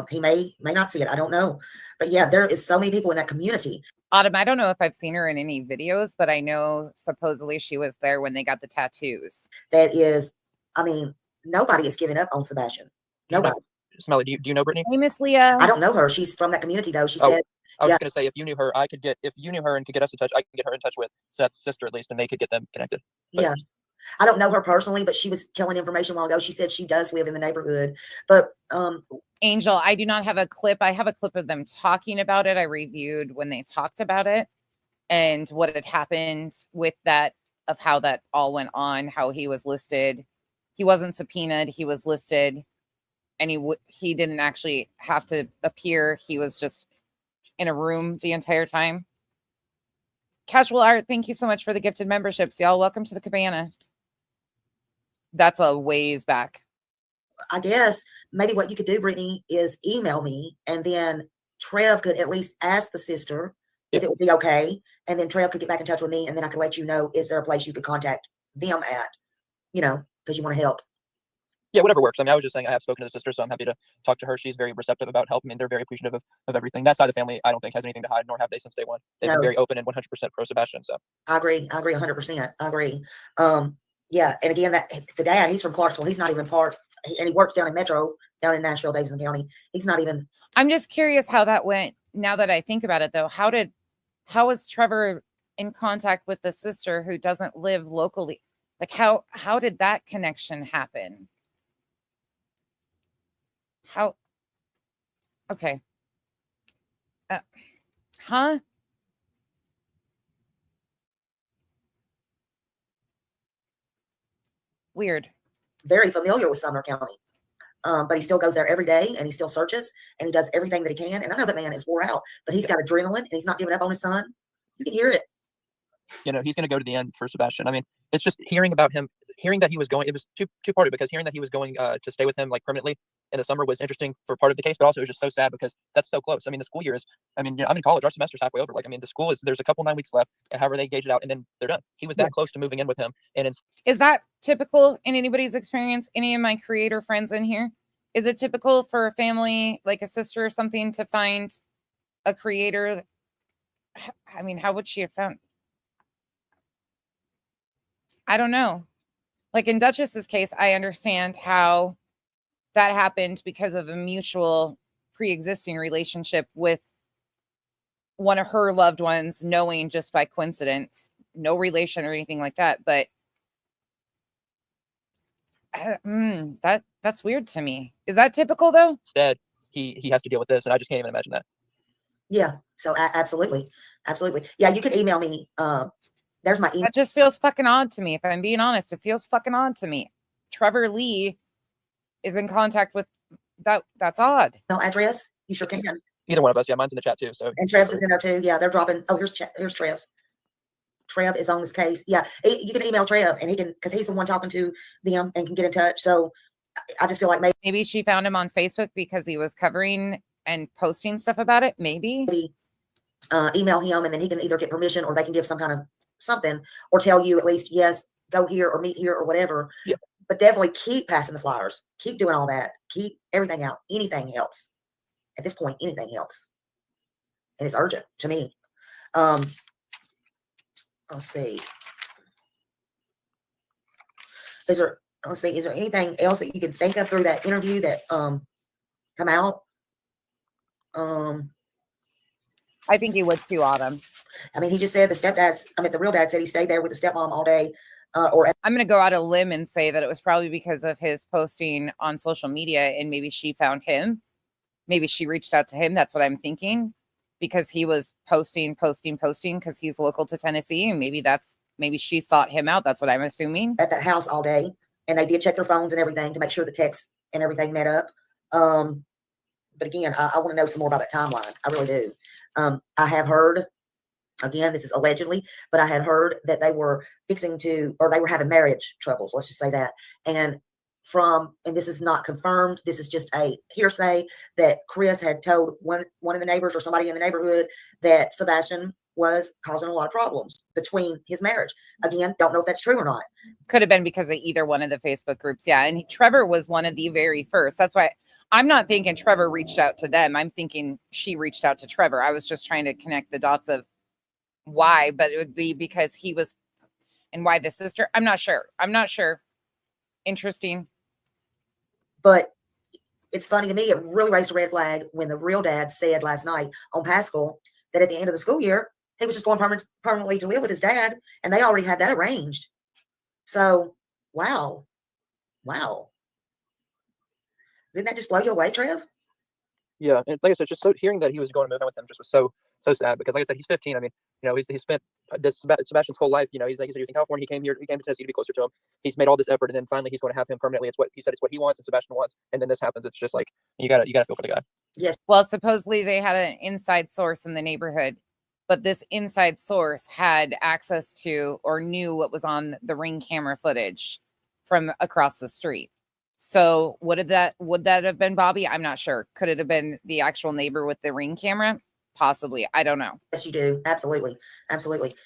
He may not see it. I don't know. But yeah, there is so many people in that community. Autumn, I don't know if I've seen her in any videos, but I know supposedly she was there when they got the tattoos. That is, I mean, nobody is giving up on Sebastian. Nobody. Smiley, do you know Brittany? Hey, Miss Leah. I don't know her. She's from that community, though. She said I was Yeah. just gonna say, if you knew her and could get us in touch, I can get her in touch with Seth's sister at least, and they could get them connected. But Yeah. I don't know her personally, but she was telling information a while ago. She said she does live in the neighborhood. But Angel, I do not have a clip. I have a clip of them talking about it. I reviewed when they talked about it and what had happened with that, of how that all went on, how he was listed. He wasn't subpoenaed. He was listed, and he didn't actually have to appear. He was just in a room the entire time. Casual Art, thank you so much for the gifted memberships, y'all. Welcome to the cabana. That's a ways back. I guess maybe what you could do, Brittany, is email me, and then Trev could at least ask the sister if it would be okay, and then Trev could get back in touch with me, and then I could let you know, is there a place you could contact them at, because you want to help. yeah, whatever works. I mean, I was just saying I have spoken to the sister, so I'm happy to talk to her. She's very receptive about help. I mean, they're very appreciative of everything. That side of the family, I don't think, has anything to hide, nor have they since day one. They've been No. very open and 100% pro Sebastian. So I agree 100%. I agree. Yeah, and again, that the dad, he's from Clarksville. He's not even part, and he works down in down in Nashville, Davidson County. He's not even. I'm just curious how that went. Now that I think about it, though, how was Trevor in contact with the sister who doesn't live locally? Like, how did that connection happen? How? Okay. Huh? Weird. Very familiar with Sumner County. But he still goes there every day, and he still searches, and he does everything that he can. And I know that man is wore out, but he's got adrenaline, and he's not giving up on his son. You can hear it. he's going to go to the end for Sebastian. I mean, it's just hearing about him, hearing that he was going. It was two-parted, because hearing that he was going to stay with him like permanently in the summer was interesting for part of the case, but also it was just so sad because that's so close. I mean, the school year is. I mean, I'm in college. Our semester's halfway over. Like, I mean, the school is. There's a couple 9 weeks left, and however they gauge it out, and then they're done. He was that close to moving in with him, and is that typical in anybody's experience? Any of my creator friends in here? Is it typical for a family, like a sister or something, to find a creator? I mean, how would she have found? I don't know. Like in Duchess's case, I understand how that happened because of a mutual pre-existing relationship with one of her loved ones, knowing just by coincidence, no relation or anything like that. But that's weird to me. Is that typical though? instead he has to deal with this, and I just can't even imagine that. Yeah. So absolutely. Yeah, you can email me. There's my email. That just feels fucking odd to me. If I'm being honest, it feels fucking odd to me. Trevor Lee is in contact with that. That's odd. No address. You sure can. Either one of us. Yeah, mine's in the chat too. So And Trev's is in there too. Yeah, they're dropping. Oh, here's Trev's. Trev is on this case. Yeah, you can email Trev, and he can, because he's the one talking to them and can get in touch. So I just feel like maybe she found him on Facebook because he was covering and posting stuff about it. Maybe email him, and then he can either get permission, or they can give some kind of something, or tell you at least, yes, go here or meet here or whatever. Yeah. But definitely keep passing the flyers. Keep doing all that. Keep everything out. Anything helps. At this point, anything helps. And it's urgent to me. Let's see. Is there anything else that you can think of through that interview that come out? I think he would too, Autumn. I mean, he just said the real dad said he stayed there with the stepmom all day. I'm going to go out a limb and say that it was probably because of his posting on social media, and maybe she found him. Maybe she reached out to him. That's what I'm thinking, because he was posting because he's local to Tennessee, and maybe she sought him out. That's what I'm assuming. At that house all day, and they did check their phones and everything to make sure the texts and everything met up. But again, I want to know some more about that timeline. I really do. I have heard, again, this is allegedly, but I had heard that they were they were having marriage troubles. Let's just say that. And this is not confirmed, this is just a hearsay, that Chris had told one of the neighbors or somebody in the neighborhood that Sebastian was causing a lot of problems between his marriage. Again, don't know if that's true or not. Could have been because of either one of the Facebook groups. Yeah. And Trevor was one of the very first. That's why I'm not thinking Trevor reached out to them. I'm thinking she reached out to Trevor. I was just trying to connect the dots of why, but it would be because he was, and why the sister. I'm not sure. Interesting. But it's funny to me. It really raised a red flag when the real dad said last night on Pascal that at the end of the school year, he was just going permanently to live with his dad, and they already had that arranged. So, wow. Didn't that just blow you away, Trev? Yeah, and like I said, just so hearing that he was going to move in with him just was so sad because, like I said, he's 15. I mean, he's spent Sebastian's whole life. He was in California. He came to Tennessee to be closer to him. He's made all this effort, and then finally he's going to have him permanently. It's what he said. It's what he wants, and Sebastian wants. And then this happens. It's just like you gotta feel for the guy. Yes. Well, supposedly they had an inside source in the neighborhood, but this inside source had access to or knew what was on the Ring camera footage from across the street. So would that have been Bobby? I'm not sure. Could it have been the actual neighbor with the Ring camera? Possibly. I don't know. Yes, you do. Absolutely.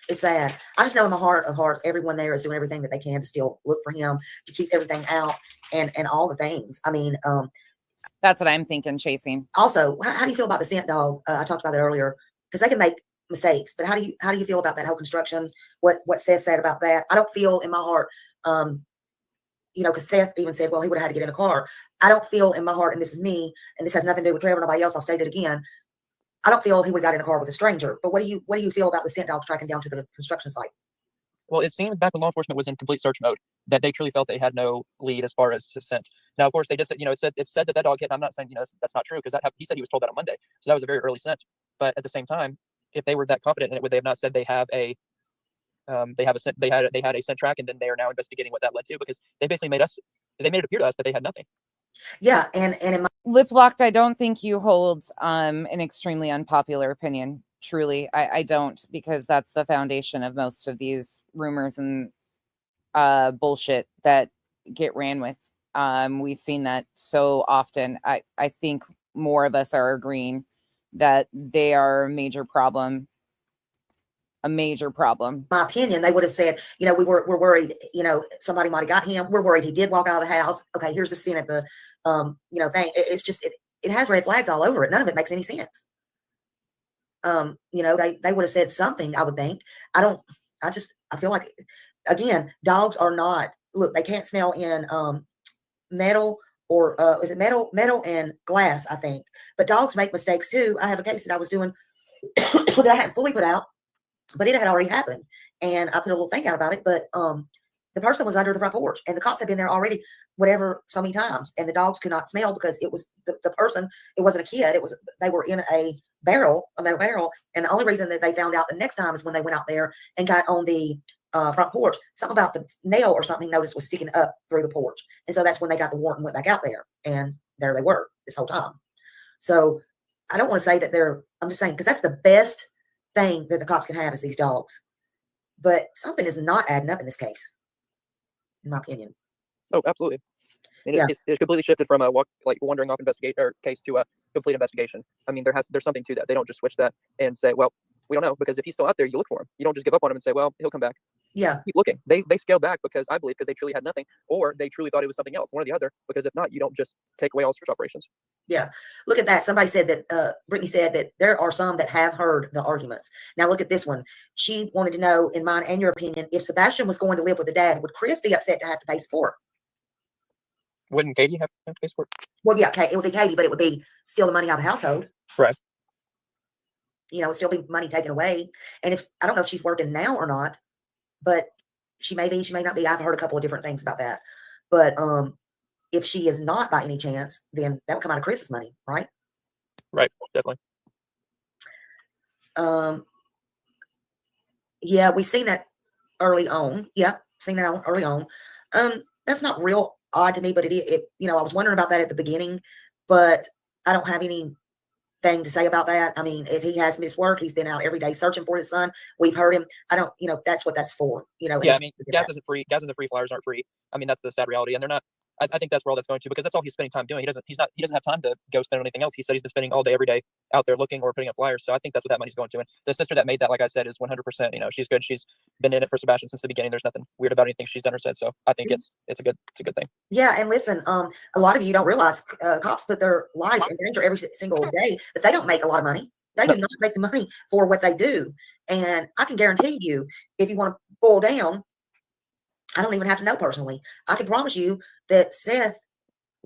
It's sad. I just know in my heart of hearts, everyone there is doing everything that they can to still look for him, to keep everything out and all the things. I mean, that's what I'm thinking, chasing. Also, how do you feel about the scent dog? I talked about that earlier because they can make mistakes, but how do you feel about that whole construction? What Seth said about that? I don't feel in my heart, because Seth even said, well, he would have had to get in a car. I don't feel in my heart, and this is me, and this has nothing to do with Trevor or nobody else. I'll state it again. I don't feel he would have got in a car with a stranger. But what do you feel about the scent dogs tracking down to the construction site? Well, it seemed back when law enforcement was in complete search mode that they truly felt they had no lead as far as scent. Now, of course, they just it said that dog hit. I'm not saying that's not true because he said he was told that on Monday, so that was a very early scent. But at the same time, if they were that confident in it, would they have not said they had a scent track, and then they are now investigating what that led to because they basically made it appear to us that they had nothing. Yeah, and in my Lip locked, I don't think you hold an extremely unpopular opinion. Truly, I don't, because that's the foundation of most of these rumors and bullshit that get ran with. We've seen that so often. I think more of us are agreeing that they are a major problem. My opinion, they would have said, we're worried, somebody might have got him. We're worried he did walk out of the house. Okay, here's the scene of the, thing. It's just, it has red flags all over it. None of it makes any sense. They would have said something, I would think. I feel like, again, dogs are not, look, they can't smell in metal or, is it metal and glass, I think. But dogs make mistakes too. I have a case that I was doing that I hadn't fully put out, but it had already happened, and I put a little thing out about it. But the person was under the front porch, and the cops had been there already, so many times, and the dogs could not smell because it was the person. It wasn't a kid. They were in a metal barrel, and the only reason that they found out the next time is when they went out there and got on the front porch. Something about the nail or something noticed was sticking up through the porch, and so that's when they got the warrant and went back out there, and there they were this whole time. So I don't want to say that I'm just saying because that's the best thing that the cops can have is these dogs, but something is not adding up in this case, in my opinion. Oh, absolutely. It's completely shifted from a wandering off investigator case to a complete investigation. I mean, there's something to that. They don't just switch that and say, well, we don't know, because if he's still out there, you look for him. You don't just give up on him and say, well, he'll come back. Yeah. Keep looking. They scaled back because they truly had nothing, or they truly thought it was something else, one or the other, because if not, you don't just take away all search operations. Yeah. Look at that. Somebody said that, Brittany said that there are some that have heard the arguments. Now look at this one. She wanted to know, in mine and your opinion, if Sebastian was going to live with the dad, would Chris be upset to have to pay support? Wouldn't Katie have to pay support? Well, yeah, it would be Katie, but it would be still the money out of the household. Right. It'd still be money taken away. And I don't know if she's working now or not, but she may be, she may not be. I've heard a couple of different things about that. But if she is not by any chance, then that would come out of Chris's money, right? Right, definitely. Yeah, we've seen that early on. Yeah, seen that early on. That's not real odd to me, but I was wondering about that at the beginning, but I don't have anything to say about that. I mean, if he has missed work, he's been out every day searching for his son. We've heard him. I don't, that's what that's for. Yeah, I mean, gas isn't free. Gas isn't free. Flyers aren't free. I mean, that's the sad reality, and they're not. I think that's where all that's going to, because that's all he's spending time doing. He doesn't have time to go spend on anything else. He said he's been spending all day, every day out there looking or putting up flyers. So I think that's what that money's going to. And the sister that made that, like I said, is 100%. She's good. She's been in it for Sebastian since the beginning. There's nothing weird about anything she's done or said. So I think it's a good thing. Yeah, and listen, a lot of you don't realize cops put their lives in danger every single day, but they don't make a lot of money. They do not make the money for what they do. And I can guarantee you, if you want to boil down, I don't even have to know personally. I can promise you that Seth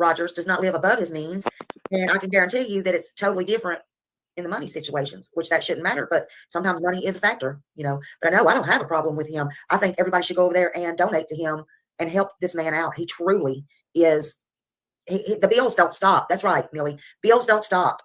Rogers does not live above his means. And I can guarantee you that it's totally different in the money situations, which that shouldn't matter. But sometimes money is a factor, you know. But I know I don't have a problem with him. I think everybody should go over there and donate to him and help this man out. He truly is. The bills don't stop. That's right, Millie. Bills don't stop.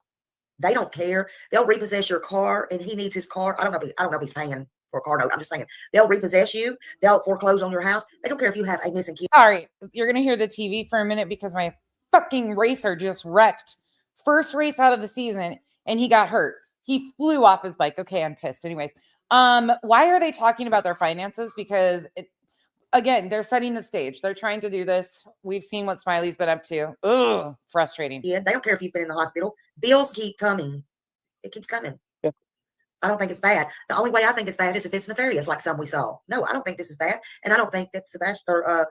They don't care. They'll repossess your car, and he needs his car. I don't know if he's paying for a car note. I'm just saying they'll repossess you. They'll foreclose on your house. They don't care if you have a missing kid. Sorry, you're gonna hear the TV for a minute because my fucking racer just wrecked. First race out of the season, and he got hurt. He flew off his bike. Okay, I'm pissed. Anyways, why are they talking about their finances? Because again, they're setting the stage. They're trying to do this. We've seen what Smiley's been up to. Ugh, frustrating. Yeah, they don't care if you've been in the hospital. Bills keep coming. It keeps coming. Yeah. I don't think it's bad. The only way I think it's bad is if it's nefarious, like some we saw. No, I don't think this is bad, and I don't think that Sebastian or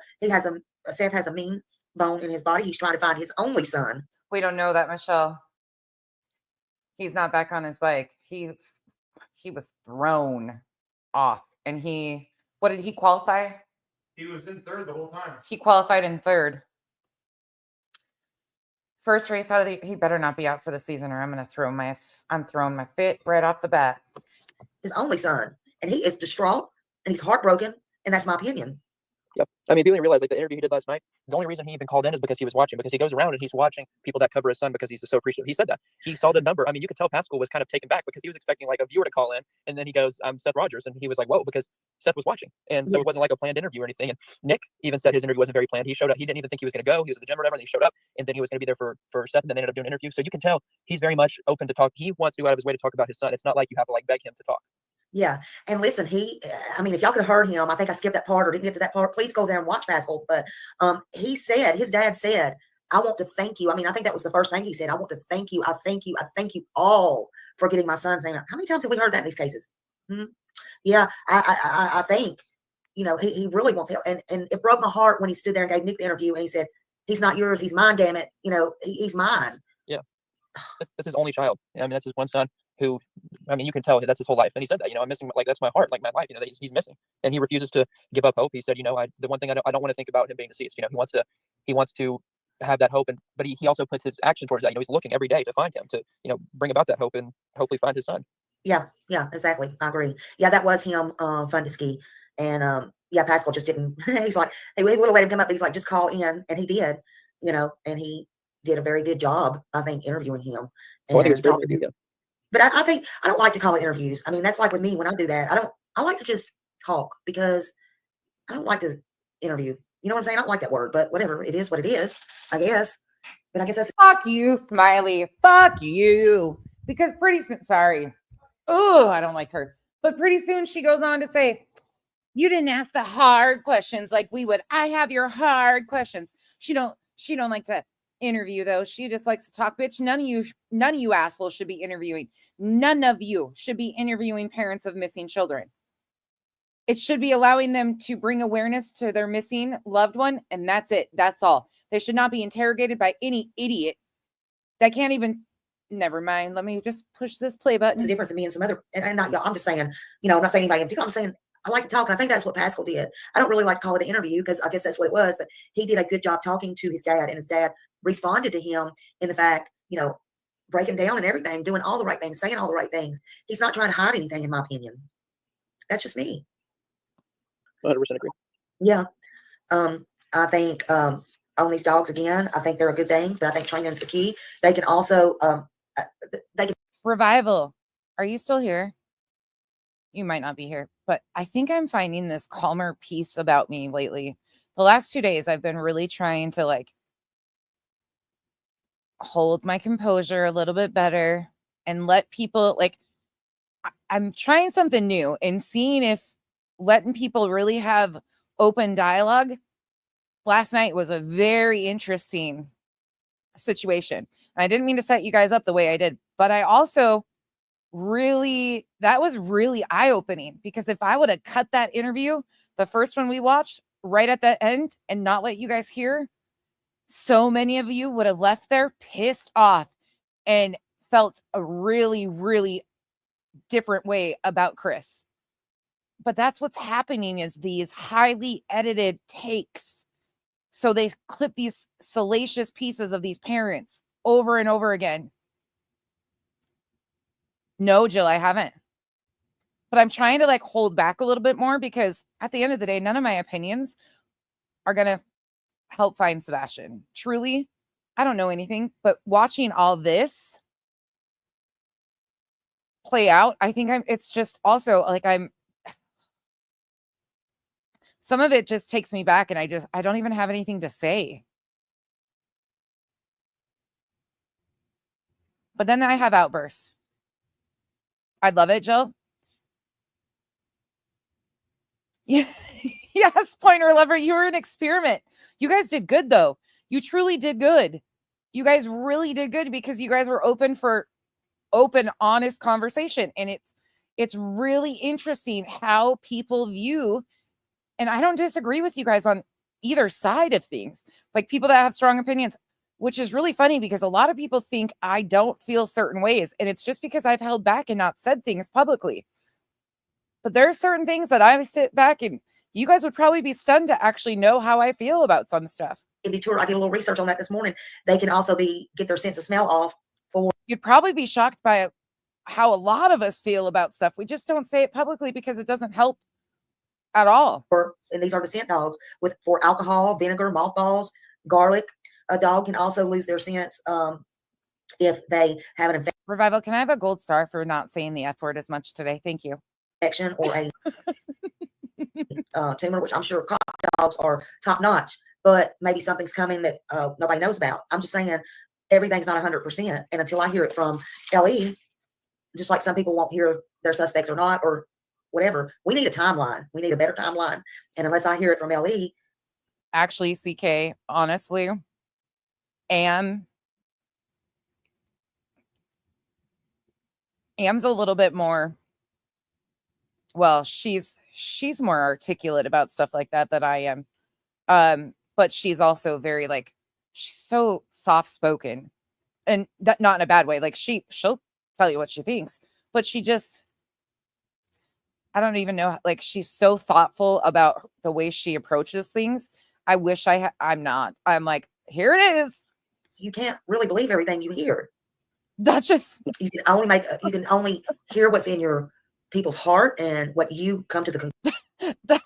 Seth has a mean bone in his body. He's trying to find his only son. We don't know that, Michelle. He's not back on his bike. He was thrown off, and what did he qualify? He was in third the whole time. He qualified in third. First race out of he better not be out for the season, or I'm throwing my fit right off the bat. His only son, and he is distraught, and he's heartbroken, and that's my opinion. Yep. I mean, people didn't realize, like, the interview he did last night, the only reason he even called in is because he was watching, because he goes around and he's watching people that cover his son because he's so appreciative. He said that. He saw the number. I mean, you could tell Pascal was kind of taken back because he was expecting like a viewer to call in, and then he goes, I'm Seth Rogers, and he was like, whoa, because Seth was watching. And so it wasn't like a planned interview or anything. And Nick even said his interview wasn't very planned. He showed up. He didn't even think he was going to go. He was at the gym or whatever, and he showed up, and then he was going to be there for Seth, and then they ended up doing an interview. So you can tell he's very much open to talk. He wants to go out of his way to talk about his son. It's not like you have to like beg him to talk. Yeah. And listen, if y'all could have heard him, I think I skipped that part or didn't get to that part. Please go there and watch Pascal. But his dad said, I want to thank you. I mean, I think that was the first thing he said. I want to thank you. I thank you. I thank you all for getting my son's name out. How many times have we heard that in these cases? Yeah. I think, he really wants help. And it broke my heart when he stood there and gave Nick the interview and he said, he's not yours. He's mine, damn it. He's mine. Yeah. That's his only child. I mean, that's his one son who, I mean, you can tell that's his whole life. And he said that, I'm missing, like, that's my heart, like my life, that he's missing. And he refuses to give up hope. He said, the one thing I don't want to think about him being deceased. He wants to have that hope. But he also puts his action towards that. He's looking every day to find him, to, bring about that hope and hopefully find his son. Yeah, exactly. I agree. Yeah, that was him, Fundiski. And Pascal just didn't, he's like, he would have let him come up, but he's like, just call in. And he did, and he did a very good job, I think, interviewing him. Well, I think it's great. But I think I don't like to call it interviews. I mean, that's like with me when I do that. I like to just talk because I don't like to interview. You know what I'm saying? I don't like that word, but whatever. It is what it is, I guess. But I guess that's fuck you, Smiley. Fuck you. Because pretty soon, sorry. Oh, I don't like her. But pretty soon she goes on to say, you didn't ask the hard questions like we would. I have your hard questions. She don't like to interview though. She just likes to talk, bitch. None of you assholes should be interviewing. None of you should be interviewing parents of missing children. It should be allowing them to bring awareness to their missing loved one, and that's it. That's all. They should not be interrogated by any idiot that can't even. Never mind. Let me just push this play button. It's the difference in me and some other, and not y'all. I'm just saying, I'm not saying anybody in particular. I'm saying I like to talk, and I think that's what Pascal did. I don't really like to call it an interview because I guess that's what it was, but he did a good job talking to his dad, and his dad responded to him in the fact, breaking down and everything, doing all the right things, saying all the right things. He's not trying to hide anything, in my opinion. That's just me. 100% agree. Yeah. I think on these dogs again, I think they're a good thing, but I think training is the key. They can also Revival. Are you still here? You might not be here, but I think I'm finding this calmer peace about me lately. The last 2 days, I've been really trying to hold my composure a little bit better and let people I'm trying something new and seeing if letting people really have open dialogue. Last night was a very interesting situation. I didn't mean to set you guys up the way I did, but I also that was really eye-opening, because if I would have cut that interview, the first one we watched, right at the end and not let you guys hear, so many of you would have left there pissed off and felt a really, really different way about Chris. But that's what's happening, is these highly edited takes So they clip these salacious pieces of these parents over and over again. No, Jill, I haven't. But I'm trying to like hold back a little bit more because at the end of the day, none of my opinions are going to help find Sebastian. Truly, I don't know anything, but watching all this play out, I think it's just also like some of it just takes me back and I don't even have anything to say. But then I have outbursts. I love it, Jill. Yeah. Yes, Pointer Lover, you were an experiment. You guys did good, though. You truly did good. You guys really did good because you guys were open for open, honest conversation. And it's really interesting how people view, and I don't disagree with you guys on either side of things, like people that have strong opinions, which is really funny because a lot of people think I don't feel certain ways. And it's just because I've held back and not said things publicly. But there's certain things that I sit back and you guys would probably be stunned to actually know how I feel about some stuff. I did a little research on that this morning. They can also get their sense of smell off. You'd probably be shocked by how a lot of us feel about stuff. We just don't say it publicly because it doesn't help at all. And these are the scent dogs for alcohol, vinegar, mothballs, garlic. A dog can also lose their sense if they have an infection. Revival, can I have a gold star for not saying the F word as much today? Thank you. Or a tumor, which I'm sure cop dogs are top notch, but maybe something's coming that nobody knows about. I'm just saying everything's not 100%. And until I hear it from LE, just like some people won't hear their suspects or not, or whatever, we need a timeline. We need a better timeline. And unless I hear it from LE. Actually, CK, honestly, Am's a little bit more, well, she's more articulate about stuff like that than I am. But she's also very like, she's so soft spoken, and not in a bad way. Like she'll tell you what she thinks, but she just, I don't even know. Like she's so thoughtful about the way she approaches things. I wish I'm not. I'm like, here it is. You can't really believe everything you hear. Duchess. You can only hear what's in your people's heart and what you come to the conclusion.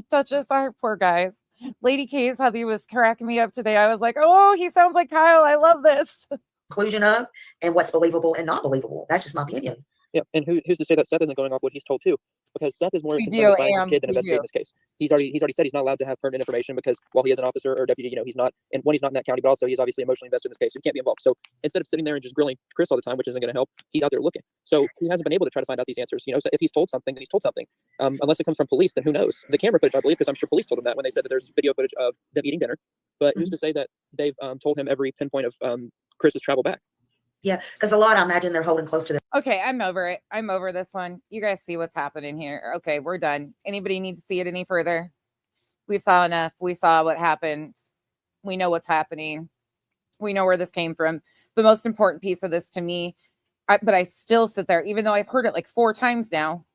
Duchess, our poor guys. Lady K's hubby was cracking me up today. I was like, oh, he sounds like Kyle. I love this. Conclusion of and what's believable and not believable. That's just my opinion. Yeah, and who's to say that Seth isn't going off what he's told too? Because Seth is more concerned with finding his kid than investigating this case. He's already said he's not allowed to have pertinent information because while he is an officer or deputy, he's not, and one, he's not in that county, but also he's obviously emotionally invested in this case, so he can't be involved. So instead of sitting there and just grilling Chris all the time, which isn't going to help, he's out there looking. So he hasn't been able to try to find out these answers. So if he's told something, then he's told something. Unless it comes from police, then who knows? The camera footage, I believe, because I'm sure police told him that when they said that there's video footage of them eating dinner. But who's to say that they've told him every pinpoint of Chris's travel back? Yeah, because a lot, I imagine they're holding close to them. Okay, I'm over it. I'm over this one. You guys see what's happening here. Okay, we're done. Anybody need to see it any further? We've saw enough. We saw what happened. We know what's happening. We know where this came from. The most important piece of this to me, but I still sit there, even though I've heard it like 4 times now,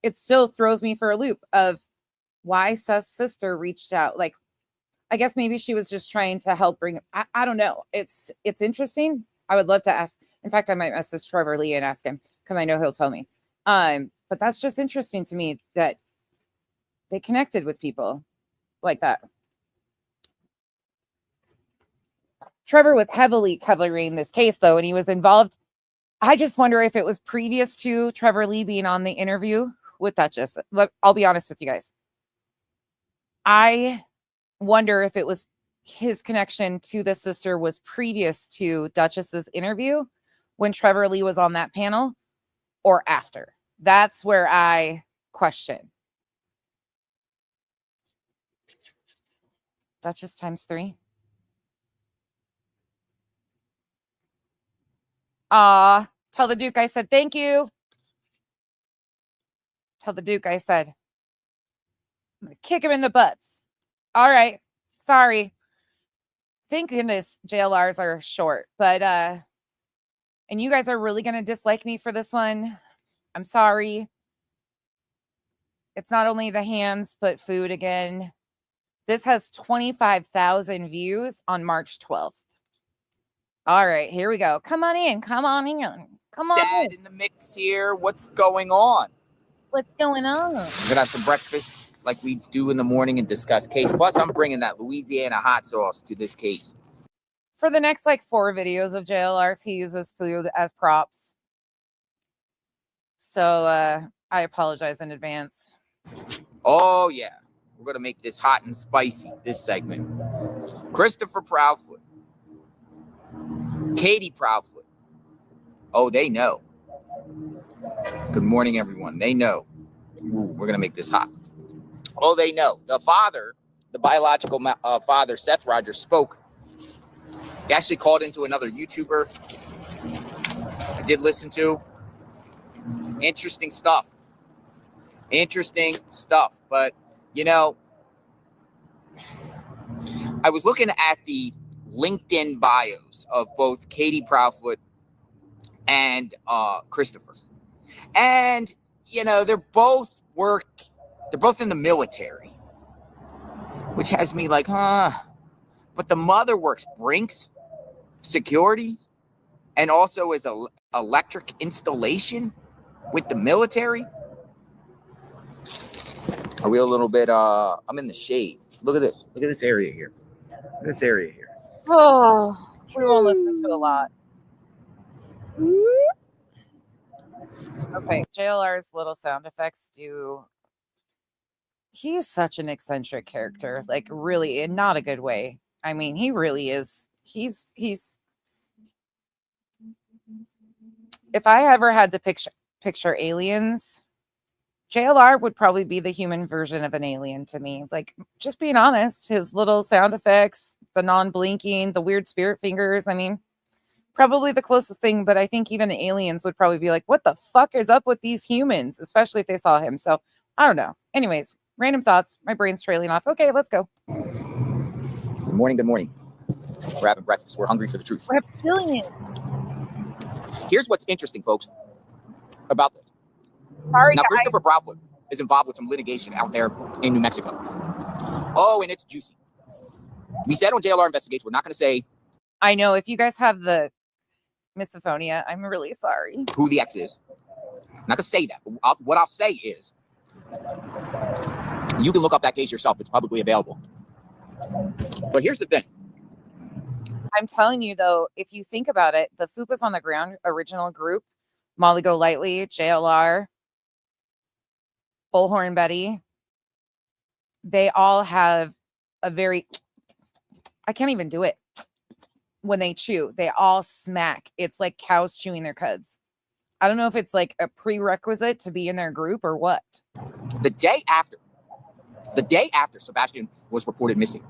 it still throws me for a loop of why Seth's sister reached out. Like, I guess maybe she was just trying to help bring, I don't know. It's interesting. I would love to ask. In fact, I might message Trevor Lee and ask him because I know he'll tell me. But that's just interesting to me that they connected with people like that. Trevor was heavily covering this case, though, and he was involved. I just wonder if it was previous to Trevor Lee being on the interview with Duchess. Look, I'll be honest with you guys. I wonder if it was his connection to the sister was previous to Duchess's interview when Trevor Lee was on that panel or after. That's where I question. Duchess times 3. Tell the Duke I said thank you. Tell the Duke I said I'm gonna kick him in the butts. All right. Sorry. Thank goodness JLRs are short, but and you guys are really gonna dislike me for this one. I'm sorry. It's not only the hands, but food again. This has 25,000 views on March 12th. All right, here we go. Come on in. Come on in. Come on Dad in the mix here. What's going on? What's going on? We're gonna have some breakfast like we do in the morning and discuss case. Plus, I'm bringing that Louisiana hot sauce to this case. For the next 4 videos of JLR's, he uses food as props. So I apologize in advance. Oh yeah, we're gonna make this hot and spicy. This segment. Christopher Proudfoot, Katie Proudfoot. Oh, they know. Good morning, everyone. They know. Ooh, we're gonna make this hot. Oh, they know. The father, the biological father, Seth Rogers, spoke. He actually called into another YouTuber. I did listen to. Interesting stuff. But, I was looking at the LinkedIn bios of both Katie Proudfoot and Christopher. And, they're both in the military, which has me like, but the mother works Brinks security and also is electric installation with the military. Are we a little bit, I'm in the shade. Look at this area here. Oh, we won't listen to a lot. Okay, JLR's little sound effects he's such an eccentric character, really, in not a good way. I mean, he really is. He's if I ever had to picture aliens, JLR would probably be the human version of an alien to me. Just being honest, his little sound effects, the non-blinking, the weird spirit fingers. I mean, probably the closest thing, but I think even aliens would probably be like, what the fuck is up with these humans? Especially if they saw him. So I don't know. Anyways, random thoughts. My brain's trailing off. Okay, let's go. Good morning. We're having breakfast. We're hungry for the truth. Reptilian. Here's what's interesting, folks, about this. Sorry, now, guys. Christopher Proudfoot is involved with some litigation out there in New Mexico. Oh, and it's juicy. We said on JLR Investigates, we're not going to say. I know. If you guys have the misophonia, I'm really sorry. Who the ex is. I'm not going to say that. But what I'll say is, you can look up that case yourself. It's publicly available. But here's the thing. I'm telling you, though, if you think about it, the Fupas on the Ground original group, Molly Golightly, JLR, Bullhorn Betty, they all have a very, I can't even do it. When they chew, they all smack. It's like cows chewing their cuds. I don't know if it's like a prerequisite to be in their group or what. The day after Sebastian was reported missing,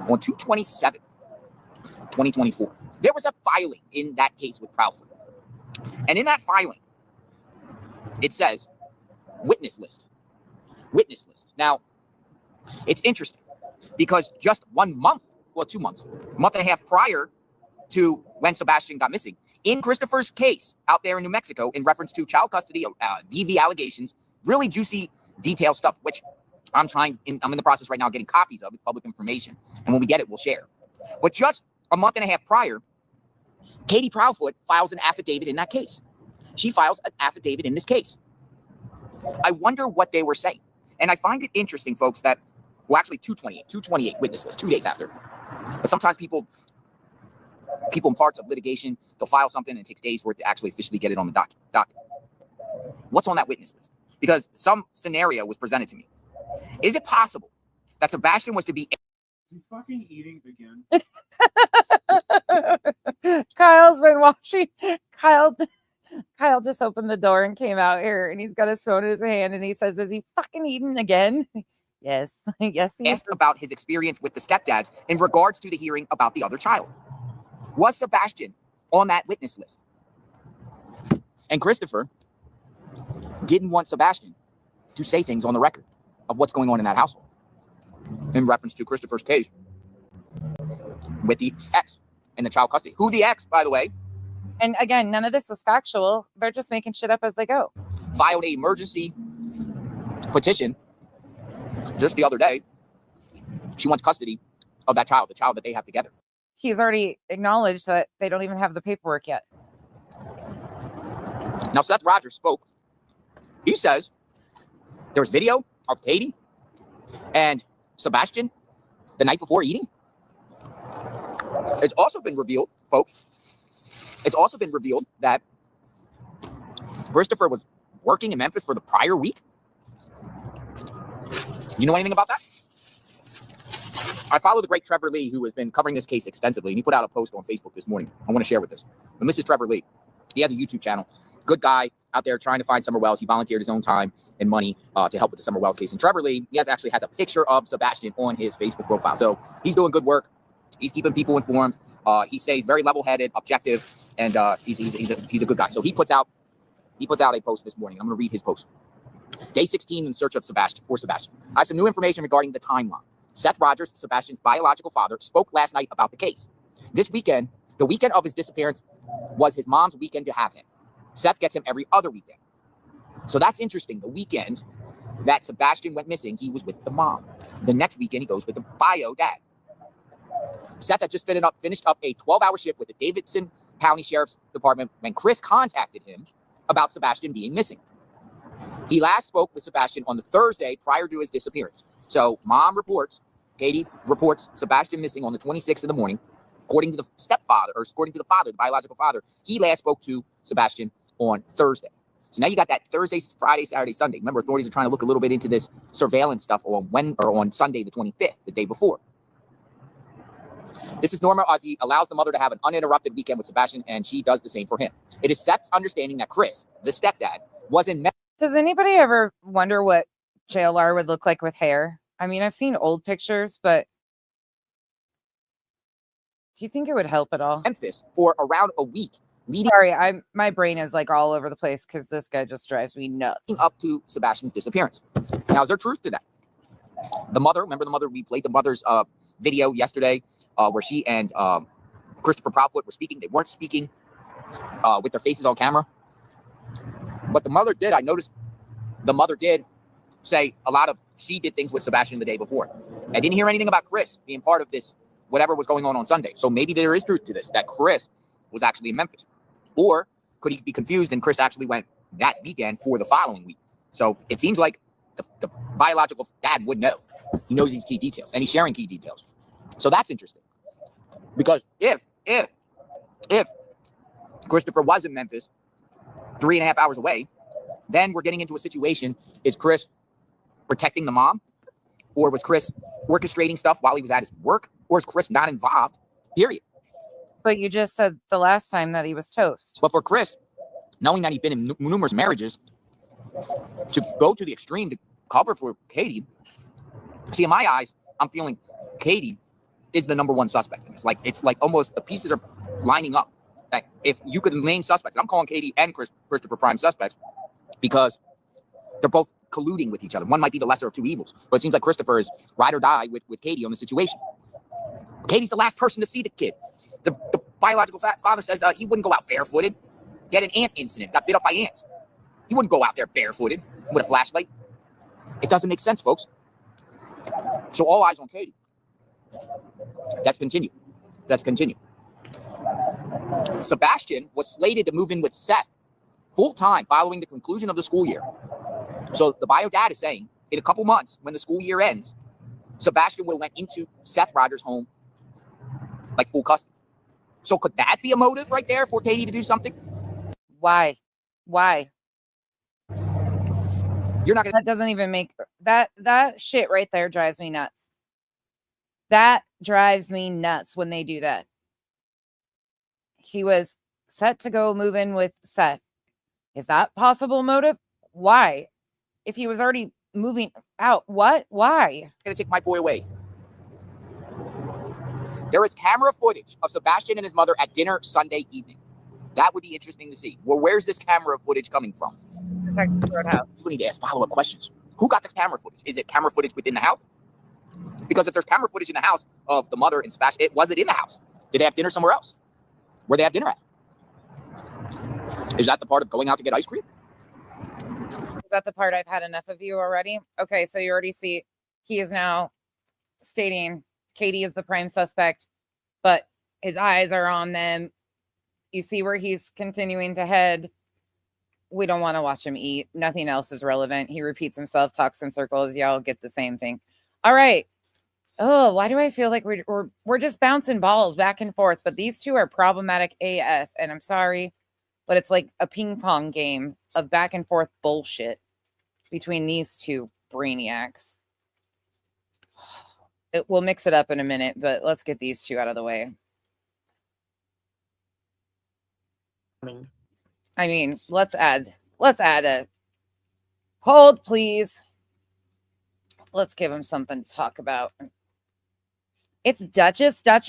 on 2/27, 2024, there was a filing in that case with Proudfoot. And in that filing, it says witness list. Now, it's interesting because just 1 month, 2 months, a month and a half prior to when Sebastian got missing, in Christopher's case out there in New Mexico, in reference to child custody, DV allegations, really juicy, detailed stuff, which I'm in the process right now of getting copies of. It's public information. And when we get it, we'll share. But just a month and a half prior, Katie Proudfoot files an affidavit in that case. She files an affidavit in this case. I wonder what they were saying. And I find it interesting, folks, that, well, actually 228 witness list, 2 days after. But sometimes people in parts of litigation, they'll file something and it takes days for it to actually officially get it on the docket. What's on that witness list? Because some scenario was presented to me. Is it possible that Sebastian was to be... Is he fucking eating again? Kyle's been watching. Kyle just opened the door and came out here, and he's got his phone in his hand, and he says, is he fucking eating again? Yes. Yes, he asked about his experience with the stepdads in regards to the hearing about the other child. Was Sebastian on that witness list? And Christopher didn't want Sebastian to say things on the record of what's going on in that household in reference to Christopher's case with the ex and the child custody. Who the ex, by the way. And again, none of this is factual. They're just making shit up as they go. Filed an emergency petition just the other day She wants custody of that child, the child that they have together. He's already acknowledged that they don't even have the paperwork yet. Now, Seth Rogers spoke. He says there was video of Katie and Sebastian the night before eating. It's also been revealed, folks, that Christopher was working in Memphis for the prior week. You know anything about that? I follow the great Trevor Lee, who has been covering this case extensively, and he put out a post on Facebook this morning. I want to share with this. And this is Trevor Lee. He has a YouTube channel. Good guy out there trying to find Summer Wells. He volunteered his own time and money to help with the Summer Wells case. And Trevor Lee, actually has a picture of Sebastian on his Facebook profile. So he's doing good work. He's keeping people informed. He stays very level-headed, objective, and he's a good guy. So he puts out a post this morning. I'm going to read his post. Day 16 in search of Sebastian. I have some new information regarding the timeline. Seth Rogers, Sebastian's biological father, spoke last night about the case. This weekend, the weekend of his disappearance, was his mom's weekend to have him. Seth gets him every other weekend. So that's interesting. The weekend that Sebastian went missing, he was with the mom. The next weekend, he goes with the bio dad. Seth had just finished up a 12-hour shift with the Davidson County Sheriff's Department when Chris contacted him about Sebastian being missing. He last spoke with Sebastian on the Thursday prior to his disappearance. So Katie reports Sebastian missing on the 26th in the morning. According to the stepfather, or according to the father, the biological father, he last spoke to Sebastian on Thursday. So now you got that Thursday, Friday, Saturday, Sunday. Remember, authorities are trying to look a little bit into this surveillance stuff on Sunday the 25th, the day before. This is Norma Ozzie allows the mother to have an uninterrupted weekend with Sebastian, and she does the same for him. It is Seth's understanding that Chris, the stepdad, was in. Does anybody ever wonder what JLR would look like with hair? I mean, I've seen old pictures, but do you think it would help at all? Memphis for around a week. Sorry, my brain is like all over the place because this guy just drives me nuts. Up to Sebastian's disappearance. Now, is there truth to that? The mother, remember the mother? We played the mother's video yesterday where she and Christopher Proudfoot were speaking. They weren't speaking with their faces on camera. But the mother did. I noticed the mother did say she did things with Sebastian the day before. I didn't hear anything about Chris being part of this, whatever was going on Sunday. So maybe there is truth to this, that Chris was actually in Memphis. Or could he be confused and Chris actually went that weekend for the following week? So it seems like the biological dad would know. He knows these key details, and he's sharing key details. So that's interesting. Because if Christopher was in Memphis 3.5 hours away, then we're getting into a situation. Is Chris protecting the mom? Or was Chris orchestrating stuff while he was at his work? Or is Chris not involved? Period. But you just said the last time that he was toast. But for Chris, knowing that he's been in numerous marriages, to go to the extreme to cover for Katie, see, in my eyes, I'm feeling Katie is the number one suspect in this. It's like almost the pieces are lining up. That if you could name suspects, and I'm calling Katie and Christopher prime suspects because they're both colluding with each other. One might be the lesser of two evils, but it seems like Christopher is ride or die with Katie on the situation. Katie's the last person to see the kid. The biological father says he wouldn't go out barefooted. He had an ant incident, got bit up by ants. He wouldn't go out there barefooted with a flashlight. It doesn't make sense, folks. So all eyes on Katie. Let's continue. Sebastian was slated to move in with Seth full-time following the conclusion of the school year. So the bio dad is saying in a couple months, when the school year ends, Sebastian will went into Seth Rogers' home like full custody. So could that be a motive right there for Katie to do something? Why? You're not gonna. That doesn't even make that shit right there drives me nuts. That drives me nuts when they do that. He was set to go move in with Seth. Is that possible motive? Why? If he was already moving out, what? Why? I'm gonna take my boy away. There is camera footage of Sebastian and his mother at dinner Sunday evening. That would be interesting to see. Well, where's this camera footage coming from? The Texas Roadhouse. We need to ask follow-up questions. Who got the camera footage? Is it camera footage within the house? Because if there's camera footage in the house of the mother and Sebastian, was it in the house? Did they have dinner somewhere else? Where'd they have dinner at? Is that the part of going out to get ice cream? Is that the part I've had enough of you already? Okay, so you already see he is now stating Katie is the prime suspect, but his eyes are on them. You see where he's continuing to head. We don't want to watch him eat. Nothing else is relevant. He repeats himself, talks in circles. Y'all get the same thing. All right. Oh, why do I feel like we're just bouncing balls back and forth? But these two are problematic AF, and I'm sorry, but it's like a ping pong game of back and forth bullshit between these two brainiacs. We'll mix it up in a minute, but let's get these two out of the way. I mean, let's add a hold, please. Let's give him something to talk about. It's Duchess. Did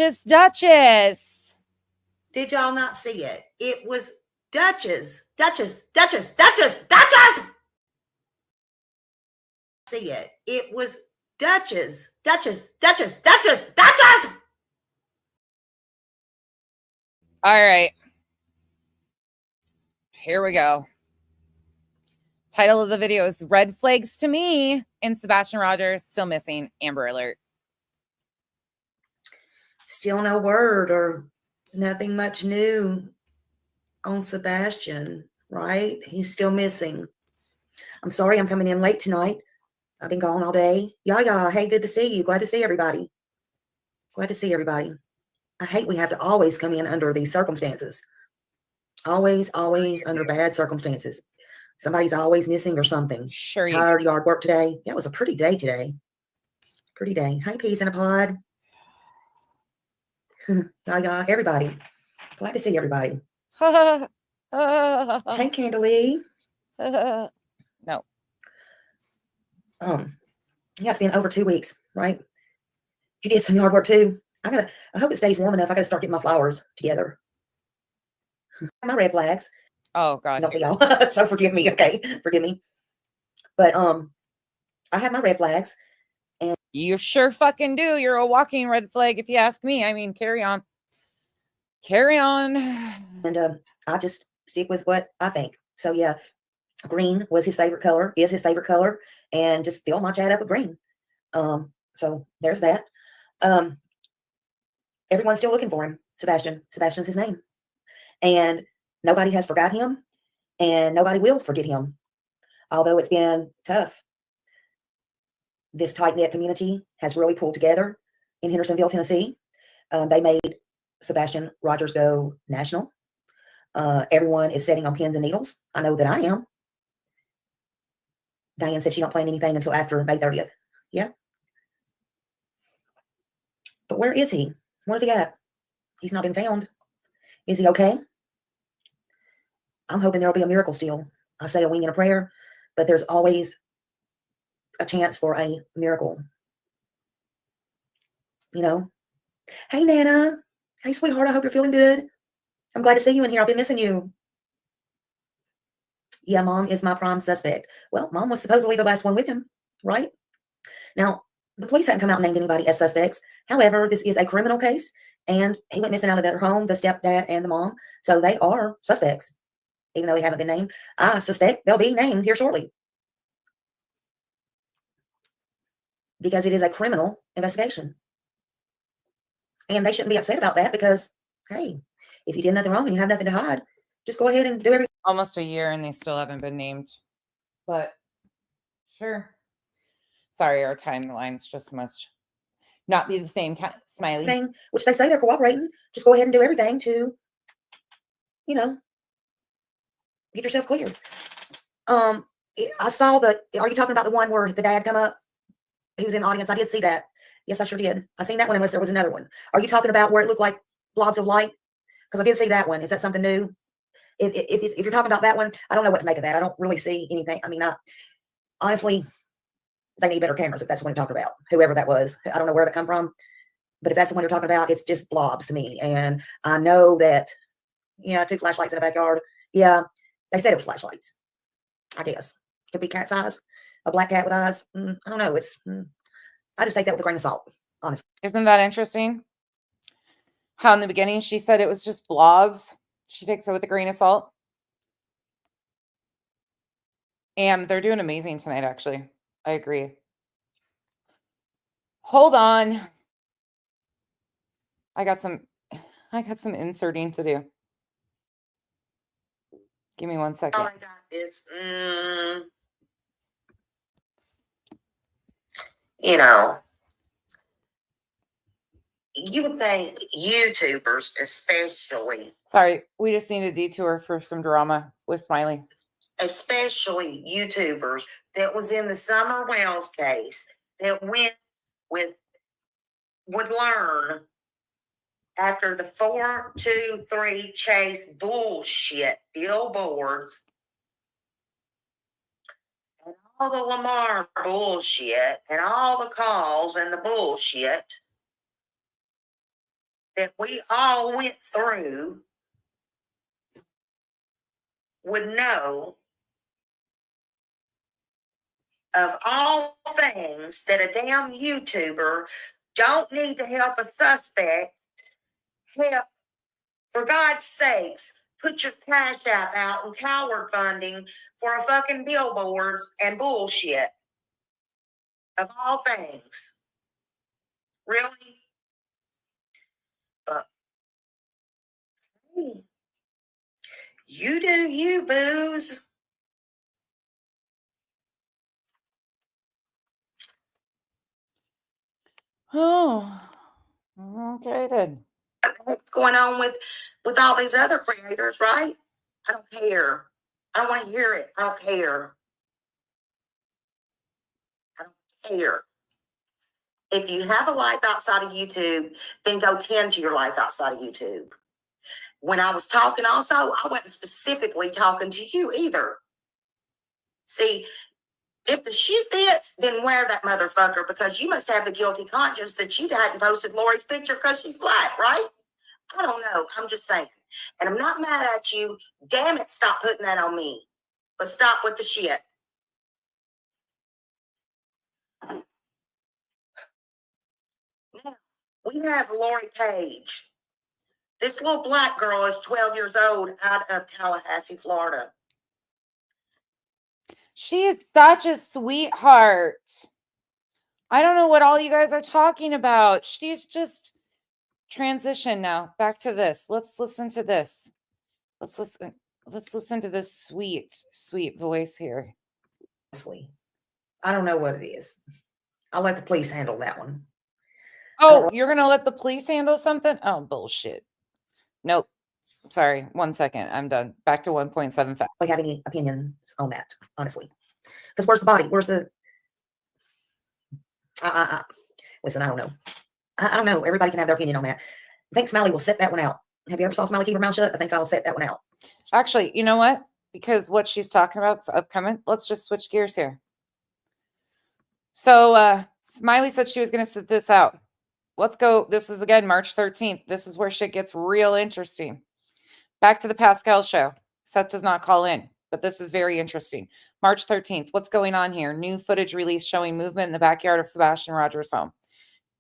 y'all not see it? It was Duchess. See it. It was Duchess. All right. Here we go. Title of the video is Red Flags to Me and Sebastian Rogers still missing. Amber Alert. Still no word or nothing much new on Sebastian, right? He's still missing. I'm sorry I'm coming in late tonight. I've been gone all day. Yeah. Hey, good to see you. Glad to see everybody. I hate we have to always come in under these circumstances. Always under bad circumstances. Somebody's always missing or something. Sure. Tired yard work today. Yeah, it was a pretty day today. Hey, peace in a pod. Yeah, everybody. Glad to see everybody. Hey, Candalee. No. Yeah, it's been over 2 weeks, right? You did some yard work too. I hope it stays warm enough. I gotta start getting my flowers together. My red flags. Oh God. Don't see y'all. So forgive me, okay? Forgive me. But I have my red flags. And you sure fucking do. You're a walking red flag if you ask me. I mean, carry on. And I just stick with what I think. So yeah, green was his favorite color, is his favorite color, and just fill my chat up with green. So there's that. Everyone's still looking for him. Sebastian's his name. And nobody has forgot him, and nobody will forget him. Although it's been tough. This tight-knit community has really pulled together in Hendersonville, Tennessee. They made Sebastian Rogers go national. Everyone is sitting on pins and needles. I know that I am. Diane said she don't plan anything until after May 30th. Yeah. But where is he? Where's he at? He's not been found. Is he okay? I'm hoping there'll be a miracle still. I say a wing and a prayer, but there's always a chance for a miracle. You know? Hey, Nana. Hey, sweetheart. I hope you're feeling good. I'm glad to see you in here. I've been missing you. Yeah, Mom is my prime suspect. Well, Mom was supposedly the last one with him, right? Now, the police haven't come out and named anybody as suspects. However, this is a criminal case, and he went missing out of their home, the stepdad and the mom. So they are suspects, even though they haven't been named. I suspect they'll be named here shortly. Because it is a criminal investigation. And they shouldn't be upset about that because, hey, if you did nothing wrong and you have nothing to hide, just go ahead and do everything. Almost a year and they still haven't been named. But sure. Sorry, our timelines just must not be the same time, Smiley. Thing, which they say they're cooperating. Just go ahead and do everything to, you know, get yourself cleared. I saw are you talking about the one where the dad come up? He was in the audience. I did see that. Yes, I sure did. I seen that one unless there was another one. Are you talking about where it looked like blobs of light? Because I did see that one. Is that something new? If you're talking about that one, I don't know what to make of that. I don't really see anything. I mean, honestly, they need better cameras if that's what you're talking about. Whoever that was. I don't know where that come from. But if that's the one you're talking about, it's just blobs to me. And I know that, yeah, 2 flashlights in the backyard. Yeah, they said it was flashlights. I guess. Could be cat's eyes. A black cat with eyes. I don't know. I just take that with a grain of salt, honestly. Isn't that interesting? How in the beginning she said it was just blobs. She takes it with a grain of salt. And they're doing amazing tonight, actually. I agree. Hold on. I got some inserting to do. Give me 1 second. All I got is, you know, you would think YouTubers, especially, Sorry, we just need a detour for some drama with Smiley. especially YouTubers that was in the Summer Wells case that went with, would learn after the 423 Chase bullshit billboards and all the Lamar bullshit and all the calls and the bullshit that we all went through would know of all things that a damn YouTuber don't need to help a suspect. Help, for God's sakes, put your cash app out and coward funding for a fucking billboards and bullshit. Of all things. Really? You do you, booze. Oh, okay then. What's going on with all these other creators, right? I don't care. I don't want to hear it. I don't care. I don't care. If you have a life outside of YouTube, then go tend to your life outside of YouTube. When I was talking also, I wasn't specifically talking to you either. See, if the shoe fits, then wear that motherfucker, because you must have a guilty conscience that you hadn't posted Lori's picture because she's black, right? I don't know. I'm just saying. And I'm not mad at you. Damn it, stop putting that on me. But stop with the shit. Now, we have Lori Page. This little black girl is 12 years old out of Tallahassee, Florida. She is such a sweetheart. I don't know what all you guys are talking about. She's just transition now. Back to this. Let's listen to this. Let's listen to this sweet, sweet voice here. I don't know what it is. I'll let the police handle that one. Oh, you're going to let the police handle something? Oh, bullshit. Nope. Sorry. 1 second. I'm done. Back to 1.75. We have any opinions on that, honestly? Because where's the body? Where's the... Listen, I don't know. I don't know. Everybody can have their opinion on that. I think Smiley will set that one out. Have you ever saw Smiley keep her mouth shut? I think I'll set that one out. Actually, you know what? Because what she's talking about is upcoming. Let's just switch gears here. So Smiley said she was going to sit this out. Let's go. This is, again, March 13th. This is where shit gets real interesting. Back to the Pascal show. Seth does not call in, but this is very interesting. March 13th. What's going on here? New footage released showing movement in the backyard of Sebastian Rogers' home.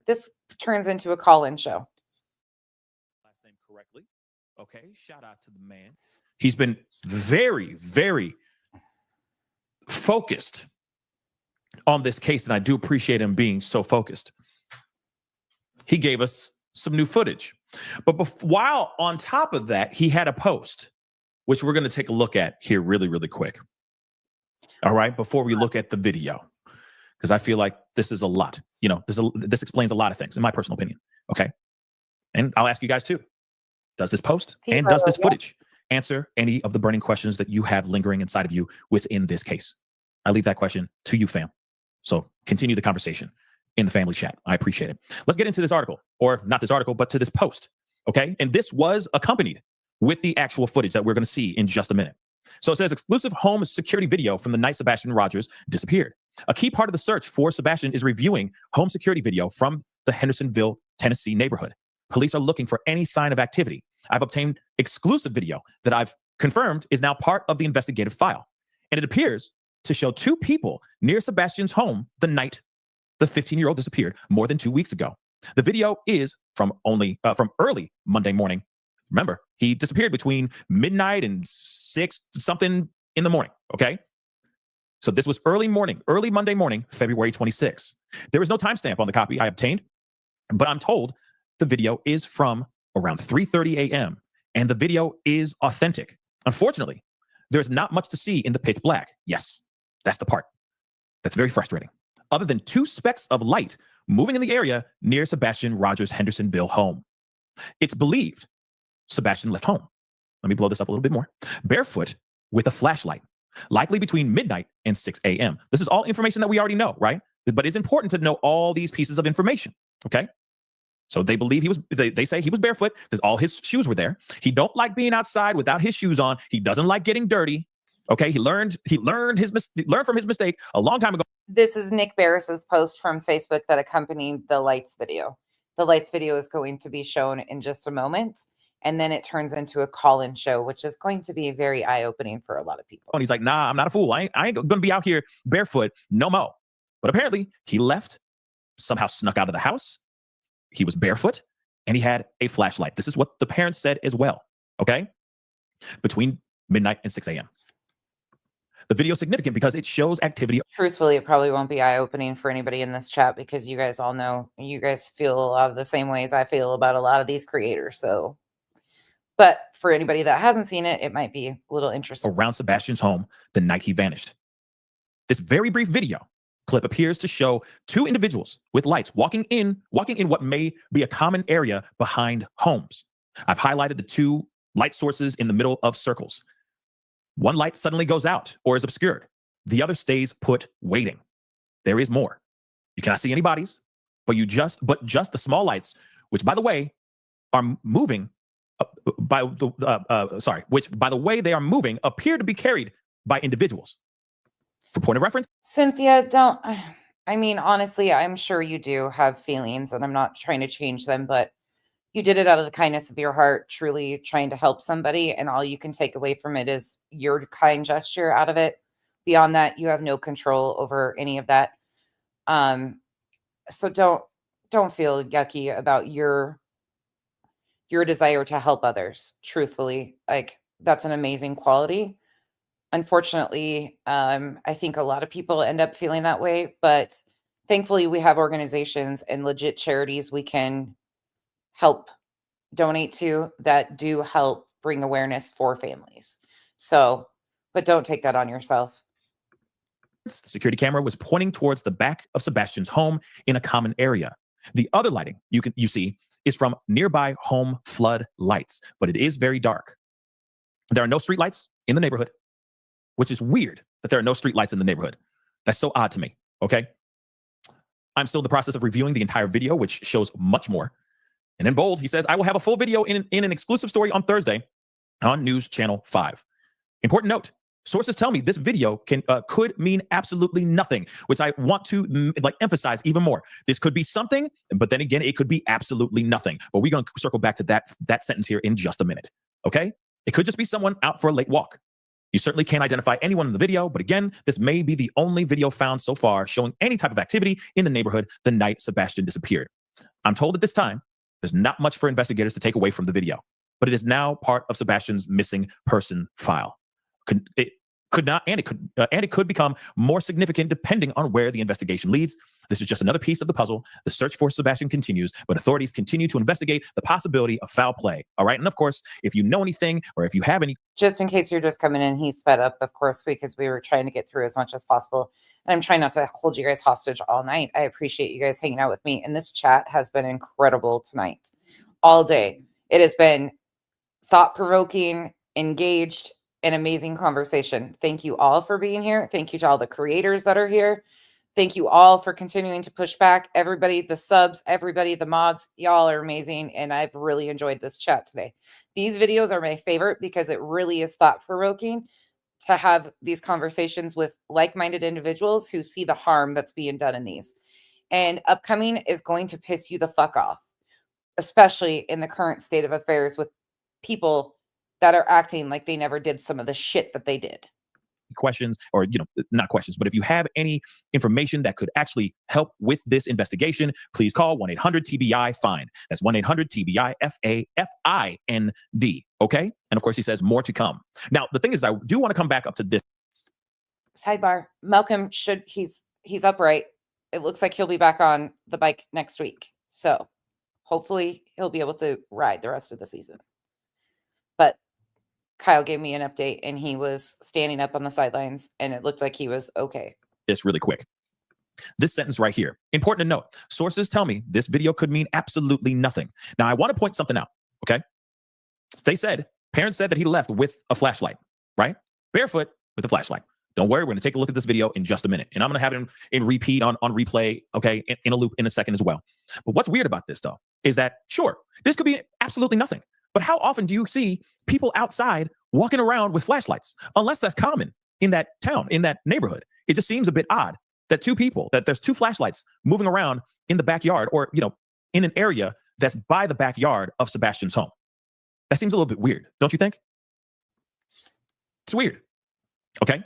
This turns into a call-in show. Last name correctly. Okay. Shout out to the man. He's been very, very focused on this case, and I do appreciate him being so focused. He gave us some new footage. But while on top of that, he had a post, which we're going to take a look at here really, really quick. All right, before we look at the video, because I feel like this is a lot. You know, this explains a lot of things, in my personal opinion. Okay, and I'll ask you guys too. Does this post and does this footage answer any of the burning questions that you have lingering inside of you within this case? I leave that question to you, fam. So continue the conversation in the family chat. I appreciate it. Let's get into this article, or not this article, but to this post. Okay. And this was accompanied with the actual footage that we're going to see in just a minute. So it says exclusive home security video from the night Sebastian Rogers disappeared. A key part of the search for Sebastian is reviewing home security video from the Hendersonville, Tennessee neighborhood. Police are looking for any sign of activity. I've obtained exclusive video that I've confirmed is now part of the investigative file. And it appears to show two people near Sebastian's home the night the 15-year-old disappeared more than 2 weeks ago. The video is from early Monday morning. Remember, he disappeared between midnight and 6 something in the morning. Okay. So this was early Monday morning, February 26. There is no timestamp on the copy I obtained, but I'm told the video is from around 3:30 a.m. and the video is authentic. Unfortunately, there's not much to see in the pitch black. Yes, that's the part that's very frustrating. Other than 2 specks of light moving in the area near Sebastian Rogers' Hendersonville home. It's believed Sebastian left home. Let me blow this up a little bit more. Barefoot with a flashlight, likely between midnight and 6 a.m. This is all information that we already know, right? But it's important to know all these pieces of information, okay? So they believe they say he was barefoot because all his shoes were there. He don't like being outside without his shoes on. He doesn't like getting dirty. Okay, he learned from his mistake a long time ago. This is Nick Barris's post from Facebook that accompanied the lights video. The lights video is going to be shown in just a moment, and then it turns into a call-in show, which is going to be very eye-opening for a lot of people. And he's like, nah, I'm not a fool. I ain't going to be out here barefoot no more. But apparently he left, somehow snuck out of the house. He was barefoot, and he had a flashlight. This is what the parents said as well, okay? Between midnight and 6 a.m. The video is significant because it shows activity. Truthfully, it probably won't be eye-opening for anybody in this chat because you guys all know, you guys feel a lot of the same ways I feel about a lot of these creators. So, but for anybody that hasn't seen it, it might be a little interesting. Around Sebastian's home the night he vanished. This very brief video clip appears to show 2 individuals with lights walking in what may be a common area behind homes. I've highlighted the 2 light sources in the middle of circles. One light suddenly goes out or is obscured. The other stays put, waiting. There is more. You cannot see any bodies, but just the small lights, which by the way are moving which by the way they are moving appear to be carried by individuals. For point of reference, Cynthia, I mean, honestly, I'm sure you do have feelings, and I'm not trying to change them, but you did it out of the kindness of your heart, truly trying to help somebody, and all you can take away from it is your kind gesture out of it. Beyond that, you have no control over any of that. So don't feel yucky about your desire to help others. Truthfully, like, that's an amazing quality. Unfortunately, I think a lot of people end up feeling that way, but thankfully we have organizations and legit charities we can help donate to that do help bring awareness for families. So, but don't take that on yourself. the security camera was pointing towards the back of Sebastian's home in a common area. The other lighting you see is from nearby home flood lights, but it is very dark. There are no street lights in the neighborhood, which is weird that there are no street lights in the neighborhood. That's so odd to me, okay? I'm still in the process of reviewing the entire video, which shows much more. And in bold, he says, I will have a full video in an exclusive story on Thursday on News Channel 5. Important note, sources tell me this video could mean absolutely nothing, which I want to emphasize even more. This could be something, but then again, it could be absolutely nothing. But we're going to circle back to that sentence here in just a minute, okay? It could just be someone out for a late walk. You certainly can't identify anyone in the video, but again, this may be the only video found so far showing any type of activity in the neighborhood the night Sebastian disappeared. I'm told at this time, there's not much for investigators to take away from the video, but it is now part of Sebastian's missing person file. It could become more significant depending on where the investigation leads. This is just another piece of the puzzle. The search for Sebastian continues, but authorities continue to investigate the possibility of foul play. All right. And of course, if you know anything or if you have any. Just in case you're just coming in, he sped up, of course, because we were trying to get through as much as possible. And I'm trying not to hold you guys hostage all night. I appreciate you guys hanging out with me. And this chat has been incredible tonight, all day. It has been thought-provoking, engaged, an amazing conversation. Thank you all for being here. Thank you to all the creators that are here. Thank you all for continuing to push back. Everybody, the subs, everybody, the mods, y'all are amazing. And I've really enjoyed this chat today. These videos are my favorite because it really is thought-provoking to have these conversations with like-minded individuals who see the harm that's being done in these. And upcoming is going to piss you the fuck off, especially in the current state of affairs with people that are acting like they never did some of the shit that they did. Questions or, not questions, but if you have any information that could actually help with this investigation, please call 1-800-TBI-FIND. That's 1-800-TBI-FAFIND. Okay. And of course, he says more to come. Now, the thing is, I do want to come back up to this. sidebar, Malcolm he's upright. It looks like he'll be back on the bike next week. So hopefully he'll be able to ride the rest of the season. But Kyle gave me an update and he was standing up on the sidelines and it looked like he was okay. This really quick. This sentence right here, important to note. Sources tell me this video could mean absolutely nothing. Now, I want to point something out, okay? Parents said that he left with a flashlight, right? Barefoot with a flashlight. Don't worry, we're going to take a look at this video in just a minute. And I'm going to have it in repeat on replay, okay, in a loop in a second as well. But what's weird about this, though, is that, sure, this could be absolutely nothing. But how often do you see people outside walking around with flashlights? Unless that's common in that town, in that neighborhood. It just seems a bit odd that there's two flashlights moving around in the backyard or, in an area that's by the backyard of Sebastian's home. That seems a little bit weird, don't you think? It's weird. Okay.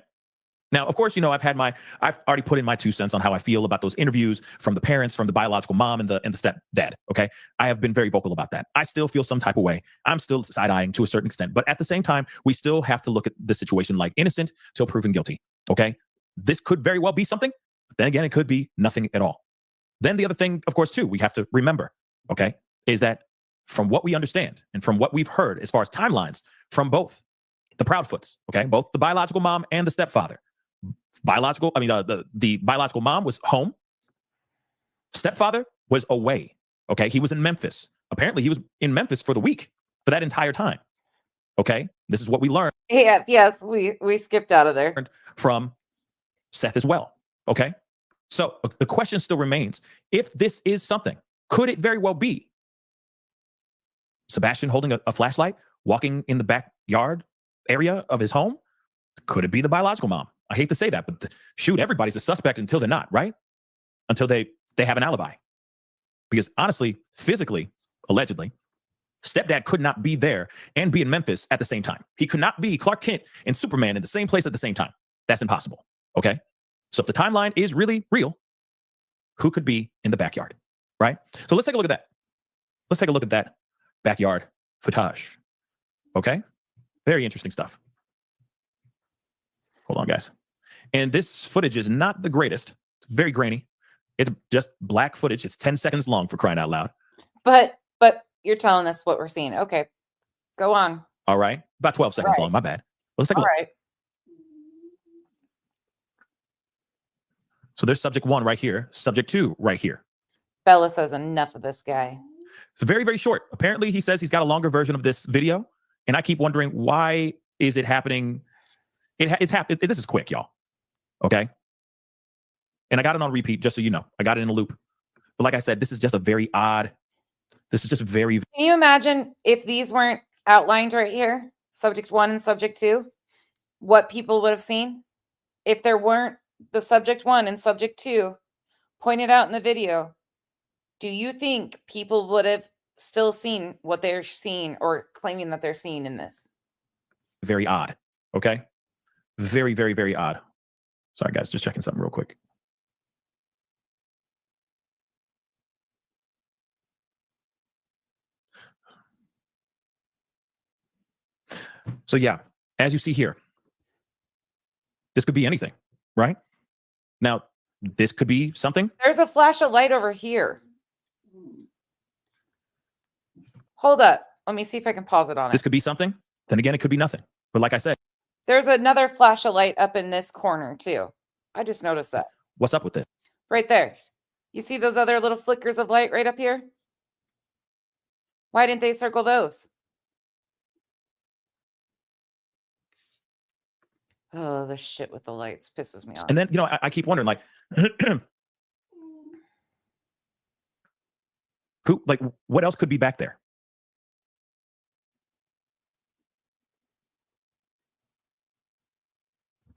Now, of course, I've already put in my 2 cents on how I feel about those interviews from the parents, from the biological mom and the stepdad. Okay. I have been very vocal about that. I still feel some type of way. I'm still side-eyeing to a certain extent, but at the same time, we still have to look at the situation like innocent till proven guilty. Okay. This could very well be something, but then again, it could be nothing at all. Then the other thing, of course, too, we have to remember, okay, is that from what we understand and from what we've heard as far as timelines from both the Proudfoots, okay, both the biological mom and the stepfather, the biological mom was home. Stepfather was away. Okay. He was in Memphis. Apparently he was in Memphis for the week for that entire time. Okay. This is what we learned. Yeah. Yes. We skipped out of there from Seth as well. Okay. So the question still remains, if this is something, could it very well be Sebastian holding a flashlight, walking in the backyard area of his home? Could it be the biological mom? I hate to say that, but shoot, everybody's a suspect until they're not, right? Until they have an alibi. Because honestly, physically, allegedly, stepdad could not be there and be in Memphis at the same time. He could not be Clark Kent and Superman in the same place at the same time. That's impossible, okay? So if the timeline is really real, who could be in the backyard, right? So let's take a look at that. Let's take a look at that backyard footage, okay? Very interesting stuff. Hold on, guys. And this footage is not the greatest. It's very grainy. It's just black footage. It's 10 seconds long, for crying out loud. But you're telling us what we're seeing. Okay, go on. All right. About 12 seconds long. My bad. Let's take a look. All right. So there's subject 1 right here. Subject 2 right here. Bella says enough of this guy. It's very, very short. Apparently, he says he's got a longer version of this video. And I keep wondering, why is it happening? It's happening. This is quick, y'all. Okay. And I got it on repeat, just so you know. I got it in a loop. But like I said, this is just very. Can you imagine if these weren't outlined right here, subject 1 and subject 2, what people would have seen? If there weren't the subject 1 and subject 2 pointed out in the video, do you think people would have still seen what they're seeing or claiming that they're seeing in this? Very odd. Okay. Very, very, very odd. Sorry, guys, just checking something real quick. So yeah, as you see here, this could be anything, right? Now, this could be something. There's a flash of light over here. Hold up. Let me see if I can pause it on This could be something. Then again, it could be nothing. But like I said, there's another flash of light up in this corner too. I just noticed that. What's up with this? Right there. You see those other little flickers of light right up here? Why didn't they circle those? Oh, the shit with the lights pisses me off. And then, I keep wondering, like, what else could be back there?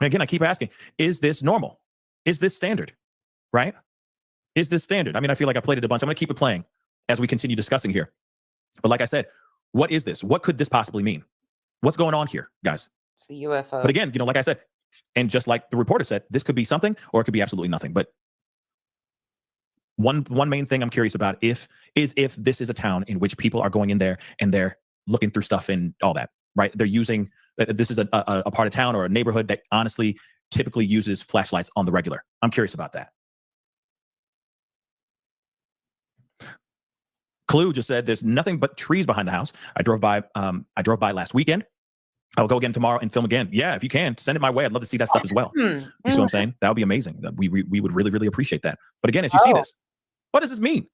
And again, I keep asking, is this normal? Is this standard? Right? Is this standard? I mean, I feel like I played it a bunch. I'm going to keep it playing as we continue discussing here. But like I said, what is this? What could this possibly mean? What's going on here, guys? It's a UFO. But again, like I said, and just like the reporter said, this could be something or it could be absolutely nothing. But one main thing I'm curious about is if this is a town in which people are going in there and they're looking through stuff and all that, right? They're using, this is a part of town or a neighborhood that honestly typically uses flashlights on the regular? I'm curious about that. Clue just said there's nothing but trees behind the house. I drove by last weekend. I'll go again tomorrow and film again. Yeah, if you can, send it my way. I'd love to see that stuff as well. You see what I'm saying? That would be amazing. We would really, really appreciate that. But again, as you see this, what does this mean?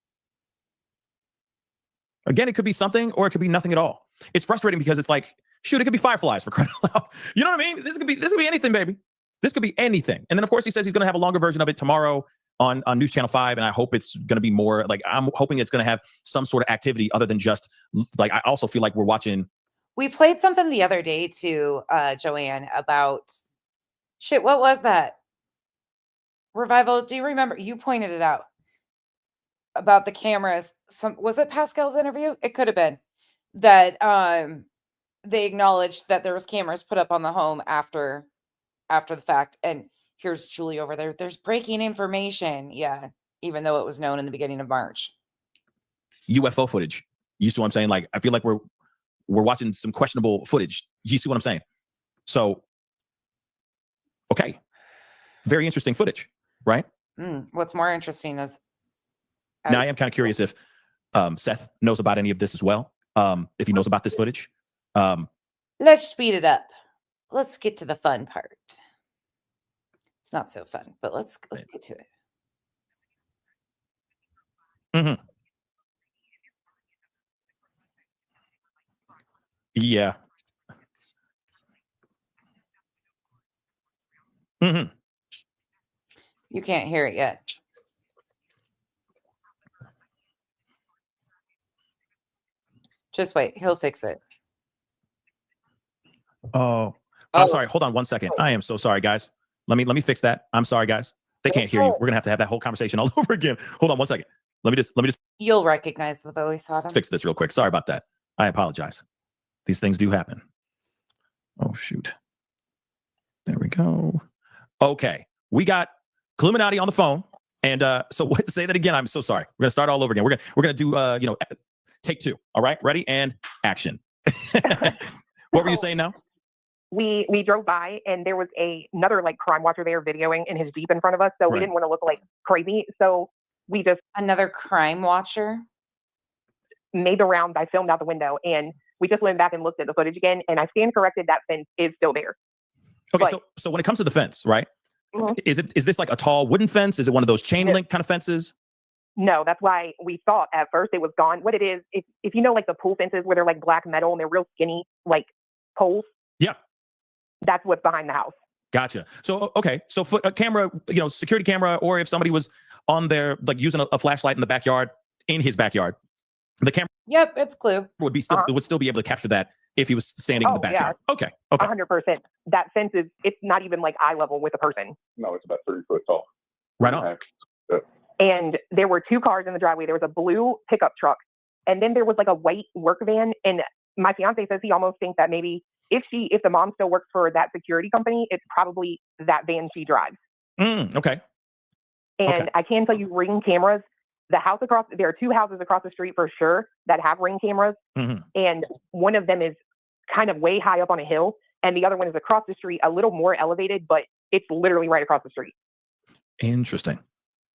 Again, it could be something or it could be nothing at all. It's frustrating because it's like, shoot, it could be fireflies for crying out loud. You know what I mean? This could be anything, baby. This could be anything. And then of course he says he's going to have a longer version of it tomorrow on News Channel 5. And I hope it's going to be more like, I'm hoping it's going to have some sort of activity other than just like, I also feel like we're watching. We played something the other day too, Joanne, about shit. What was that? Revival. Do you remember? You pointed it out about the cameras. Was it Pascal's interview? It could have been that they acknowledged that there was cameras put up on the home after the fact. And here's Julie over there. There's breaking information. Yeah. Even though it was known in the beginning of March. UFO footage. You see what I'm saying? Like, I feel like we're watching some questionable footage. You see what I'm saying? So, okay. Very interesting footage, right? What's more interesting is... Now, I am kind of curious if Seth knows about any of this as well. If he knows about this footage. Let's speed it up. Let's get to the fun part. It's not so fun, but let's get to it. Mm-hmm. Yeah. Mm-hmm. You can't hear it yet. Just wait. He'll fix it. Oh, I'm sorry. Hold on 1 second. I am so sorry, guys. Let me fix that. I'm sorry, guys. They can't hear you. We're gonna have to have that whole conversation all over again. Hold on 1 second. Let me just. You'll recognize the voice, Autumn. Fix this real quick. Sorry about that. I apologize. These things do happen. Oh shoot. There we go. Okay, we got Illuminati on the phone, and so what? Say that again. I'm so sorry. We're gonna start all over again. We're gonna do take two. All right, ready and action. What were you saying now? We drove by and there was another like crime watcher there videoing in his Jeep in front of us. So we didn't want to look like crazy. So we just another crime watcher made the rounds. I filmed out the window and we just went back and looked at the footage again. And I stand corrected. That fence is still there. Okay, but, so when it comes to the fence, right? Mm-hmm. Is this like a tall wooden fence? Is it one of those chain link kind of fences? No, that's why we thought at first it was gone. What it is, if you know like the pool fences where they're like black metal and they're real skinny, like poles. Yeah. That's what's behind the house. Gotcha. So, okay. So a camera, security camera, or if somebody was on there, like using a flashlight in the backyard, in his backyard, the camera. Yep. It's Clue. Would still be able to capture that if he was standing in the backyard. Yeah. Okay. 100%. That fence it's not even like eye level with a person. No, it's about 30 foot tall. Right on. And there were two cars in the driveway. There was a blue pickup truck. And then there was like a white work van. And my fiance says he almost thinks that maybe if the mom still works for that security company, it's probably that van she drives. Okay. And I can tell you Ring cameras, there are two houses across the street for sure that have Ring cameras. Mm-hmm. And one of them is kind of way high up on a hill. And the other one is across the street, a little more elevated, but it's literally right across the street. Interesting.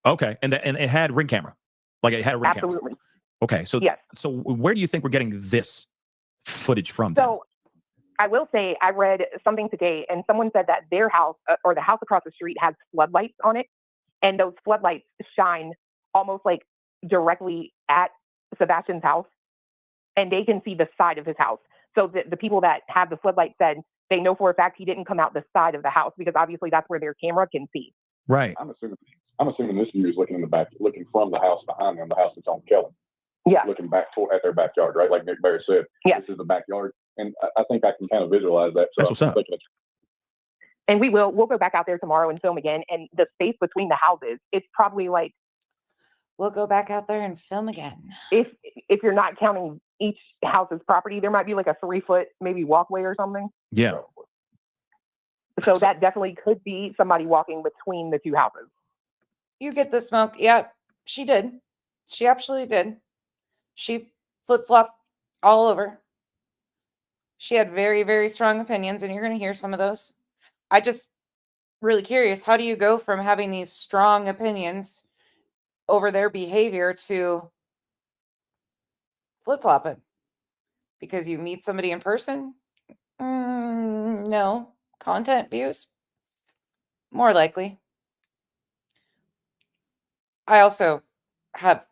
Okay. And it had Ring camera. Like it had a Ring camera. Absolutely. Okay. So, yes. So where do you think we're getting this footage from? So I will say I read something today and someone said that their house or the house across the street has floodlights on it. And those floodlights shine almost like directly at Sebastian's house. And they can see the side of his house. So the people that have the floodlights said they know for a fact he didn't come out the side of the house because obviously that's where their camera can see. Right. I'm assuming this view is looking in the back, looking from the house behind them, the house that's on Kelly. Yeah. Looking back at their backyard, right? Like Nick Barry said. Yeah. This is the backyard. And I think I can kind of visualize that. So that's what's up. And we'll go back out there tomorrow and film again. And the space between the houses, it's probably like. We'll go back out there and film again. If you're not counting each house's property, there might be like a 3-foot maybe walkway or something. Yeah. So that definitely could be somebody walking between the two houses. You get the smoke. Yeah, she did. She absolutely did. She flip-flopped all over. She had very, very strong opinions, and you're going to hear some of those. really curious. How do you go from having these strong opinions over their behavior to flip-flopping? Because you meet somebody in person? No. Content views? More likely. I also have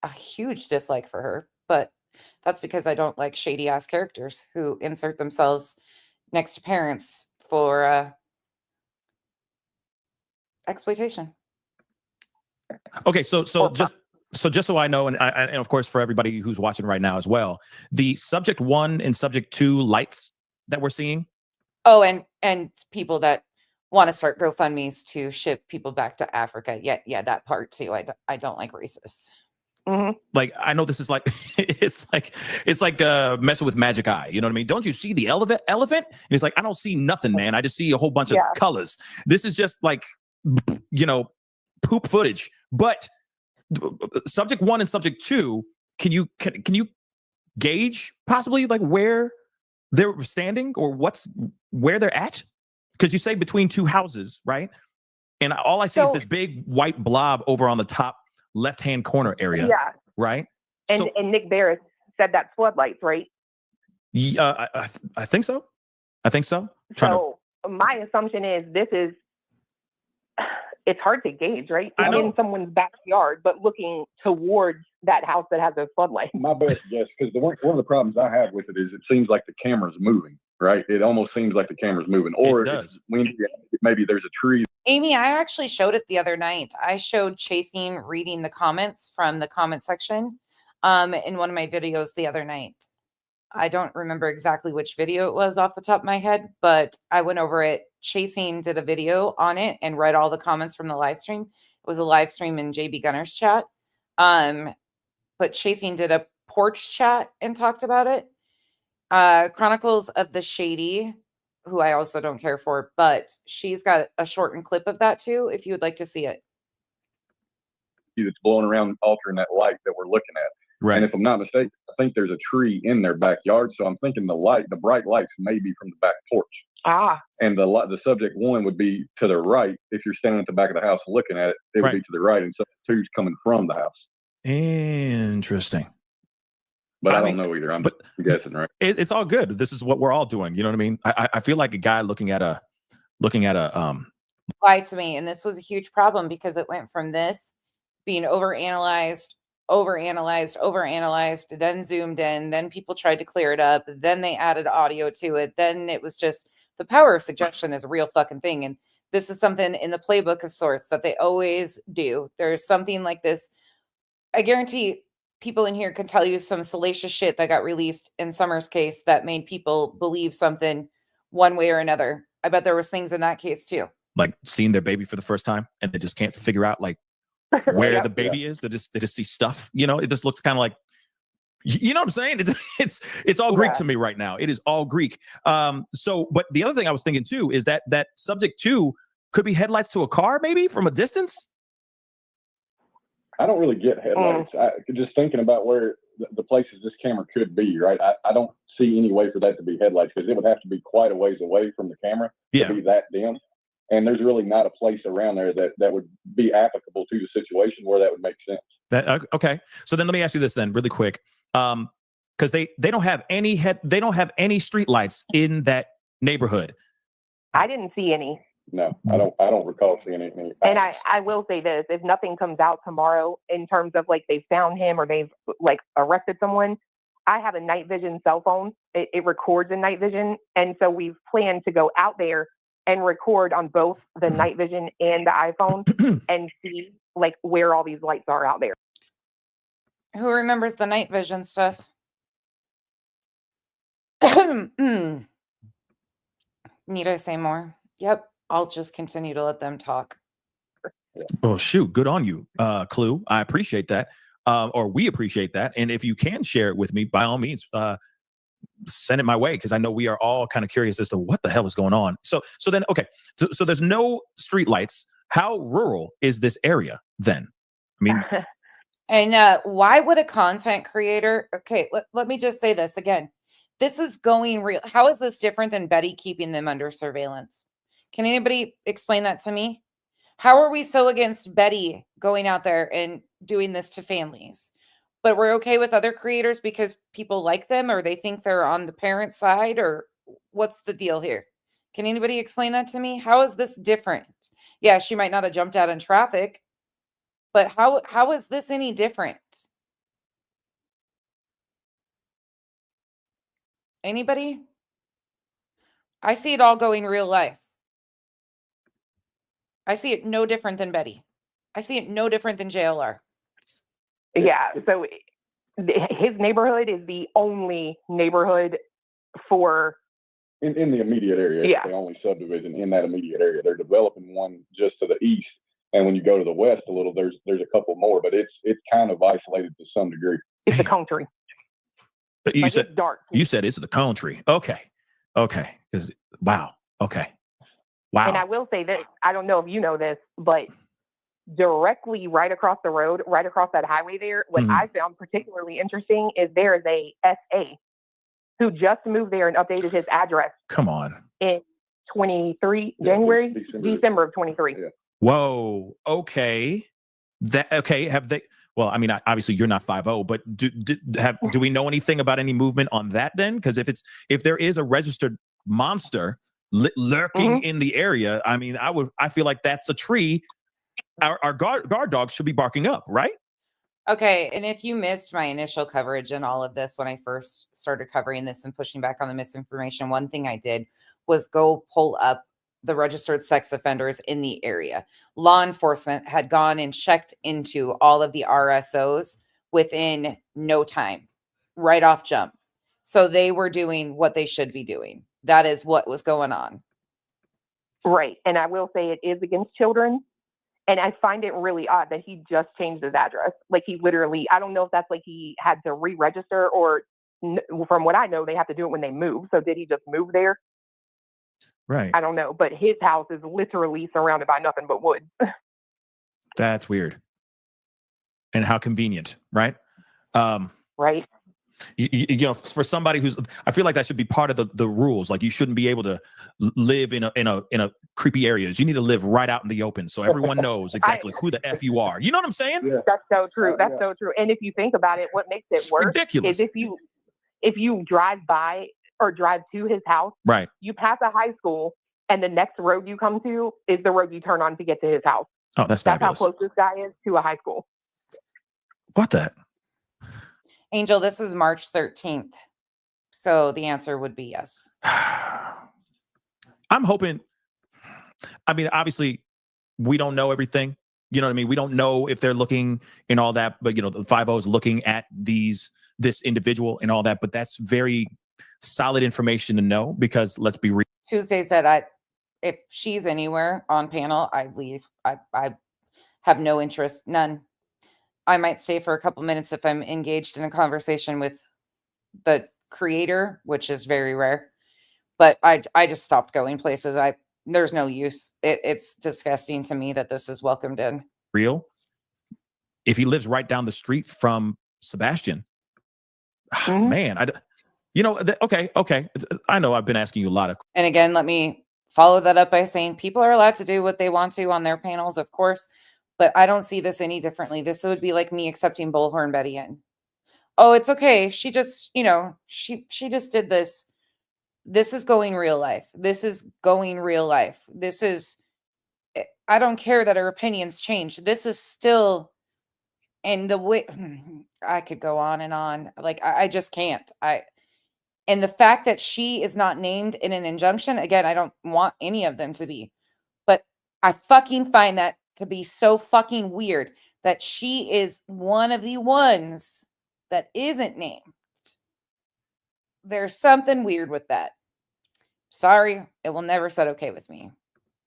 a huge dislike for her, but that's because I don't like shady ass characters who insert themselves next to parents for exploitation. Okay, so just so I know, and of course for everybody who's watching right now as well, the subject 1 and subject 2 lights that we're seeing. Oh, and people that want to start GoFundMe's to ship people back to Africa. Yeah, that part too. I don't like racists. Like, I know this is like it's like messing with magic eye. You know what I mean? Don't you see the elephant? And it's like, I don't see nothing, man. I just see a whole bunch of colors. This is just like, poop footage. But subject 1 and subject 2, can you gauge possibly like where they're standing or where they're at? Because you say between 2 houses, right? And all I see is this big white blob over on the top left-hand corner area. Yeah. Right. And Nick Barris said that's floodlights, right? Yeah, I think so. So my assumption is it's hard to gauge, right? I'm in someone's backyard, but looking towards that house that has a floodlight. My best guess, because one of the problems I have with it is it seems like the camera's moving, right? It almost seems like the camera's moving. Or it does. It's windy, maybe there's a tree. Amy, I actually showed it the other night. I showed Chasing reading the comments from the comment section in one of my videos the other night. I don't remember exactly which video it was off the top of my head, but I went over it. Chasing did a video on it and read all the comments from the live stream. It was a live stream in JB Gunner's chat. But Chasing did a porch chat and talked about it. Chronicles of the Shady, who I also don't care for, but she's got a shortened clip of that too, if you would like to see it. That's blowing around, altering that light that we're looking at. Right. And if I'm not mistaken, I think there's a tree in their backyard. So I'm thinking the bright lights may be from the back porch. And the subject 1 would be to the right. If you're standing at the back of the house looking at it, it would be to the right. And subject 2's coming from the house. Interesting. But I don't know either. I'm guessing, right? It's all good. This is what we're all doing. You know what I mean? I feel like a guy looking at a Lied to me, and this was a huge problem because it went from this being overanalyzed, then zoomed in, then people tried to clear it up, then they added audio to it, then it was just the power of suggestion is a real fucking thing. And this is something in the playbook of sorts that they always do. There's something like this. I guarantee people in here can tell you some salacious shit that got released in Summer's case that made people believe something one way or another. I bet there was things in that case too. Like seeing their baby for the first time and they just can't figure out like where the baby is. They just see stuff, it just looks kind of like, you know what I'm saying? It's all Greek to me right now. It is all Greek. But the other thing I was thinking too is that subject 2 could be headlights to a car, maybe from a distance. I don't really get headlights. Just thinking about where the places this camera could be, right? I don't see any way for that to be headlights because it would have to be quite a ways away from the camera to be that dim. And there's really not a place around there that would be applicable to the situation where that would make sense. Okay. So then let me ask you this then really quick. Because they don't have any street lights in that neighborhood. I didn't see any. No, I don't recall seeing anything. And I will say this, if nothing comes out tomorrow in terms of like they found him or they've like arrested someone, I have a night vision cell phone. It records in night vision. And so we've planned to go out there and record on both the night vision and the iPhone and see like where all these lights are out there. Who remembers the night vision stuff? Need I say more? Yep. I'll just continue to let them talk. Oh, shoot. Good on you, Clue. I appreciate that. Or we appreciate that. And if you can share it with me, by all means, send it my way, because I know we are all kind of curious as to what the hell is going on. So then, okay. So there's no street lights. How rural is this area then? I mean... And why would a content creator... Okay, let me just say this again. This is going real. How is this different than Betty keeping them under surveillance? Can anybody explain that to me? How are we so against Betty going out there and doing this to families, but we're okay with other creators because people like them or they think they're on the parent side, or what's the deal here? Can anybody explain that to me? How is this different? Yeah, she might not have jumped out in traffic, but how is this any different? Anybody? I see it all going real life. I see it no different than Betty. I see it no different than JLR. Yeah, so his neighborhood is the only neighborhood for in the immediate area. It's Yeah. the only subdivision in that immediate area. They're developing one just to the east, and when you go to the west a little, there's a couple more, but it's kind of isolated to some degree. it's the country. You Like, said it's dark. you said it's the country. Okay. Because wow. Okay. Wow. And I will say this, I don't know if you know this, but directly right across the road, right across that highway there, what I found particularly interesting is there is a SA who just moved there and updated his address Come on. in 23 January, December of 23. Whoa. Okay. Have they? Well, I mean, obviously you're not 5-0, but do we know anything about any movement on that then? Because if there is a registered monster lurking in the area, I mean, I feel like that's a tree. Our guard dogs should be barking up, right? Okay, and if you missed my initial coverage and all of this when I first started covering this and pushing back on the misinformation, one thing I did was go pull up the registered sex offenders in the area. Law enforcement had gone and checked into all of the RSOs within no time, right off jump. So they were doing what they should be doing. That is what was going on. Right. And I will say it is against children. And I find it really odd that he just changed his address. Like, he literally, I don't know if that's like he had to re-register, or from what I know, they have to do it when they move. So did he just move there? Right. I don't know. But his house is literally surrounded by nothing but woods. That's weird. And how convenient, right? Right. You know, for somebody who's, I feel like that should be part of the rules. Like, you shouldn't be able to live in a creepy areas. You need to live right out in the open, so everyone knows exactly who the F you are. You know what I'm saying? Yeah. That's so true. That's so true. And if you think about it, what makes it worse ridiculous. is if you drive by or drive to his house, Right. you pass a high school, and the next road you come to is the road you turn on to get to his house. Oh, that's how fabulous. close this guy is to a high school. What the? Angel, this is March 13th. So the answer would be yes. I'm hoping. I mean, obviously, we don't know everything. You know what I mean? We don't know if they're looking and all that, but, you know, the 5-0 is looking at this individual and all that. But that's very solid information to know, because let's be real. Tuesday said, if she's anywhere on panel, I'd leave. I have no interest, none. I might stay for a couple minutes if I'm engaged in a conversation with the creator, which is very rare. But I just stopped going places. There's no use. It's disgusting to me that this is welcomed in. Real. If he lives right down the street from Sebastian, man, okay. I know I've been asking you a lot of. And again, let me follow that up by saying people are allowed to do what they want to on their panels, of course. But I don't see this any differently. This would be like me accepting Bullhorn Betty in. Oh, it's okay. She just, she just did this. This is going real life. This is going real life. This is, I don't care that her opinions change. This is still, and the way, I could go on and on. Like, I just can't. And the fact that she is not named in an injunction, again, I don't want any of them to be. But I fucking find that to be so fucking weird that she is one of the ones that isn't named. There's something weird with that. Sorry, it will never set okay with me.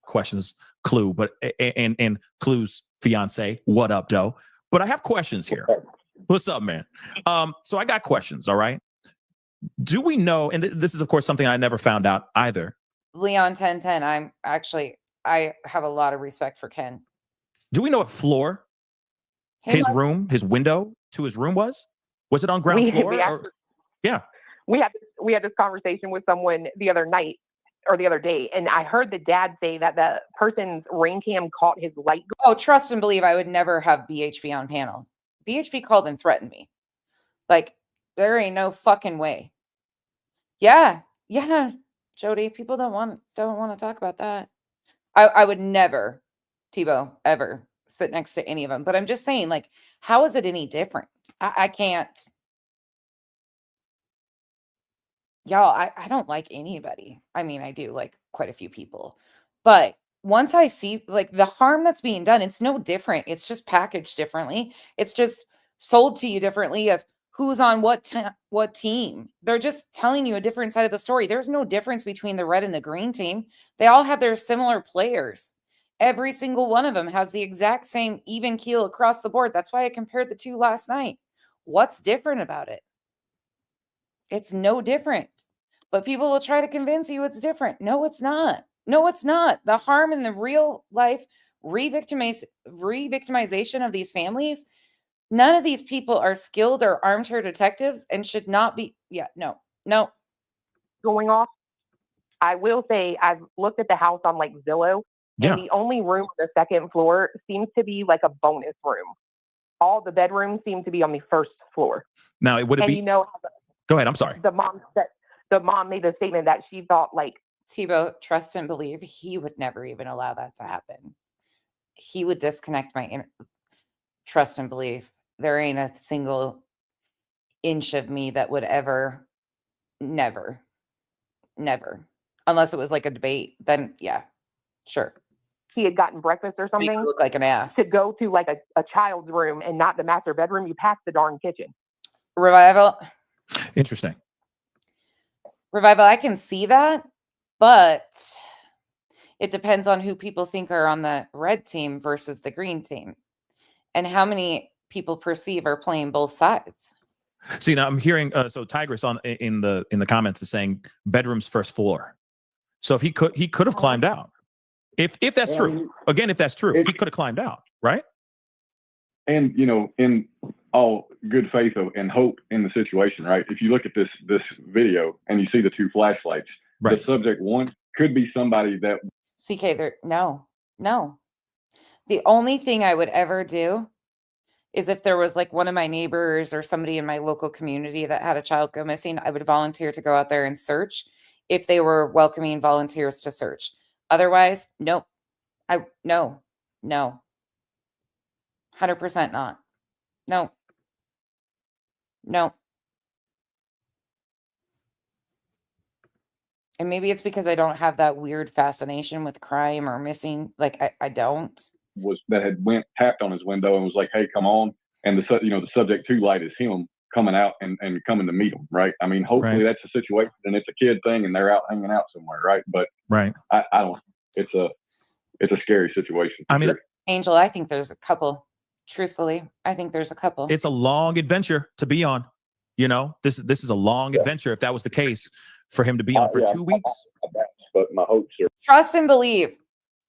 Questions, Clue, but and Clue's fiance, what up, Doe? But I have questions here. What's up, man? So I got questions, all right? Do we know, and this is, of course, something I never found out either. Leon 1010, I have a lot of respect for Ken. Do we know what floor his room, his window to his room was? Was it on ground floor? We had this conversation with someone the other night, or the other day, and I heard the dad say that the person's ring cam caught his light. Oh, trust and believe I would never have BHP on panel. BHP called and threatened me. Like, there ain't no fucking way. Yeah, Jody, people don't want to talk about that. I would never, Tebow, ever sit next to any of them. But I'm just saying, like, how is it any different? I can't. Y'all, I don't like anybody. I mean, I do like quite a few people. But once I see like the harm that's being done, it's no different. It's just packaged differently. It's just sold to you differently of who's on what team. They're just telling you a different side of the story. There's no difference between the red and the green team. They all have their similar players. Every single one of them has the exact same even keel across the board. That's why I compared the two last night. What's different about it? It's no different. But people will try to convince you it's different. No, it's not. No, it's not. The harm in the real life re-victimization of these families, none of these people are skilled or armchair detectives and should not be. Yeah, no. Going off. I will say I've looked at the house on like Zillow, and the only room on the second floor seems to be like a bonus room. All the bedrooms seem to be on the first floor. Now, it would it and be? You know, Go ahead. I'm sorry. The mom made a statement that she thought like Tebow, trust and believe he would never even allow that to happen. He would disconnect my trust and believe. There ain't a single inch of me that would ever, never, unless it was like a debate. Then yeah, sure. He had gotten breakfast or something. You look like an ass. To go to like a child's room and not the master bedroom. You pass the darn kitchen. Revival. Interesting. Revival, I can see that, but it depends on who people think are on the red team versus the green team and how many people perceive are playing both sides. See, now I'm hearing so Tigress in the comments is saying bedroom's first floor. So if he could have climbed out. If that's true. Again, if that's true, he could have climbed out, right? And in all good faith and hope in the situation, right? If you look at this video and you see the two flashlights, the subject one could be somebody that CK, no. The only thing I would ever do is if there was like one of my neighbors or somebody in my local community that had a child go missing, I would volunteer to go out there and search if they were welcoming volunteers to search. Otherwise, nope. No. 100% not. No. And maybe it's because I don't have that weird fascination with crime or missing. Like I don't. That had tapped on his window and was like, "Hey, come on!" And the subject 2 light is him coming out and coming to meet him, right? I mean, hopefully that's a situation and it's a kid thing and they're out hanging out somewhere, right? But I don't. It's a scary situation. I mean, Angel, I think there's a couple. Truthfully, I think there's a couple. It's a long adventure to be on. This is a long adventure. If that was the case, for him to be on for 2 weeks. But my hopes are trust and believe.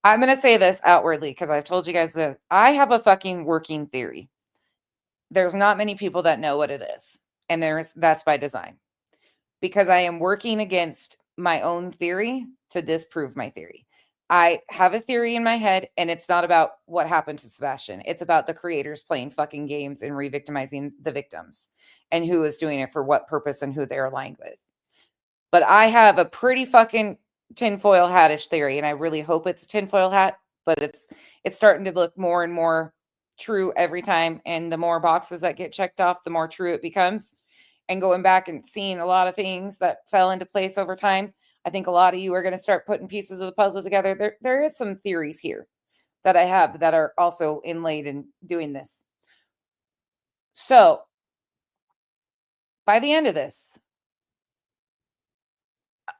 I'm going to say this outwardly because I've told you guys that I have a fucking working theory. There's not many people that know what it is. And that's by design. Because I am working against my own theory to disprove my theory. I have a theory in my head, and it's not about what happened to Sebastian. It's about the creators playing fucking games and re-victimizing the victims and who is doing it for what purpose and who they're aligned with. But I have a pretty fucking tinfoil hattish theory, and I really hope it's tinfoil hat, but it's starting to look more and more true every time. And the more boxes that get checked off, the more true it becomes. And going back and seeing a lot of things that fell into place over time, I think a lot of you are going to start putting pieces of the puzzle together. There is some theories here that I have that are also inlaid in doing this. So by the end of this,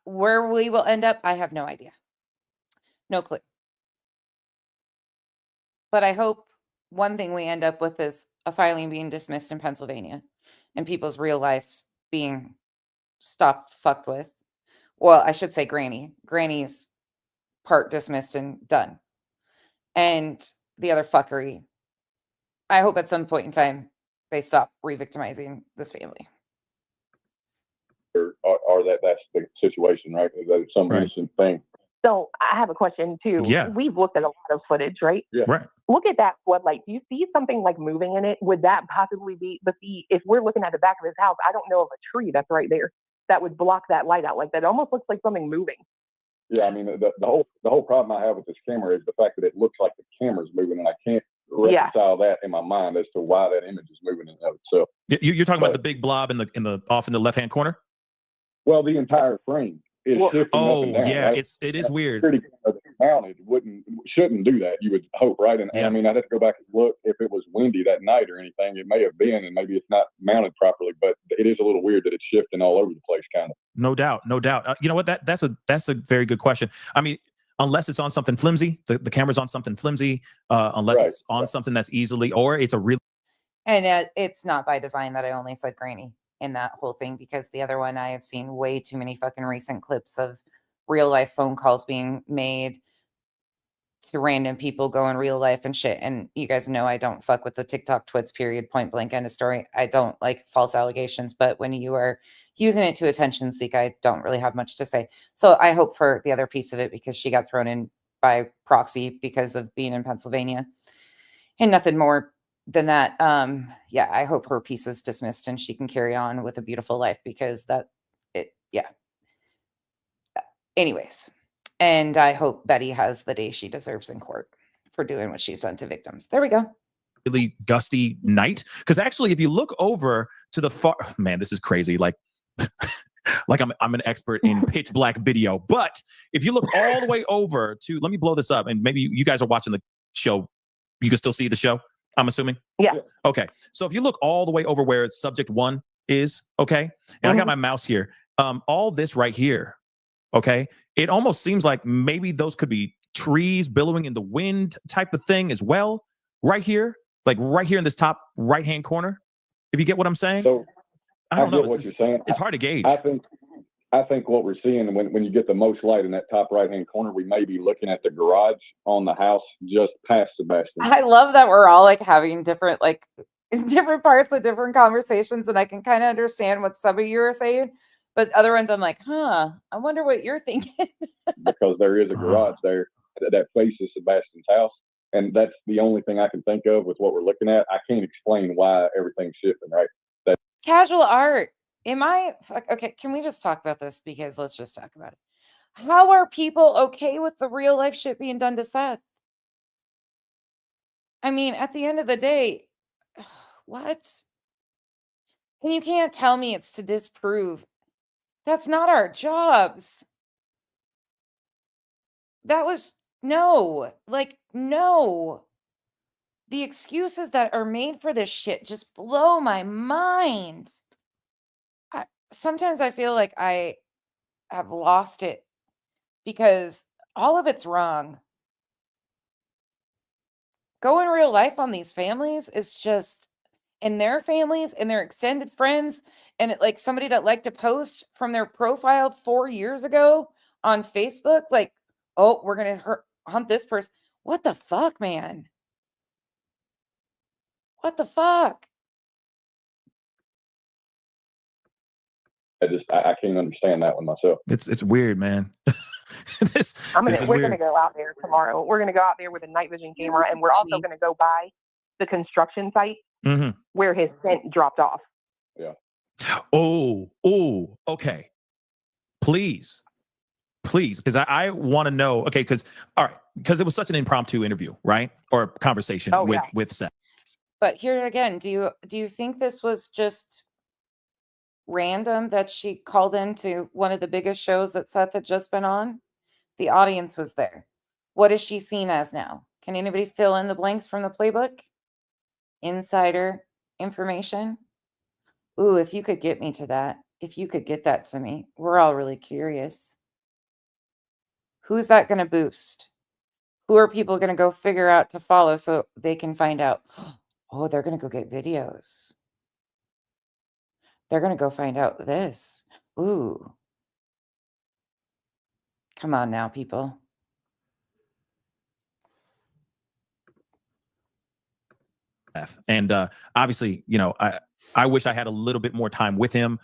where we will end up, I have no idea. No clue. But I hope one thing we end up with is a filing being dismissed in Pennsylvania and people's real lives being fucked with. Well, I should say Granny. Granny's part dismissed and done. And the other fuckery, I hope at some point in time they stop re-victimizing this family. or that's the situation, right? That it's some innocent thing. So I have a question too. Yeah. We've looked at a lot of footage, right? Yeah. Right. Look at that floodlight. Do you see something like moving in it? Would that possibly be? But see, if we're looking at the back of his house, I don't know of a tree that's right there that would block that light out like that. It almost looks like something moving. Yeah, I mean the whole problem I have with this camera is the fact that it looks like the camera's moving, and I can't reconcile that in my mind as to why that image is moving in of itself. You're talking about the big blob in the off in the left hand corner. Well, the entire frame is shifting up and down. Yeah, right? it is weird. Security camera that's mounted shouldn't do that. You would hope, right? And I mean, I'd have to go back and look if it was windy that night or anything. It may have been, and maybe it's not mounted properly. But it is a little weird that it's shifting all over the place, kind of. No doubt. You know what? That's a very good question. I mean, unless it's on something flimsy, the camera's on something flimsy. Unless it's on something that's easily, or it's a real. And it's not by design that I only said grainy in that whole thing, because the other one, I have seen way too many fucking recent clips of real life phone calls being made to random people going real life and shit. And you guys know I don't fuck with the TikTok twits, period, point blank, end of story. I don't like false allegations, but when you are using it to attention seek, I don't really have much to say. So I hope for the other piece of it, because she got thrown in by proxy because of being in Pennsylvania and nothing more than that. Yeah, I hope her piece is dismissed and she can carry on with a beautiful life, because anyways. And I hope Betty has the day she deserves in court for doing what she's done to victims. There we go. Really gusty night, because actually, if you look over to the far, man, this is crazy. Like I'm an expert in pitch black video, but if you look all the way over to, let me blow this up, and maybe you guys are watching the show, you can still see the show, I'm assuming. Yeah. Okay. So if you look all the way over where subject 1 is, okay, and I got my mouse here, all this right here, okay, it almost seems like maybe those could be trees billowing in the wind type of thing as well. Right here, like right here in this top right-hand corner, if you get what I'm saying. So I don't know what you're saying. It's hard to gauge. I think what we're seeing when you get the most light in that top right-hand corner, we may be looking at the garage on the house just past Sebastian. I love that we're all like having different parts of different conversations, and I can kind of understand what some of you are saying, but other ones I'm like, I wonder what you're thinking. Because there is a garage there that faces Sebastian's house, and that's the only thing I can think of with what we're looking at. I can't explain why everything's shifting, right? Casual art. Okay, can we just talk about this? Because let's just talk about it. How are people okay with the real life shit being done to Seth? I mean, at the end of the day, what? And you can't tell me it's to disprove. That's not our jobs. That was no. The excuses that are made for this shit just blow my mind. Sometimes I feel like I have lost it, because all of it's wrong. Going real life on these families is just, and their families and their extended friends, and like somebody that liked to post from their profile 4 years ago on Facebook, like, oh, we're going to hunt this person. What the fuck, man? What the fuck? I can't understand that one myself. It's weird, man. We're gonna go out there tomorrow. We're gonna go out there with a night vision camera, and we're also gonna go by the construction site where his scent dropped off. Yeah. Oh, okay. Please, because I want to know. Okay, because it was such an impromptu interview, right, or conversation with Seth. But here again, do you think this was just random that she called into one of the biggest shows that Seth had just been on? The audience was there. What is she seen as now? Can anybody fill in the blanks from the playbook? Insider information? Ooh, if you could get me to that. If you could get that to me. We're all really curious. Who's that going to boost? Who are people going to go figure out to follow so they can find out? Oh, they're going to go get videos. They're going to go find out this. Ooh. Come on now, people. And obviously, I wish I had a little bit more time with him.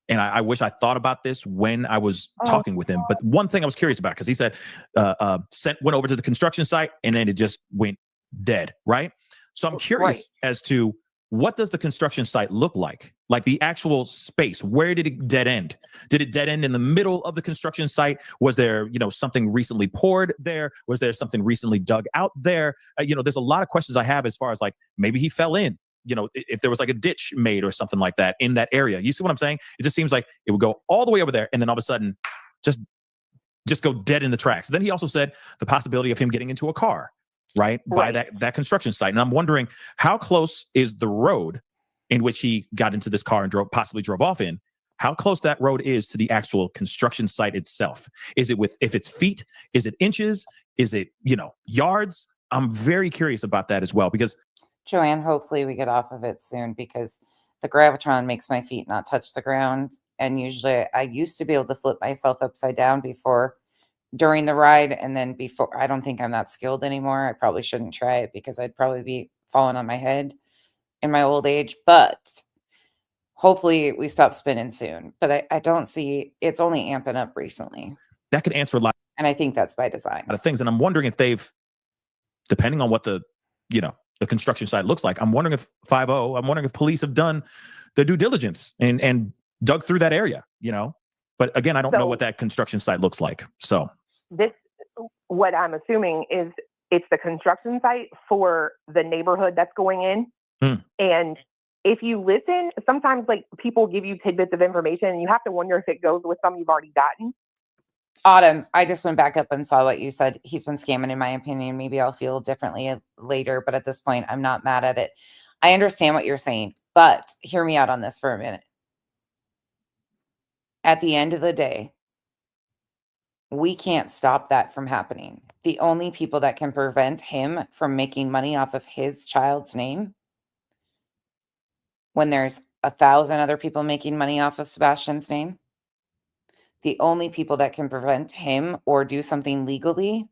And I wish I thought about this when I was talking with him. But one thing I was curious about, because he said went over to the construction site and then it just went dead, right? So I'm curious as to what does the construction site look like? Like the actual space, where did it dead end? Did it dead end in the middle of the construction site? Was there, something recently poured there? Was there something recently dug out there? There's a lot of questions I have as far as like, maybe he fell in, if there was like a ditch made or something like that in that area. You see what I'm saying? It just seems like it would go all the way over there and then all of a sudden just go dead in the tracks. Then he also said the possibility of him getting into a car, right. By that construction site. And I'm wondering, how close is the road in which he got into this car and possibly drove off in? How close that road is to the actual construction site itself? Is it if it's feet? Is it inches? Is it, yards? I'm very curious about that as well, because Joanne, hopefully we get off of it soon, because the Gravitron makes my feet not touch the ground. And usually I used to be able to flip myself upside down during the ride. And then before, I don't think I'm that skilled anymore. I probably shouldn't try it because I'd probably be falling on my head in my old age, but hopefully we stop spinning soon. But I don't see, it's only amping up recently. That could answer a lot. And I think that's by design. Of things. And I'm wondering if depending on what the construction site looks like, I'm wondering if police have done the due diligence and dug through that area, but again, I don't know what that construction site looks like. So what I'm assuming is it's the construction site for the neighborhood that's going in. And if you listen, sometimes like people give you tidbits of information and you have to wonder if it goes with some you've already gotten. Autumn, I just went back up and saw what you said. He's been scamming, in my opinion. Maybe I'll feel differently later, but at this point, I'm not mad at it. I understand what you're saying, but hear me out on this for a minute. At the end of the day, we can't stop that from happening. The only people that can prevent him from making money off of his child's name, when there's 1,000 other people making money off of Sebastian's name, the only people that can prevent him or do something legally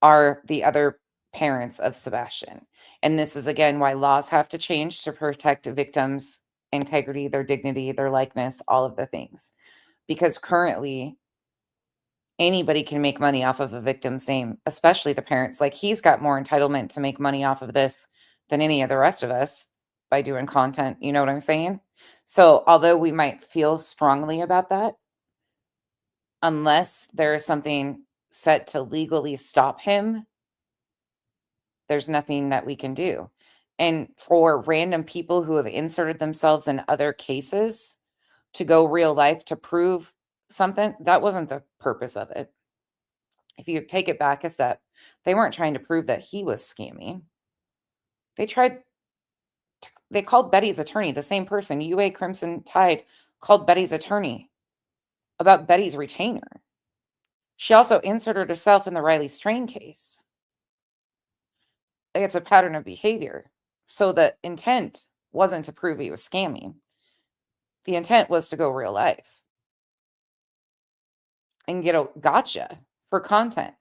are the other parents of Sebastian. And this is, again, why laws have to change to protect victims' integrity, their dignity, their likeness, all of the things. Because currently, anybody can make money off of a victim's name, especially the parents. Like, he's got more entitlement to make money off of this than any of the rest of us by doing content. You know what I'm saying? So although we might feel strongly about that, unless there is something set to legally stop him, there's nothing that we can do. And for random people who have inserted themselves in other cases to go real life to prove something, that wasn't the purpose of it. If you take it back a step, they weren't trying to prove that he was scamming. They called Betty's attorney, the same person, UA Crimson Tide, called Betty's attorney about Betty's retainer. She also inserted herself in the Riley Strain case. It's a pattern of behavior. So the intent wasn't to prove he was scamming. The intent was to go real life and get a gotcha for content.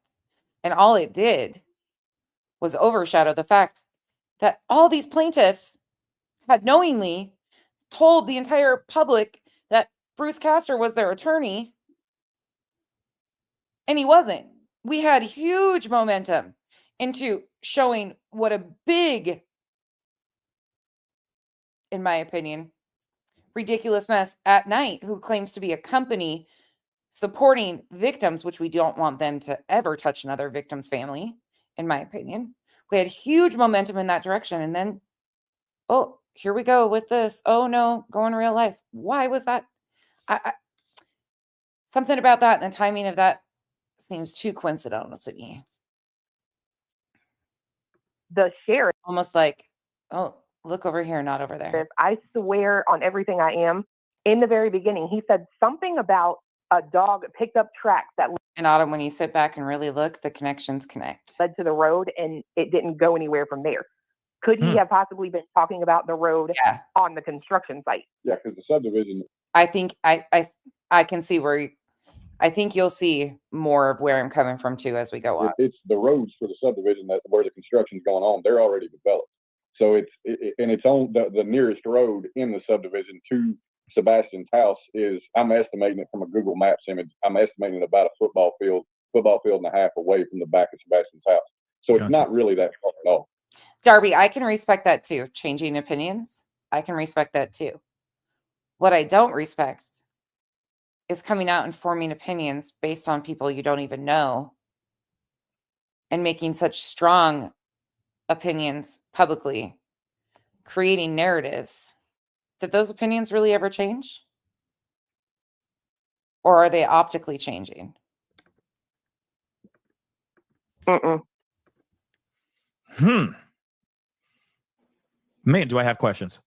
And all it did was overshadow the fact that all these plaintiffs had knowingly told the entire public that Bruce Castor was their attorney, and he wasn't. We had huge momentum into showing what a big, in my opinion, ridiculous mess at night, who claims to be a company supporting victims, which we don't want them to ever touch another victim's family, in my opinion. We had huge momentum in that direction. And then, oh, here we go with this. Oh no, going real life. Why was that? Something about that and the timing of that seems too coincidental to me. The sheriff, almost like, oh, look over here, not over there. I swear on everything I am, in the very beginning, he said something about a dog picked up tracks that in Autumn, when you sit back and really look, the connections connect. Led to the road, and it didn't go anywhere from there. Could he have possibly been talking about the road on the construction site? Yeah, because the subdivision. I think I can see where I think you'll see more of where I'm coming from too as we go on. It's the roads for the subdivision where the construction's going on. They're already developed, so it's on the nearest road in the subdivision to Sebastian's house is, I'm estimating it from a Google Maps image, I'm estimating it about a football field and a half away from the back of Sebastian's house. So it's not really that far at all. Darby, I can respect that too. Changing opinions, I can respect that too. What I don't respect is coming out and forming opinions based on people you don't even know and making such strong opinions publicly, creating narratives. Did those opinions really ever change? Or are they optically changing? Man, do I have questions?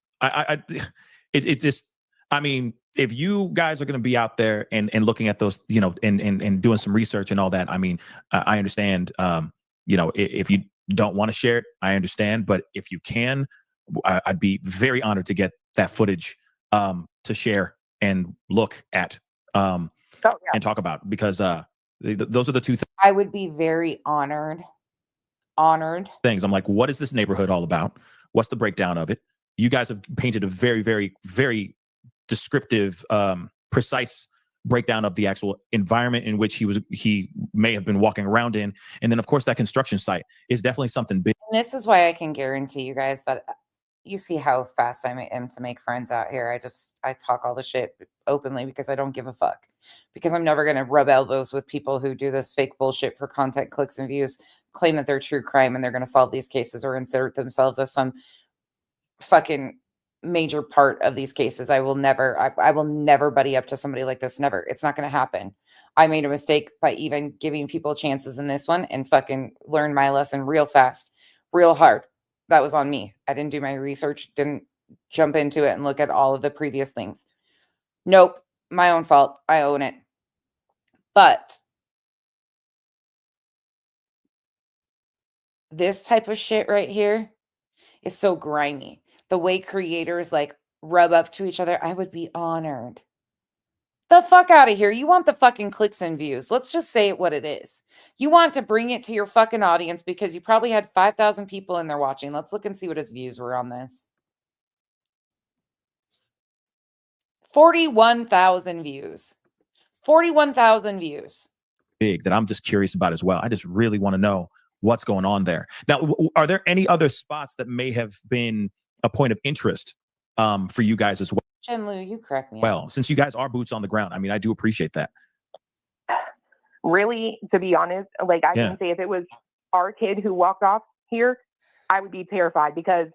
It just, I mean, if you guys are going to be out there and looking at those, you know, and doing some research and all that, I mean, I understand, you know, if you don't want to share it, I understand. But if you can, I'd be very honored to get that footage to share and look at and talk about, because those are the two I would be very honored. things. I'm like, what is this neighborhood all about? What's the breakdown of it? You guys have painted a very, very, very descriptive, precise breakdown of the actual environment in which he may have been walking around in. And then, of course, that construction site is definitely something big. And this is why I can guarantee you guys that you see how fast I am to make friends out here. I talk all the shit openly because I don't give a fuck. Because I'm never going to rub elbows with people who do this fake bullshit for content, clicks, and views, claim that they're true crime and they're going to solve these cases or insert themselves as some fucking major part of these cases. I will never buddy up to somebody like this. Never. It's not going to happen. I made a mistake by even giving people chances in this one and fucking learned my lesson real fast, real hard. That was on me. I didn't do my research, didn't jump into it and look at all of the previous things. Nope. My own fault. I own it. But this type of shit right here is so grimy. The way creators like rub up to each other, I would be honored. The fuck out of here. You want the fucking clicks and views. Let's just say it what it is. You want to bring it to your fucking audience because you probably had 5,000 people in there watching. Let's look and see what his views were on this. 41,000 views. 41,000 views. Big that I'm just curious about as well. I just really want to know what's going on there. Now, are there any other spots that may have been a point of interest for you guys as well? Jen Lu, you correct me. Well, since you guys are boots on the ground, I mean, I do appreciate that. Really, to be honest, like I can say if it was our kid who walked off here, I would be terrified because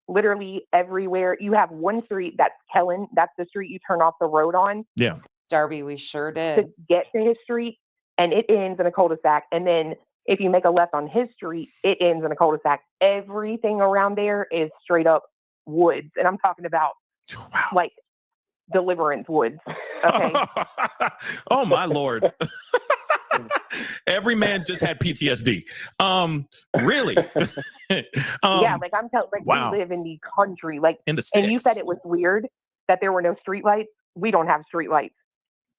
literally everywhere you have one street that's Kellen. That's the street you turn off the road on. Yeah. Darby, we sure did. To get to his street, and it ends in a cul-de-sac. And then if you make a left on his street, it ends in a cul-de-sac. Everything around there is straight up woods. And I'm talking about like Deliverance woods. Okay. Oh my Lord. Every man just had PTSD. Really? Yeah, like I'm telling, like wow. We live in the country, like in the sticks. And you said it was weird that there were no street lights. We don't have street lights.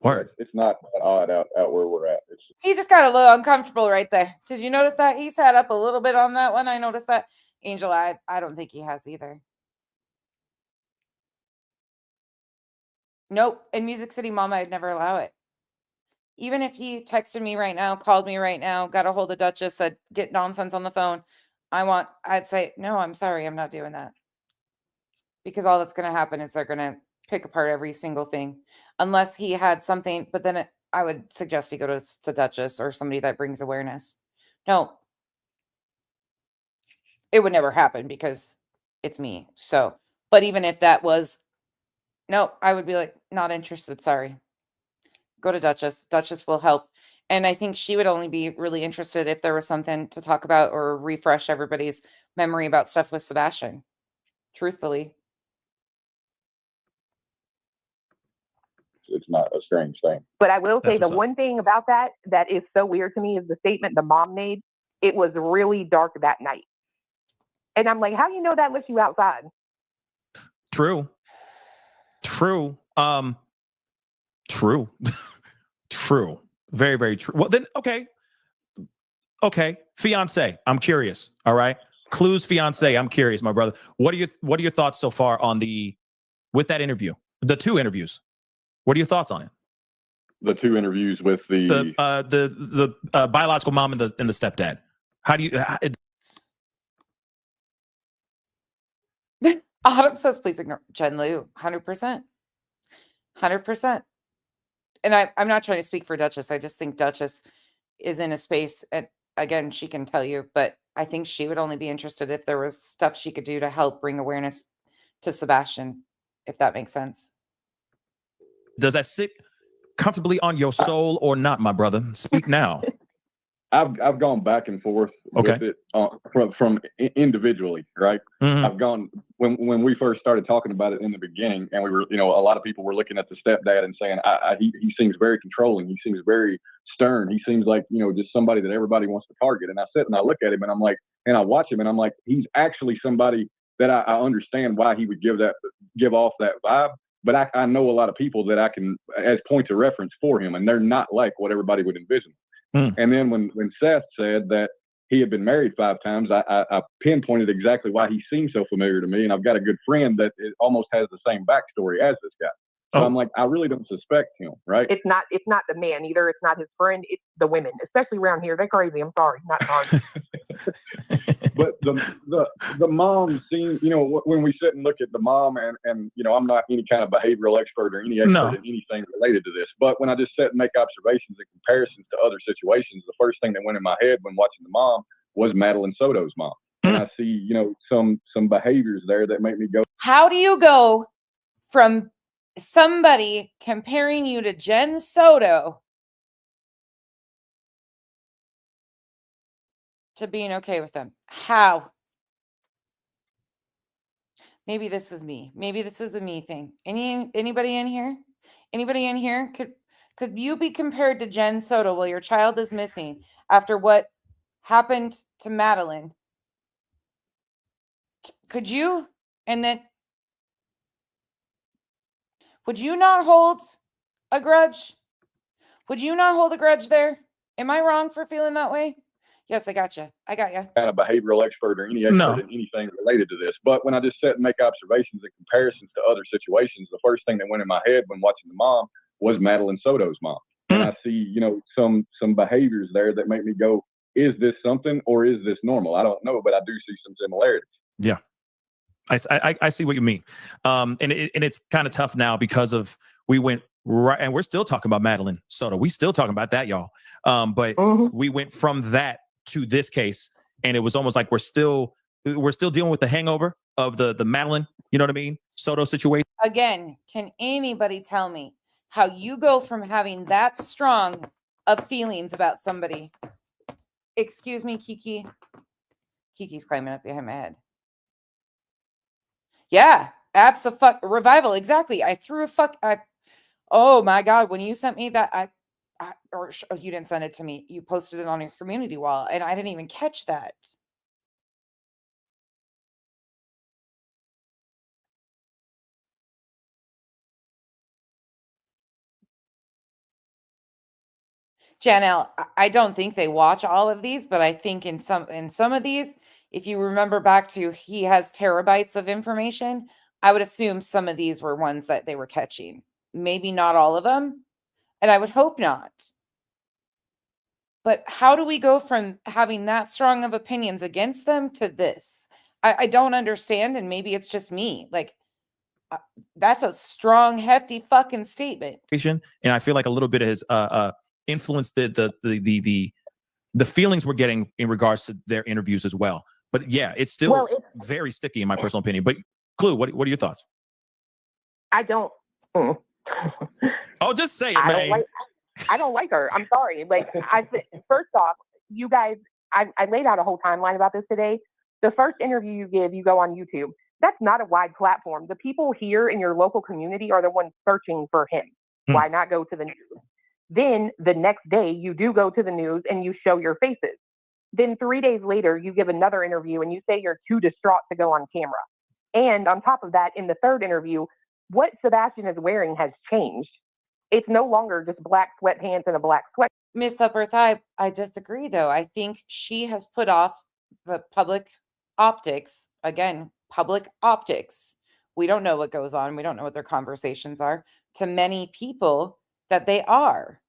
Word. It's not that odd out where we're at. He just got a little uncomfortable right there. Did you notice that? He sat up a little bit on that one. I noticed that. Angel, I don't think he has either. Nope. In Music City Mama, I'd never allow it. Even if he texted me right now, called me right now, got a hold of Duchess, said, get nonsense on the phone. I'd say, no, I'm sorry. I'm not doing that. Because all that's going to happen is they're going to pick apart every single thing. Unless he had something, but then I would suggest he go to Duchess or somebody that brings awareness. No. It would never happen because it's me. So, but even if that was, no, I would be like, not interested. Sorry. Go to Duchess. Duchess will help. And I think she would only be really interested if there was something to talk about or refresh everybody's memory about stuff with Sebastian. Truthfully. It's not a strange thing. But I will say the one thing about that is so weird to me is the statement the mom made. It was really dark that night. And I'm like, how do you know that unless you outside? True. True. True. True. Very, very true. Well, then, okay. Fiance, I'm curious. All right. Clue's fiance, I'm curious, my brother. What are your thoughts so far with that interview? The 2 interviews. What are your thoughts on it? The 2 interviews with the biological mom and the stepdad. How do you? Autumn says, please ignore Jen Liu. 100%. 100%. And I'm not trying to speak for Duchess. I just think Duchess is in a space, and again, she can tell you, but I think she would only be interested if there was stuff she could do to help bring awareness to Sebastian, if that makes sense. Does that sit comfortably on your soul or not, my brother? Speak now. I've gone back and forth with it from individually, right? Mm-hmm. I've gone when we first started talking about it in the beginning, and we were, a lot of people were looking at the stepdad and saying, he seems very controlling. He seems very stern. He seems like, just somebody that everybody wants to target. And I sit and I look at him and I'm like, and I watch him and I'm like, he's actually somebody that I understand why he would give off that vibe. But I know a lot of people that I can, as points of reference for him, and they're not like what everybody would envision. And then when Seth said that he had been married 5 times, I pinpointed exactly why he seemed so familiar to me. And I've got a good friend that almost has the same backstory as this guy. So I'm like, I really don't suspect him, right? It's not the man either. It's not his friend. It's the women, especially around here. They're crazy. I'm sorry, not sorry. But the mom seems, when we sit and look at the mom, and I'm not any kind of behavioral expert or any expert in anything related to this, but when I just sit and make observations and comparisons to other situations, the first thing that went in my head when watching the mom was Madeline Soto's mom. And I see, some behaviors there that make me go, how do you go from somebody comparing you to Jen Soto to being okay with them? How? Maybe this is me. Maybe this is a me thing. Anybody in here? Anybody in here? Could you be compared to Jen Soto while your child is missing after what happened to Madeline? Could you? And then would you not hold a grudge? Would you not hold a grudge there? Am I wrong for feeling that way? Yes, I got you. I got you. Kind of behavioral expert or any expert in anything related to this. But when I just sit and make observations and comparisons to other situations, the first thing that went in my head when watching the mom was Madeline Soto's mom. And I see, some behaviors there that make me go, is this something or is this normal? I don't know, but I do see some similarities. Yeah. I see what you mean. And it's kind of tough now because of we went right, and we're still talking about Madeline Soto. We still talking about that, y'all. But we went from that to this case, and it was almost like we're still dealing with the hangover of the Madeline, you know what I mean, Soto situation. Again, can anybody tell me how you go from having that strong of feelings about somebody? Excuse me, Kiki. Kiki's climbing up behind my head. Yeah, revival. Exactly. I threw a fuck. Oh my God. When you sent me that, you didn't send it to me. You posted it on your community wall and I didn't even catch that. Janelle, I don't think they watch all of these, but I think in some of these, if you remember back to he has terabytes of information, I would assume some of these were ones that they were catching. Maybe not all of them, and I would hope not. But how do we go from having that strong of opinions against them to this? I don't understand, and maybe it's just me. Like, that's a strong, hefty fucking statement. And I feel like a little bit has influenced the feelings we're getting in regards to their interviews as well. But yeah, it's still very sticky in my personal opinion. But Clue, what are your thoughts? I don't. Oh, just say it, man. I don't like her. I'm sorry. Like, first off, you guys, I laid out a whole timeline about this today. The first interview you give, you go on YouTube. That's not a wide platform. The people here in your local community are the ones searching for him. Why not go to the news? Then the next day, you do go to the news and you show your faces. Then 3 days later, you give another interview and you say you're too distraught to go on camera. And on top of that, in the third interview, what Sebastian is wearing has changed. It's no longer just black sweatpants and a black sweat. Miss Leopard, I disagree, though. I think she has put off the public optics, again, public optics, We don't know what goes on. We don't know what their conversations are. To many people, that they are.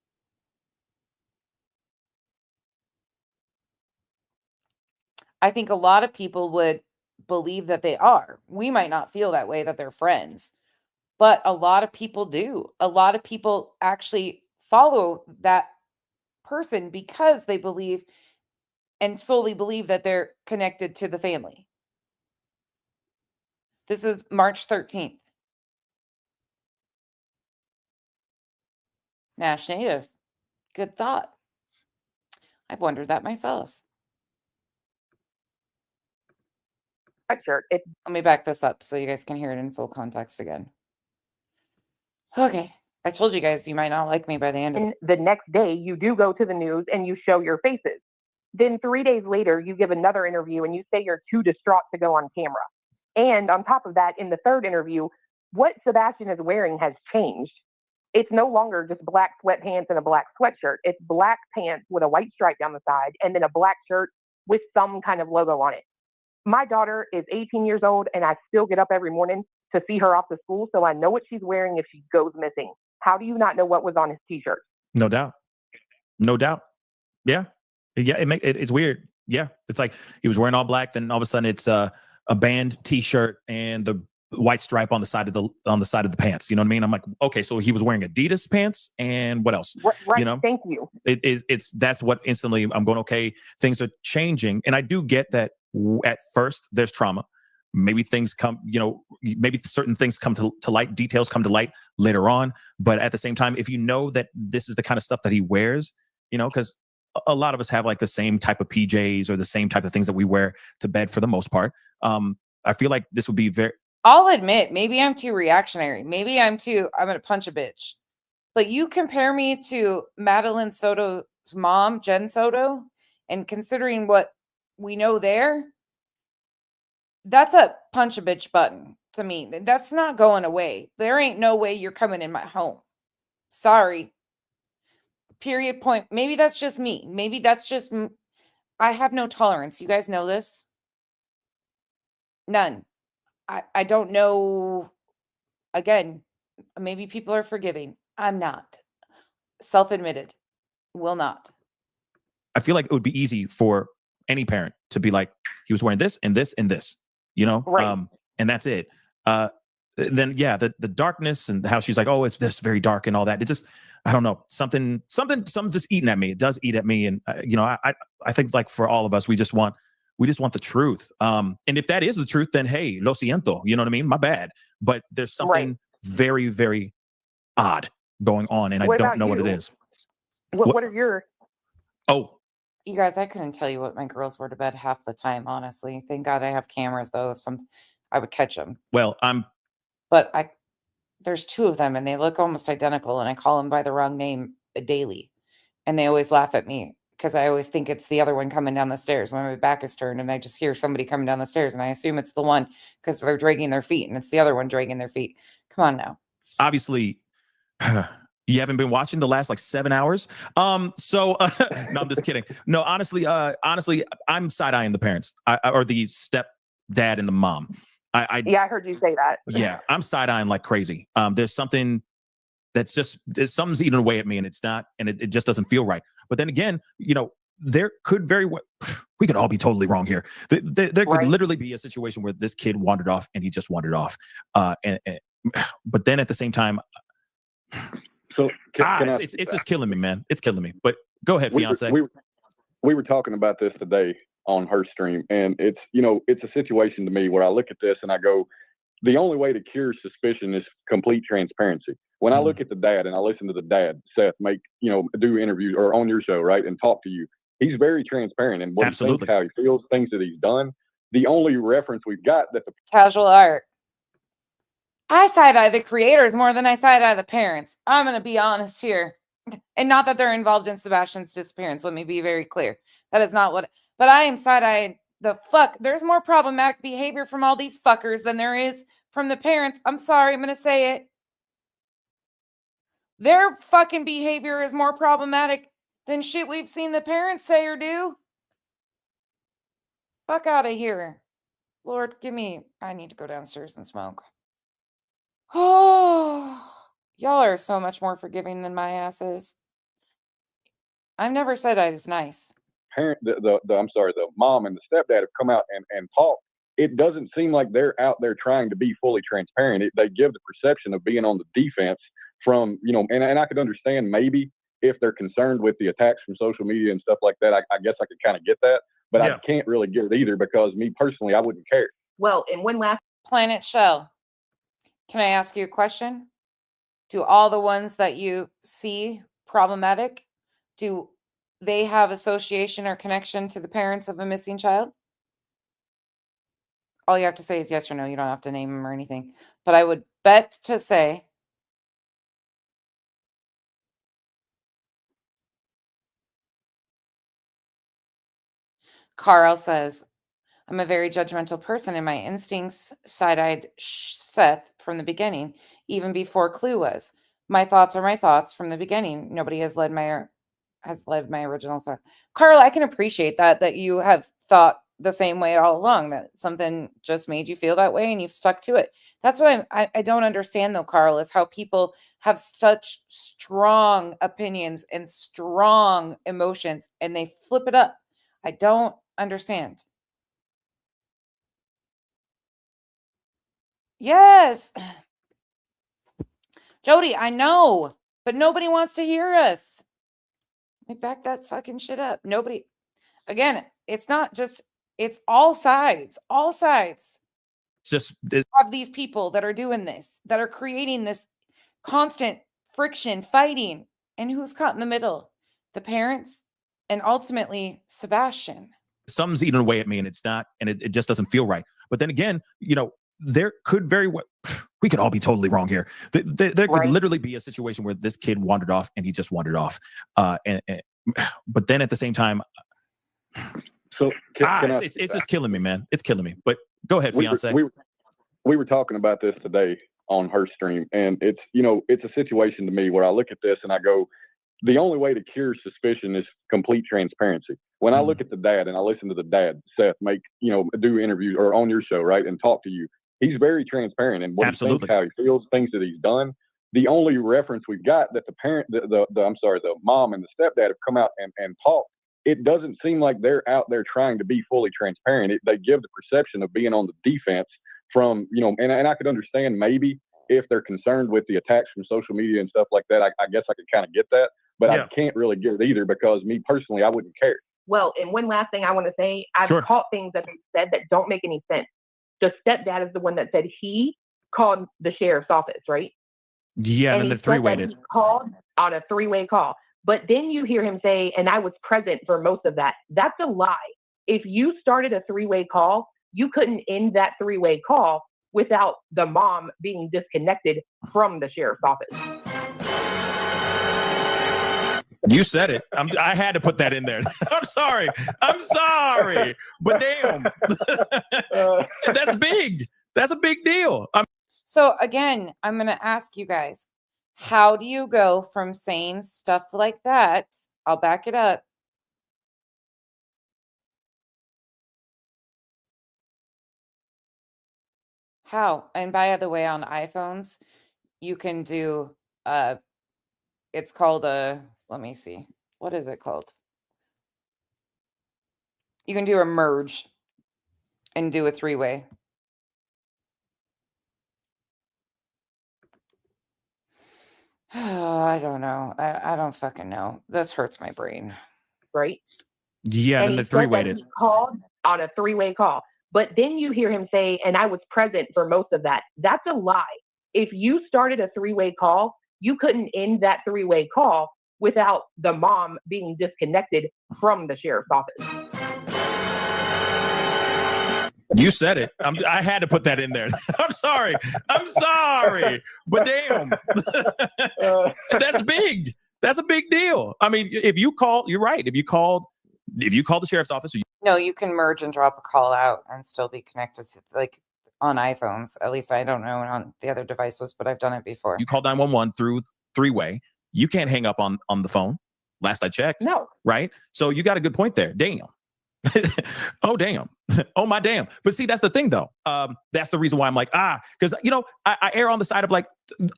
I think a lot of people would believe that they are. We might not feel that way, that they're friends, but a lot of people do. A lot of people actually follow that person because they believe and solely believe that they're connected to the family. This is March 13th. Nash Native. Good thought. I've wondered that myself. Sweatshirt. Let me back this up so you guys can hear it in full context again. Okay. I told you guys you might not like me by the end of it. And the next day, you do go to the news and you show your faces. Then 3 days later, you give another interview and you say you're too distraught to go on camera. And on top of that, in the third interview, what Sebastian is wearing has changed. It's no longer just black sweatpants and a black sweatshirt. It's black pants with a white stripe down the side and then a black shirt with some kind of logo on it. My daughter is 18 years old and I still get up every morning to see her off to school, so I know what she's wearing if she goes missing. How do you not know what was on his t-shirt? No doubt. No doubt. Yeah. Yeah. It's weird. Yeah. It's like he was wearing all black. Then all of a sudden it's a band t-shirt and the white stripe on the side of the pants. You know what I mean? I'm like, okay, so he was wearing Adidas pants and what else? Right. You know, Thank you. That's what instantly I'm going, okay, things are changing. And I do get that at first there's trauma. Maybe things come, maybe certain things come to light, details come to light later on. But at the same time, if you know that this is the kind of stuff that he wears, because a lot of us have like the same type of PJs or the same type of things that we wear to bed for the most part. I feel like this would be very. I'll admit, maybe I'm too reactionary. Maybe I'm going to punch a bitch. But you compare me to Madeline Soto's mom, Jen Soto, and considering what we know there, that's a punch a bitch button to me. That's not going away. There ain't no way you're coming in my home. Sorry. Period, point. Maybe that's just me. Maybe that's just I have no tolerance. You guys know this? None. I don't know. Again, maybe people are forgiving. I'm not. Self-admitted. Will not. I feel like it would be easy for any parent to be like, he was wearing this and this and this, Right. And that's it. Then yeah, the darkness and how she's like, oh, it's this very dark and all that. It just, I don't know, something's just eating at me. It does eat at me, and I think like for all of us, we just want the truth. And if that is the truth, then hey, lo siento. You know what I mean? My bad. But there's something very, very odd going on, and I don't know what it is. What are your? Oh, you guys, I couldn't tell you what my girls were to bed half the time. Honestly, thank God I have cameras though. I would catch them. Well, But there's two of them and they look almost identical, and I call them by the wrong name daily, and they always laugh at me because I always think it's the other one coming down the stairs when my back is turned, and I just hear somebody coming down the stairs, and I assume it's the one because they're dragging their feet, and it's the other one dragging their feet. Come on now. Obviously, you haven't been watching the last like 7 hours. No, I'm just kidding. No, honestly, I'm side-eyeing the parents or the stepdad and the mom. I heard you say that. Yeah, I'm side-eyeing like crazy. There's something something's eating away at me, and it's not, and it just doesn't feel right. But then again, there could very well, we could all be totally wrong here. There could literally be a situation where this kid wandered off and he just wandered off. But then at the same time, so it's just killing me, man. It's killing me. But go ahead, fiance. We were talking about this today on her stream, and it's a situation to me where I look at this and I go, the only way to cure suspicion is complete transparency. When I look at the dad and I listen to the dad, Seth, do interviews or on your show, right, and talk to you, he's very transparent in what he thinks, how he feels, things that he's done. The only reference we've got that the casual art. I side-eye the creators more than I side-eye the parents. I'm going to be honest here. And not that they're involved in Sebastian's disappearance. Let me be very clear. That is not what... But I am side-eyeing the fuck. There's more problematic behavior from all these fuckers than there is from the parents. I'm sorry. I'm going to say it. Their fucking behavior is more problematic than shit we've seen the parents say or do. Fuck out of here. Lord, I need to go downstairs and smoke. Oh, y'all are so much more forgiving than my ass is. I've never said I was nice. The mom and the stepdad have come out and talked. It doesn't seem like they're out there trying to be fully transparent. They give the perception of being on the defense from, and I could understand maybe if they're concerned with the attacks from social media and stuff like that. I guess I could kind of get that, but I can't really get it either because me personally, I wouldn't care. Well, and one last Planet Shell, can I ask you a question? Do all the ones that you see problematic, do they have association or connection to the parents of a missing child? All you have to say is yes or no. You don't have to name them or anything. But I would bet to say Carl says, I'm a very judgmental person and my instincts side-eyed Seth from the beginning, even before Clue was. My thoughts are my thoughts from the beginning. Nobody has led my original thought. Carl, I can appreciate that you have thought the same way all along, that something just made you feel that way and you've stuck to it. That's what I don't understand though, Carl, is how people have such strong opinions and strong emotions and they flip it up. I don't understand. Yes. Jody, I know, but nobody wants to hear us. Let me back that fucking shit up. Nobody, again, it's not just, it's all sides. Just of these people that are doing this, that are creating this constant friction, fighting. And who's caught in the middle? The parents and ultimately Sebastian. Something's eating away at me and it's not, and it just doesn't feel right. But then again, there could very well, we could all be totally wrong here. There could literally be a situation where this kid wandered off and he just wandered off. But then at the same time, so it's just killing me, man. It's killing me. But go ahead, fiance. We were talking about this today on her stream, and it's a situation to me where I look at this and I go, the only way to cure suspicion is complete transparency. When I look at the dad and I listen to the dad, Seth, do interviews or on your show, right, and talk to you, he's very transparent in what he thinks, how he feels, things that he's done. The only reference we've got that the mom and the stepdad have come out and talked, it doesn't seem like they're out there trying to be fully transparent. They give the perception of being on the defense from, and I could understand maybe if they're concerned with the attacks from social media and stuff like that. I guess I could kind of get that, but I can't really get it either because me personally, I wouldn't care. Well, and one last thing I want to say, I've caught things that they said that don't make any sense. The stepdad is the one that said he called the sheriff's office, right? Yeah, and then the three-way called on a three-way call. But then you hear him say, and I was present for most of that. That's a lie. If you started a three-way call, you couldn't end that three-way call without the mom being disconnected from the sheriff's office. You said it. I had to put that in there. I'm sorry. But damn. That's big. That's a big deal. So again, I'm going to ask you guys, how do you go from saying stuff like that? I'll back it up. How? And by the way, on iPhones, you can do, it's called let me see. What is it called? You can do a merge and do a three-way. Oh, I don't know. I don't fucking know. This hurts my brain. Right? Yeah, and then the three-way he called on a three-way call. But then you hear him say, and I was present for most of that. That's a lie. If you started a three-way call, you couldn't end that three-way call without the mom being disconnected from the sheriff's office. You said it. I had to put that in there. I'm sorry. But damn. That's big. That's a big deal. I mean, if you call, you're right. If you call the sheriff's office. No, you can merge and drop a call out and still be connected to, like, on iPhones. At least I don't know on the other devices, but I've done it before. You call 911 through three-way. You can't hang up on the phone. Last I checked. No. Right? So you got a good point there. Damn. Oh damn. Oh my damn. But see, that's the thing though. That's the reason why I'm like, because I err on the side of like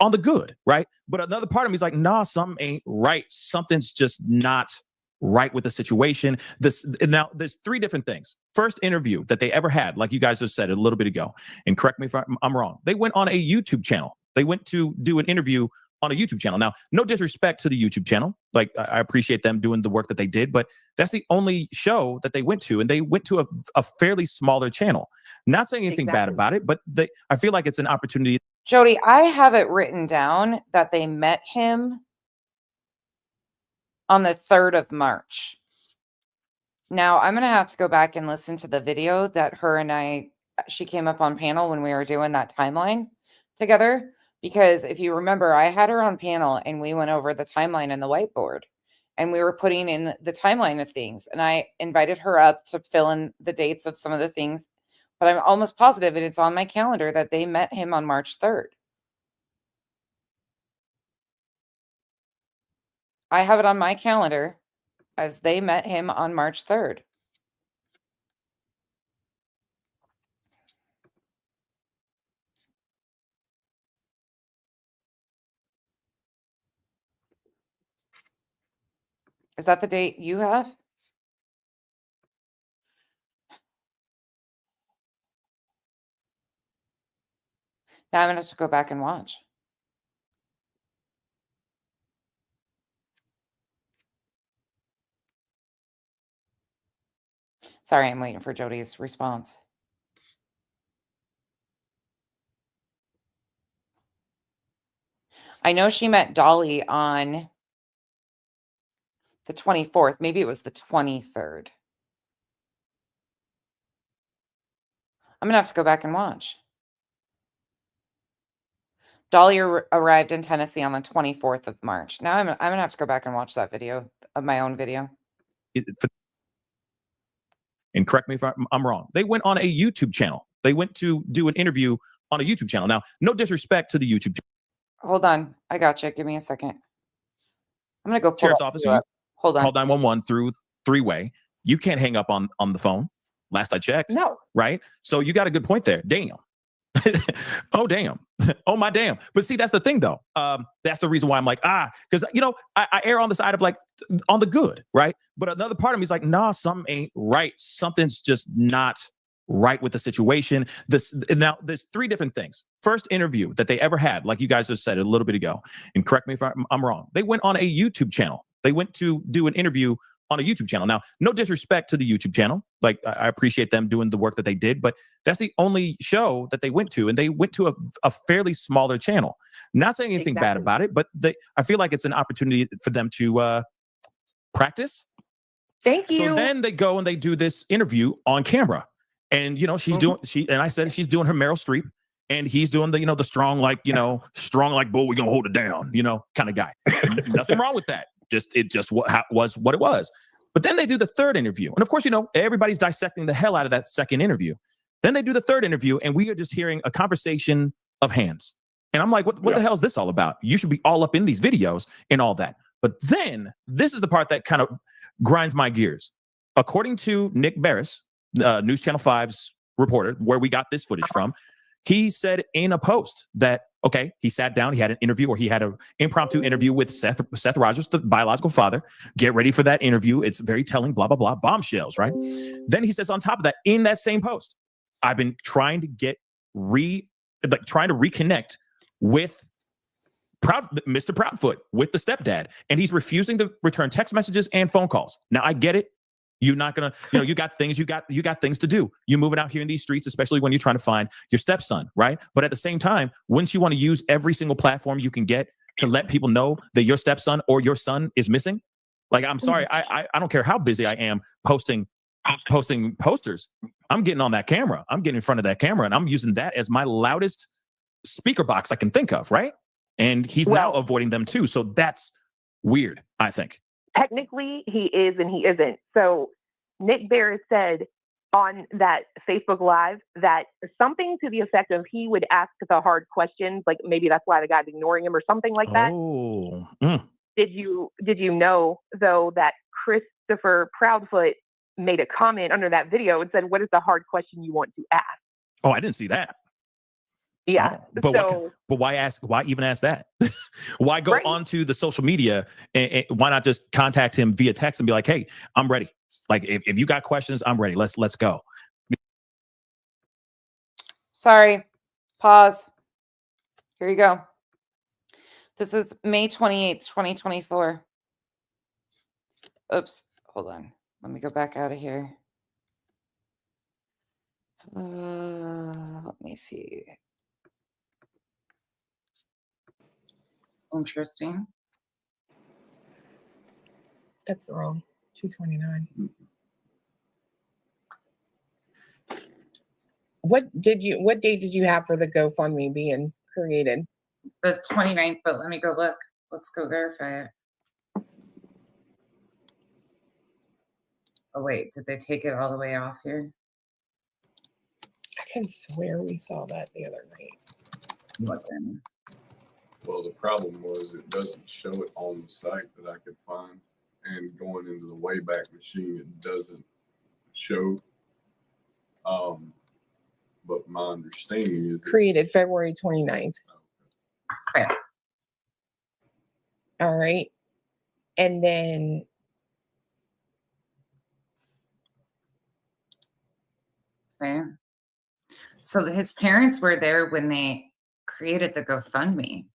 on the good, right? But another part of me is like, nah, something ain't right. Something's just not right with the situation. Now there's three different things. First interview that they ever had, like you guys just said a little bit ago, and correct me if I'm wrong. They went on a YouTube channel. They went to do an interview on a YouTube channel. Now, no disrespect to the YouTube channel. Like, I appreciate them doing the work that they did, but that's the only show that they went to. And they went to a fairly smaller channel. Not saying anything bad about it, but I feel like it's an opportunity. Jody, I have it written down that they met him on the 3rd of March. Now, I'm going to have to go back and listen to the video that she came up on panel when we were doing that timeline together. Because if you remember, I had her on panel and we went over the timeline and the whiteboard and we were putting in the timeline of things. And I invited her up to fill in the dates of some of the things, but I'm almost positive, and it's on my calendar, that they met him on March 3rd. I have it on my calendar as they met him on March 3rd. Is that the date you have? Now I'm going to have to go back and watch. Sorry, I'm waiting for Jody's response. I know she met Dolly on the 24th. Maybe it was the 23rd. I'm going to have to go back and watch. Dolly arrived in Tennessee on the 24th of March. Now I'm going to have to go back and watch that video, of my own video. And correct me if I'm wrong. They went on a YouTube channel. They went to do an interview on a YouTube channel. Now, no disrespect to the YouTube channel. Hold on. I got you. Give me a second. I'm going to go pull Sheriff's that office. video up. Hold on. Call 911 through three-way. You can't hang up on the phone. Last I checked. No. Right? So you got a good point there. Damn. Oh, damn. Oh, my damn. But see, that's the thing, though. That's the reason why I'm like, because, I err on the side of like on the good, right? But another part of me is like, nah, something ain't right. Something's just not right with the situation. Now, there's three different things. First interview that they ever had, like you guys just said a little bit ago, and correct me if I'm wrong. They went on a YouTube channel. They went to do an interview on a YouTube channel. Now, no disrespect to the YouTube channel. Like, I appreciate them doing the work that they did, but that's the only show that they went to, and they went to a fairly smaller channel. Not saying anything bad about it, but I feel like it's an opportunity for them to practice. Thank you. So then they go and they do this interview on camera, and she's doing I said she's doing her Meryl Streep, and he's doing the strong like bull, we're gonna hold it down, kind of guy. Nothing wrong with that. It was what it was. But then they do the third interview. And of course, everybody's dissecting the hell out of that second interview. Then they do the third interview, and we are just hearing a conversation of hands. And I'm like, what the hell is this all about? You should be all up in these videos and all that. But then this is the part that kind of grinds my gears. According to Nick Barris, News Channel 5's reporter, where we got this footage from, he said in a post that, okay, he sat down, he had an interview, or he had an impromptu interview with Seth Rogers, the biological father. Get ready for that interview. It's very telling, blah, blah, blah, bombshells, right? Then he says on top of that, in that same post, I've been trying to reconnect with Mr. Proudfoot, with the stepdad, and he's refusing to return text messages and phone calls. Now, I get it. You're not gonna, you got things to do. You're moving out here in these streets, especially when you're trying to find your stepson, right? But at the same time, wouldn't you want to use every single platform you can get to let people know that your stepson or your son is missing? Like, I'm sorry, I don't care how busy I am posting posters. I'm getting on that camera. I'm getting in front of that camera, and I'm using that as my loudest speaker box I can think of, right? And he's now avoiding them too. So that's weird, I think. Technically, he is and he isn't. So Nick Barris said on that Facebook Live that something to the effect of he would ask the hard questions, like maybe that's why the guy's ignoring him or something like that. Oh. Did you know, though, that Christopher Proudfoot made a comment under that video and said, "What is the hard question you want to ask?" Oh, I didn't see that. Yeah. But So but why ask? Why even ask that? Why go onto the social media and why not just contact him via text and be like, "Hey, I'm ready. Like, if you got questions, I'm ready. Let's go." Sorry. Pause. Here you go. This is May 28th, 2024. Oops. Hold on. Let me go back out of here. Let me see. Interesting. That's wrong. 229. What date did you have for the GoFundMe being created? The 29th, but let me go look. Let's go verify it. Oh, wait. Did they take it all the way off here? I can swear we saw that the other night. Looking. Well, the problem was it doesn't show it on the site that I could find. And going into the Wayback Machine, it doesn't show. But my understanding is Created February 29th. Okay. All right. And then Okay. So his parents were there when they created the GoFundMe.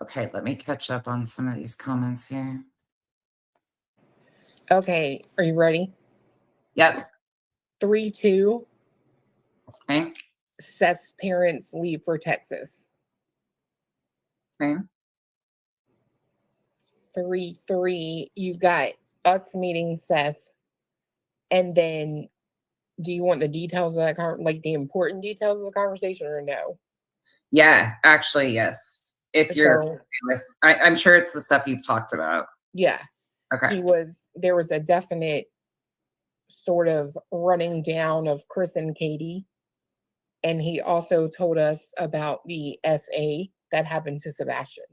Okay, let me catch up on some of these comments here. okay, are you ready? Yep. 3-2. Okay. Seth's parents leave for Texas. Okay. 3-3. You got us meeting Seth, and then do you want the details of that like the important details of the conversation or no? Yeah, actually, yes. If you're So- okay with, I'm sure it's the stuff you've talked about. Yeah. Okay. There was a definite sort of running down of Chris and Katie. And he also told us about the SA that happened to Sebastian.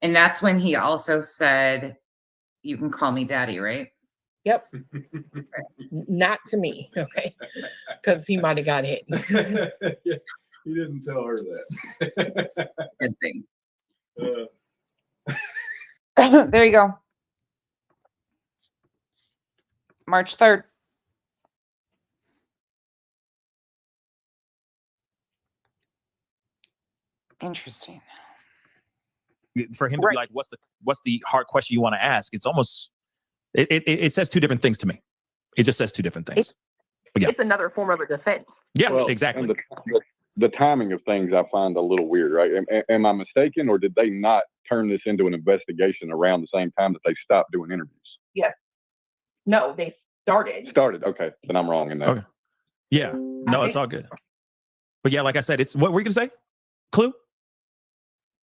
And that's when he also said, "You can call me daddy," right? Yep. Not to me, okay? Because he might have got hit. Yeah, he didn't tell her that. Good thing. There you go. March 3rd. Interesting. For him to be like, what's the hard question you want to ask? It's almost it says two different things to me. It just says two different things. But yeah. It's another form of a defense. Yeah, Well, exactly. And the timing of things I find a little weird, right? Am I mistaken, or did they not turn this into an investigation around the same time that they stopped doing interviews? Yes. No, they started. Started. Okay, then I'm wrong in that. Okay. Yeah. No, it's all good. But yeah, like I said, it's what were you gonna say? Clue?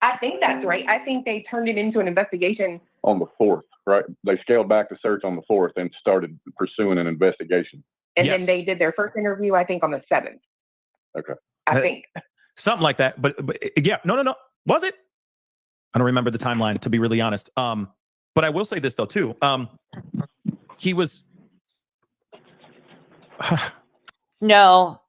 I think that's right. I think they turned it into an investigation. On the 4th, right? They scaled back the search on the 4th and started pursuing an investigation. And then they did their first interview, I think, on the 7th. Okay. I think. Something like that. But yeah, no. Was it? I don't remember the timeline, to be really honest. But I will say this though too. He was No,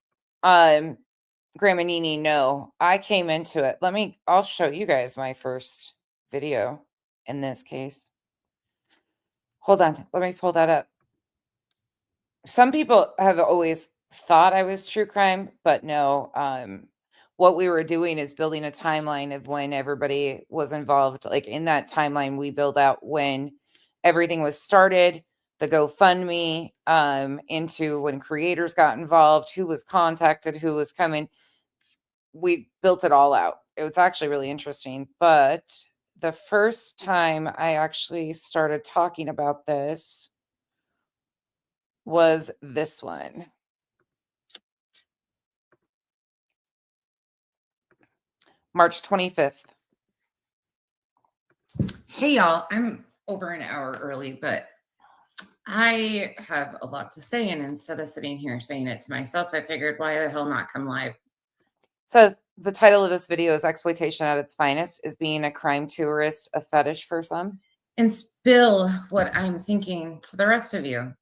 Gramanini, no. I came into it. I'll show you guys my first video in this case. Hold on, let me pull that up. Some people have always thought I was true crime, but no. What we were doing is building a timeline of when everybody was involved. Like in that timeline, we build out when everything was started, the GoFundMe, into when creators got involved, who was contacted, who was coming. We built it all out. It was actually really interesting. But the first time I actually started talking about this was this one. March 25th. Hey, y'all. I'm over an hour early, but I have a lot to say, and instead of sitting here saying it to myself, I figured, why the hell not come live? Says the title of this video is Exploitation at its Finest. Is being a crime tourist a fetish for some? And spill what I'm thinking to the rest of you.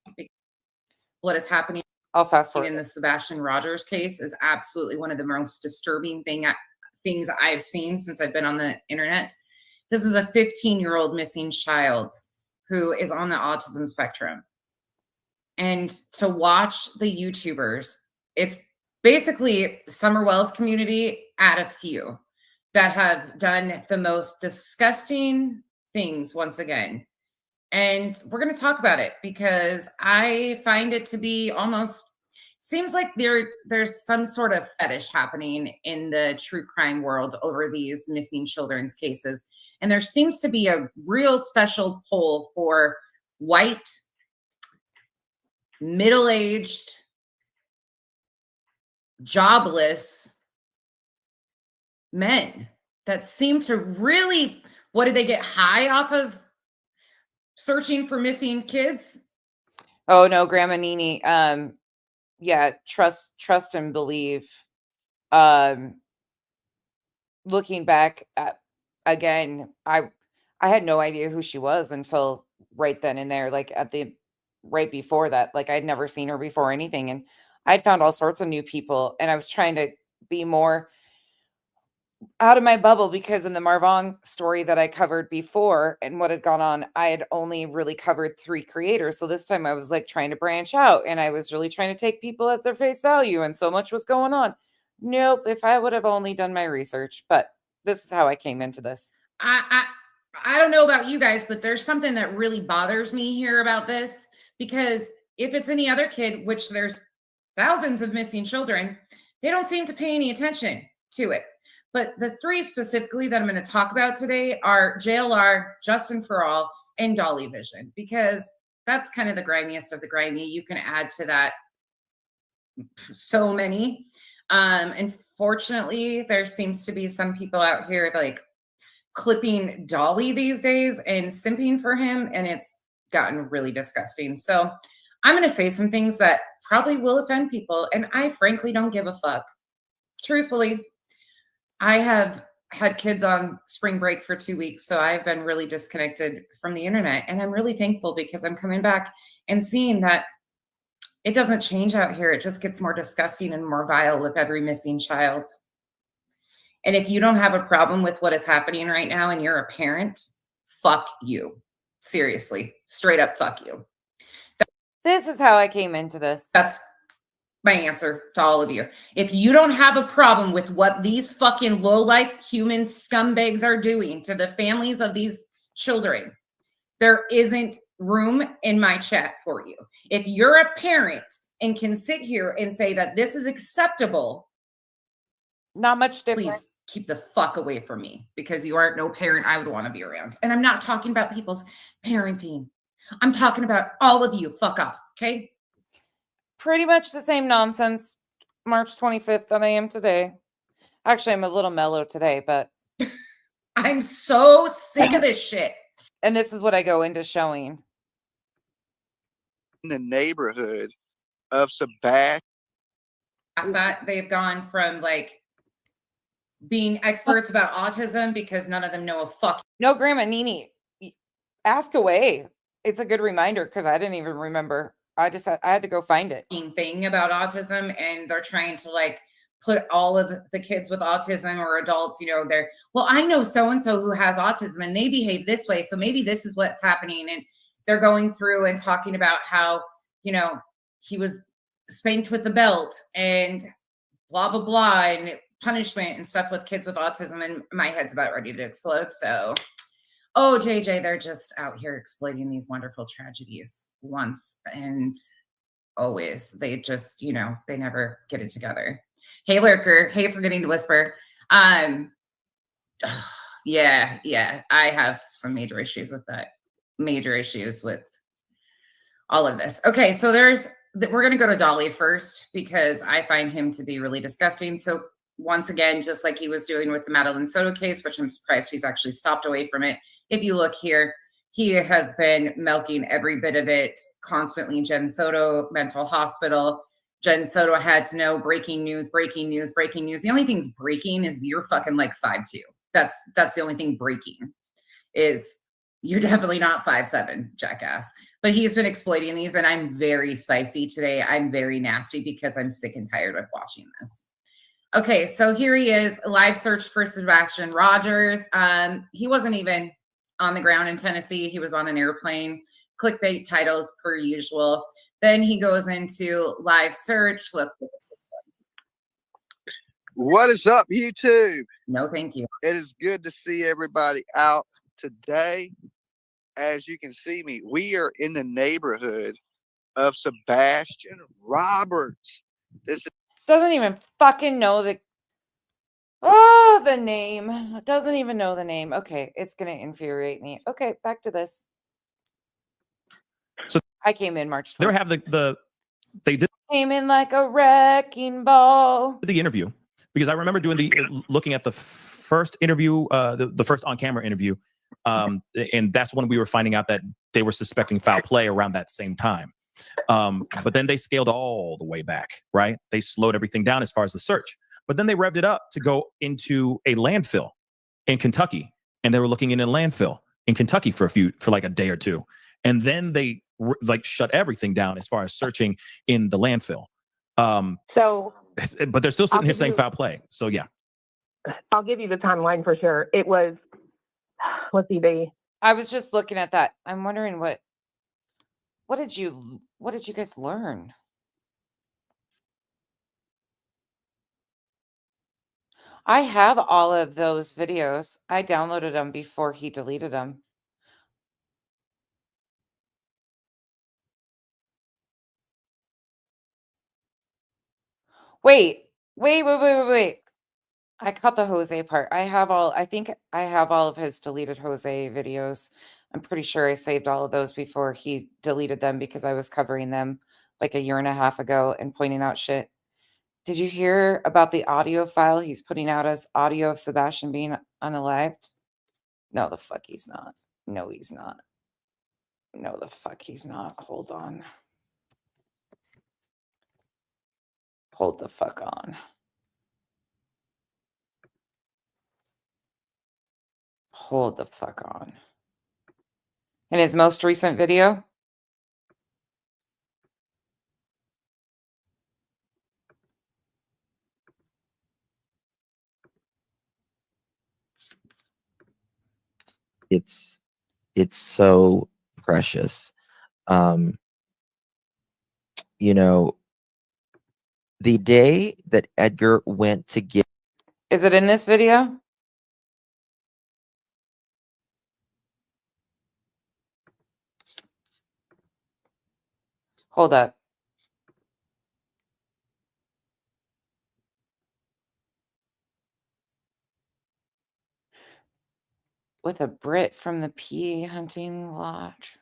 What is happening? I'll fast forward. In the Sebastian Rogers case is absolutely one of the most disturbing things I've seen since I've been on the internet. This is a 15-year-old missing child who is on the autism spectrum. And to watch the YouTubers, it's basically Summer Wells community at a few that have done the most disgusting things once again. And we're going to talk about it because I find it to be almost, seems like there's some sort of fetish happening in the true crime world over these missing children's cases. And there seems to be a real special pull for white, middle-aged, jobless men that seem to really, what did they get high off of searching for missing kids? Oh no, Grandma Nini. Yeah, trust and believe. Looking back at, again, I had no idea who she was until right then and there, like right before that. Like I'd never seen her before anything, and I'd found all sorts of new people, and I was trying to be more out of my bubble because in the Marvong story that I covered before and what had gone on, I had only really covered 3 creators. So this time I was like trying to branch out, and I was really trying to take people at their face value, and so much was going on. Nope. If I would have only done my research, but this is how I came into this. I don't know about you guys, but there's something that really bothers me here about this, because if it's any other kid, which there's thousands of missing children, they don't seem to pay any attention to it. But the 3 specifically that I'm going to talk about today are JLR, Justin For All, and Dolly Vision, because that's kind of the grimiest of the grimy. You can add to that so many. Unfortunately, there seems to be some people out here like clipping Dolly these days and simping for him, and it's gotten really disgusting. So I'm going to say some things that probably will offend people, and I frankly don't give a fuck. Truthfully, I have had kids on spring break for 2 weeks, so I've been really disconnected from the internet, and I'm really thankful because I'm coming back and seeing that it doesn't change out here. It just gets more disgusting and more vile with every missing child. And if you don't have a problem with what is happening right now and you're a parent, fuck you. Seriously, straight up fuck you. This is how I came into this. That's my answer to all of you. If you don't have a problem with what these fucking low-life human scumbags are doing to the families of these children, there isn't room in my chat for you. If you're a parent and can sit here and say that this is acceptable, not much different. Please keep the fuck away from me, because you aren't no parent I would want to be around. And I'm not talking about people's parenting. I'm talking about all of you. Fuck off, okay? Pretty much the same nonsense March 25th that I am today. Actually, I'm a little mellow today, but I'm so sick of this shit. And this is what I go into showing. In the neighborhood of Sebastian. That they've gone from like being experts about autism because none of them know a fuck. No, Grandma Nini, ask away. It's a good reminder because I didn't even remember. I had to go find it. Thing about autism, and they're trying to like put all of the kids with autism or adults, you know, they're, well, I know so-and-so who has autism and they behave this way, so maybe this is what's happening. And they're going through and talking about how, you know, he was spanked with the belt and blah, blah, blah, and punishment and stuff with kids with autism. And my head's about ready to explode. So, oh, JJ, they're just out here exploiting these wonderful tragedies once and always. They just, you know, they never get it together. Hey, Lurker. Hey, forgetting to whisper. Yeah, I have some major issues with that. Major issues with all of this. Okay, so we're going to go to Dolly first because I find him to be really disgusting. So once again, just like he was doing with the Madeline Soto case, which I'm surprised he's actually stopped away from it. If you look here, He has been milking every bit of it constantly. Jen Soto, mental hospital. Jen Soto had to know breaking news, breaking news, breaking news. The only thing's breaking is you're fucking like 5'2". That's the only thing breaking is you're definitely not 5'7", jackass. But he's been exploiting these, and I'm very spicy today. I'm very nasty because I'm sick and tired of watching this. Okay, so here he is, live search for Sebastian Rogers. He wasn't even on the ground in Tennessee. He was on an airplane. Clickbait titles per usual. Then he goes into live search. Let's look at this one. What is up, YouTube? No, thank you. It is good to see everybody out today. As you can see me, we are in the neighborhood of Sebastian Roberts. This Doesn't even fucking know the name. Doesn't even know the name. Okay, it's gonna infuriate me. Okay, back to this. So I came in March 12th. They have they did Came in like a wrecking ball. the interview because I remember doing looking at the first interview, the first on-camera interview, and that's when we were finding out that they were suspecting foul play around that same time. But then they scaled all the way back, right? They slowed everything down as far as the search, but then they revved it up to go into a landfill in Kentucky, and they were looking in a landfill in Kentucky for like a day or two, and then they like shut everything down as far as searching in the landfill. But they're still sitting here saying foul play. So yeah, I'll give you the timeline for sure. It was, let's see, I was just looking at that. I'm wondering what did you guys learn? I have all of those videos. I downloaded them before he deleted them. Wait. I cut the Jose part. I think I have all of his deleted Jose videos. I'm pretty sure I saved all of those before he deleted them because I was covering them like a year and a half ago and pointing out shit. Did you hear about the audio file he's putting out as audio of Sebastian being unalived? No, the fuck he's not. No, he's not. No, the fuck he's not. Hold on. Hold the fuck on. Hold the fuck on. In his most recent video? It's so precious. You know, the day that Edgar went to get Is it in this video? Hold up. With a Brit from the PA hunting lodge.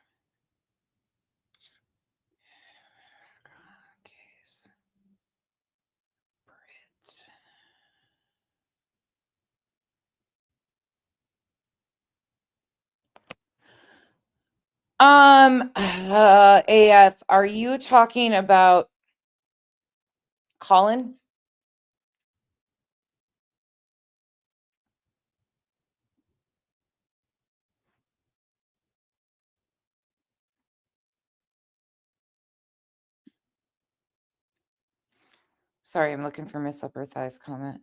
AF, are you talking about Colin? Sorry, I'm looking for Miss Upper Thigh's comment.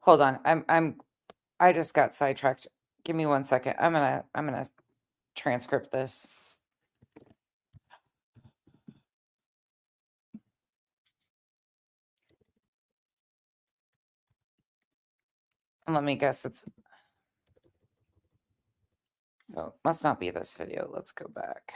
Hold on. I just got sidetracked. Give me 1 second. I'm gonna transcript this. And let me guess so must not be this video. Let's go back.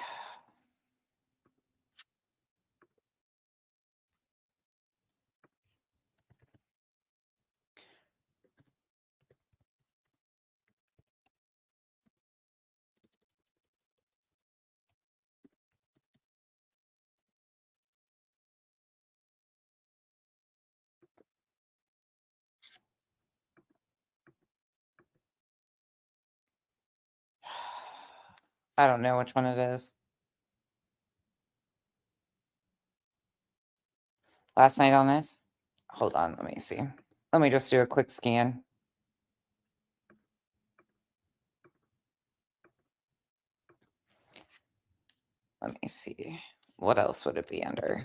I don't know which one it is. Last night on this? Hold on, let me see. Let me just do a quick scan. Let me see. What else would it be under?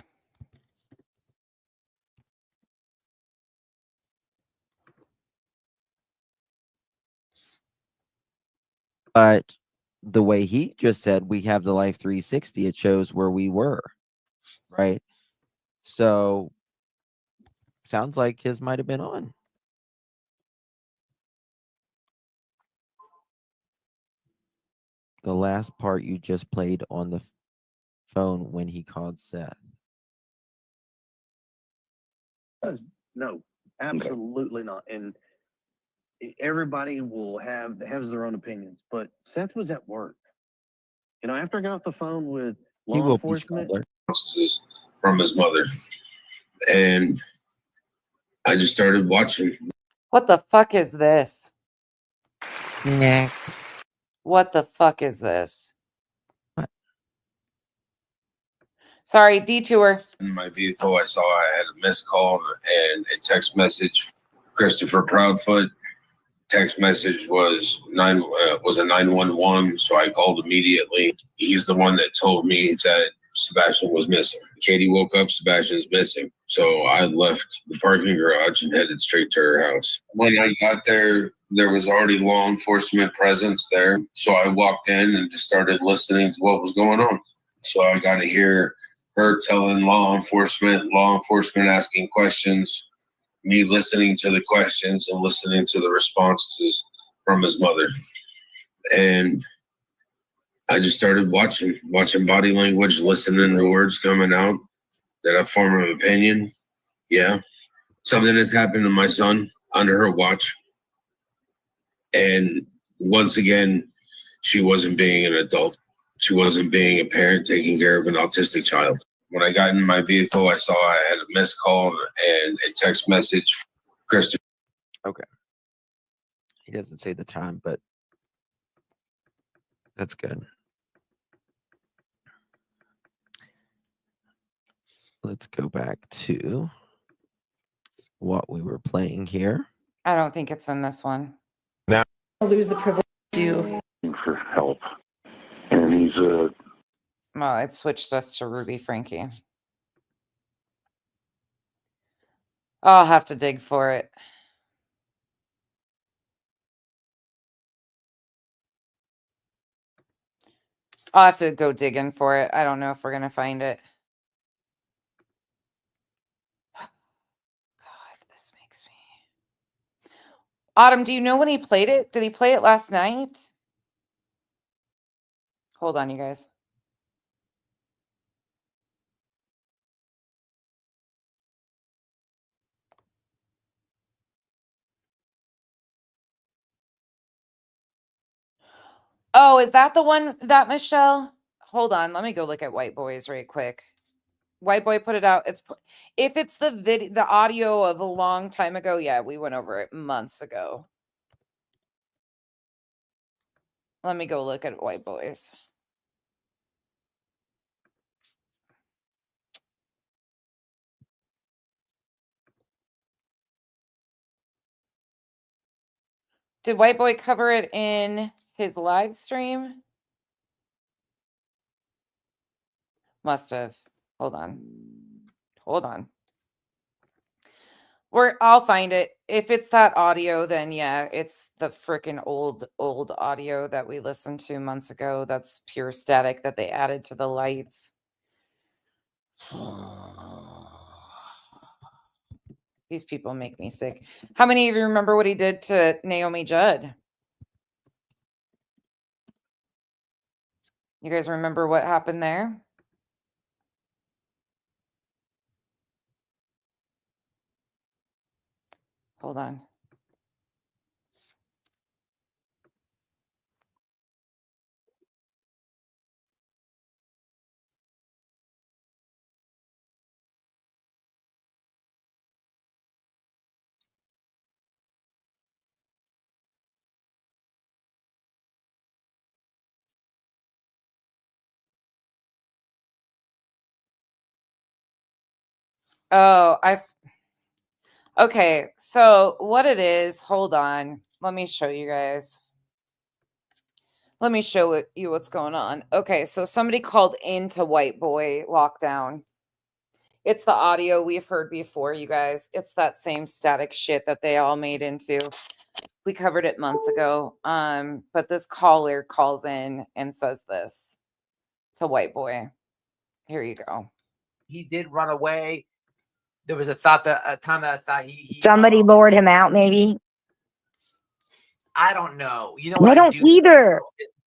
But the way he just said, we have the Life 360, it shows where we were, right? So sounds like his might have been on. The last part you just played on the phone when he called Seth. No, absolutely not. And everybody has their own opinions, but Seth was at work. You know, after I got off the phone with He law will be enforcement, from his mother, and I just started watching. What the fuck is this? Snack. What the fuck is this? Sorry, detour. In my vehicle, I saw I had a missed call and a text message. Christopher Proudfoot. Text message was a 911, so I called immediately. He's the one that told me that Sebastian was missing. Katie woke up, Sebastian's missing. So I left the parking garage and headed straight to her house. When I got there, there was already law enforcement presence there. So I walked in and just started listening to what was going on. So I got to hear her telling law enforcement asking questions, me listening to the questions and listening to the responses from his mother. And I just started watching body language, listening to words coming out. Did I form an opinion? Yeah. Something has happened to my son under her watch. And once again, she wasn't being an adult. She wasn't being a parent taking care of an autistic child. When I got in my vehicle, I saw I had a missed call and a text message. Christopher. Okay. He doesn't say the time, but that's good. Let's go back to what we were playing here. I don't think it's in this one. Now lose the privilege to for help, and he's a. Well, it switched us to Ruby Frankie. I'll have to dig for it. I'll have to go digging for it. I don't know if we're going to find it. God, this makes me... Autumn, do you know when he played it? Did he play it last night? Hold on, you guys. Oh, is that the one that Michelle? Hold on, let me go look at White Boys right quick. White Boy put it out. If it's the audio of a long time ago, yeah, we went over it months ago. Let me go look at White Boys. Did White Boy cover it in his live stream? Must have. Hold on. Hold on. I'll find it. If it's that audio, then yeah, it's the freaking old audio that we listened to months ago. That's pure static that they added to the lights. These people make me sick. How many of you remember what he did to Naomi Judd? You guys remember what happened there? Hold on. Oh, okay. So what it is, hold on. Let me show you guys. Let me show you what's going on. Okay, so somebody called into White Boy Lockdown. It's the audio we've heard before, you guys. It's that same static shit that they all made into. We covered it months ago. But this caller calls in and says this to White Boy. Here you go. He did run away. There was a time that I thought he Somebody lured him out, maybe. I don't know. You know I what I don't do? either.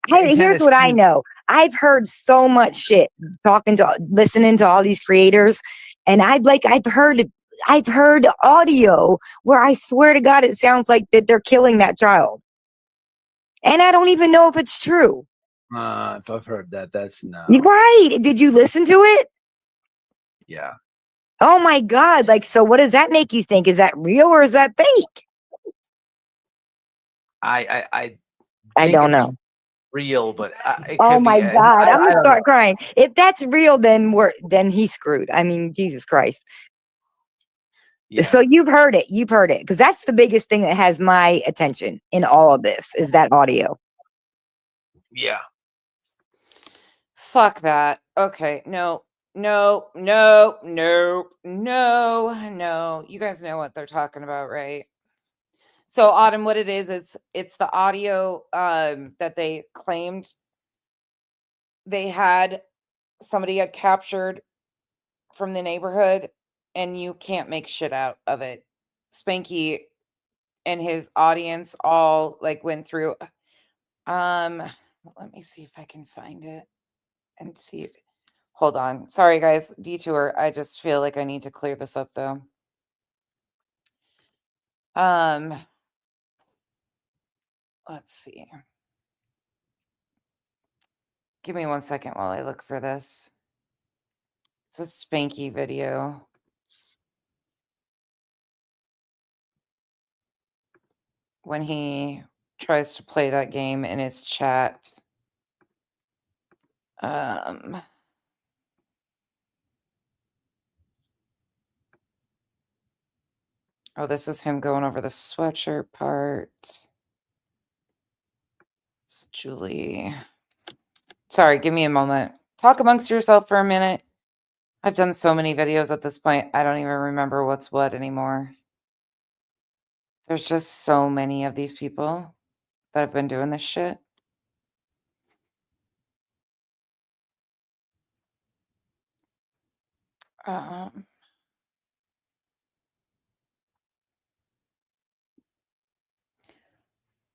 In Here's what I Tennessee- know. I've heard so much shit listening to all these creators, and I've heard audio where I swear to God it sounds like that they're killing that child. And I don't even know if it's true. if I've heard that, that's no. Right. Did you listen to it? Yeah. Oh my God. Like, so what does that make you think? Is that real or is that fake? I don't know. Real, but it Oh could my be. God. I'm I gonna don't start know. crying. If that's real, then he's screwed. I mean, Jesus Christ. Yeah. So you've heard it. Because that's the biggest thing that has my attention in all of this is that audio. Yeah. Fuck that. Okay. No. You guys know what they're talking about, right? So Autumn, what it is, it's the audio that they claimed somebody had captured from the neighborhood, and you can't make shit out of it. Spanky and his audience all like went through. Let me see if I can find it and see. Hold on. Sorry, guys. Detour. I just feel like I need to clear this up, though. Let's see. Give me 1 second while I look for this. It's a Spanky video. When he tries to play that game in his chat. Oh, this is him going over the sweatshirt part. It's Julie. Sorry, give me a moment. Talk amongst yourself for a minute. I've done so many videos at this point, I don't even remember what's what anymore. There's just so many of these people that have been doing this shit.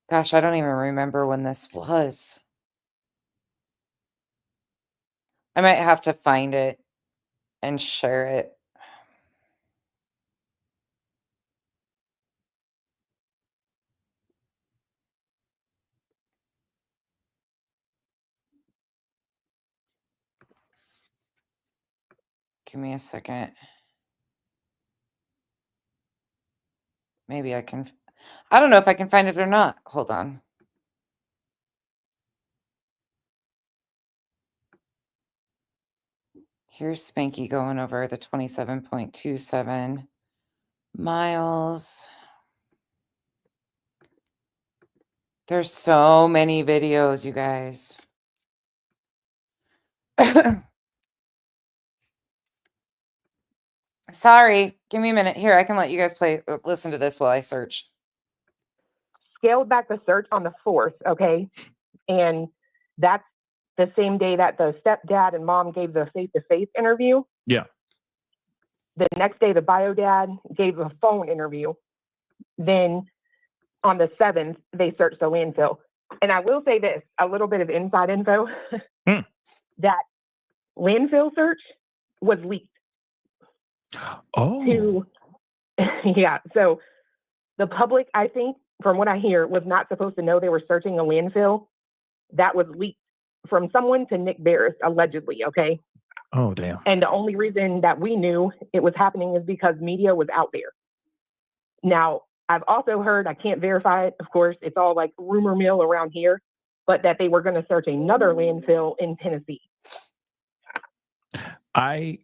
Gosh, I don't even remember when this was. I might have to find it and share it. Give me a second. Maybe I can. I don't know if I can find it or not. Hold on. Here's Spanky going over the 27.27 miles. There's so many videos, you guys. Sorry, give me a minute. Here, I can let you guys listen to this while I search. Scaled back the search on the 4th, okay? And that's the same day that the stepdad and mom gave the face-to-face interview. Yeah. The next day, the bio dad gave a phone interview. Then on the 7th, they searched the landfill. And I will say this, a little bit of inside info, that landfill search was leaked. Oh. Yeah, so the public, I think, from what I hear, was not supposed to know they were searching a landfill. That was leaked from someone to Nick Barris, allegedly, okay? Oh, damn. And the only reason that we knew it was happening is because media was out there. Now, I've also heard, I can't verify it, of course, it's all like rumor mill around here, but that they were going to search another landfill in Tennessee. I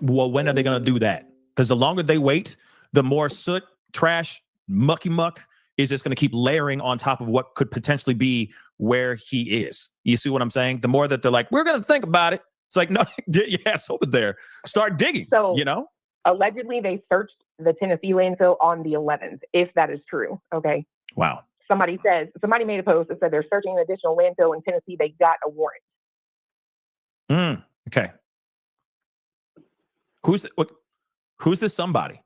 Well, when are they going to do that? Because the longer they wait, the more soot, trash, mucky muck is just going to keep layering on top of what could potentially be where he is. You see what I'm saying? The more that they're like, we're going to think about it. It's like, no, get your ass over there. Start digging, So you know? allegedly they searched the Tennessee landfill on the 11th, if that is true. Okay. Wow. Somebody made a post that said they're searching an additional landfill in Tennessee. They got a warrant. Okay. Who's this somebody?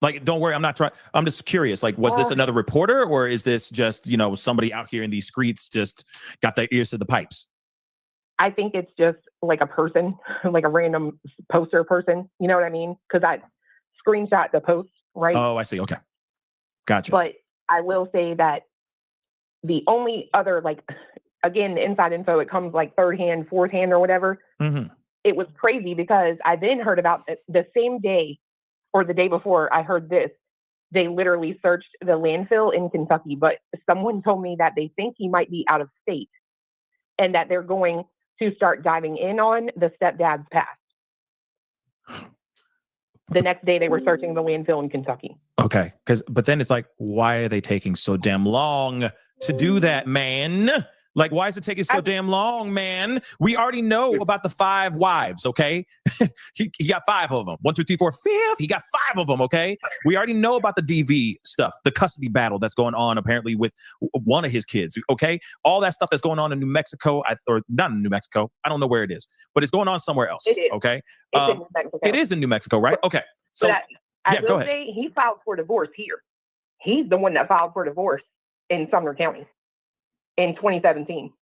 Like, don't worry, I'm not trying. I'm just curious. Like, was this another reporter, or is this just, somebody out here in these streets just got their ears to the pipes? I think it's just like a person, like a random poster person. You know what I mean? Because I screenshot the post, right? Oh, I see. Okay. Gotcha. But I will say that the only other, again, the inside info, it comes like third hand, fourth hand, or whatever. Mm-hmm. It was crazy because I then heard about it the same day or the day before I heard this. They literally searched the landfill in Kentucky, but someone told me that they think he might be out of state and that they're going to start diving in on the stepdad's past. The next day they were searching the landfill in Kentucky. Okay. But then it's like, why are they taking so damn long to do that, man? Like, why is it taking so damn long, man? We already know about the 5 wives, okay? he got 5 of them. 1, 2, 3, 4, 5. He got 5 of them, okay? We already know about the DV stuff, the custody battle that's going on apparently with one of his kids, okay? All that stuff that's going on in New Mexico, or not in New Mexico. I don't know where it is, but it's going on somewhere else, It is. okay? It's in New Mexico. It is in New Mexico, right? Okay. So, But I yeah, go will ahead. say he filed for divorce here. He's the one that filed for divorce in Sumner County in 2017.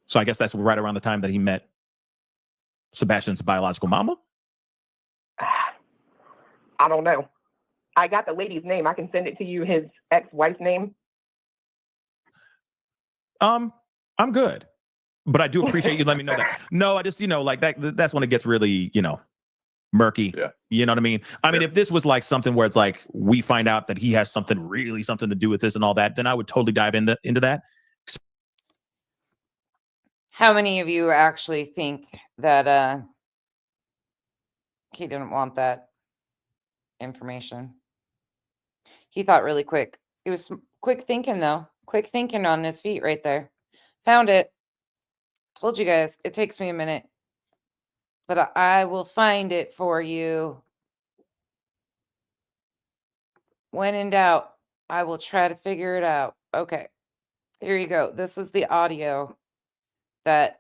So I guess that's right around the time that he met Sebastian's biological mama? I don't know. I got the lady's name. I can send it to you, his ex-wife's name. I'm good. But I do appreciate you letting me know that. No, I just, like that's when it gets really, murky. Yeah. You know what I mean? I mean, if this was like something where it's like we find out that he has something to do with this and all that, then I would totally dive into that. How many of you actually think that he didn't want that information? He thought really quick. He was quick thinking, though. Quick thinking on his feet right there. Found it. Told you guys, it takes me a minute. But I will find it for you. When in doubt, I will try to figure it out. Okay. Here you go. This is the audio that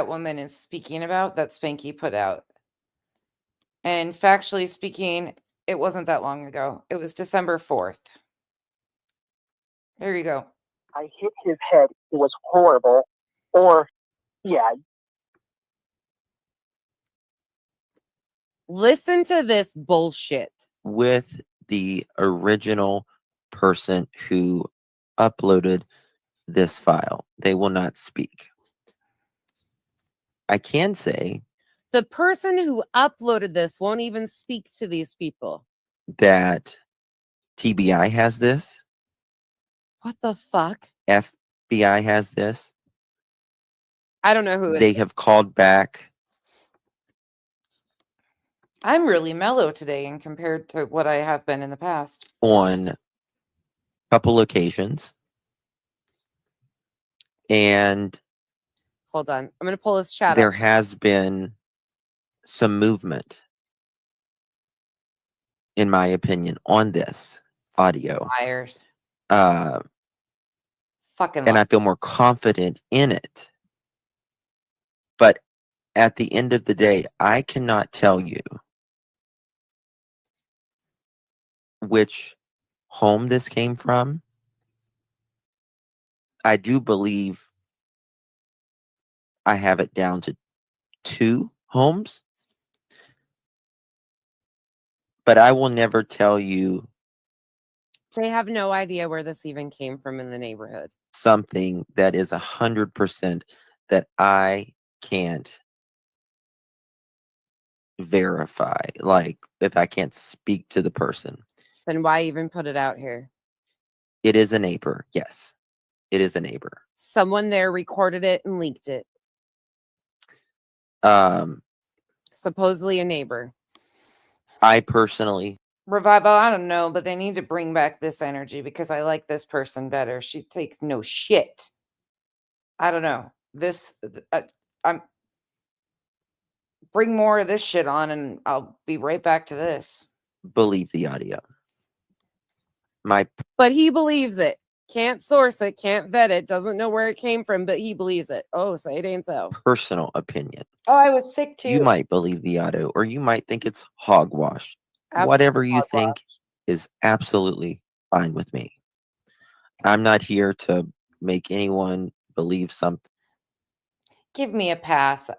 woman is speaking about, that Spanky put out. And factually speaking, it wasn't that long ago. It was December 4th. Here you go. I hit his head. It was horrible. Or, yeah. Listen to this bullshit. With the original person who uploaded this file, they will not speak. I can say the person who uploaded this won't even speak to these people. That TBI has this. What the fuck? FBI has this. I don't know who they have called back. I'm really mellow today in compared to what I have been in the past. On a couple occasions. And hold on. I'm going to pull this chat there up. has been some movement, in my opinion, on this audio. Liars. Fucking and I feel more confident in it. But at the end of the day, I cannot tell you which home this came from. I do believe I have it down to 2 homes. But I will never tell you. They have no idea where this even came from in the neighborhood. Something that is 100% that I can't verify. Like, if I can't speak to the person. Then why even put it out here? It is a neighbor. Yes, it is a neighbor. Someone there recorded it and leaked it. Supposedly a neighbor. I personally, Revival, I don't know, but they need to bring back this energy because I like this person better. She takes no shit. I don't know. I'm bring more of this shit on and I'll be right back to this. believe the audio. But he believes it. Can't source it, can't vet it, doesn't know where it came from, but he believes it. Oh, so it ain't so. Personal opinion. Oh, I was sick too. You might believe the audio, or you might think it's hogwash. Absolute Whatever you hogwash. think is absolutely fine with me. I'm not here to make anyone believe something. Give me a pass.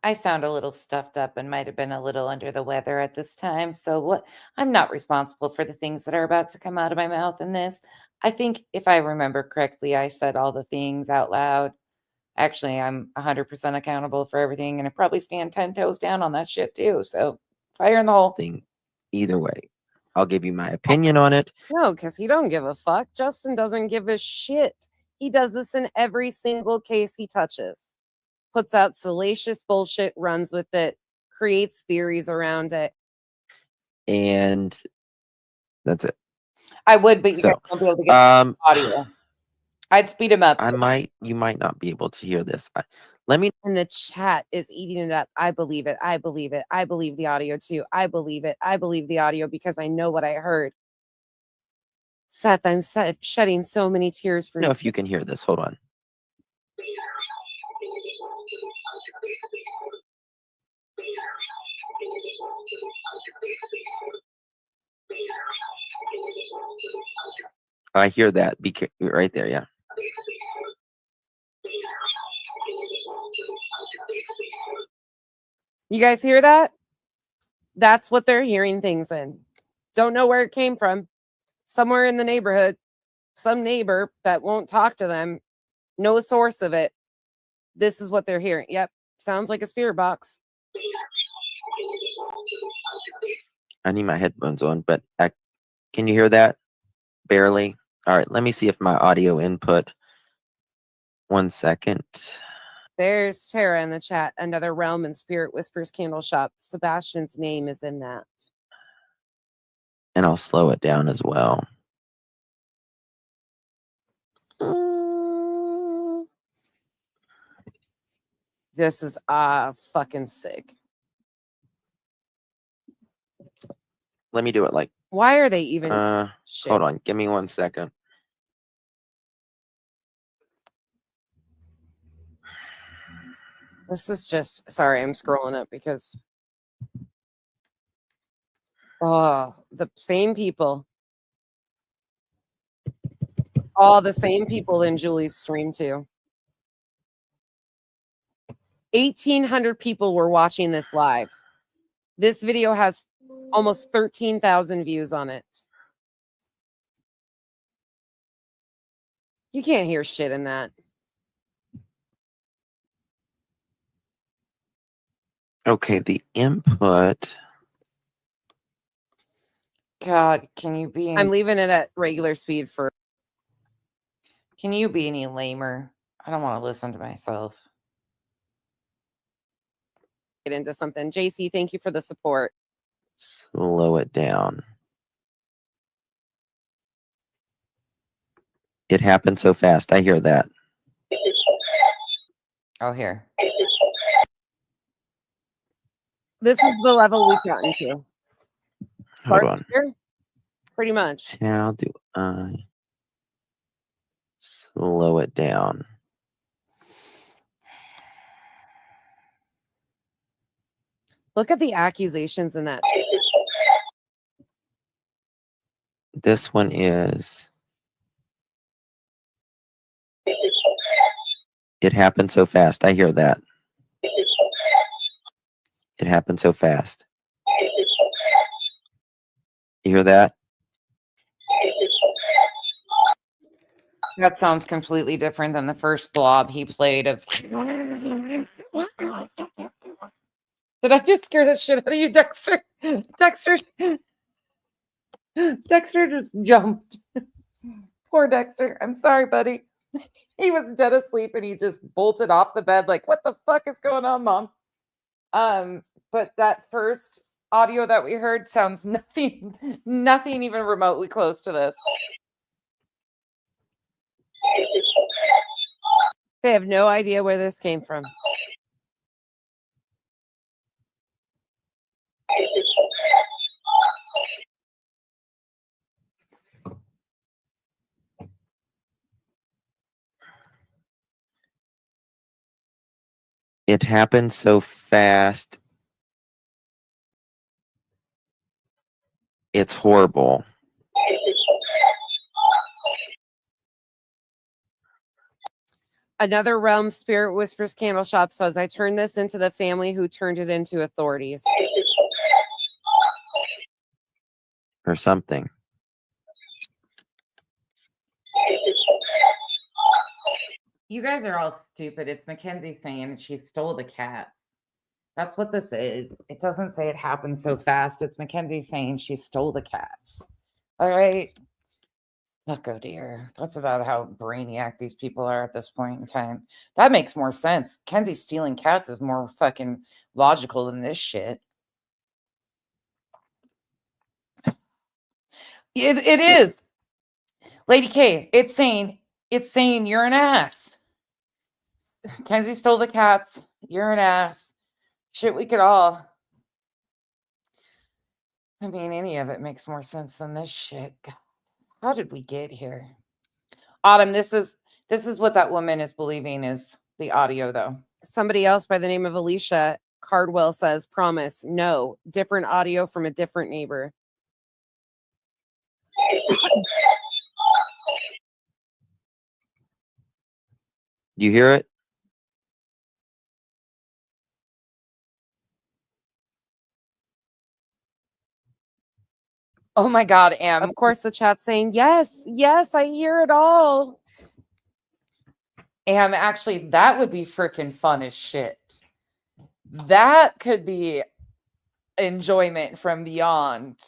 I sound a little stuffed up and might have been a little under the weather at this time. So what I'm not responsible for the things that are about to come out of my mouth in this. I think if I remember correctly, I said all the things out loud. Actually, I'm 100% accountable for everything and I probably stand 10 toes down on that shit too. So fire in the hole. Thing either way. I'll give you my opinion on it. No, because he don't give a fuck. Justin doesn't give a shit. He does this in every single case he touches. Puts out salacious bullshit, runs with it, creates theories around it. And that's it. I would, but you guys won't be able to get audio. I'd speed him up. You might not be able to hear this. Let me. And the chat is eating it up. I believe it. I believe it. I believe the audio too. I believe it. I believe the audio because I know what I heard. Seth, I'm shedding so many tears for I don't know you. if you can hear this. Hold on. I hear that. Right there, yeah. You guys hear that? That's what they're hearing things in. Don't know where it came from. Somewhere in the neighborhood, some neighbor that won't talk to them, no source of it. This is what they're hearing. Yep. Sounds like a spirit box. I need my headphones on, but can you hear that? Barely. All right, let me see if my audio input. 1 second. There's Tara in the chat. Another realm and spirit whispers candle shop. Sebastian's name is in that. And I'll slow it down as well. This is fucking sick. Let me do it like. Why are they even? Hold on. Give me 1 second. This is just, sorry, I'm scrolling up because, the same people. All the same people in Julie's stream too. 1,800 people were watching this live. This video has almost 13,000 views on it. You can't hear shit in that. Okay, the input. God, can you be? I'm leaving it at regular speed for. Can you be any lamer? I don't want to listen to myself. Get into something. JC, thank you for the support. Slow it down. It happened so fast. I hear that. Oh, here. This is the level we've gotten to. Hold on. Here, pretty much. How do I slow it down? Look at the accusations in that. This one is. It happened so fast. I hear that. It happened so fast. You hear that? That sounds completely different than the first blob he played of. Did I just scare the shit out of you, Dexter? Dexter just jumped. Poor Dexter. I'm sorry, buddy. He was dead asleep and he just bolted off the bed like, what the fuck is going on, Mom? But that first audio that we heard sounds nothing even remotely close to this. They have no idea where this came from. It happened so fast. It's horrible. Another realm spirit whispers candle shop says, I turned this into the family who turned it into authorities. Or something. You guys are all stupid. It's Mackenzie saying she stole the cat. That's what this is. It doesn't say it happened so fast. It's Mackenzie saying she stole the cats. All right. Look, oh dear. That's about how brainiac these people are at this point in time. That makes more sense. Kenzie stealing cats is more fucking logical than this shit. It is. Lady K, it's saying you're an ass. Kenzie stole the cats. You're an ass. Shit, we could all. I mean, any of it makes more sense than this shit. God, how did we get here? Autumn, this is what that woman is believing is the audio, though. Somebody else by the name of Alicia Cardwell says, promise, no, different audio from a different neighbor. You hear it? Oh my God, Em. Of course, the chat's saying, yes, I hear it all. Em, actually, that would be freaking fun as shit. That could be enjoyment from beyond.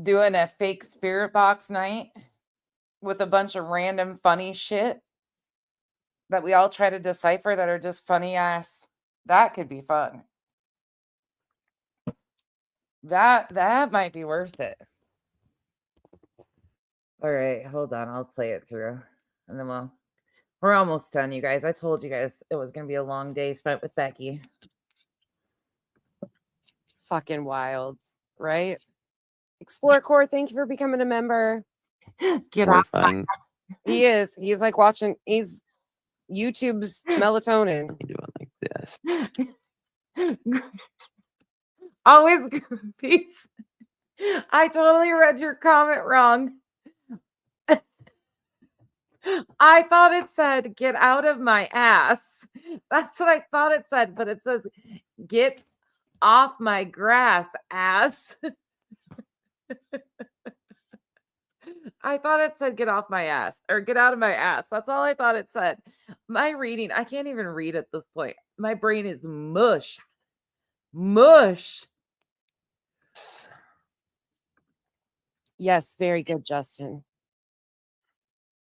Doing a fake spirit box night with a bunch of random funny shit that we all try to decipher that are just funny ass. That could be fun. That might be worth it. All right, hold on. I'll play it through. And then we're almost done, you guys. I told you guys it was going to be a long day spent with Becky. Fucking wilds, right? Explore Core, thank you for becoming a member. Get off. He is. He's like watching. He's YouTube's melatonin. Doing like this. Always peace. I totally read your comment wrong. I thought it said, get out of my ass. That's what I thought it said, but it says, get off my grass, ass. I thought it said, get off my ass or get out of my ass. That's all I thought it said. My reading, I can't even read at this point. My brain is mush. Mush. Yes, very good, Justin.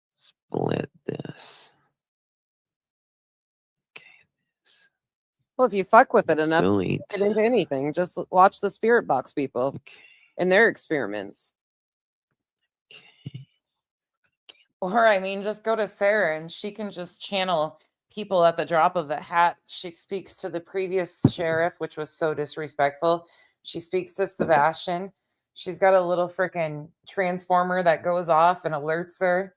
Split this. Well, if you fuck with it enough, Delete. get into anything. Just watch the spirit box people and their experiments. Or, I mean, just go to Sarah and she can just channel people at the drop of a hat. She speaks to the previous sheriff, which was so disrespectful. She speaks to Sebastian. She's got a little freaking transformer that goes off and alerts her.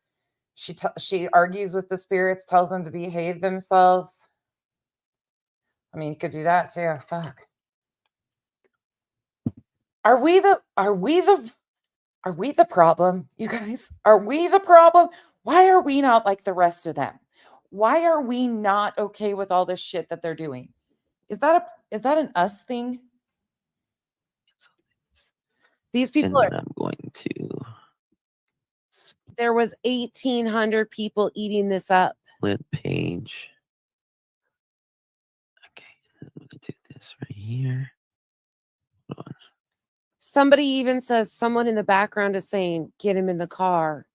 She argues with the spirits, tells them to behave themselves. I mean, you could do that too. Fuck. Are we the problem, you guys? Are we the problem? Why are we not like the rest of them? Why are we not okay with all this shit that they're doing? Is that an us thing? These people and then I'm going to there was 1,800 people eating this up. split page. Okay, I'm going to do this right here. Hold on. Somebody even says someone in the background is saying, get him in the car.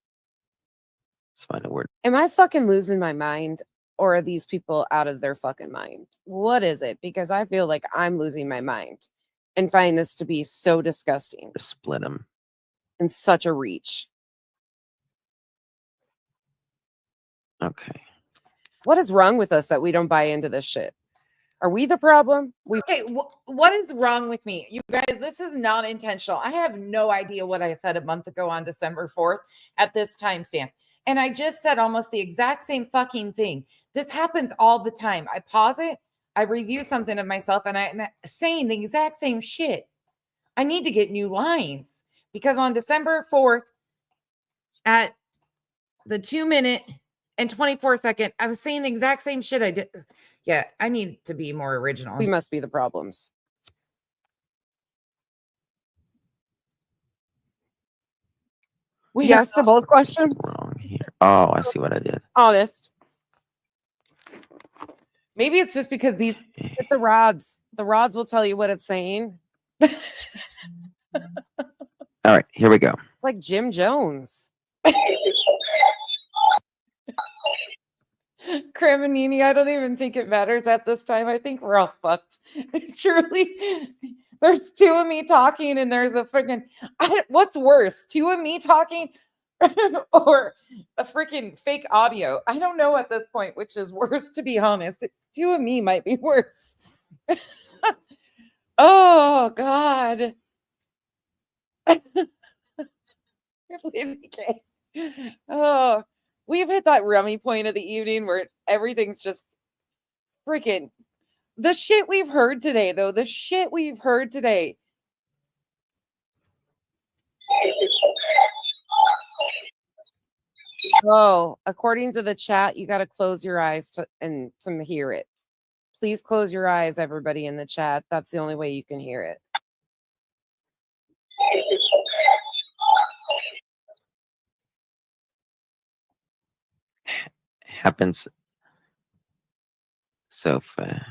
Let's find a word. Am I fucking losing my mind? or are these people out of their fucking mind? What is it? Because I feel like I'm losing my mind and find this to be so disgusting. Split them. And such a reach. Okay. What is wrong with us that we don't buy into this shit? Are we the problem? Okay, what is wrong with me? You guys, this is not intentional. I have no idea what I said a month ago on December 4th at this timestamp. And I just said almost the exact same fucking thing. This happens all the time. I pause it, I review something of myself, and I'm saying the exact same shit. I need to get new lines because on December 4th at the 2-minute and 24-second, I was saying the exact same shit I did. Yeah, I need to be more original. We must be the problems. We Yes asked both questions. Wrong here. Oh, I see what I did. Honest. Maybe it's just because these hit the rods. The rods will tell you what it's saying. All right, here we go. It's like Jim Jones. Cremonini, I don't even think it matters at this time. I think we're all fucked. Truly, there's two of me talking, and there's a freaking. What's worse, two of me talking, or a freaking fake audio? I don't know at this point which is worse. To be honest, two of me might be worse. Oh God. Oh, we've hit that rummy point of the evening where everything's just freaking the shit we've heard today, though. The shit we've heard today. Oh, according to the chat, you got to close your eyes to hear it. Please close your eyes, everybody in the chat. That's the only way you can hear it. Happens so fast.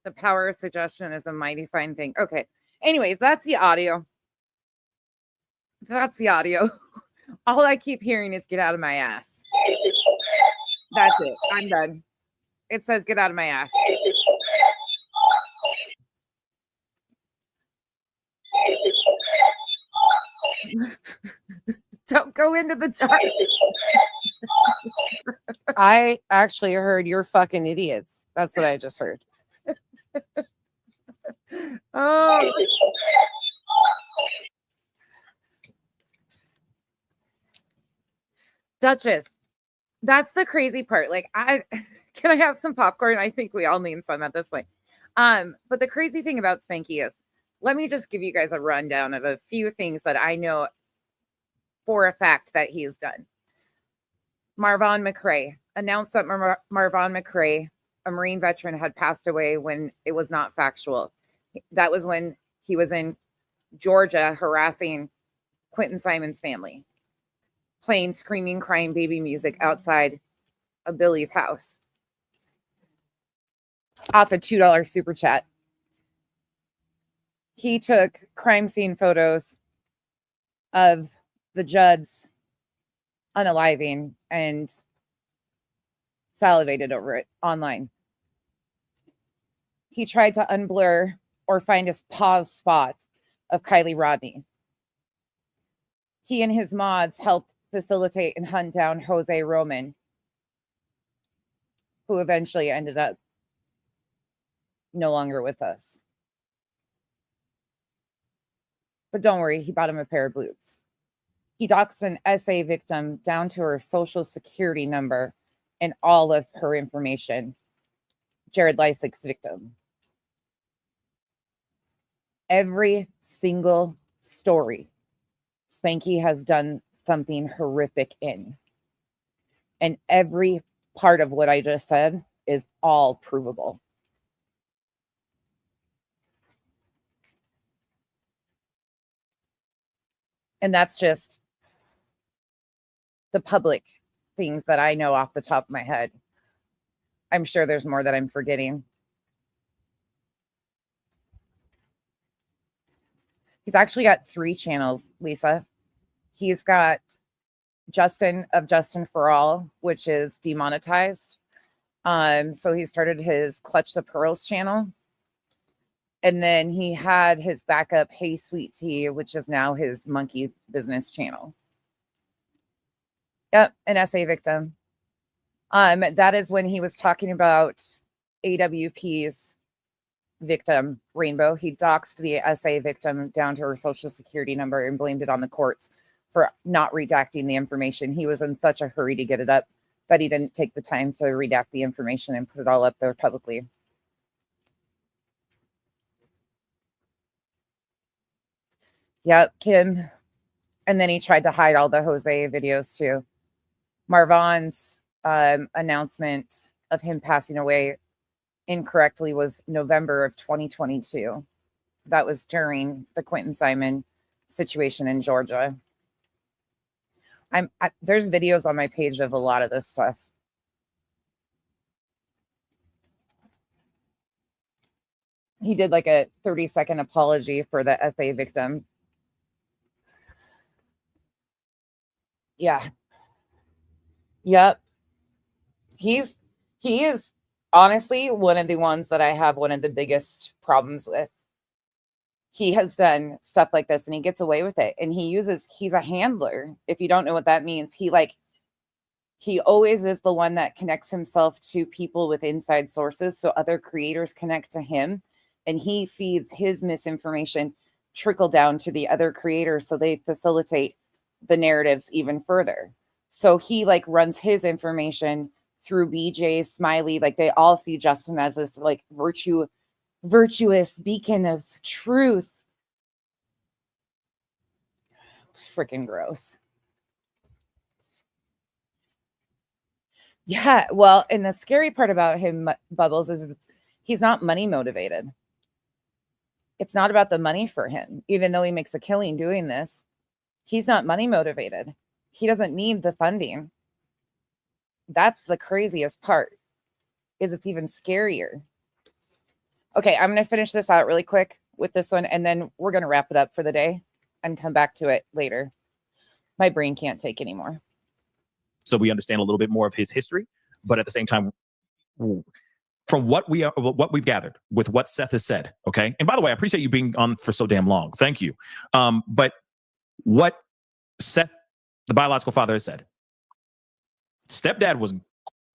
The power of suggestion is a mighty fine thing. Okay. Anyways, that's the audio. That's the audio. All I keep hearing is get out of my ass. That's it. I'm done. It says get out of my ass. Don't go into the dark. I actually heard you're fucking idiots. That's what I just heard. Oh. Duchess, that's the crazy part. Like, can I have some popcorn? I think we all need some at this point. But the crazy thing about Spanky is, let me just give you guys a rundown of a few things that I know for a fact that he's done. Marvon McRae announced that Marvon McRae, a Marine veteran, had passed away when it was not factual. That was when he was in Georgia harassing Quentin Simon's family, playing screaming, crying baby music outside of Billy's house. Off a $2 super chat. He took crime scene photos of the Judds unaliving and salivated over it online. He tried to unblur or find his pause spot of Kylie Rodney. He and his mods helped facilitate and hunt down Jose Roman, who eventually ended up no longer with us. But don't worry, he bought him a pair of boots. He doxed an SA victim down to her social security number and all of her information. Jared Lysick's victim. Every single story, Spanky has done something horrific in. And every part of what I just said is all provable. And that's just the public things that I know off the top of my head. I'm sure there's more that I'm forgetting. He's actually got 3 channels, Lisa. He's got Justin for All, which is demonetized. So he started his Clutch the Pearls channel. And then he had his backup Hey Sweet Tea, which is now his monkey business channel. Yep, an SA victim. That is when he was talking about AWP's victim, Rainbow. He doxed the SA victim down to her social security number and blamed it on the courts for not redacting the information. He was in such a hurry to get it up that he didn't take the time to redact the information and put it all up there publicly. Yep, Kim. And then he tried to hide all the Jose videos too. Marvan's announcement of him passing away incorrectly was November of 2022. That was during the Quentin Simon situation in Georgia. There's videos on my page of a lot of this stuff. He did like a 30-second apology for the SA victim. Yeah. Yep. He is honestly one of the ones that I have one of the biggest problems with. He has done stuff like this and he gets away with it. And he's a handler. If you don't know what that means, he always is the one that connects himself to people with inside sources. So other creators connect to him and he feeds his misinformation trickle down to the other creators. So they facilitate the narratives even further. So he runs his information through BJ, Smiley. They all see Justin as this virtuous beacon of truth. Freaking gross. Yeah, well, and the scary part about him, Bubbles, is he's not money motivated. It's not about the money for him, even though he makes a killing doing this. He's not money motivated. He doesn't need the funding. That's the craziest part, is it's even scarier. Okay, I'm going to finish this out really quick with this one, and then we're going to wrap it up for the day and come back to it later. My brain can't take anymore. So we understand a little bit more of his history, but at the same time, from what we've gathered with what Seth has said, okay? And by the way, I appreciate you being on for so damn long. Thank you. But what Seth, the biological father, has said, stepdad was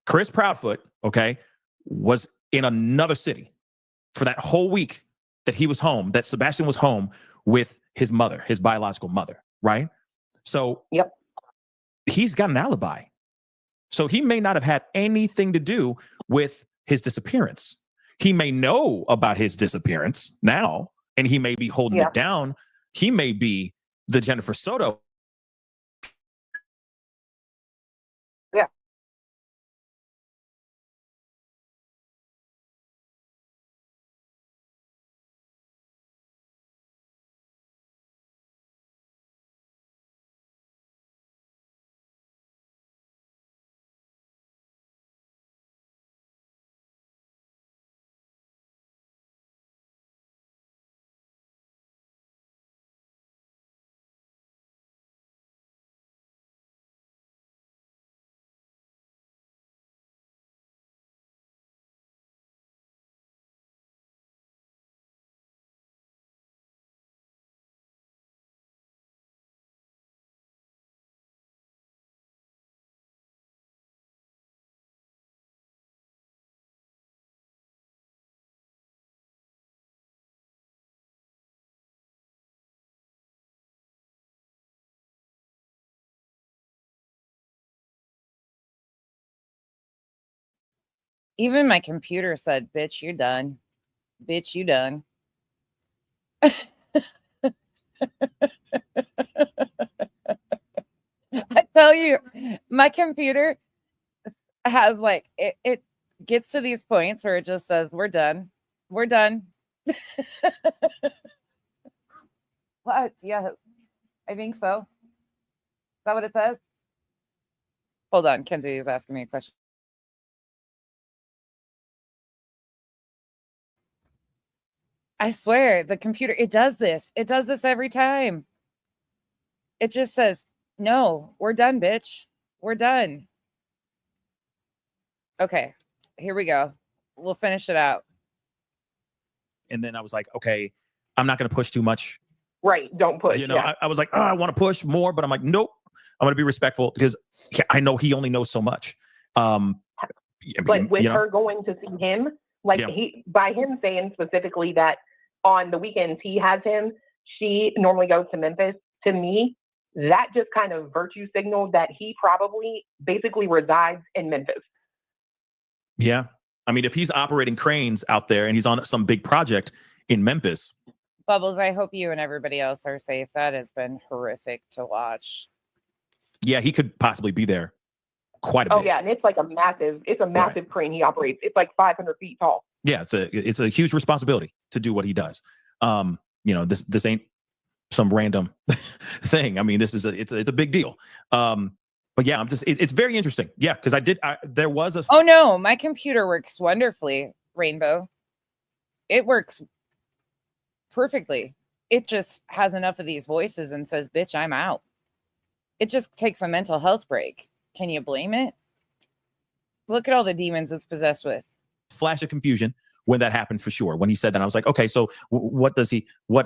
Chris Proudfoot, okay, was in another city for that whole week that he was home, that Sebastian was home with his mother, his biological mother, right? So yep, he's got an alibi. So he may not have had anything to do with his disappearance. He may know about his disappearance now, and he may be holding it down. He may be the Jennifer Soto. Yeah. Even my computer said, bitch, you're done. Bitch, you done. I tell you, my computer has it gets to these points where it just says, we're done. We're done. What? Yes, I think so. Is that what it says? Hold on. Kenzie is asking me a question. I swear, the computer, it does this. It does this every time. It just says, no, we're done, bitch. We're done. Okay, here we go. We'll finish it out. And then I was like, okay, I'm not going to push too much. Right. Don't push. You know, Yeah. I was like, oh, I want to push more, but I'm like, nope. I'm going to be respectful because I know he only knows so much. But with her going to see him, like by him saying specifically that on the weekends he has him, she normally goes to Memphis. To me, that just kind of virtue signaled that he probably basically resides in Memphis. Yeah. I mean, if he's operating cranes out there and he's on some big project in Memphis. Bubbles, I hope you and everybody else are safe. That has been horrific to watch. Yeah, he could possibly be there quite a bit. Oh yeah, and it's like a massive crane he operates. It's like 500 feet tall. Yeah, it's a huge responsibility to do what he does. You know, this ain't some random thing. I mean, it's a big deal. But yeah, it's very interesting. Yeah, because there was a. Oh no, my computer works wonderfully, Rainbow. It works perfectly. It just has enough of these voices and says, bitch, I'm out. It just takes a mental health break. Can you blame it? Look at all the demons it's possessed with. Flash of confusion when that happened for sure. When he said that, I was like, okay, so what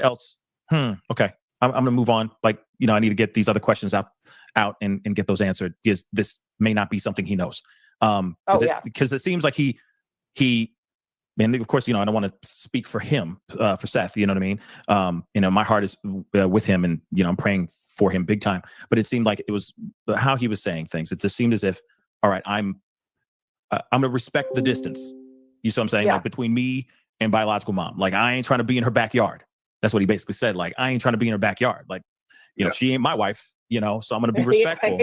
else? Okay, I'm going to move on. Like, you know, I need to get these other questions out and get those answered because this may not be something he knows. Because it seems like he, and of course, you know, I don't want to speak for him, for Seth, you know what I mean? You know, my heart is with him and, you know, I'm praying for him big time, but it seemed like it was how he was saying things. It just seemed as if, all right, I'm going to respect the distance. You see what I'm saying? Like between me and biological mom, like I ain't trying to be in her backyard. That's what he basically said. Like, I ain't trying to be in her backyard. Like, you know, she ain't my wife, you know, so I'm going to be respectful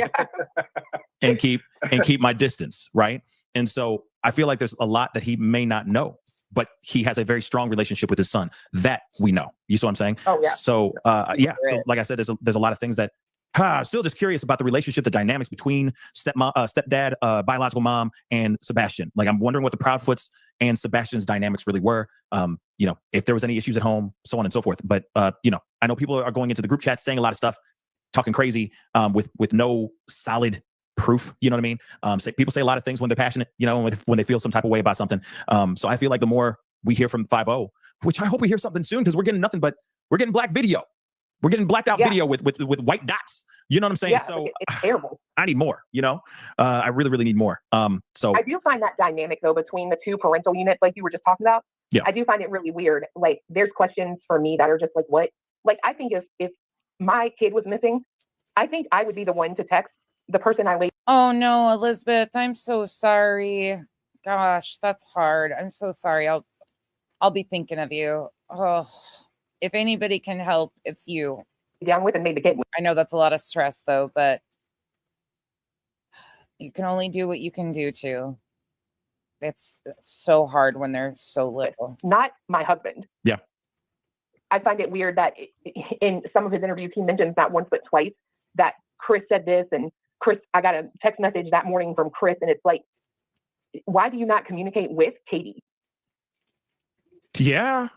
and keep my distance. Right. And so I feel like there's a lot that he may not know, but he has a very strong relationship with his son that we know. You see what I'm saying? Oh yeah. So, So like I said, there's a lot of things that I'm still just curious about the relationship, the dynamics between stepdad, biological mom, and Sebastian. Like, I'm wondering what the Proudfoots and Sebastian's dynamics really were. You know, if there was any issues at home, so on and so forth. But you know, I know people are going into the group chat saying a lot of stuff, talking crazy, with no solid proof. You know what I mean? People say a lot of things when they're passionate. You know, when they feel some type of way about something. So I feel like the more we hear from 5-0, which I hope we hear something soon, because we're getting nothing but we're getting black video. We're getting blacked out video with white dots. You know what I'm saying? Yeah, so it's terrible. I need more, you know? I really, really need more. So I do find that dynamic though between the two parental units, like you were just talking about. Yeah. I do find it really weird. Like there's questions for me that are just like, what? Like I think if my kid was missing, I think I would be the one to text the person I wait. Oh no, Elizabeth, I'm so sorry. Gosh, that's hard. I'm so sorry. I'll be thinking of you. Oh, if anybody can help, it's you. Down with and made the kid. I know that's a lot of stress though, but you can only do what you can do too. It's so hard when they're so little. Not my husband. Yeah. I find it weird that in some of his interviews, he mentions not once but twice that Chris said this, and Chris, I got a text message that morning from Chris, and it's like, why do you not communicate with Katie? Yeah.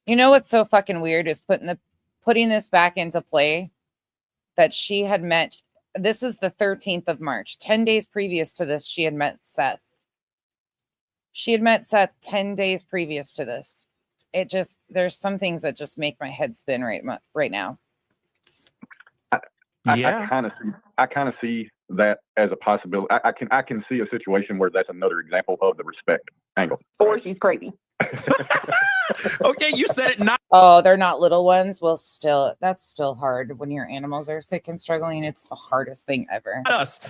You know what's so fucking weird is putting this back into play, that she had met. This is the 13th of March. 10 days previous to this, she had met Seth. She had met Seth 10 days previous to this. There's some things that just make my head spin right now. I kind of see that as a possibility. I can see a situation where that's another example of the respect angle. Or she's crazy. Okay, you said it. Not. Oh, they're not little ones. Well, that's still hard when your animals are sick and struggling. It's the hardest thing ever. Us.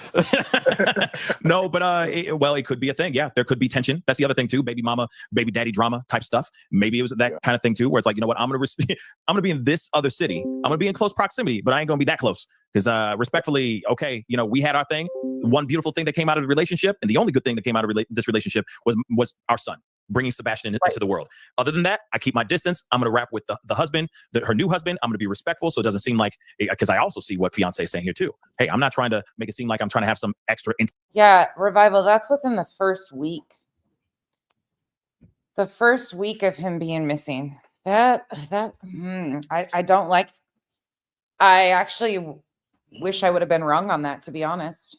No, but it could be a thing. Yeah, there could be tension. That's the other thing too. Baby mama, baby daddy drama type stuff. Maybe it was that kind of thing too, where it's like, you know what, I'm gonna be in this other city. I'm gonna be in close proximity, but I ain't gonna be that close because respectfully, okay, you know, we had our thing. One beautiful thing that came out of the relationship, and the only good thing that came out of this relationship was our son. bringing Sebastian into the world. Other than that, I keep my distance. I'm going to wrap with the husband, her new husband. I'm going to be respectful, so it doesn't seem like, because I also see what fiance is saying here too. Hey, I'm not trying to make it seem like I'm trying to have some extra. Yeah, Revival, that's within the first week. The first week of him being missing. I don't like. I actually wish I would have been wrong on that, to be honest.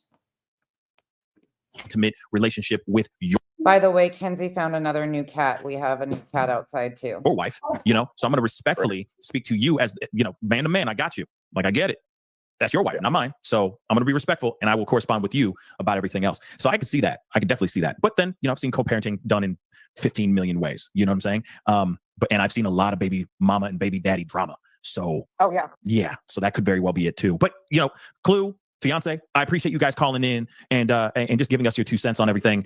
Intimate relationship with your By the way, Kenzie found another new cat. We have a new cat outside too. or wife, you know. So I'm going to respectfully speak to you as, you know, man to man. I got you. Like, I get it. That's your wife, not mine. So I'm going to be respectful, and I will correspond with you about everything else. So I can see that. I can definitely see that. But then, you know, I've seen co-parenting done in 15 million ways. You know what I'm saying? And I've seen a lot of baby mama and baby daddy drama. So yeah. So that could very well be it too. But, you know, Clue, fiance, I appreciate you guys calling in and just giving us your 2 cents on everything.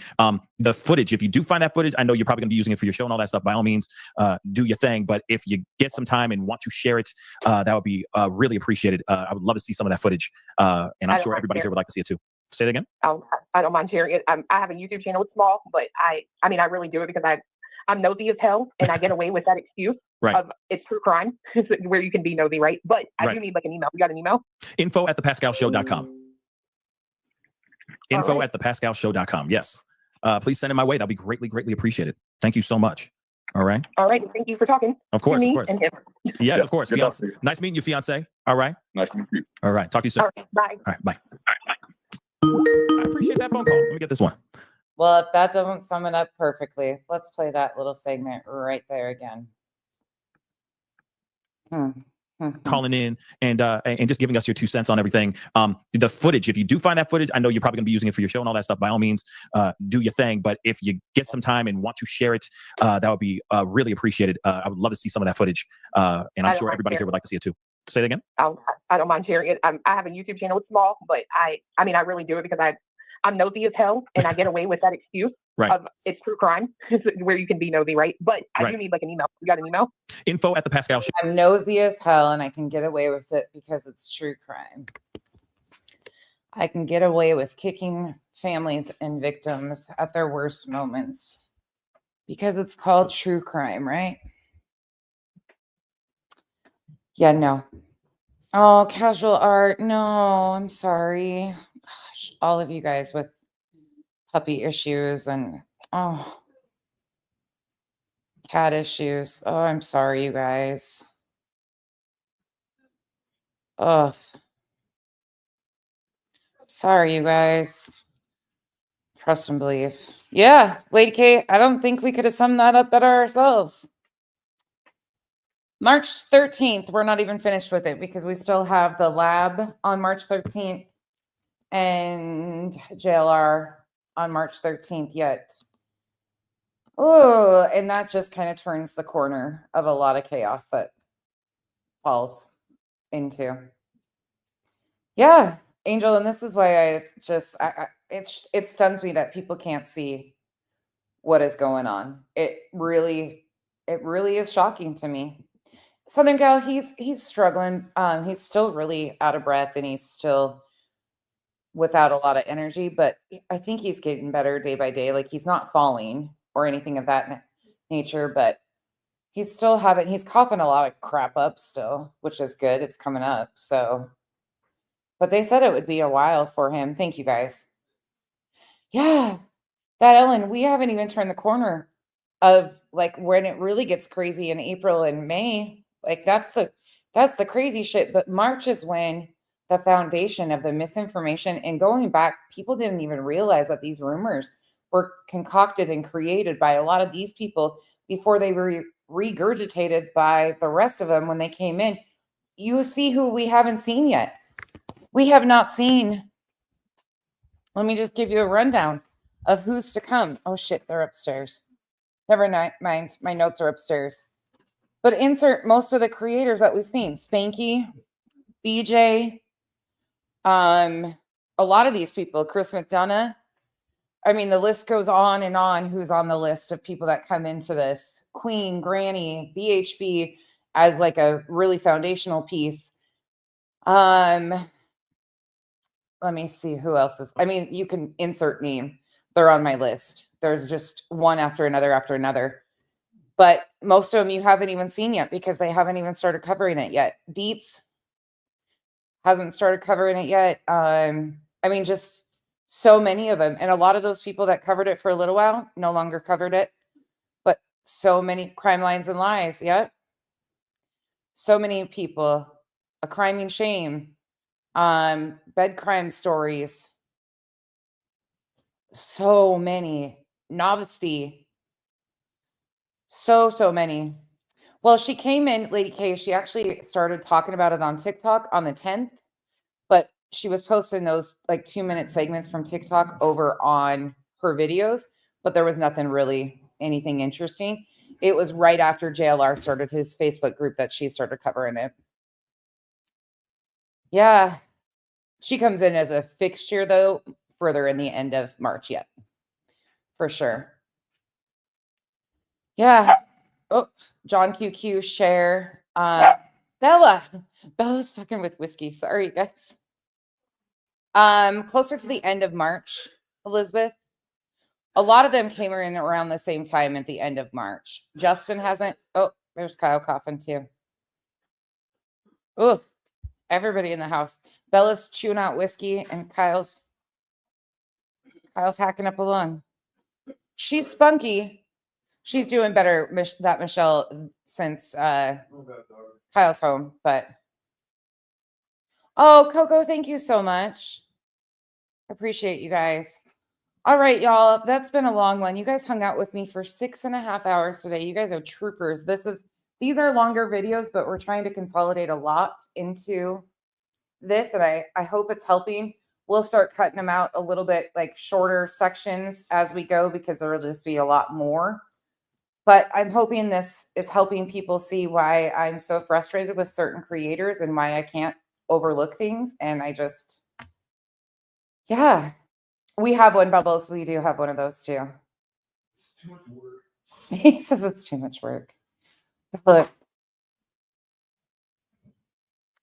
The footage, if you do find that footage, I know you're probably gonna be using it for your show and all that stuff. By all means, do your thing. But if you get some time and want to share it, that would be really appreciated. I would love to see some of that footage. And I'm sure everybody here would like to see it too. Say it again. I don't mind sharing it. I have a YouTube channel. It's small, but I mean, I really do it because I'm nosy as hell, and I get away with that excuse of it's true crime, where you can be nosy, right? But I do need like an email. You got an email? info@thepascalshow.com. info@thepascalshow.com. Yes. Please send it my way. That'll be greatly, greatly appreciated. Thank you so much. All right. All right. Thank you for talking. Of course. To me Of course. and him. Yes, of course. Fiance. Nice meeting you, fiance. All right. Nice to meet you. All right. Talk to you soon. All right. Bye. All right. Bye. I appreciate that phone call. Let me get this one. Well, if that doesn't sum it up perfectly, let's play that little segment right there again. Calling in and just giving us your 2 cents on everything. The footage, if you do find that footage, I know you're probably gonna be using it for your show and all that stuff. By all means, do your thing. But if you get some time and want to share it, that would be really appreciated. I would love to see some of that footage. And I'm sure everybody here would like to see it too. Say it again. I don't mind sharing it. I have a YouTube channel. It's small, but I mean, I really do it because I'm nosy as hell, and I get away with that excuse of it's true crime, where you can be nosy, right? But I do need like an email. You got an email? info@thepascalshow. I'm nosy as hell, and I can get away with it because it's true crime. I can get away with kicking families and victims at their worst moments because it's called true crime, right? Yeah, no. Oh, casual art. No, I'm sorry. Gosh, all of you guys with puppy issues and cat issues. Oh, I'm sorry, you guys. Oh, sorry, you guys. Trust and believe. Yeah, Lady K, I don't think we could have summed that up better ourselves. March 13th, we're not even finished with it because we still have the lab on March 13th and JLR on March 13th yet. Oh, and that just kind of turns the corner of a lot of chaos that falls into. Yeah, Angel, and this is why it stuns me that people can't see what is going on. It really is shocking to me. Southern Gal, he's struggling. He's still really out of breath and he's still without a lot of energy, but I think he's getting better day by day. Like he's not falling or anything of that nature, but he's coughing a lot of crap up still, which is good. It's coming up. So, but they said it would be a while for him. Thank you guys. Yeah, that Ellen, we haven't even turned the corner of like when it really gets crazy in April and May. Like that's the crazy shit. But March is when the foundation of the misinformation and going back, people didn't even realize that these rumors were concocted and created by a lot of these people before they were regurgitated by the rest of them when they came in. You see who we haven't seen yet. We have not seen. Let me just give you a rundown of who's to come. Oh shit, they're upstairs. Never mind, my notes are upstairs. But insert most of the creators that we've seen. Spanky, BJ, a lot of these people, Chris McDonough. I mean, the list goes on and on who's on the list of people that come into this. Queen, Granny, BHB as like a really foundational piece. Let me see who else is. I mean, you can insert name. They're on my list. There's just one after another. But most of them you haven't even seen yet because they haven't even started covering it yet. Deets hasn't started covering it yet. I mean, just so many of them. And a lot of those people that covered it for a little while no longer covered it. But so many crime lines and lies. Yep. So many people. A crime and shame. Bed crime stories. So many. Novelty. So many. Well, she came in, Lady K, she actually started talking about it on TikTok on the 10th, but she was posting those like 2-minute segments from TikTok over on her videos, but there was nothing really, anything interesting. It was right after JLR started his Facebook group that she started covering it. Yeah. She comes in as a fixture, though, further in the end of March yet. For sure. Yeah. Oh, John QQ share. Bella's fucking with whiskey. Sorry, guys. Closer to the end of March, Elizabeth. A lot of them came in around the same time at the end of March. Justin hasn't. Oh, there's Kyle coughing too. Oh, everybody in the house. Bella's chewing out whiskey and Kyle's hacking up a lung. She's spunky. She's doing better, that Michelle, since Kyle's home. But oh, Coco, thank you so much. Appreciate you guys. All right, y'all. That's been a long one. You guys hung out with me for 6.5 hours today. You guys are troopers. These are longer videos, but we're trying to consolidate a lot into this, and I hope it's helping. We'll start cutting them out a little bit, like shorter sections as we go, because there will just be a lot more. But I'm hoping this is helping people see why I'm so frustrated with certain creators and why I can't overlook things. And I just, yeah, we have one, Bubbles. We do have one of those too. It's too much work. He says it's too much work. Look.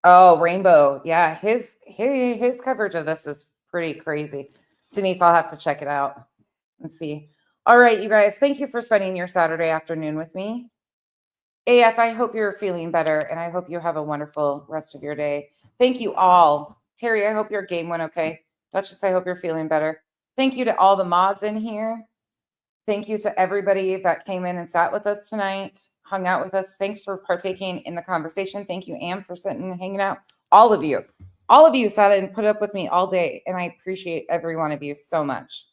Oh, Rainbow. Yeah, his coverage of this is pretty crazy. Denise, I'll have to check it out and see. All right, you guys, thank you for spending your Saturday afternoon with me. AF, I hope you're feeling better, and I hope you have a wonderful rest of your day. Thank you all. Terry, I hope your game went okay. Duchess, I hope you're feeling better. Thank you to all the mods in here. Thank you to everybody that came in and sat with us tonight, hung out with us. Thanks for partaking in the conversation. Thank you, Am, for sitting and hanging out. All of you sat and put up with me all day, and I appreciate every one of you so much.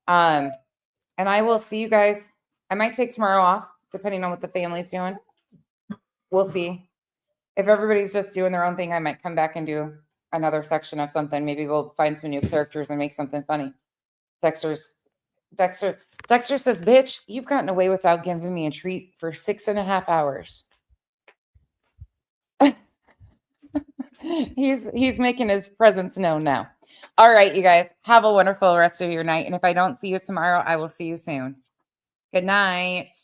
And I will see you guys. I might take tomorrow off, depending on what the family's doing. We'll see. If everybody's just doing their own thing, I might come back and do another section of something. Maybe we'll find some new characters and make something funny. Dexter says, bitch, you've gotten away without giving me a treat for 6.5 hours. He's making his presence known now. All right, you guys, have a wonderful rest of your night. And if I don't see you tomorrow, I will see you soon. Good night.